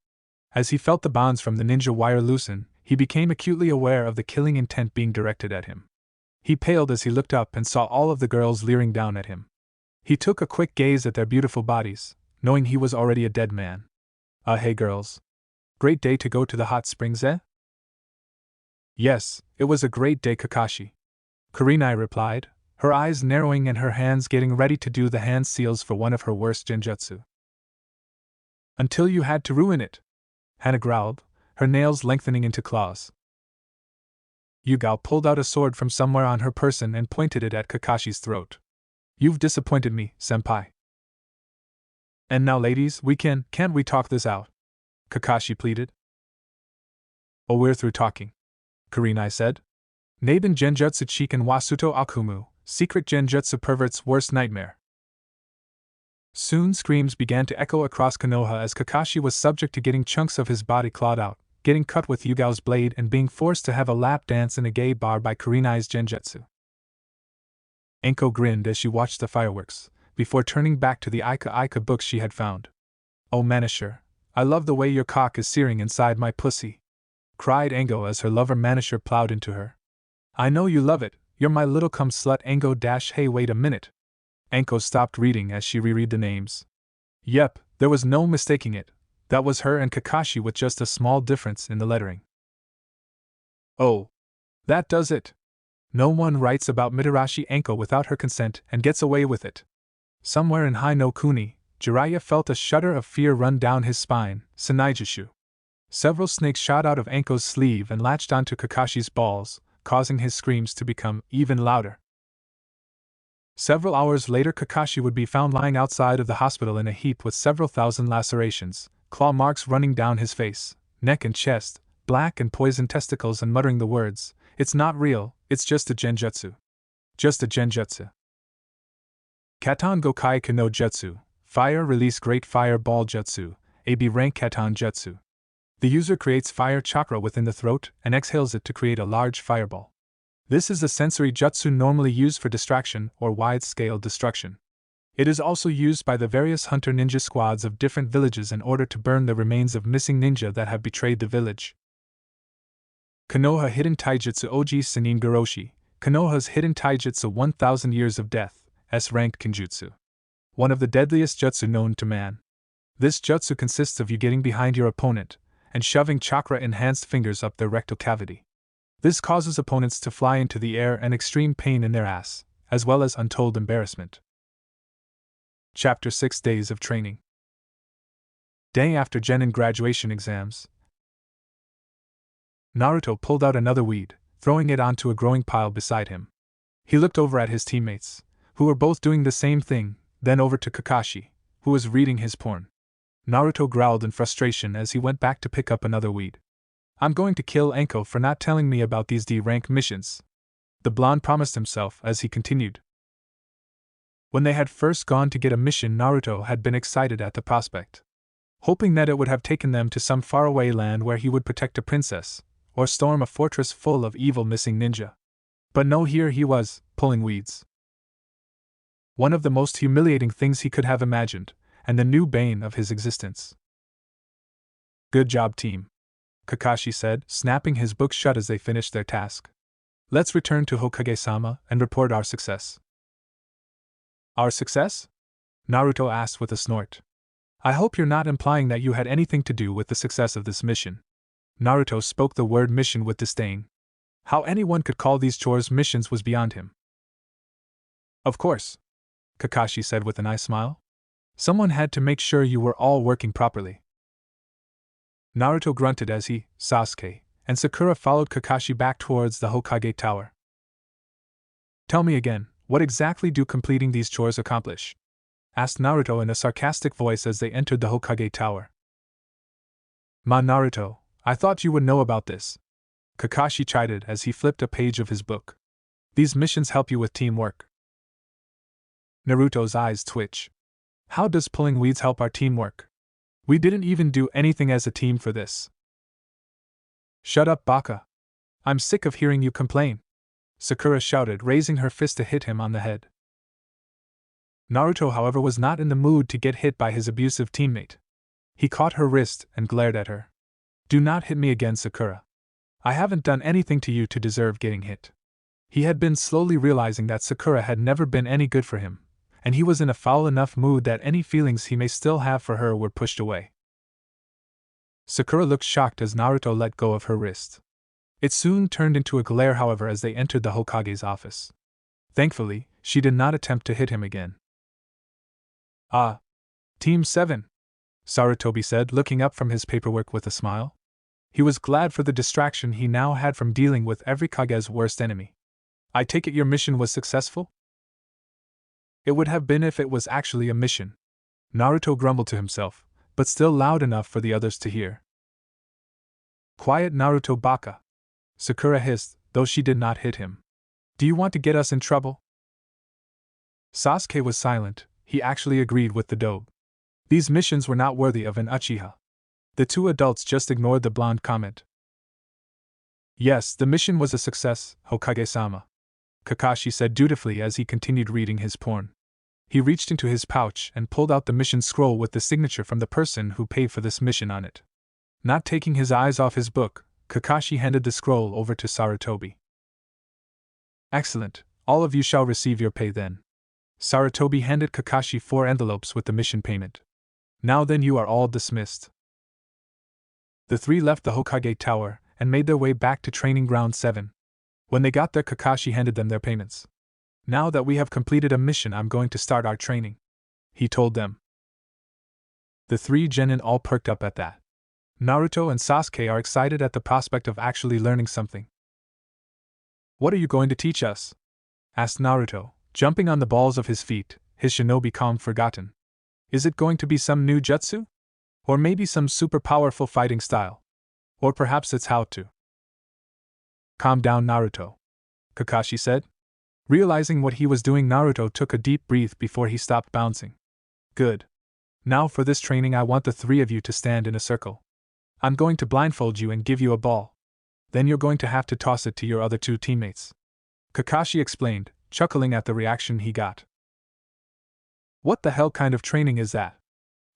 As he felt the bonds from the ninja wire loosen, he became acutely aware of the killing intent being directed at him. He paled as he looked up and saw all of the girls leering down at him. He took a quick gaze at their beautiful bodies, knowing he was already a dead man. Hey girls. Great day to go to the hot springs, eh?" "Yes, it was a great day, Kakashi," Kurenai replied, her eyes narrowing and her hands getting ready to do the hand seals for one of her worst genjutsu. "Until you had to ruin it," Hana growled, her nails lengthening into claws. Yugao pulled out a sword from somewhere on her person and pointed it at Kakashi's throat. "You've disappointed me, senpai." "And now, ladies, can't we talk this out?" Kakashi pleaded. "Oh, we're through talking," Kurenai said. "Naben Genjutsu Chiken Wasuto Akumu, secret Genjutsu pervert's worst nightmare." Soon screams began to echo across Konoha as Kakashi was subject to getting chunks of his body clawed out, getting cut with Yugao's blade, and being forced to have a lap dance in a gay bar by Kurenai's Genjutsu. Anko grinned as she watched the fireworks, before turning back to the Ika books she had found. "Oh, Manisher, I love the way your cock is searing inside my pussy," cried Ango as her lover Manisher plowed into her. "I know you love it, you're my little cum slut Ango dash hey wait a minute." Anko stopped reading as she reread the names. Yep, there was no mistaking it, that was her and Kakashi with just a small difference in the lettering. "Oh, that does it!" No one writes about Mitarashi Anko without her consent and gets away with it. Somewhere in Hai no Kuni, Jiraiya felt a shudder of fear run down his spine. Sanaijishu. Several snakes shot out of Anko's sleeve and latched onto Kakashi's balls, causing his screams to become even louder. Several hours later, Kakashi would be found lying outside of the hospital in a heap with several thousand lacerations, claw marks running down his face, neck and chest, black and poisoned testicles, and muttering the words, "It's not real, it's just a genjutsu. Just a genjutsu. Katan Gokai Kano Jutsu, Fire Release Great Fire Ball Jutsu, AB Rank Katan Jutsu. The user creates fire chakra within the throat and exhales it to create a large fireball. This is a sensory jutsu normally used for distraction or wide-scale destruction. It is also used by the various hunter ninja squads of different villages in order to burn the remains of missing ninja that have betrayed the village. Konoha Hidden Taijutsu Oji Senin Goroshi, Konoha's Hidden Taijutsu 1000 Years of Death, S-ranked Kenjutsu. One of the deadliest jutsu known to man. This jutsu consists of you getting behind your opponent and shoving chakra-enhanced fingers up their rectal cavity. This causes opponents to fly into the air and extreme pain in their ass, as well as untold embarrassment. Chapter 6 Days of Training. Day after Genin graduation exams, Naruto pulled out another weed, throwing it onto a growing pile beside him. He looked over at his teammates, who were both doing the same thing, then over to Kakashi, who was reading his porn. Naruto growled in frustration as he went back to pick up another weed. "I'm going to kill Anko for not telling me about these D-rank missions," the blonde promised himself as he continued. When they had first gone to get a mission, Naruto had been excited at the prospect, hoping that it would have taken them to some faraway land where he would protect a princess, or storm a fortress full of evil missing ninja. But no, here he was, pulling weeds. One of the most humiliating things he could have imagined, and the new bane of his existence. "Good job, team," Kakashi said, snapping his book shut as they finished their task. "Let's return to Hokage-sama and report our success." "Our success?" Naruto asked with a snort. "I hope you're not implying that you had anything to do with the success of this mission." Naruto spoke the word mission with disdain. How anyone could call these chores missions was beyond him. "Of course," Kakashi said with an eye smile. "Someone had to make sure you were all working properly." Naruto grunted as he, Sasuke, and Sakura followed Kakashi back towards the Hokage Tower. "Tell me again, what exactly do completing these chores accomplish?" asked Naruto in a sarcastic voice as they entered the Hokage Tower. "Ma Naruto, I thought you would know about this," Kakashi chided as he flipped a page of his book. "These missions help you with teamwork." Naruto's eyes twitch. "How does pulling weeds help our teamwork? We didn't even do anything as a team for this." "Shut up, Baka. I'm sick of hearing you complain," Sakura shouted, raising her fist to hit him on the head. Naruto, however, was not in the mood to get hit by his abusive teammate. He caught her wrist and glared at her. "Do not hit me again, Sakura. I haven't done anything to you to deserve getting hit." He had been slowly realizing that Sakura had never been any good for him, and he was in a foul enough mood that any feelings he may still have for her were pushed away. Sakura looked shocked as Naruto let go of her wrist. It soon turned into a glare, however, as they entered the Hokage's office. Thankfully, she did not attempt to hit him again. "Ah, Team 7, Sarutobi said, looking up from his paperwork with a smile. He was glad for the distraction he now had from dealing with every Kage's worst enemy. "I take it your mission was successful?" "It would have been if it was actually a mission," Naruto grumbled to himself, but still loud enough for the others to hear. "Quiet, Naruto Baka," Sakura hissed, though she did not hit him. "Do you want to get us in trouble?" Sasuke was silent. He actually agreed with the dobe. These missions were not worthy of an Uchiha. The two adults just ignored the blonde comment. "Yes, the mission was a success, Hokage-sama," Kakashi said dutifully as he continued reading his porn. He reached into his pouch and pulled out the mission scroll with the signature from the person who paid for this mission on it. Not taking his eyes off his book, Kakashi handed the scroll over to Sarutobi. "Excellent, all of you shall receive your pay then." Sarutobi handed Kakashi 4 envelopes with the mission payment. "Now then, you are all dismissed." The three left the Hokage Tower and made their way back to Training Ground 7. When they got there, Kakashi handed them their payments. Now that we have completed a mission, I'm going to start our training, he told them. The three genin all perked up at that. Naruto and Sasuke are excited at the prospect of actually learning something. What are you going to teach us? Asked Naruto, jumping on the balls of his feet, his shinobi calm forgotten. Is it going to be some new jutsu? Or maybe some super powerful fighting style? Or perhaps it's how to. Calm down, Naruto, Kakashi said. Realizing what he was doing, Naruto took a deep breath before he stopped bouncing. Good. Now for this training, I want the three of you to stand in a circle. I'm going to blindfold you and give you a ball. Then you're going to have to toss it to your other two teammates. Kakashi explained, chuckling at the reaction he got. What the hell kind of training is that?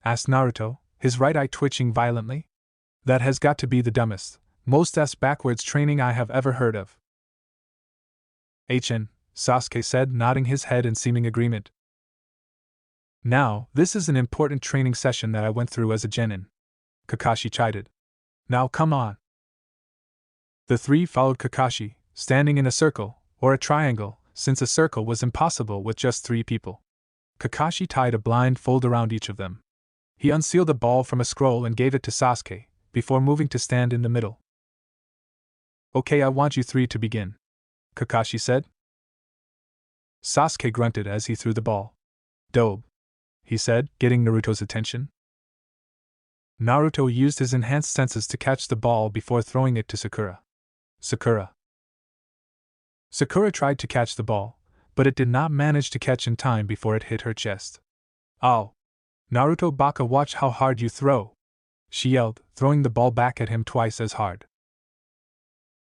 Asked Naruto, his right eye twitching violently. That has got to be the dumbest, most ass-backwards training I have ever heard of. Sasuke said, nodding his head in seeming agreement. Now, this is an important training session that I went through as a genin, Kakashi chided. Now come on. The three followed Kakashi, standing in a circle, or a triangle, since a circle was impossible with just three people. Kakashi tied a blindfold around each of them. He unsealed a ball from a scroll and gave it to Sasuke, before moving to stand in the middle. Okay, I want you three to begin, Kakashi said. Sasuke grunted as he threw the ball. Dope, he said, getting Naruto's attention. Naruto used his enhanced senses to catch the ball before throwing it to Sakura. Sakura tried to catch the ball, but it did not manage to catch in time before it hit her chest. Ow! Naruto Baka, watch how hard you throw! She yelled, throwing the ball back at him twice as hard.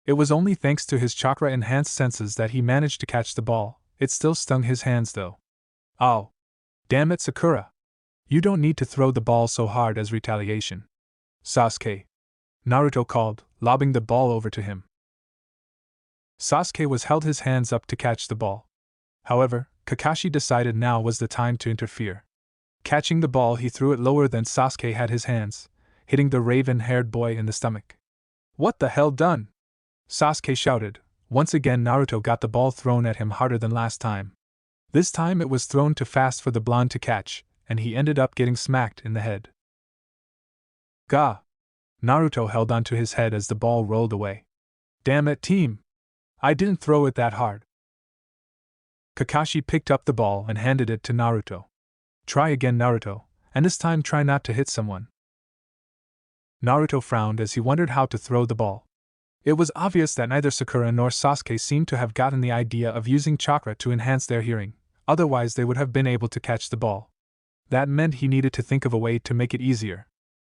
It was only thanks to his chakra-enhanced senses that he managed to catch the ball. It still stung his hands though. Ow! Damn it, Sakura! You don't need to throw the ball so hard as retaliation. Sasuke! Naruto called, lobbing the ball over to him. Sasuke held his hands up to catch the ball. However, Kakashi decided now was the time to interfere. Catching the ball, he threw it lower than Sasuke had his hands, hitting the raven-haired boy in the stomach. What the hell done? Sasuke shouted. Once again, Naruto got the ball thrown at him harder than last time. This time it was thrown too fast for the blonde to catch, and he ended up getting smacked in the head. Gah! Naruto held onto his head as the ball rolled away. Damn it, team! I didn't throw it that hard. Kakashi picked up the ball and handed it to Naruto. Try again, Naruto, and this time try not to hit someone. Naruto frowned as he wondered how to throw the ball. It was obvious that neither Sakura nor Sasuke seemed to have gotten the idea of using chakra to enhance their hearing, otherwise they would have been able to catch the ball. That meant he needed to think of a way to make it easier.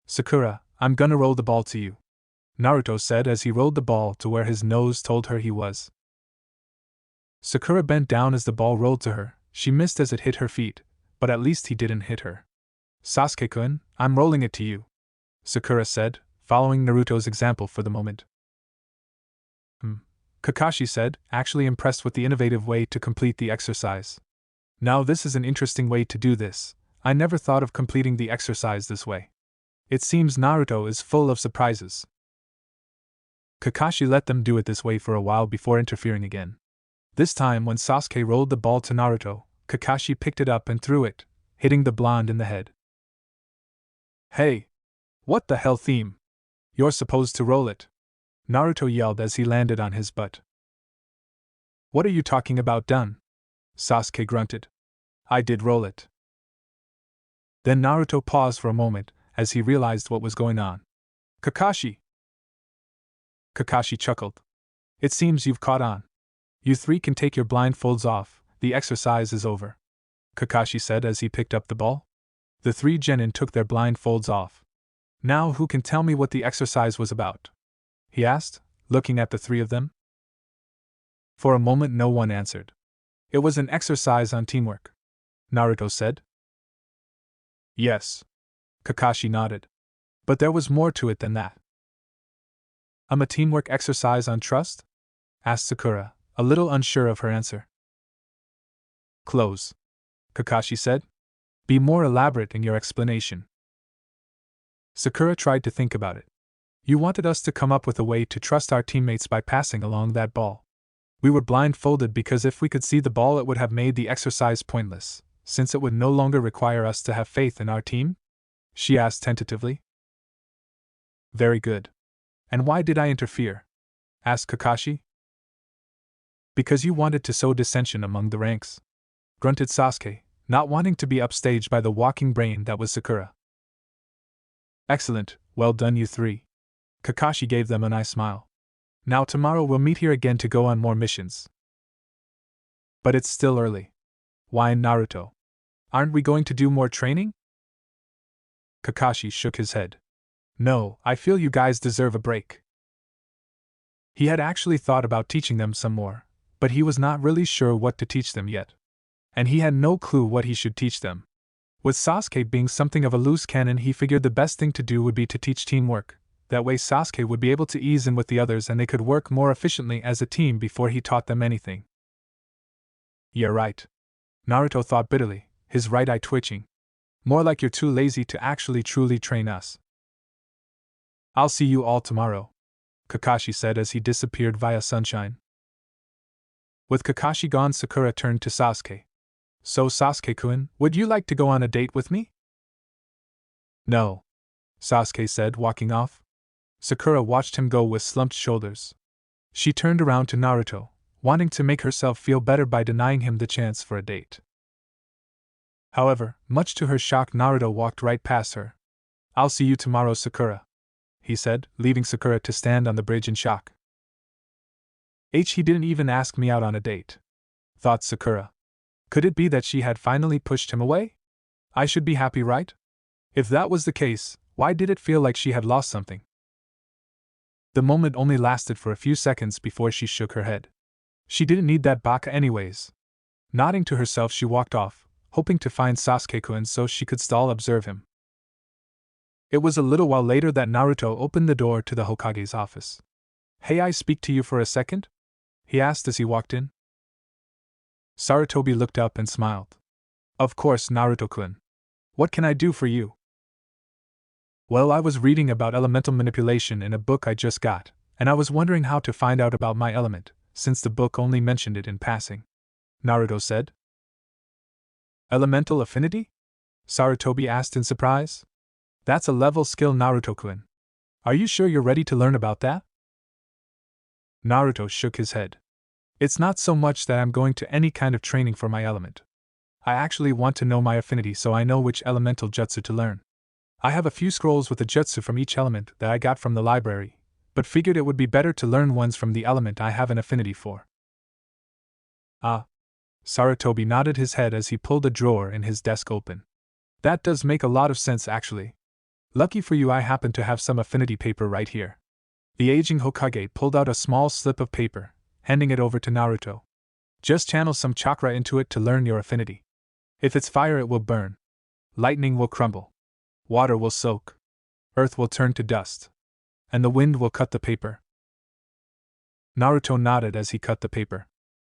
Sakura, I'm gonna roll the ball to you, Naruto said as he rolled the ball to where his nose told her he was. Sakura bent down as the ball rolled to her. She missed as it hit her feet, but at least he didn't hit her. Sasuke-kun, I'm rolling it to you, Sakura said, following Naruto's example for the moment. Kakashi said, actually impressed with the innovative way to complete the exercise. Now this is an interesting way to do this. I never thought of completing the exercise this way. It seems Naruto is full of surprises. Kakashi let them do it this way for a while before interfering again. This time when Sasuke rolled the ball to Naruto, Kakashi picked it up and threw it, hitting the blonde in the head. Hey! What the hell, theme? You're supposed to roll it, Naruto yelled as he landed on his butt. What are you talking about, done? Sasuke grunted. I did roll it. Then Naruto paused for a moment as he realized what was going on. Kakashi! Kakashi chuckled. It seems you've caught on. You three can take your blindfolds off, the exercise is over, Kakashi said as he picked up the ball. The three genin took their blindfolds off. Now who can tell me what the exercise was about? He asked, looking at the three of them. For a moment no one answered. It was an exercise on teamwork, Naruto said. Yes. Kakashi nodded. But there was more to it than that. A teamwork exercise on trust? Asked Sakura, a little unsure of her answer. Close, Kakashi said. Be more elaborate in your explanation. Sakura tried to think about it. You wanted us to come up with a way to trust our teammates by passing along that ball. We were blindfolded because if we could see the ball, it would have made the exercise pointless, since it would no longer require us to have faith in our team? She asked tentatively. Very good. And why did I interfere? Asked Kakashi. Because you wanted to sow dissension among the ranks, grunted Sasuke, not wanting to be upstaged by the walking brain that was Sakura. Excellent, well done you three. Kakashi gave them a nice smile. Now tomorrow we'll meet here again to go on more missions. But it's still early. Whined Naruto. Aren't we going to do more training? Kakashi shook his head. No, I feel you guys deserve a break. He had actually thought about teaching them some more, but he was not really sure what to teach them yet. And he had no clue what he should teach them. With Sasuke being something of a loose cannon, he figured the best thing to do would be to teach teamwork. That way Sasuke would be able to ease in with the others and they could work more efficiently as a team before he taught them anything. You're right. Naruto thought bitterly, his right eye twitching. More like you're too lazy to actually truly train us. I'll see you all tomorrow, Kakashi said as he disappeared via sunshine. With Kakashi gone, Sakura turned to Sasuke. So Sasuke-kun, would you like to go on a date with me? No, Sasuke said, walking off. Sakura watched him go with slumped shoulders. She turned around to Naruto, wanting to make herself feel better by denying him the chance for a date. However, much to her shock, Naruto walked right past her. I'll see you tomorrow, Sakura, he said, leaving Sakura to stand on the bridge in shock. He didn't even ask me out on a date, thought Sakura. Could it be that she had finally pushed him away? I should be happy, right? If that was the case, why did it feel like she had lost something? The moment only lasted for a few seconds before she shook her head. She didn't need that baka anyways. Nodding to herself, she walked off, hoping to find Sasuke-kun so she could stall observe him. It was a little while later that Naruto opened the door to the Hokage's office. Hey, I speak to you for a second? He asked as he walked in. Sarutobi looked up and smiled. Of course, Naruto-kun. What can I do for you? Well, I was reading about elemental manipulation in a book I just got, and I was wondering how to find out about my element, since the book only mentioned it in passing. Naruto said. Elemental affinity? Sarutobi asked in surprise. That's a level skill, Naruto-kun. Are you sure you're ready to learn about that? Naruto shook his head. It's not so much that I'm going to any kind of training for my element. I actually want to know my affinity so I know which elemental jutsu to learn. I have a few scrolls with the jutsu from each element that I got from the library, but figured it would be better to learn ones from the element I have an affinity for. Ah. Sarutobi nodded his head as he pulled a drawer in his desk open. That does make a lot of sense, actually. Lucky for you, I happen to have some affinity paper right here. The aging Hokage pulled out a small slip of paper, handing it over to Naruto. Just channel some chakra into it to learn your affinity. If it's fire, it will burn. Lightning will crumble. Water will soak. Earth will turn to dust. And the wind will cut the paper. Naruto nodded as he cut the paper.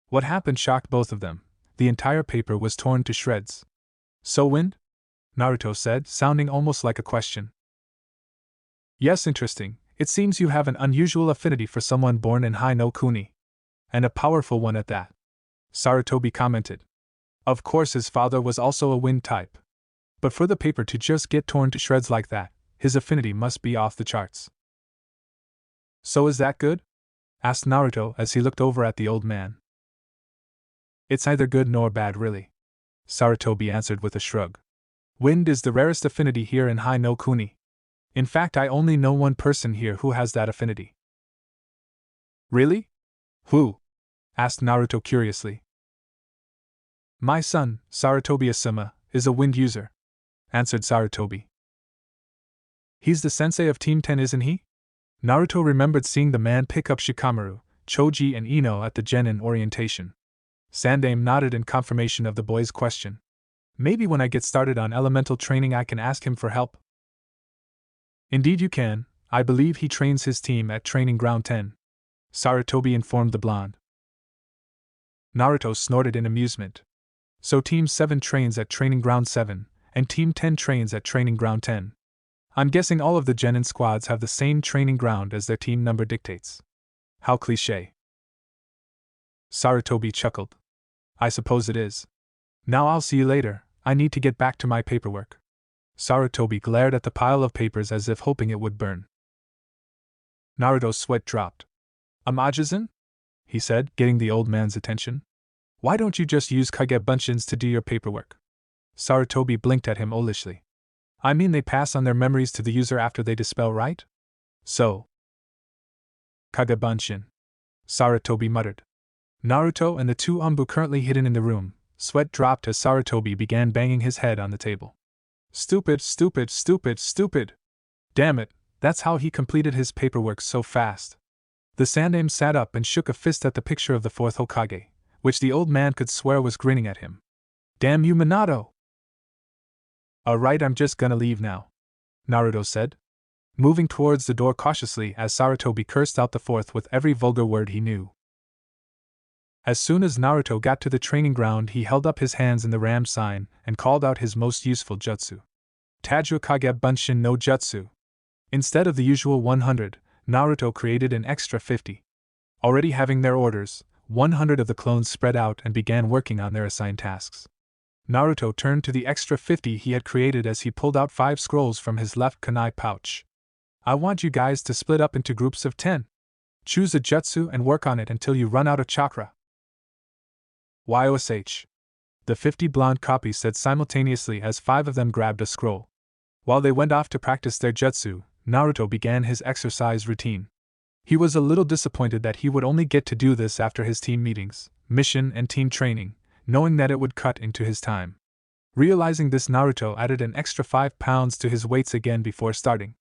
What happened shocked both of them. The entire paper was torn to shreds. So wind? Naruto said, sounding almost like a question. Yes, interesting. It seems you have an unusual affinity for someone born in High no Kuni. And a powerful one at that. Sarutobi commented. Of course his father was also a wind type. But for the paper to just get torn to shreds like that, his affinity must be off the charts. So is that good? Asked Naruto as he looked over at the old man. It's neither good nor bad, really. Sarutobi answered with a shrug. Wind is the rarest affinity here in High no Kuni. In fact, I only know one person here who has that affinity. Really? Who? Asked Naruto curiously. My son, Sarutobi Asuma, is a wind user, answered Sarutobi. He's the sensei of Team 10, isn't he? Naruto remembered seeing the man pick up Shikamaru, Choji, and Ino at the Genin orientation. Sandaime nodded in confirmation of the boy's question. Maybe when I get started on elemental training I can ask him for help. Indeed you can. I believe he trains his team at Training Ground 10. Sarutobi informed the blonde. Naruto snorted in amusement. So Team 7 trains at Training Ground 7, and Team 10 trains at Training Ground 10. I'm guessing all of the Genin squads have the same training ground as their team number dictates. How cliché. Sarutobi chuckled. I suppose it is. Now I'll see you later, I need to get back to my paperwork. Sarutobi glared at the pile of papers as if hoping it would burn. Naruto's sweat dropped. Amajizan? He said, getting the old man's attention. Why don't you just use Kagebunshin's to do your paperwork? Sarutobi blinked at him owlishly. I mean they pass on their memories to the user after they dispel, right? So. Kagebunshin. Sarutobi muttered. Naruto and the two Anbu currently hidden in the room, sweat dropped as Sarutobi began banging his head on the table. Stupid, stupid, stupid, stupid! Damn it, that's how he completed his paperwork so fast. The Sandaime sat up and shook a fist at the picture of the fourth Hokage, which the old man could swear was grinning at him. Damn you, Minato! Alright, I'm just gonna leave now, Naruto said, moving towards the door cautiously as Sarutobi cursed out the fourth with every vulgar word he knew. As soon as Naruto got to the training ground, he held up his hands in the ram sign and called out his most useful jutsu. Tajua Kagebunshin no Jutsu. Instead of the usual 100, Naruto created an extra 50. Already having their orders, 100 of the clones spread out and began working on their assigned tasks. Naruto turned to the extra 50 he had created as he pulled out 5 scrolls from his left kunai pouch. I want you guys to split up into groups of 10. Choose a jutsu and work on it until you run out of chakra. YOSH. The 50 blonde copies said simultaneously as 5 of them grabbed a scroll. While they went off to practice their jutsu, Naruto began his exercise routine. He was a little disappointed that he would only get to do this after his team meetings, mission and team training, knowing that it would cut into his time. Realizing this, Naruto added an extra 5 pounds to his weights again before starting.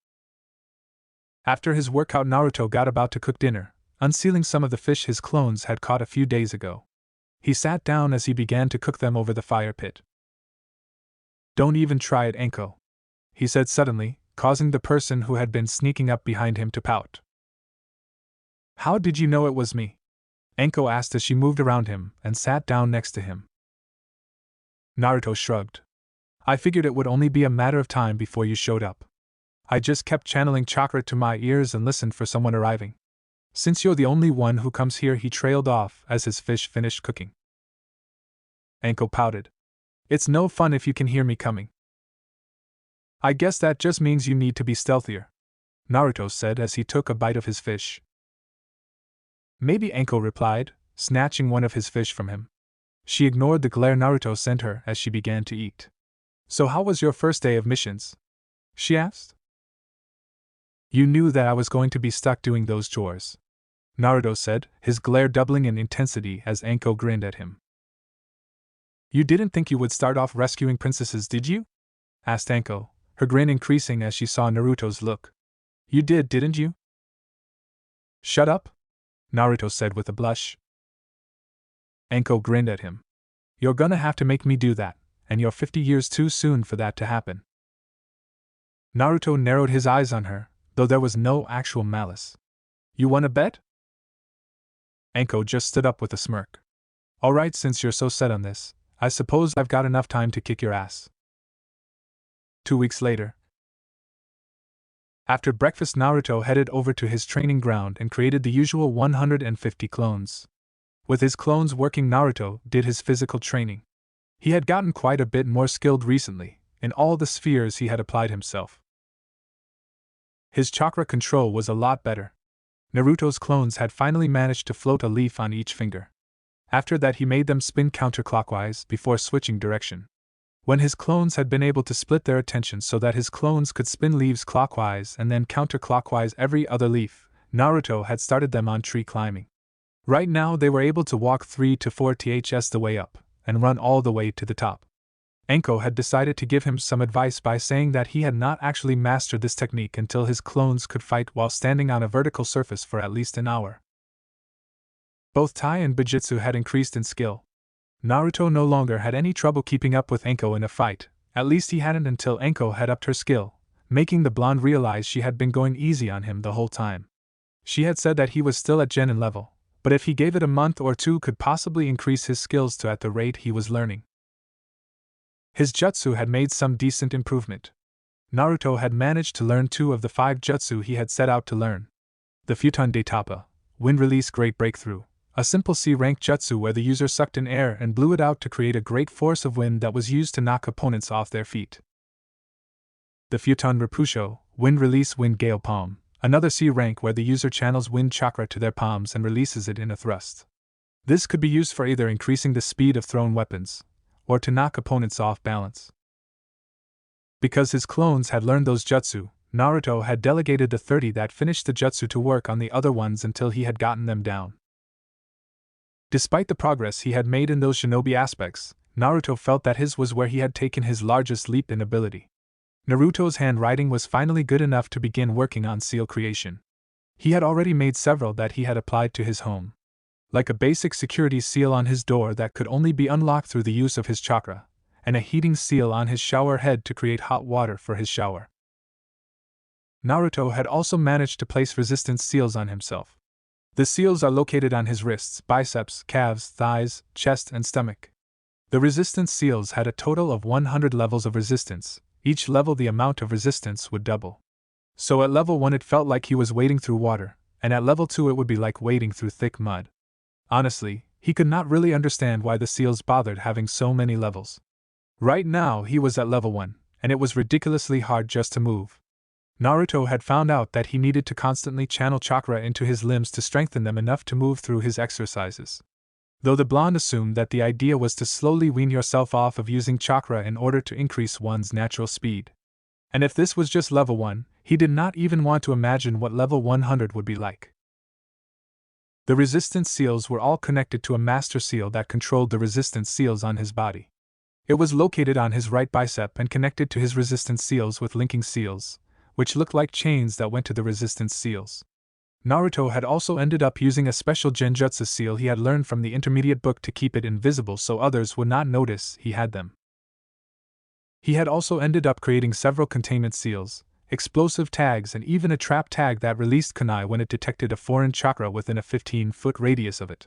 After his workout, Naruto got about to cook dinner, unsealing some of the fish his clones had caught a few days ago. He sat down as he began to cook them over the fire pit. Don't even try it, Enko, he said suddenly, causing the person who had been sneaking up behind him to pout. How did you know it was me? Enko asked as she moved around him and sat down next to him. Naruto shrugged. I figured it would only be a matter of time before you showed up. I just kept channeling chakra to my ears and listened for someone arriving. Since you're the only one who comes here, he trailed off as his fish finished cooking. Enko pouted. It's no fun if you can hear me coming. I guess that just means you need to be stealthier, Naruto said as he took a bite of his fish. Maybe, Enko replied, snatching one of his fish from him. She ignored the glare Naruto sent her as she began to eat. So how was your first day of missions? She asked. You knew that I was going to be stuck doing those chores, Naruto said, his glare doubling in intensity as Enko grinned at him. You didn't think you would start off rescuing princesses, did you? Asked Enko, her grin increasing as she saw Naruto's look. You did, didn't you? Shut up, Naruto said with a blush. Enko grinned at him. You're gonna have to make me do that, and you're 50 years too soon for that to happen. Naruto narrowed his eyes on her, though there was no actual malice. You wanna bet? Enko just stood up with a smirk. Alright, since you're so set on this, I suppose I've got enough time to kick your ass. 2 weeks later. After breakfast, Naruto headed over to his training ground and created the usual 150 clones. With his clones working, Naruto did his physical training. He had gotten quite a bit more skilled recently, in all the spheres he had applied himself. His chakra control was a lot better. Naruto's clones had finally managed to float a leaf on each finger. After that, he made them spin counterclockwise before switching direction. When his clones had been able to split their attention so that his clones could spin leaves clockwise and then counterclockwise every other leaf, Naruto had started them on tree climbing. Right now they were able to walk 3 to 4 ths the way up, and run all the way to the top. Enko had decided to give him some advice by saying that he had not actually mastered this technique until his clones could fight while standing on a vertical surface for at least an hour. Both Tai and Bijutsu had increased in skill. Naruto no longer had any trouble keeping up with Enko in a fight, at least he hadn't until Enko had upped her skill, making the blonde realize she had been going easy on him the whole time. She had said that he was still at genin level, but if he gave it a month or two could possibly increase his skills to at the rate he was learning. His jutsu had made some decent improvement. Naruto had managed to learn 2 of the 5 jutsu he had set out to learn. The Futon de Tapa, Wind Release Great Breakthrough, a simple C-rank jutsu where the user sucked in air and blew it out to create a great force of wind that was used to knock opponents off their feet. The Futon Repusho, wind release wind gale palm, another C-rank where the user channels wind chakra to their palms and releases it in a thrust. This could be used for either increasing the speed of thrown weapons, or to knock opponents off balance. Because his clones had learned those jutsu, Naruto had delegated the 30 that finished the jutsu to work on the other ones until he had gotten them down. Despite the progress he had made in those shinobi aspects, Naruto felt that his was where he had taken his largest leap in ability. Naruto's handwriting was finally good enough to begin working on seal creation. He had already made several that he had applied to his home. Like a basic security seal on his door that could only be unlocked through the use of his chakra, and a heating seal on his shower head to create hot water for his shower. Naruto had also managed to place resistance seals on himself. The seals are located on his wrists, biceps, calves, thighs, chest, and stomach. The resistance seals had a total of 100 levels of resistance. Each level the amount of resistance would double. So at level 1 it felt like he was wading through water, and at level 2 it would be like wading through thick mud. Honestly, he could not really understand why the seals bothered having so many levels. Right now he was at level 1, and it was ridiculously hard just to move. Naruto had found out that he needed to constantly channel chakra into his limbs to strengthen them enough to move through his exercises. Though the blonde assumed that the idea was to slowly wean yourself off of using chakra in order to increase one's natural speed. And if this was just level 1, he did not even want to imagine what level 100 would be like. The resistance seals were all connected to a master seal that controlled the resistance seals on his body. It was located on his right bicep and connected to his resistance seals with linking seals, which looked like chains that went to the resistance seals. Naruto had also ended up using a special genjutsu seal he had learned from the intermediate book to keep it invisible so others would not notice he had them. He had also ended up creating several containment seals, explosive tags, and even a trap tag that released kunai when it detected a foreign chakra within a 15-foot radius of it.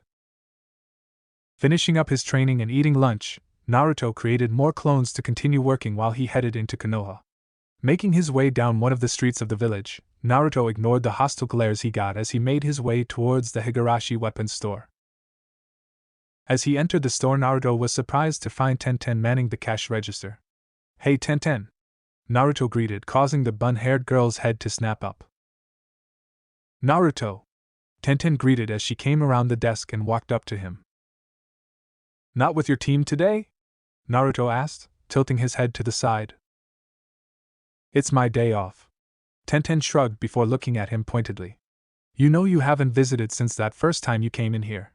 Finishing up his training and eating lunch, Naruto created more clones to continue working while he headed into Konoha. Making his way down one of the streets of the village, Naruto ignored the hostile glares he got as he made his way towards the Higurashi weapons store. As he entered the store, Naruto was surprised to find Tenten manning the cash register. "Hey Tenten!" Naruto greeted, causing the bun-haired girl's head to snap up. "Naruto!" Tenten greeted as she came around the desk and walked up to him. "Not with your team today?" Naruto asked, tilting his head to the side. "It's my day off." Tenten shrugged before looking at him pointedly. "You know you haven't visited since that first time you came in here."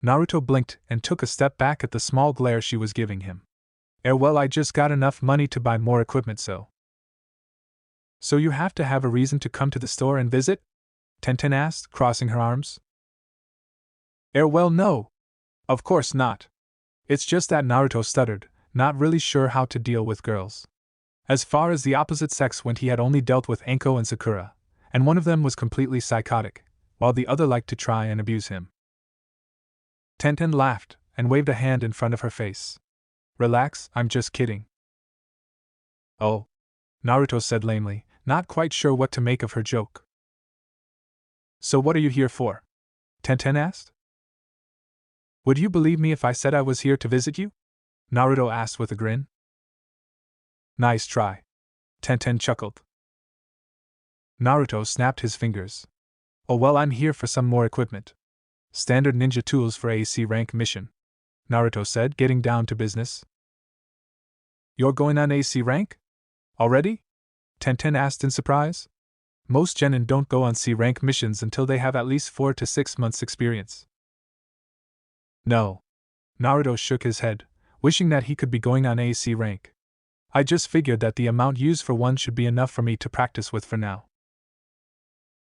Naruto blinked and took a step back at the small glare she was giving him. Well, I just got enough money to buy more equipment so." "So you have to have a reason to come to the store and visit?" Tenten asked, crossing her arms. Well, no. Of course not. It's just that Naruto stuttered, not really sure how to deal with girls. As far as the opposite sex went, he had only dealt with Anko and Sakura, and one of them was completely psychotic, while the other liked to try and abuse him. Tenten laughed and waved a hand in front of her face. "Relax, I'm just kidding." "Oh," Naruto said lamely, not quite sure what to make of her joke. "So what are you here for?" Tenten asked. "Would you believe me if I said I was here to visit you?" Naruto asked with a grin. "Nice try." Tenten chuckled. Naruto snapped his fingers. "Oh well, I'm here for some more equipment. Standard ninja tools for AC rank mission," Naruto said, getting down to business. "You're going on AC rank? Already?" Tenten asked in surprise. Most genin don't go on C rank missions until they have at least 4 to 6 months experience. "No." Naruto shook his head, wishing that he could be going on AC rank. "I just figured that the amount used for one should be enough for me to practice with for now."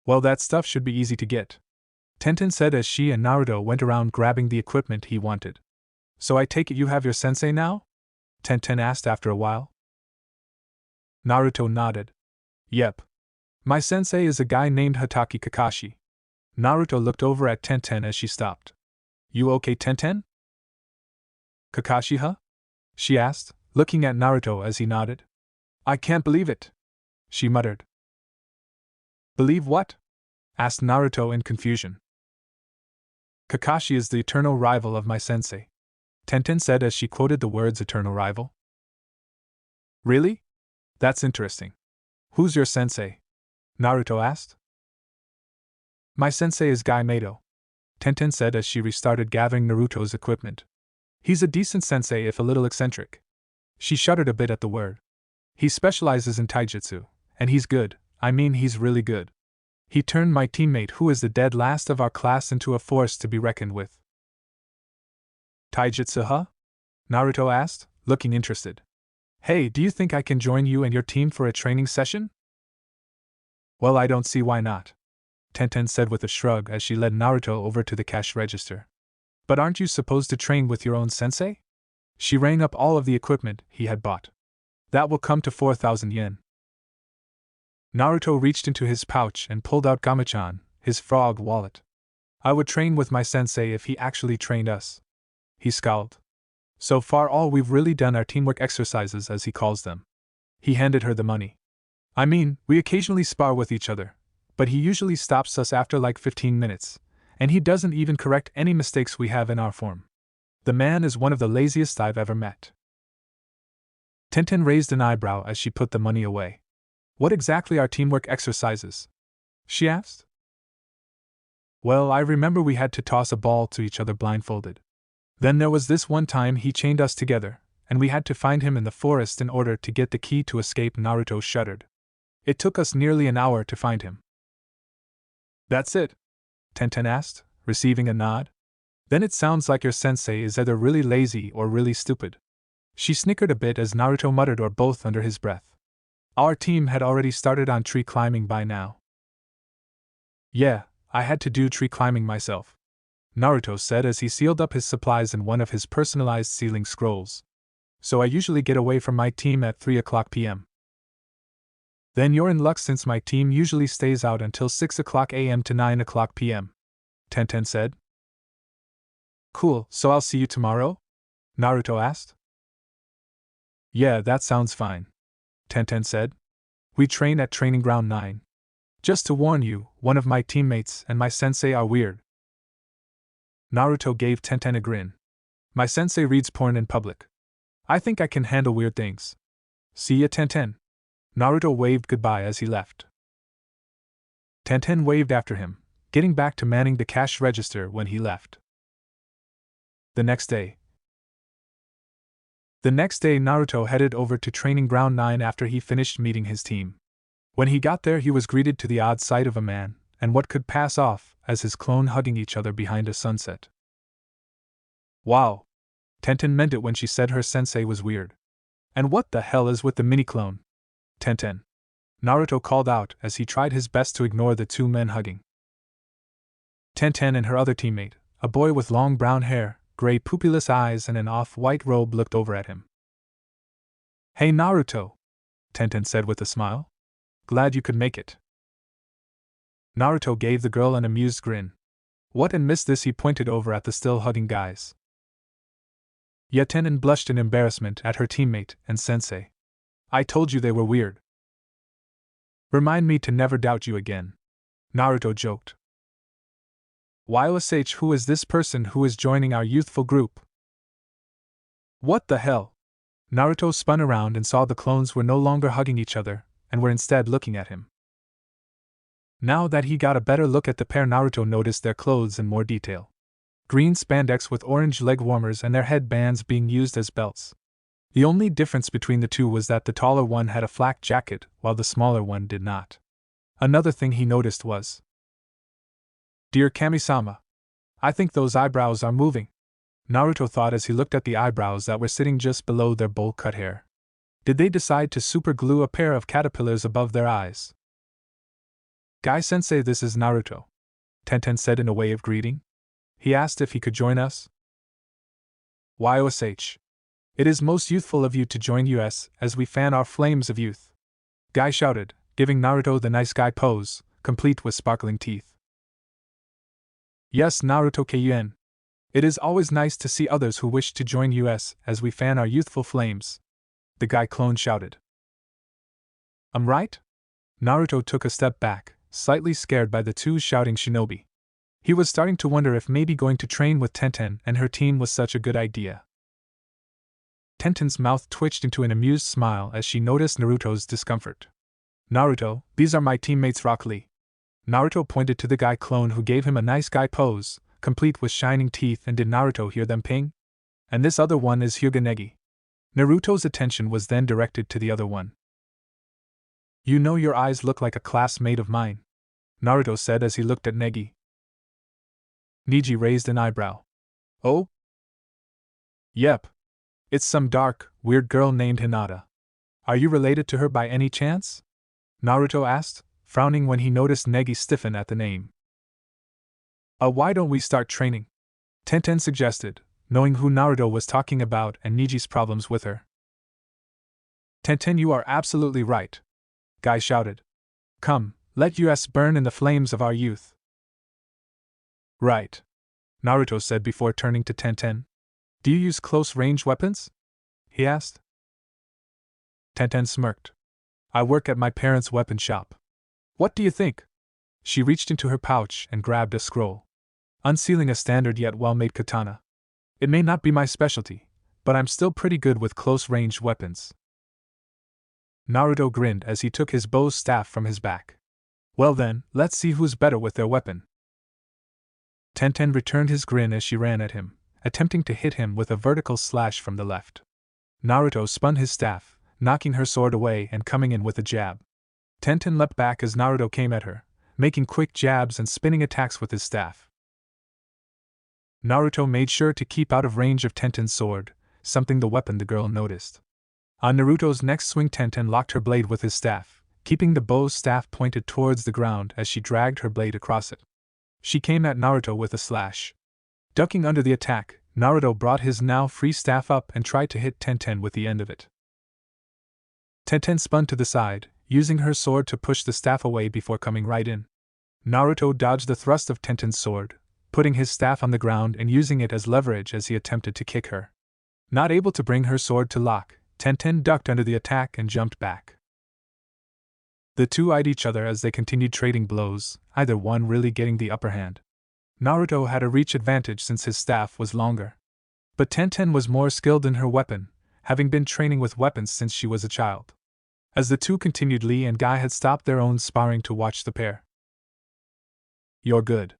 "Well, that stuff should be easy to get," Tenten said as she and Naruto went around grabbing the equipment he wanted. "So I take it you have your sensei now?" Tenten asked after a while. Naruto nodded. "Yep. My sensei is a guy named Hatake Kakashi." Naruto looked over at Tenten as she stopped. "You okay, Tenten?" "Kakashi, huh?" she asked, looking at Naruto as he nodded. "I can't believe it," she muttered. "Believe what?" asked Naruto in confusion. Kakashi is the eternal rival of my sensei, Tenten said as she quoted the words eternal rival. Really? That's interesting. Who's your sensei? Naruto asked. My sensei is Guy Mato, Tenten said as she restarted gathering Naruto's equipment. He's a decent sensei if a little eccentric. She shuddered a bit at the word. He specializes in taijutsu, and he's good, I mean he's really good. He turned my teammate who is the dead last of our class into a force to be reckoned with. Taijutsu, huh? Naruto asked, looking interested. Hey, do you think I can join you and your team for a training session? Well, I don't see why not, Tenten said with a shrug as she led Naruto over to the cash register. But aren't you supposed to train with your own sensei? She rang up all of the equipment he had bought. That will come to 4,000 yen. Naruto reached into his pouch and pulled out Gamachan, his frog wallet. I would train with my sensei if he actually trained us. He scowled. So far all we've really done are teamwork exercises as he calls them. He handed her the money. I mean, we occasionally spar with each other, but he usually stops us after like 15 minutes, and he doesn't even correct any mistakes we have in our form. The man is one of the laziest I've ever met. Tenten raised an eyebrow as she put the money away. What exactly are teamwork exercises? She asked. Well, I remember we had to toss a ball to each other blindfolded. Then there was this one time he chained us together, and we had to find him in the forest in order to get the key to escape. Naruto shuddered. It took us nearly an hour to find him. That's it? Tenten asked, receiving a nod. Then it sounds like your sensei is either really lazy or really stupid. She snickered a bit as Naruto muttered or both under his breath. Our team had already started on tree climbing by now. Yeah, I had to do tree climbing myself, Naruto said as he sealed up his supplies in one of his personalized sealing scrolls. So I usually get away from my team at 3:00 p.m. Then you're in luck since my team usually stays out until 6:00 a.m. to 9:00 p.m., Tenten said. Cool, so I'll see you tomorrow? Naruto asked. Yeah, that sounds fine, Tenten said. We train at Training Ground 9. Just to warn you, one of my teammates and my sensei are weird. Naruto gave Tenten a grin. My sensei reads porn in public. I think I can handle weird things. See ya, Tenten. Naruto waved goodbye as he left. Tenten waved after him, getting back to manning the cash register when he left. The next day, Naruto headed over to Training Ground 9 after he finished meeting his team. When he got there, he was greeted to the odd sight of a man, and what could pass off as his clone hugging each other behind a sunset. Wow! Tenten meant it when she said her sensei was weird. And what the hell is with the mini-clone? Tenten, Naruto called out as he tried his best to ignore the two men hugging. Tenten and her other teammate, a boy with long brown hair, gray pupilless eyes and an off-white robe, looked over at him. Hey Naruto, Tenten said with a smile. Glad you could make it. Naruto gave the girl an amused grin. What and miss this? He pointed over at the still hugging guys. Yet Tenten blushed in embarrassment at her teammate and sensei. I told you they were weird. Remind me to never doubt you again, Naruto joked. YOSH, who is this person who is joining our youthful group? What the hell? Naruto spun around and saw the clones were no longer hugging each other, and were instead looking at him. Now that he got a better look at the pair, Naruto noticed their clothes in more detail. Green spandex with orange leg warmers and their headbands being used as belts. The only difference between the two was that the taller one had a flak jacket, while the smaller one did not. Another thing he noticed was, Dear Kami-sama, I think those eyebrows are moving, Naruto thought as he looked at the eyebrows that were sitting just below their bowl-cut hair. Did they decide to superglue a pair of caterpillars above their eyes? Guy-sensei, this is Naruto, Tenten said in a way of greeting. He asked if he could join us. YOSH. It is most youthful of you to join us as we fan our flames of youth, Guy shouted, giving Naruto the nice guy pose, complete with sparkling teeth. Yes, Naruto-kun. It is always nice to see others who wish to join us as we fan our youthful flames, the guy clone shouted. Right? Naruto took a step back, slightly scared by the two shouting shinobi. He was starting to wonder if maybe going to train with Tenten and her team was such a good idea. Tenten's mouth twitched into an amused smile as she noticed Naruto's discomfort. Naruto, these are my teammates Rock Lee. Naruto pointed to the guy clone who gave him a nice guy pose, complete with shining teeth, and did Naruto hear them ping? And this other one is Hyuga Negi. Naruto's attention was then directed to the other one. You know your eyes look like a classmate of mine, Naruto said as he looked at Negi. Neji raised an eyebrow. Oh? Yep. It's some dark, weird girl named Hinata. Are you related to her by any chance? Naruto asked, frowning when he noticed Negi stiffen at the name. Why don't we start training? Tenten suggested, knowing who Naruto was talking about and Neji's problems with her. Tenten, you are absolutely right, Guy shouted. Come, let us burn in the flames of our youth. Right, Naruto said before turning to Tenten. Do you use close-range weapons? He asked. Tenten smirked. I work at my parents' weapon shop. What do you think? She reached into her pouch and grabbed a scroll, unsealing a standard yet well-made katana. It may not be my specialty, but I'm still pretty good with close-range weapons. Naruto grinned as he took his bow's staff from his back. Well then, let's see who's better with their weapon. Tenten returned his grin as she ran at him, attempting to hit him with a vertical slash from the left. Naruto spun his staff, knocking her sword away and coming in with a jab. Tenten leapt back as Naruto came at her, making quick jabs and spinning attacks with his staff. Naruto made sure to keep out of range of Tenten's sword, something the girl noticed. On Naruto's next swing, Tenten locked her blade with his staff, keeping the bow's staff pointed towards the ground as she dragged her blade across it. She came at Naruto with a slash. Ducking under the attack, Naruto brought his now free staff up and tried to hit Tenten with the end of it. Tenten spun to the side, using her sword to push the staff away before coming right in. Naruto dodged the thrust of Tenten's sword, putting his staff on the ground and using it as leverage as he attempted to kick her. Not able to bring her sword to lock, Tenten ducked under the attack and jumped back. The two eyed each other as they continued trading blows, either one really getting the upper hand. Naruto had a reach advantage since his staff was longer. But Tenten was more skilled in her weapon, having been training with weapons since she was a child. As the two continued, Lee and Guy had stopped their own sparring to watch the pair. You're good,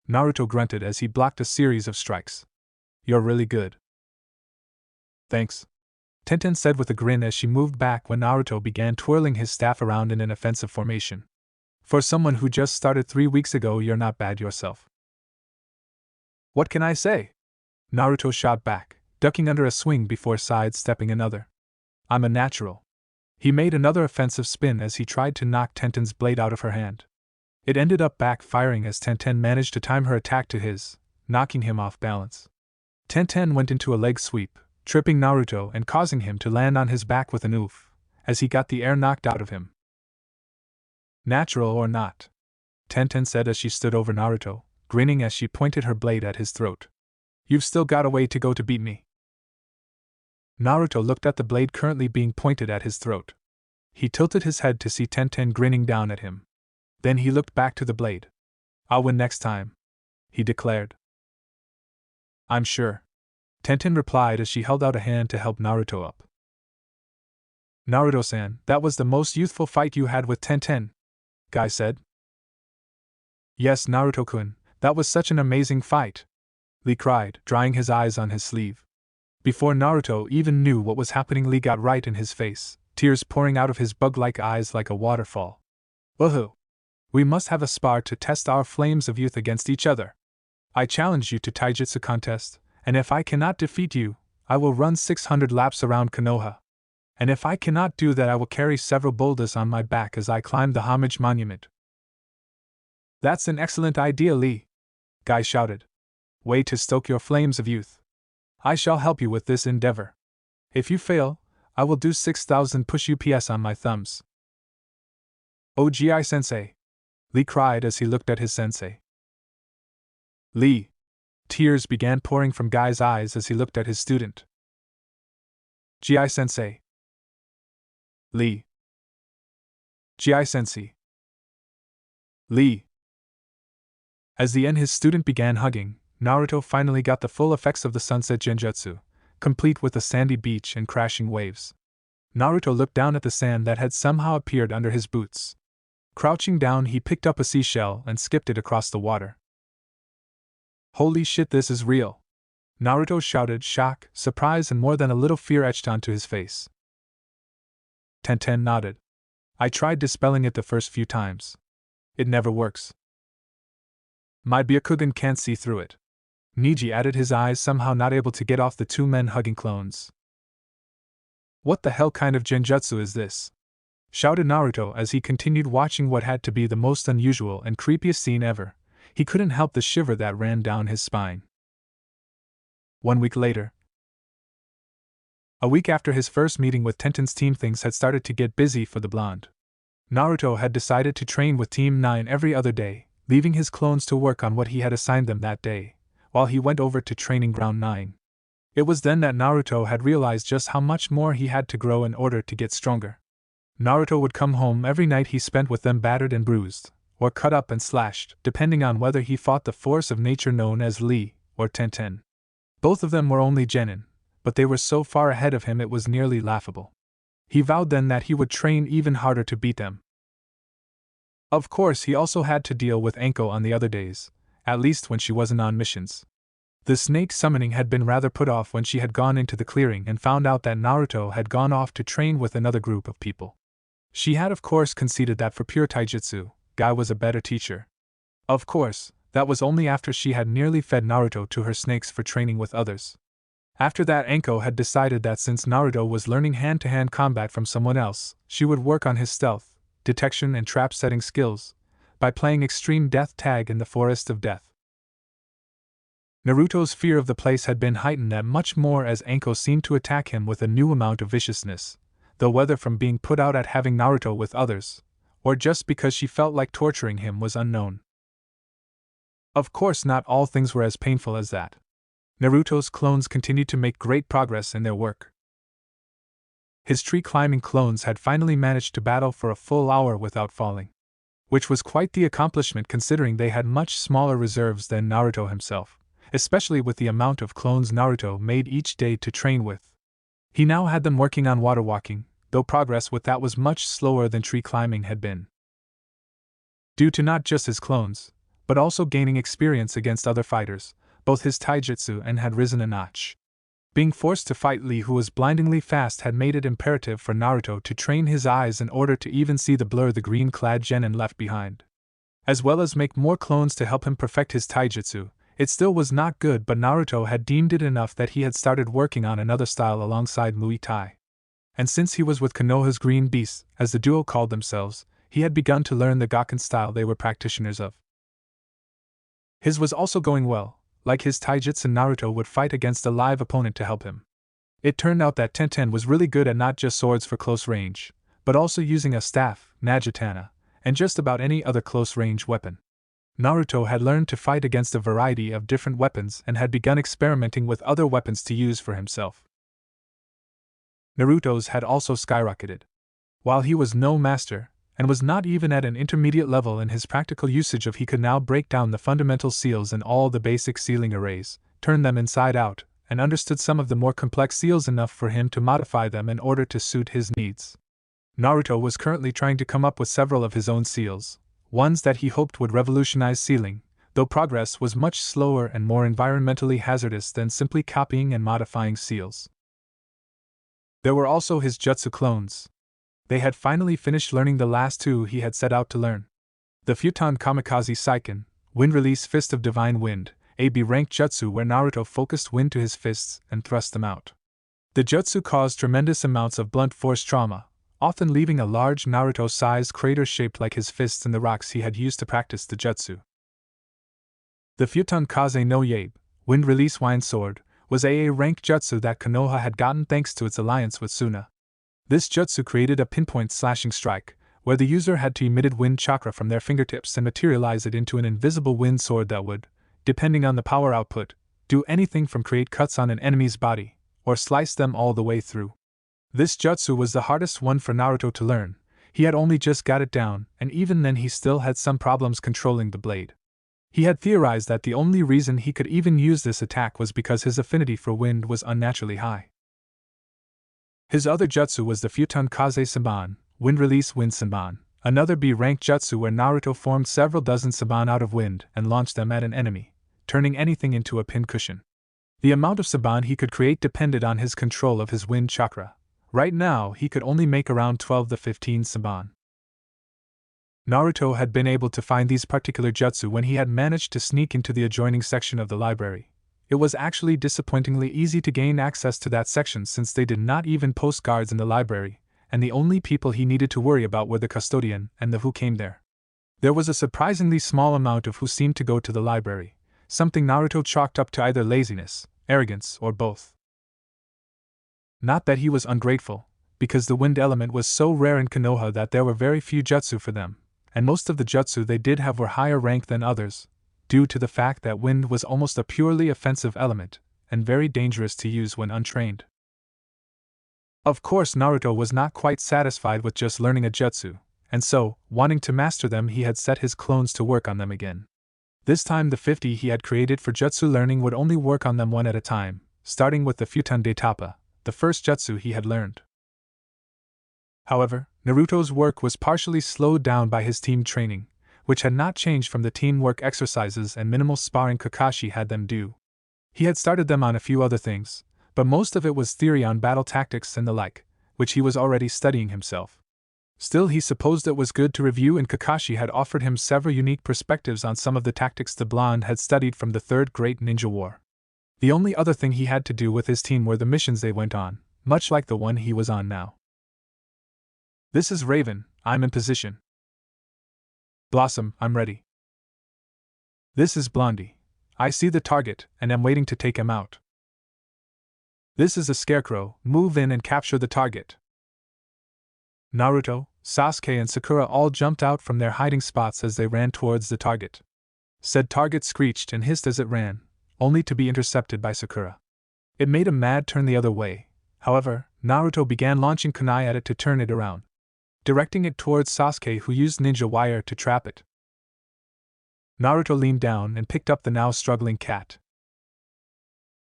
Naruto grunted as he blocked a series of strikes. You're really good. Thanks, Tenten said with a grin as she moved back when Naruto began twirling his staff around in an offensive formation. For someone who just started 3 weeks ago, you're not bad yourself. What can I say? Naruto shot back, ducking under a swing before sidestepping another. I'm a natural. He made another offensive spin as he tried to knock Tenten's blade out of her hand. It ended up backfiring as Tenten managed to time her attack to his, knocking him off balance. Tenten went into a leg sweep, tripping Naruto and causing him to land on his back with an oof, as he got the air knocked out of him. Natural or not, Tenten said as she stood over Naruto, grinning as she pointed her blade at his throat. You've still got a way to go to beat me. Naruto looked at the blade currently being pointed at his throat. He tilted his head to see Tenten grinning down at him. Then he looked back to the blade. I'll win next time, he declared. I'm sure, Tenten replied as she held out a hand to help Naruto up. Naruto-san, that was the most youthful fight you had with Tenten, Guy said. Yes, Naruto-kun, that was such an amazing fight, Lee cried, drying his eyes on his sleeve. Before Naruto even knew what was happening, Lee got right in his face, tears pouring out of his bug-like eyes like a waterfall. Woohoo! We must have a spar to test our flames of youth against each other. I challenge you to taijutsu contest, and if I cannot defeat you, I will run 600 laps around Konoha. And if I cannot do that, I will carry several boulders on my back as I climb the homage monument. That's an excellent idea, Lee, Guy shouted. Way to stoke your flames of youth. I shall help you with this endeavor. If you fail, I will do 6,000 push-ups on my thumbs. Oh, Gi-sensei, Lee cried as he looked at his sensei. Lee. Tears began pouring from Guy's eyes as he looked at his student. Gi-sensei. Lee. Gi-sensei. Lee. As the his student began hugging, Naruto finally got the full effects of the sunset genjutsu, complete with the sandy beach and crashing waves. Naruto looked down at the sand that had somehow appeared under his boots. Crouching down, he picked up a seashell and skipped it across the water. Holy shit, this is real! Naruto shouted, shock, surprise, and more than a little fear etched onto his face. Tenten nodded. I tried dispelling it the first few times. It never works. My Byakugan can't see through it. Niji added, his eyes somehow not able to get off the two men hugging clones. What the hell kind of genjutsu is this? Shouted Naruto as he continued watching what had to be the most unusual and creepiest scene ever. He couldn't help the shiver that ran down his spine. 1 week later. A week after his first meeting with Tenten's team, things had started to get busy for the blonde. Naruto had decided to train with Team 9 every other day, leaving his clones to work on what he had assigned them that day, while he went over to Training Ground 9. It was then that Naruto had realized just how much more he had to grow in order to get stronger. Naruto would come home every night he spent with them battered and bruised, or cut up and slashed, depending on whether he fought the force of nature known as Lee or Tenten. Both of them were only genin, but they were so far ahead of him it was nearly laughable. He vowed then that he would train even harder to beat them. Of course, he also had to deal with Anko on the other days, at least when she wasn't on missions. The snake summoning had been rather put off when she had gone into the clearing and found out that Naruto had gone off to train with another group of people. She had of course conceded that for pure taijutsu, Guy was a better teacher. Of course, that was only after she had nearly fed Naruto to her snakes for training with others. After that, Anko had decided that since Naruto was learning hand-to-hand combat from someone else, she would work on his stealth, detection and trap-setting skills, by playing extreme death tag in the Forest of Death. Naruto's fear of the place had been heightened that much more as Anko seemed to attack him with a new amount of viciousness, though whether from being put out at having Naruto with others, or just because she felt like torturing him was unknown. Of course, not all things were as painful as that. Naruto's clones continued to make great progress in their work. His tree-climbing clones had finally managed to battle for a full hour without falling, which was quite the accomplishment considering they had much smaller reserves than Naruto himself, especially with the amount of clones Naruto made each day to train with. He now had them working on water walking, though progress with that was much slower than tree climbing had been. Due to not just his clones, but also gaining experience against other fighters, both his taijutsu and had risen a notch. Being forced to fight Lee, who was blindingly fast, had made it imperative for Naruto to train his eyes in order to even see the blur the green-clad genin left behind. As well as make more clones to help him perfect his taijutsu. It still was not good, but Naruto had deemed it enough that he had started working on another style alongside Muay Thai. And since he was with Konoha's Green Beasts, as the duo called themselves, he had begun to learn the Gakken style they were practitioners of. His was also going well. Like his taijutsu, Naruto would fight against a live opponent to help him. It turned out that Tenten was really good at not just swords for close range, but also using a staff, Najitana, and just about any other close-range weapon. Naruto had learned to fight against a variety of different weapons and had begun experimenting with other weapons to use for himself. Naruto's had also skyrocketed. While he was no master, and was not even at an intermediate level in his practical usage of, he could now break down the fundamental seals in all the basic sealing arrays, turn them inside out, and understood some of the more complex seals enough for him to modify them in order to suit his needs. Naruto was currently trying to come up with several of his own seals, ones that he hoped would revolutionize sealing, though progress was much slower and more environmentally hazardous than simply copying and modifying seals. There were also his jutsu clones. They had finally finished learning the last two he had set out to learn. The Futon Kamikaze Seiken, Wind Release Fist of Divine Wind, a B-rank jutsu where Naruto focused wind to his fists and thrust them out. The jutsu caused tremendous amounts of blunt force trauma, often leaving a large Naruto-sized crater shaped like his fists in the rocks he had used to practice the jutsu. The Futon Kaze no Yabe, Wind Release Wind Sword, was a rank jutsu that Konoha had gotten thanks to its alliance with Suna. This jutsu created a pinpoint slashing strike, where the user had to emit wind chakra from their fingertips and materialize it into an invisible wind sword that would, depending on the power output, do anything from create cuts on an enemy's body, or slice them all the way through. This jutsu was the hardest one for Naruto to learn. He had only just got it down, and even then he still had some problems controlling the blade. He had theorized that the only reason he could even use this attack was because his affinity for wind was unnaturally high. His other jutsu was the Futon Kaze Saban, Wind Release Wind Saban, another B-rank jutsu where Naruto formed several dozen saban out of wind and launched them at an enemy, turning anything into a pincushion. The amount of saban he could create depended on his control of his wind chakra. Right now, he could only make around 12 to 15 saban. Naruto had been able to find these particular jutsu when he had managed to sneak into the adjoining section of the library. It was actually disappointingly easy to gain access to that section since they did not even post guards in the library, and the only people he needed to worry about were the custodian and the who came there. There was a surprisingly small amount of who seemed to go to the library, something Naruto chalked up to either laziness, arrogance, or both. Not that he was ungrateful, because the wind element was so rare in Konoha that there were very few jutsu for them, and most of the jutsu they did have were higher rank than others, due to the fact that wind was almost a purely offensive element, and very dangerous to use when untrained. Of course, Naruto was not quite satisfied with just learning a jutsu, and so, wanting to master them, he had set his clones to work on them again. This time the 50 he had created for jutsu learning would only work on them one at a time, starting with the Futon de Tapa, the first jutsu he had learned. However, Naruto's work was partially slowed down by his team training, which had not changed from the teamwork exercises and minimal sparring Kakashi had them do. He had started them on a few other things, but most of it was theory on battle tactics and the like, which he was already studying himself. Still, he supposed it was good to review, and Kakashi had offered him several unique perspectives on some of the tactics the blonde had studied from the Third Great Ninja War. The only other thing he had to do with his team were the missions they went on, much like the one he was on now. This is Raven, I'm in position. Blossom, I'm ready. This is Blondie. I see the target, and am waiting to take him out. This is a Scarecrow, move in and capture the target. Naruto, Sasuke and Sakura all jumped out from their hiding spots as they ran towards the target. Said target screeched and hissed as it ran, only to be intercepted by Sakura. It made a mad turn the other way. However, Naruto began launching kunai at it to turn it around, directing it towards Sasuke, who used ninja wire to trap it. Naruto leaned down and picked up the now struggling cat.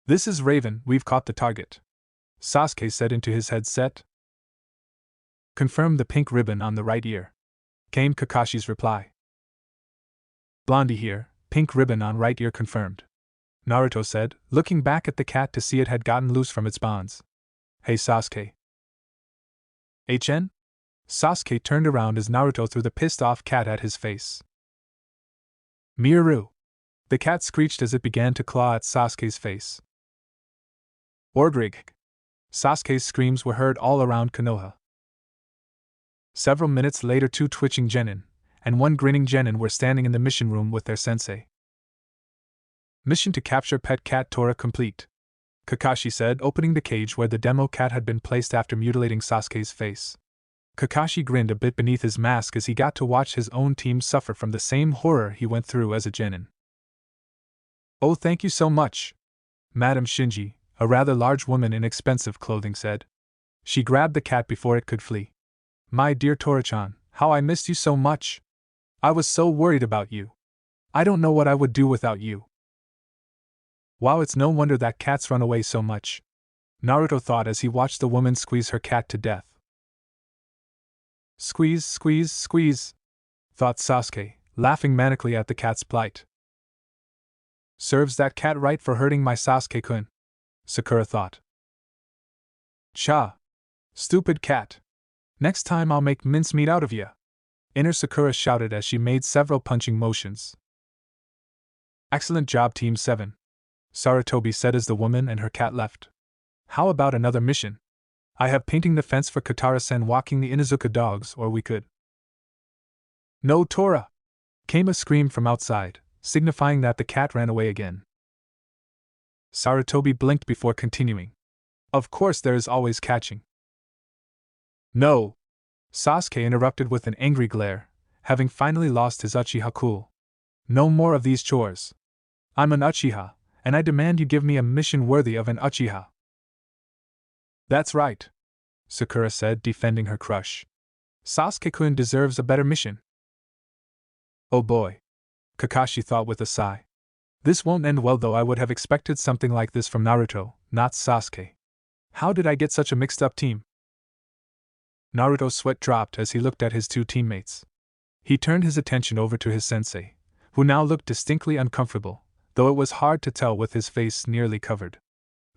This is Raven, we've caught the target, Sasuke said into his headset. Confirm the pink ribbon on the right ear, came Kakashi's reply. Blondie here, pink ribbon on right ear confirmed, Naruto said, looking back at the cat to see it had gotten loose from its bonds. Hey Sasuke. HN? Sasuke turned around as Naruto threw the pissed-off cat at his face. Miru! The cat screeched as it began to claw at Sasuke's face. Ordrig! Sasuke's screams were heard all around Konoha. Several minutes later, 2 twitching genin, and 1 grinning genin were standing in the mission room with their sensei. Mission to capture pet cat Tora complete, Kakashi said, opening the cage where the demo cat had been placed after mutilating Sasuke's face. Kakashi grinned a bit beneath his mask as he got to watch his own team suffer from the same horror he went through as a genin. Oh, thank you so much, Madame Shinji, a rather large woman in expensive clothing, said. She grabbed the cat before it could flee. My dear Tora-chan, how I missed you so much. I was so worried about you. I don't know what I would do without you. Wow, it's no wonder that cats run away so much, Naruto thought as he watched the woman squeeze her cat to death. Squeeze, squeeze, squeeze, thought Sasuke, laughing manically at the cat's plight. Serves that cat right for hurting my Sasuke-kun, Sakura thought. Cha! Stupid cat! Next time I'll make mincemeat out of ya! Inner Sakura shouted as she made several punching motions. Excellent job, Team 7, Sarutobi said as the woman and her cat left. How about another mission? I have painting the fence for Katara-sen walking the Inuzuka dogs, or we could. No, Tora! Came a scream from outside, signifying that the cat ran away again. Sarutobi blinked before continuing. Of course there is always catching. No! Sasuke interrupted with an angry glare, having finally lost his Uchiha cool. No more of these chores. I'm an Uchiha, and I demand you give me a mission worthy of an Uchiha. That's right, Sakura said, defending her crush. Sasuke-kun deserves a better mission. Oh boy. Kakashi thought with a sigh. This won't end well, though. I would have expected something like this from Naruto, not Sasuke. How did I get such a mixed-up team? Naruto's sweat dropped as he looked at his two teammates. He turned his attention over to his sensei, who now looked distinctly uncomfortable, though it was hard to tell with his face nearly covered.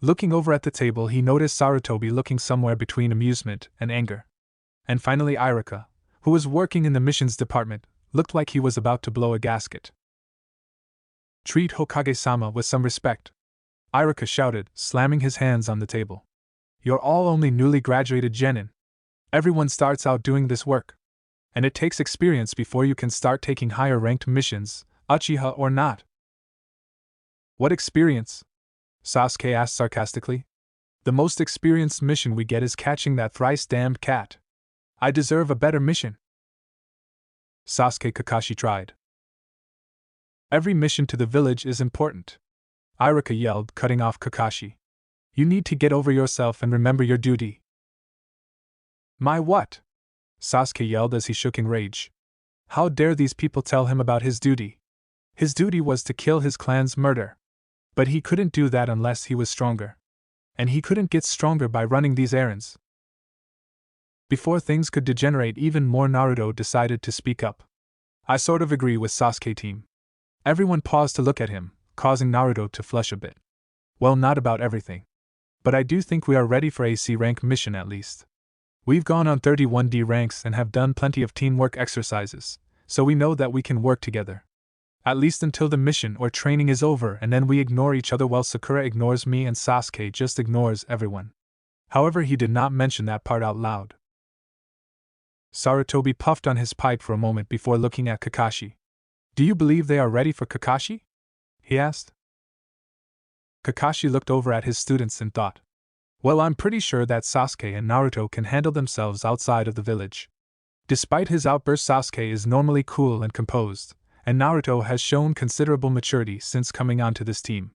Looking over at the table, he noticed Sarutobi looking somewhere between amusement and anger. And finally Irika, who was working in the missions department, looked like he was about to blow a gasket. Treat Hokage-sama with some respect, Irika shouted, slamming his hands on the table. You're all only newly graduated genin. Everyone starts out doing this work. And it takes experience before you can start taking higher ranked missions, Uchiha or not. What experience? Sasuke asked sarcastically. The most experienced mission we get is catching that thrice-damned cat. I deserve a better mission. Sasuke Kakashi tried. Every mission to the village is important, Irika yelled, cutting off Kakashi. You need to get over yourself and remember your duty. My what? Sasuke yelled as he shook in rage. How dare these people tell him about his duty? His duty was to kill his clan's murder. But he couldn't do that unless he was stronger. And he couldn't get stronger by running these errands. Before things could degenerate even more, Naruto decided to speak up. I sort of agree with Sasuke team. Everyone paused to look at him, causing Naruto to flush a bit. Well, not about everything. But I do think we are ready for a C rank mission at least. We've gone on 31D ranks and have done plenty of teamwork exercises, so we know that we can work together. At least until the mission or training is over, and then we ignore each other while Sakura ignores me and Sasuke just ignores everyone. However, he did not mention that part out loud. Sarutobi puffed on his pipe for a moment before looking at Kakashi. Do you believe they are ready for Kakashi? He asked. Kakashi looked over at his students and thought. Well, I'm pretty sure that Sasuke and Naruto can handle themselves outside of the village. Despite his outburst, Sasuke is normally cool and composed, and Naruto has shown considerable maturity since coming onto this team.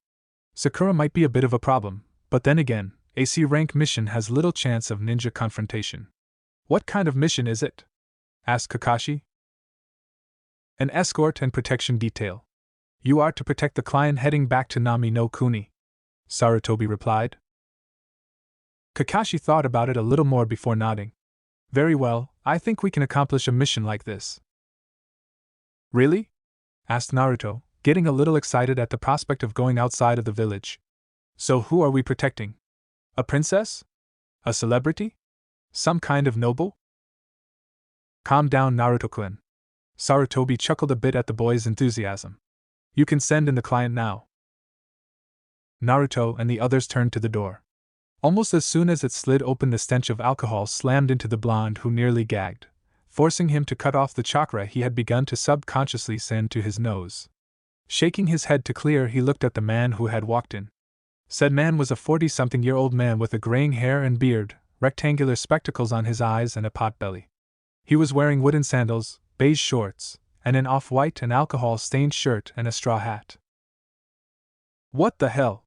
Sakura might be a bit of a problem, but then again, a C rank mission has little chance of ninja confrontation. What kind of mission is it? Asked Kakashi. An escort and protection detail. You are to protect the client heading back to Nami no Kuni, Sarutobi replied. Kakashi thought about it a little more before nodding. Very well, I think we can accomplish a mission like this. Really? Asked Naruto, getting a little excited at the prospect of going outside of the village. So who are we protecting? A princess? A celebrity? Some kind of noble? Calm down, Naruto-kun. Sarutobi chuckled a bit at the boy's enthusiasm. You can send in the client now. Naruto and the others turned to the door. Almost as soon as it slid open, the stench of alcohol slammed into the blonde, who nearly gagged, forcing him to cut off the chakra he had begun to subconsciously send to his nose. Shaking his head to clear, he looked at the man who had walked in. Said man was a 40-something-year-old man with a graying hair and beard, rectangular spectacles on his eyes, and a potbelly. He was wearing wooden sandals, beige shorts, and an off-white and alcohol-stained shirt and a straw hat. What the hell?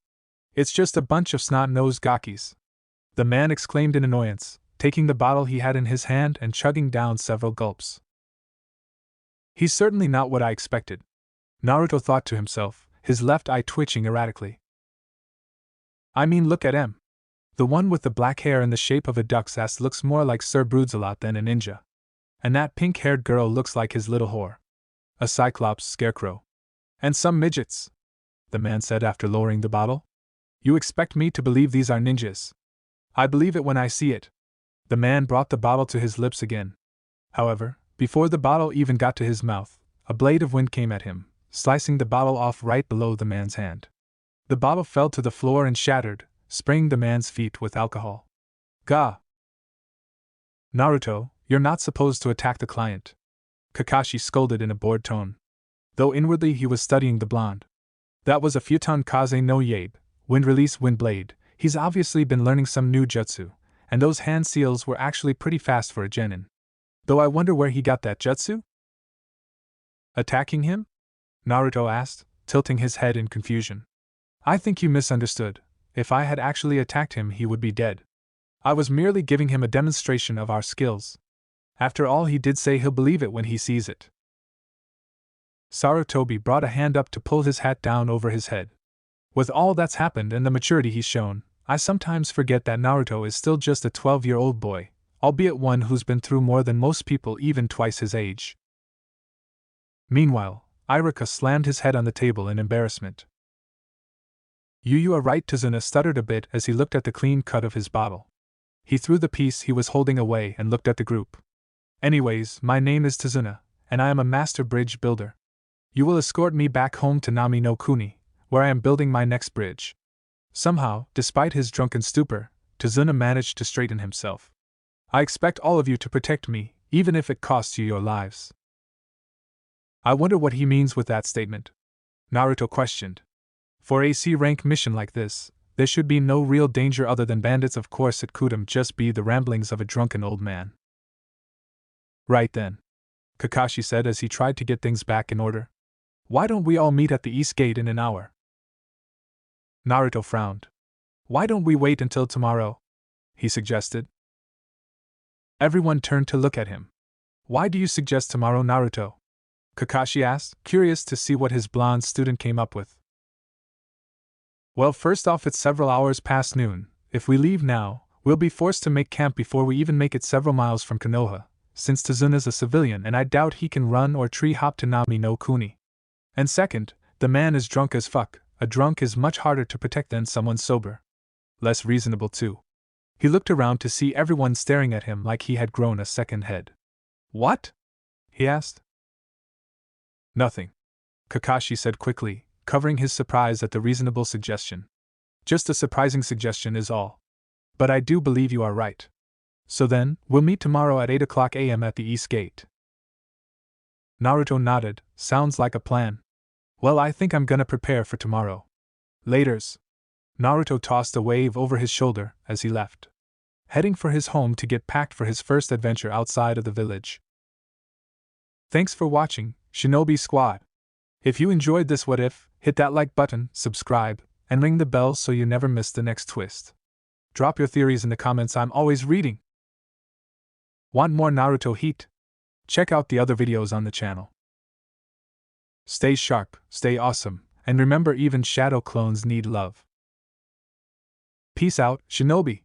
It's just a bunch of snot-nosed gakis, the man exclaimed in annoyance, taking the bottle he had in his hand and chugging down several gulps. He's certainly not what I expected, Naruto thought to himself, his left eye twitching erratically. I mean, look at him. The one with the black hair in the shape of a duck's ass looks more like Sir Broodsalot than a ninja. And that pink-haired girl looks like his little whore. A Cyclops scarecrow. And some midgets, the man said after lowering the bottle. You expect me to believe these are ninjas? I believe it when I see it. The man brought the bottle to his lips again. However, before the bottle even got to his mouth, a blade of wind came at him, slicing the bottle off right below the man's hand. The bottle fell to the floor and shattered, spraying the man's feet with alcohol. Gah! Naruto, you're not supposed to attack the client, Kakashi scolded in a bored tone. Though inwardly he was studying the blonde. That was a futon kaze no yabe, wind release wind blade. He's obviously been learning some new jutsu, and those hand seals were actually pretty fast for a genin. Though I wonder where he got that jutsu? Attacking him? Naruto asked, tilting his head in confusion. I think you misunderstood. If I had actually attacked him, he would be dead. I was merely giving him a demonstration of our skills. After all, he did say he'll believe it when he sees it. Sarutobi brought a hand up to pull his hat down over his head. With all that's happened and the maturity he's shown, I sometimes forget that Naruto is still just a 12-year-old boy, albeit one who's been through more than most people even twice his age. Meanwhile, Iruka slammed his head on the table in embarrassment. You are right, Tazuna stuttered a bit as he looked at the clean cut of his bottle. He threw the piece he was holding away and looked at the group. Anyways, my name is Tazuna, and I am a master bridge builder. You will escort me back home to Nami no Kuni, where I am building my next bridge. Somehow, despite his drunken stupor, Tazuna managed to straighten himself. I expect all of you to protect me, even if it costs you your lives. I wonder what he means with that statement, Naruto questioned. For a C-rank mission like this, there should be no real danger other than bandits. Of course it couldn't just be the ramblings of a drunken old man. Right then, Kakashi said as he tried to get things back in order. Why don't we all meet at the East Gate in an hour? Naruto frowned. Why don't we wait until tomorrow? He suggested. Everyone turned to look at him. Why do you suggest tomorrow, Naruto? Kakashi asked, curious to see what his blonde student came up with. Well, first off, it's several hours past noon. If we leave now, we'll be forced to make camp before we even make it several miles from Konoha, since Tazuna's a civilian and I doubt he can run or tree hop to Nami no Kuni. And second, the man is drunk as fuck. A drunk is much harder to protect than someone sober. Less reasonable too. He looked around to see everyone staring at him like he had grown a second head. What? He asked. Nothing, Kakashi said quickly, covering his surprise at the reasonable suggestion. Just a surprising suggestion is all. But I do believe you are right. So then, we'll meet tomorrow at 8 a.m. at the East Gate. Naruto nodded. Sounds like a plan. Well, I think I'm gonna prepare for tomorrow. Laters. Naruto tossed a wave over his shoulder as he left, heading for his home to get packed for his first adventure outside of the village. Thanks for watching, Shinobi Squad. If you enjoyed this what if, hit that like button, subscribe, and ring the bell so you never miss the next twist. Drop your theories in the comments, I'm always reading. Want more Naruto heat? Check out the other videos on the channel. Stay sharp, stay awesome, and remember even shadow clones need love. Peace out, Shinobi!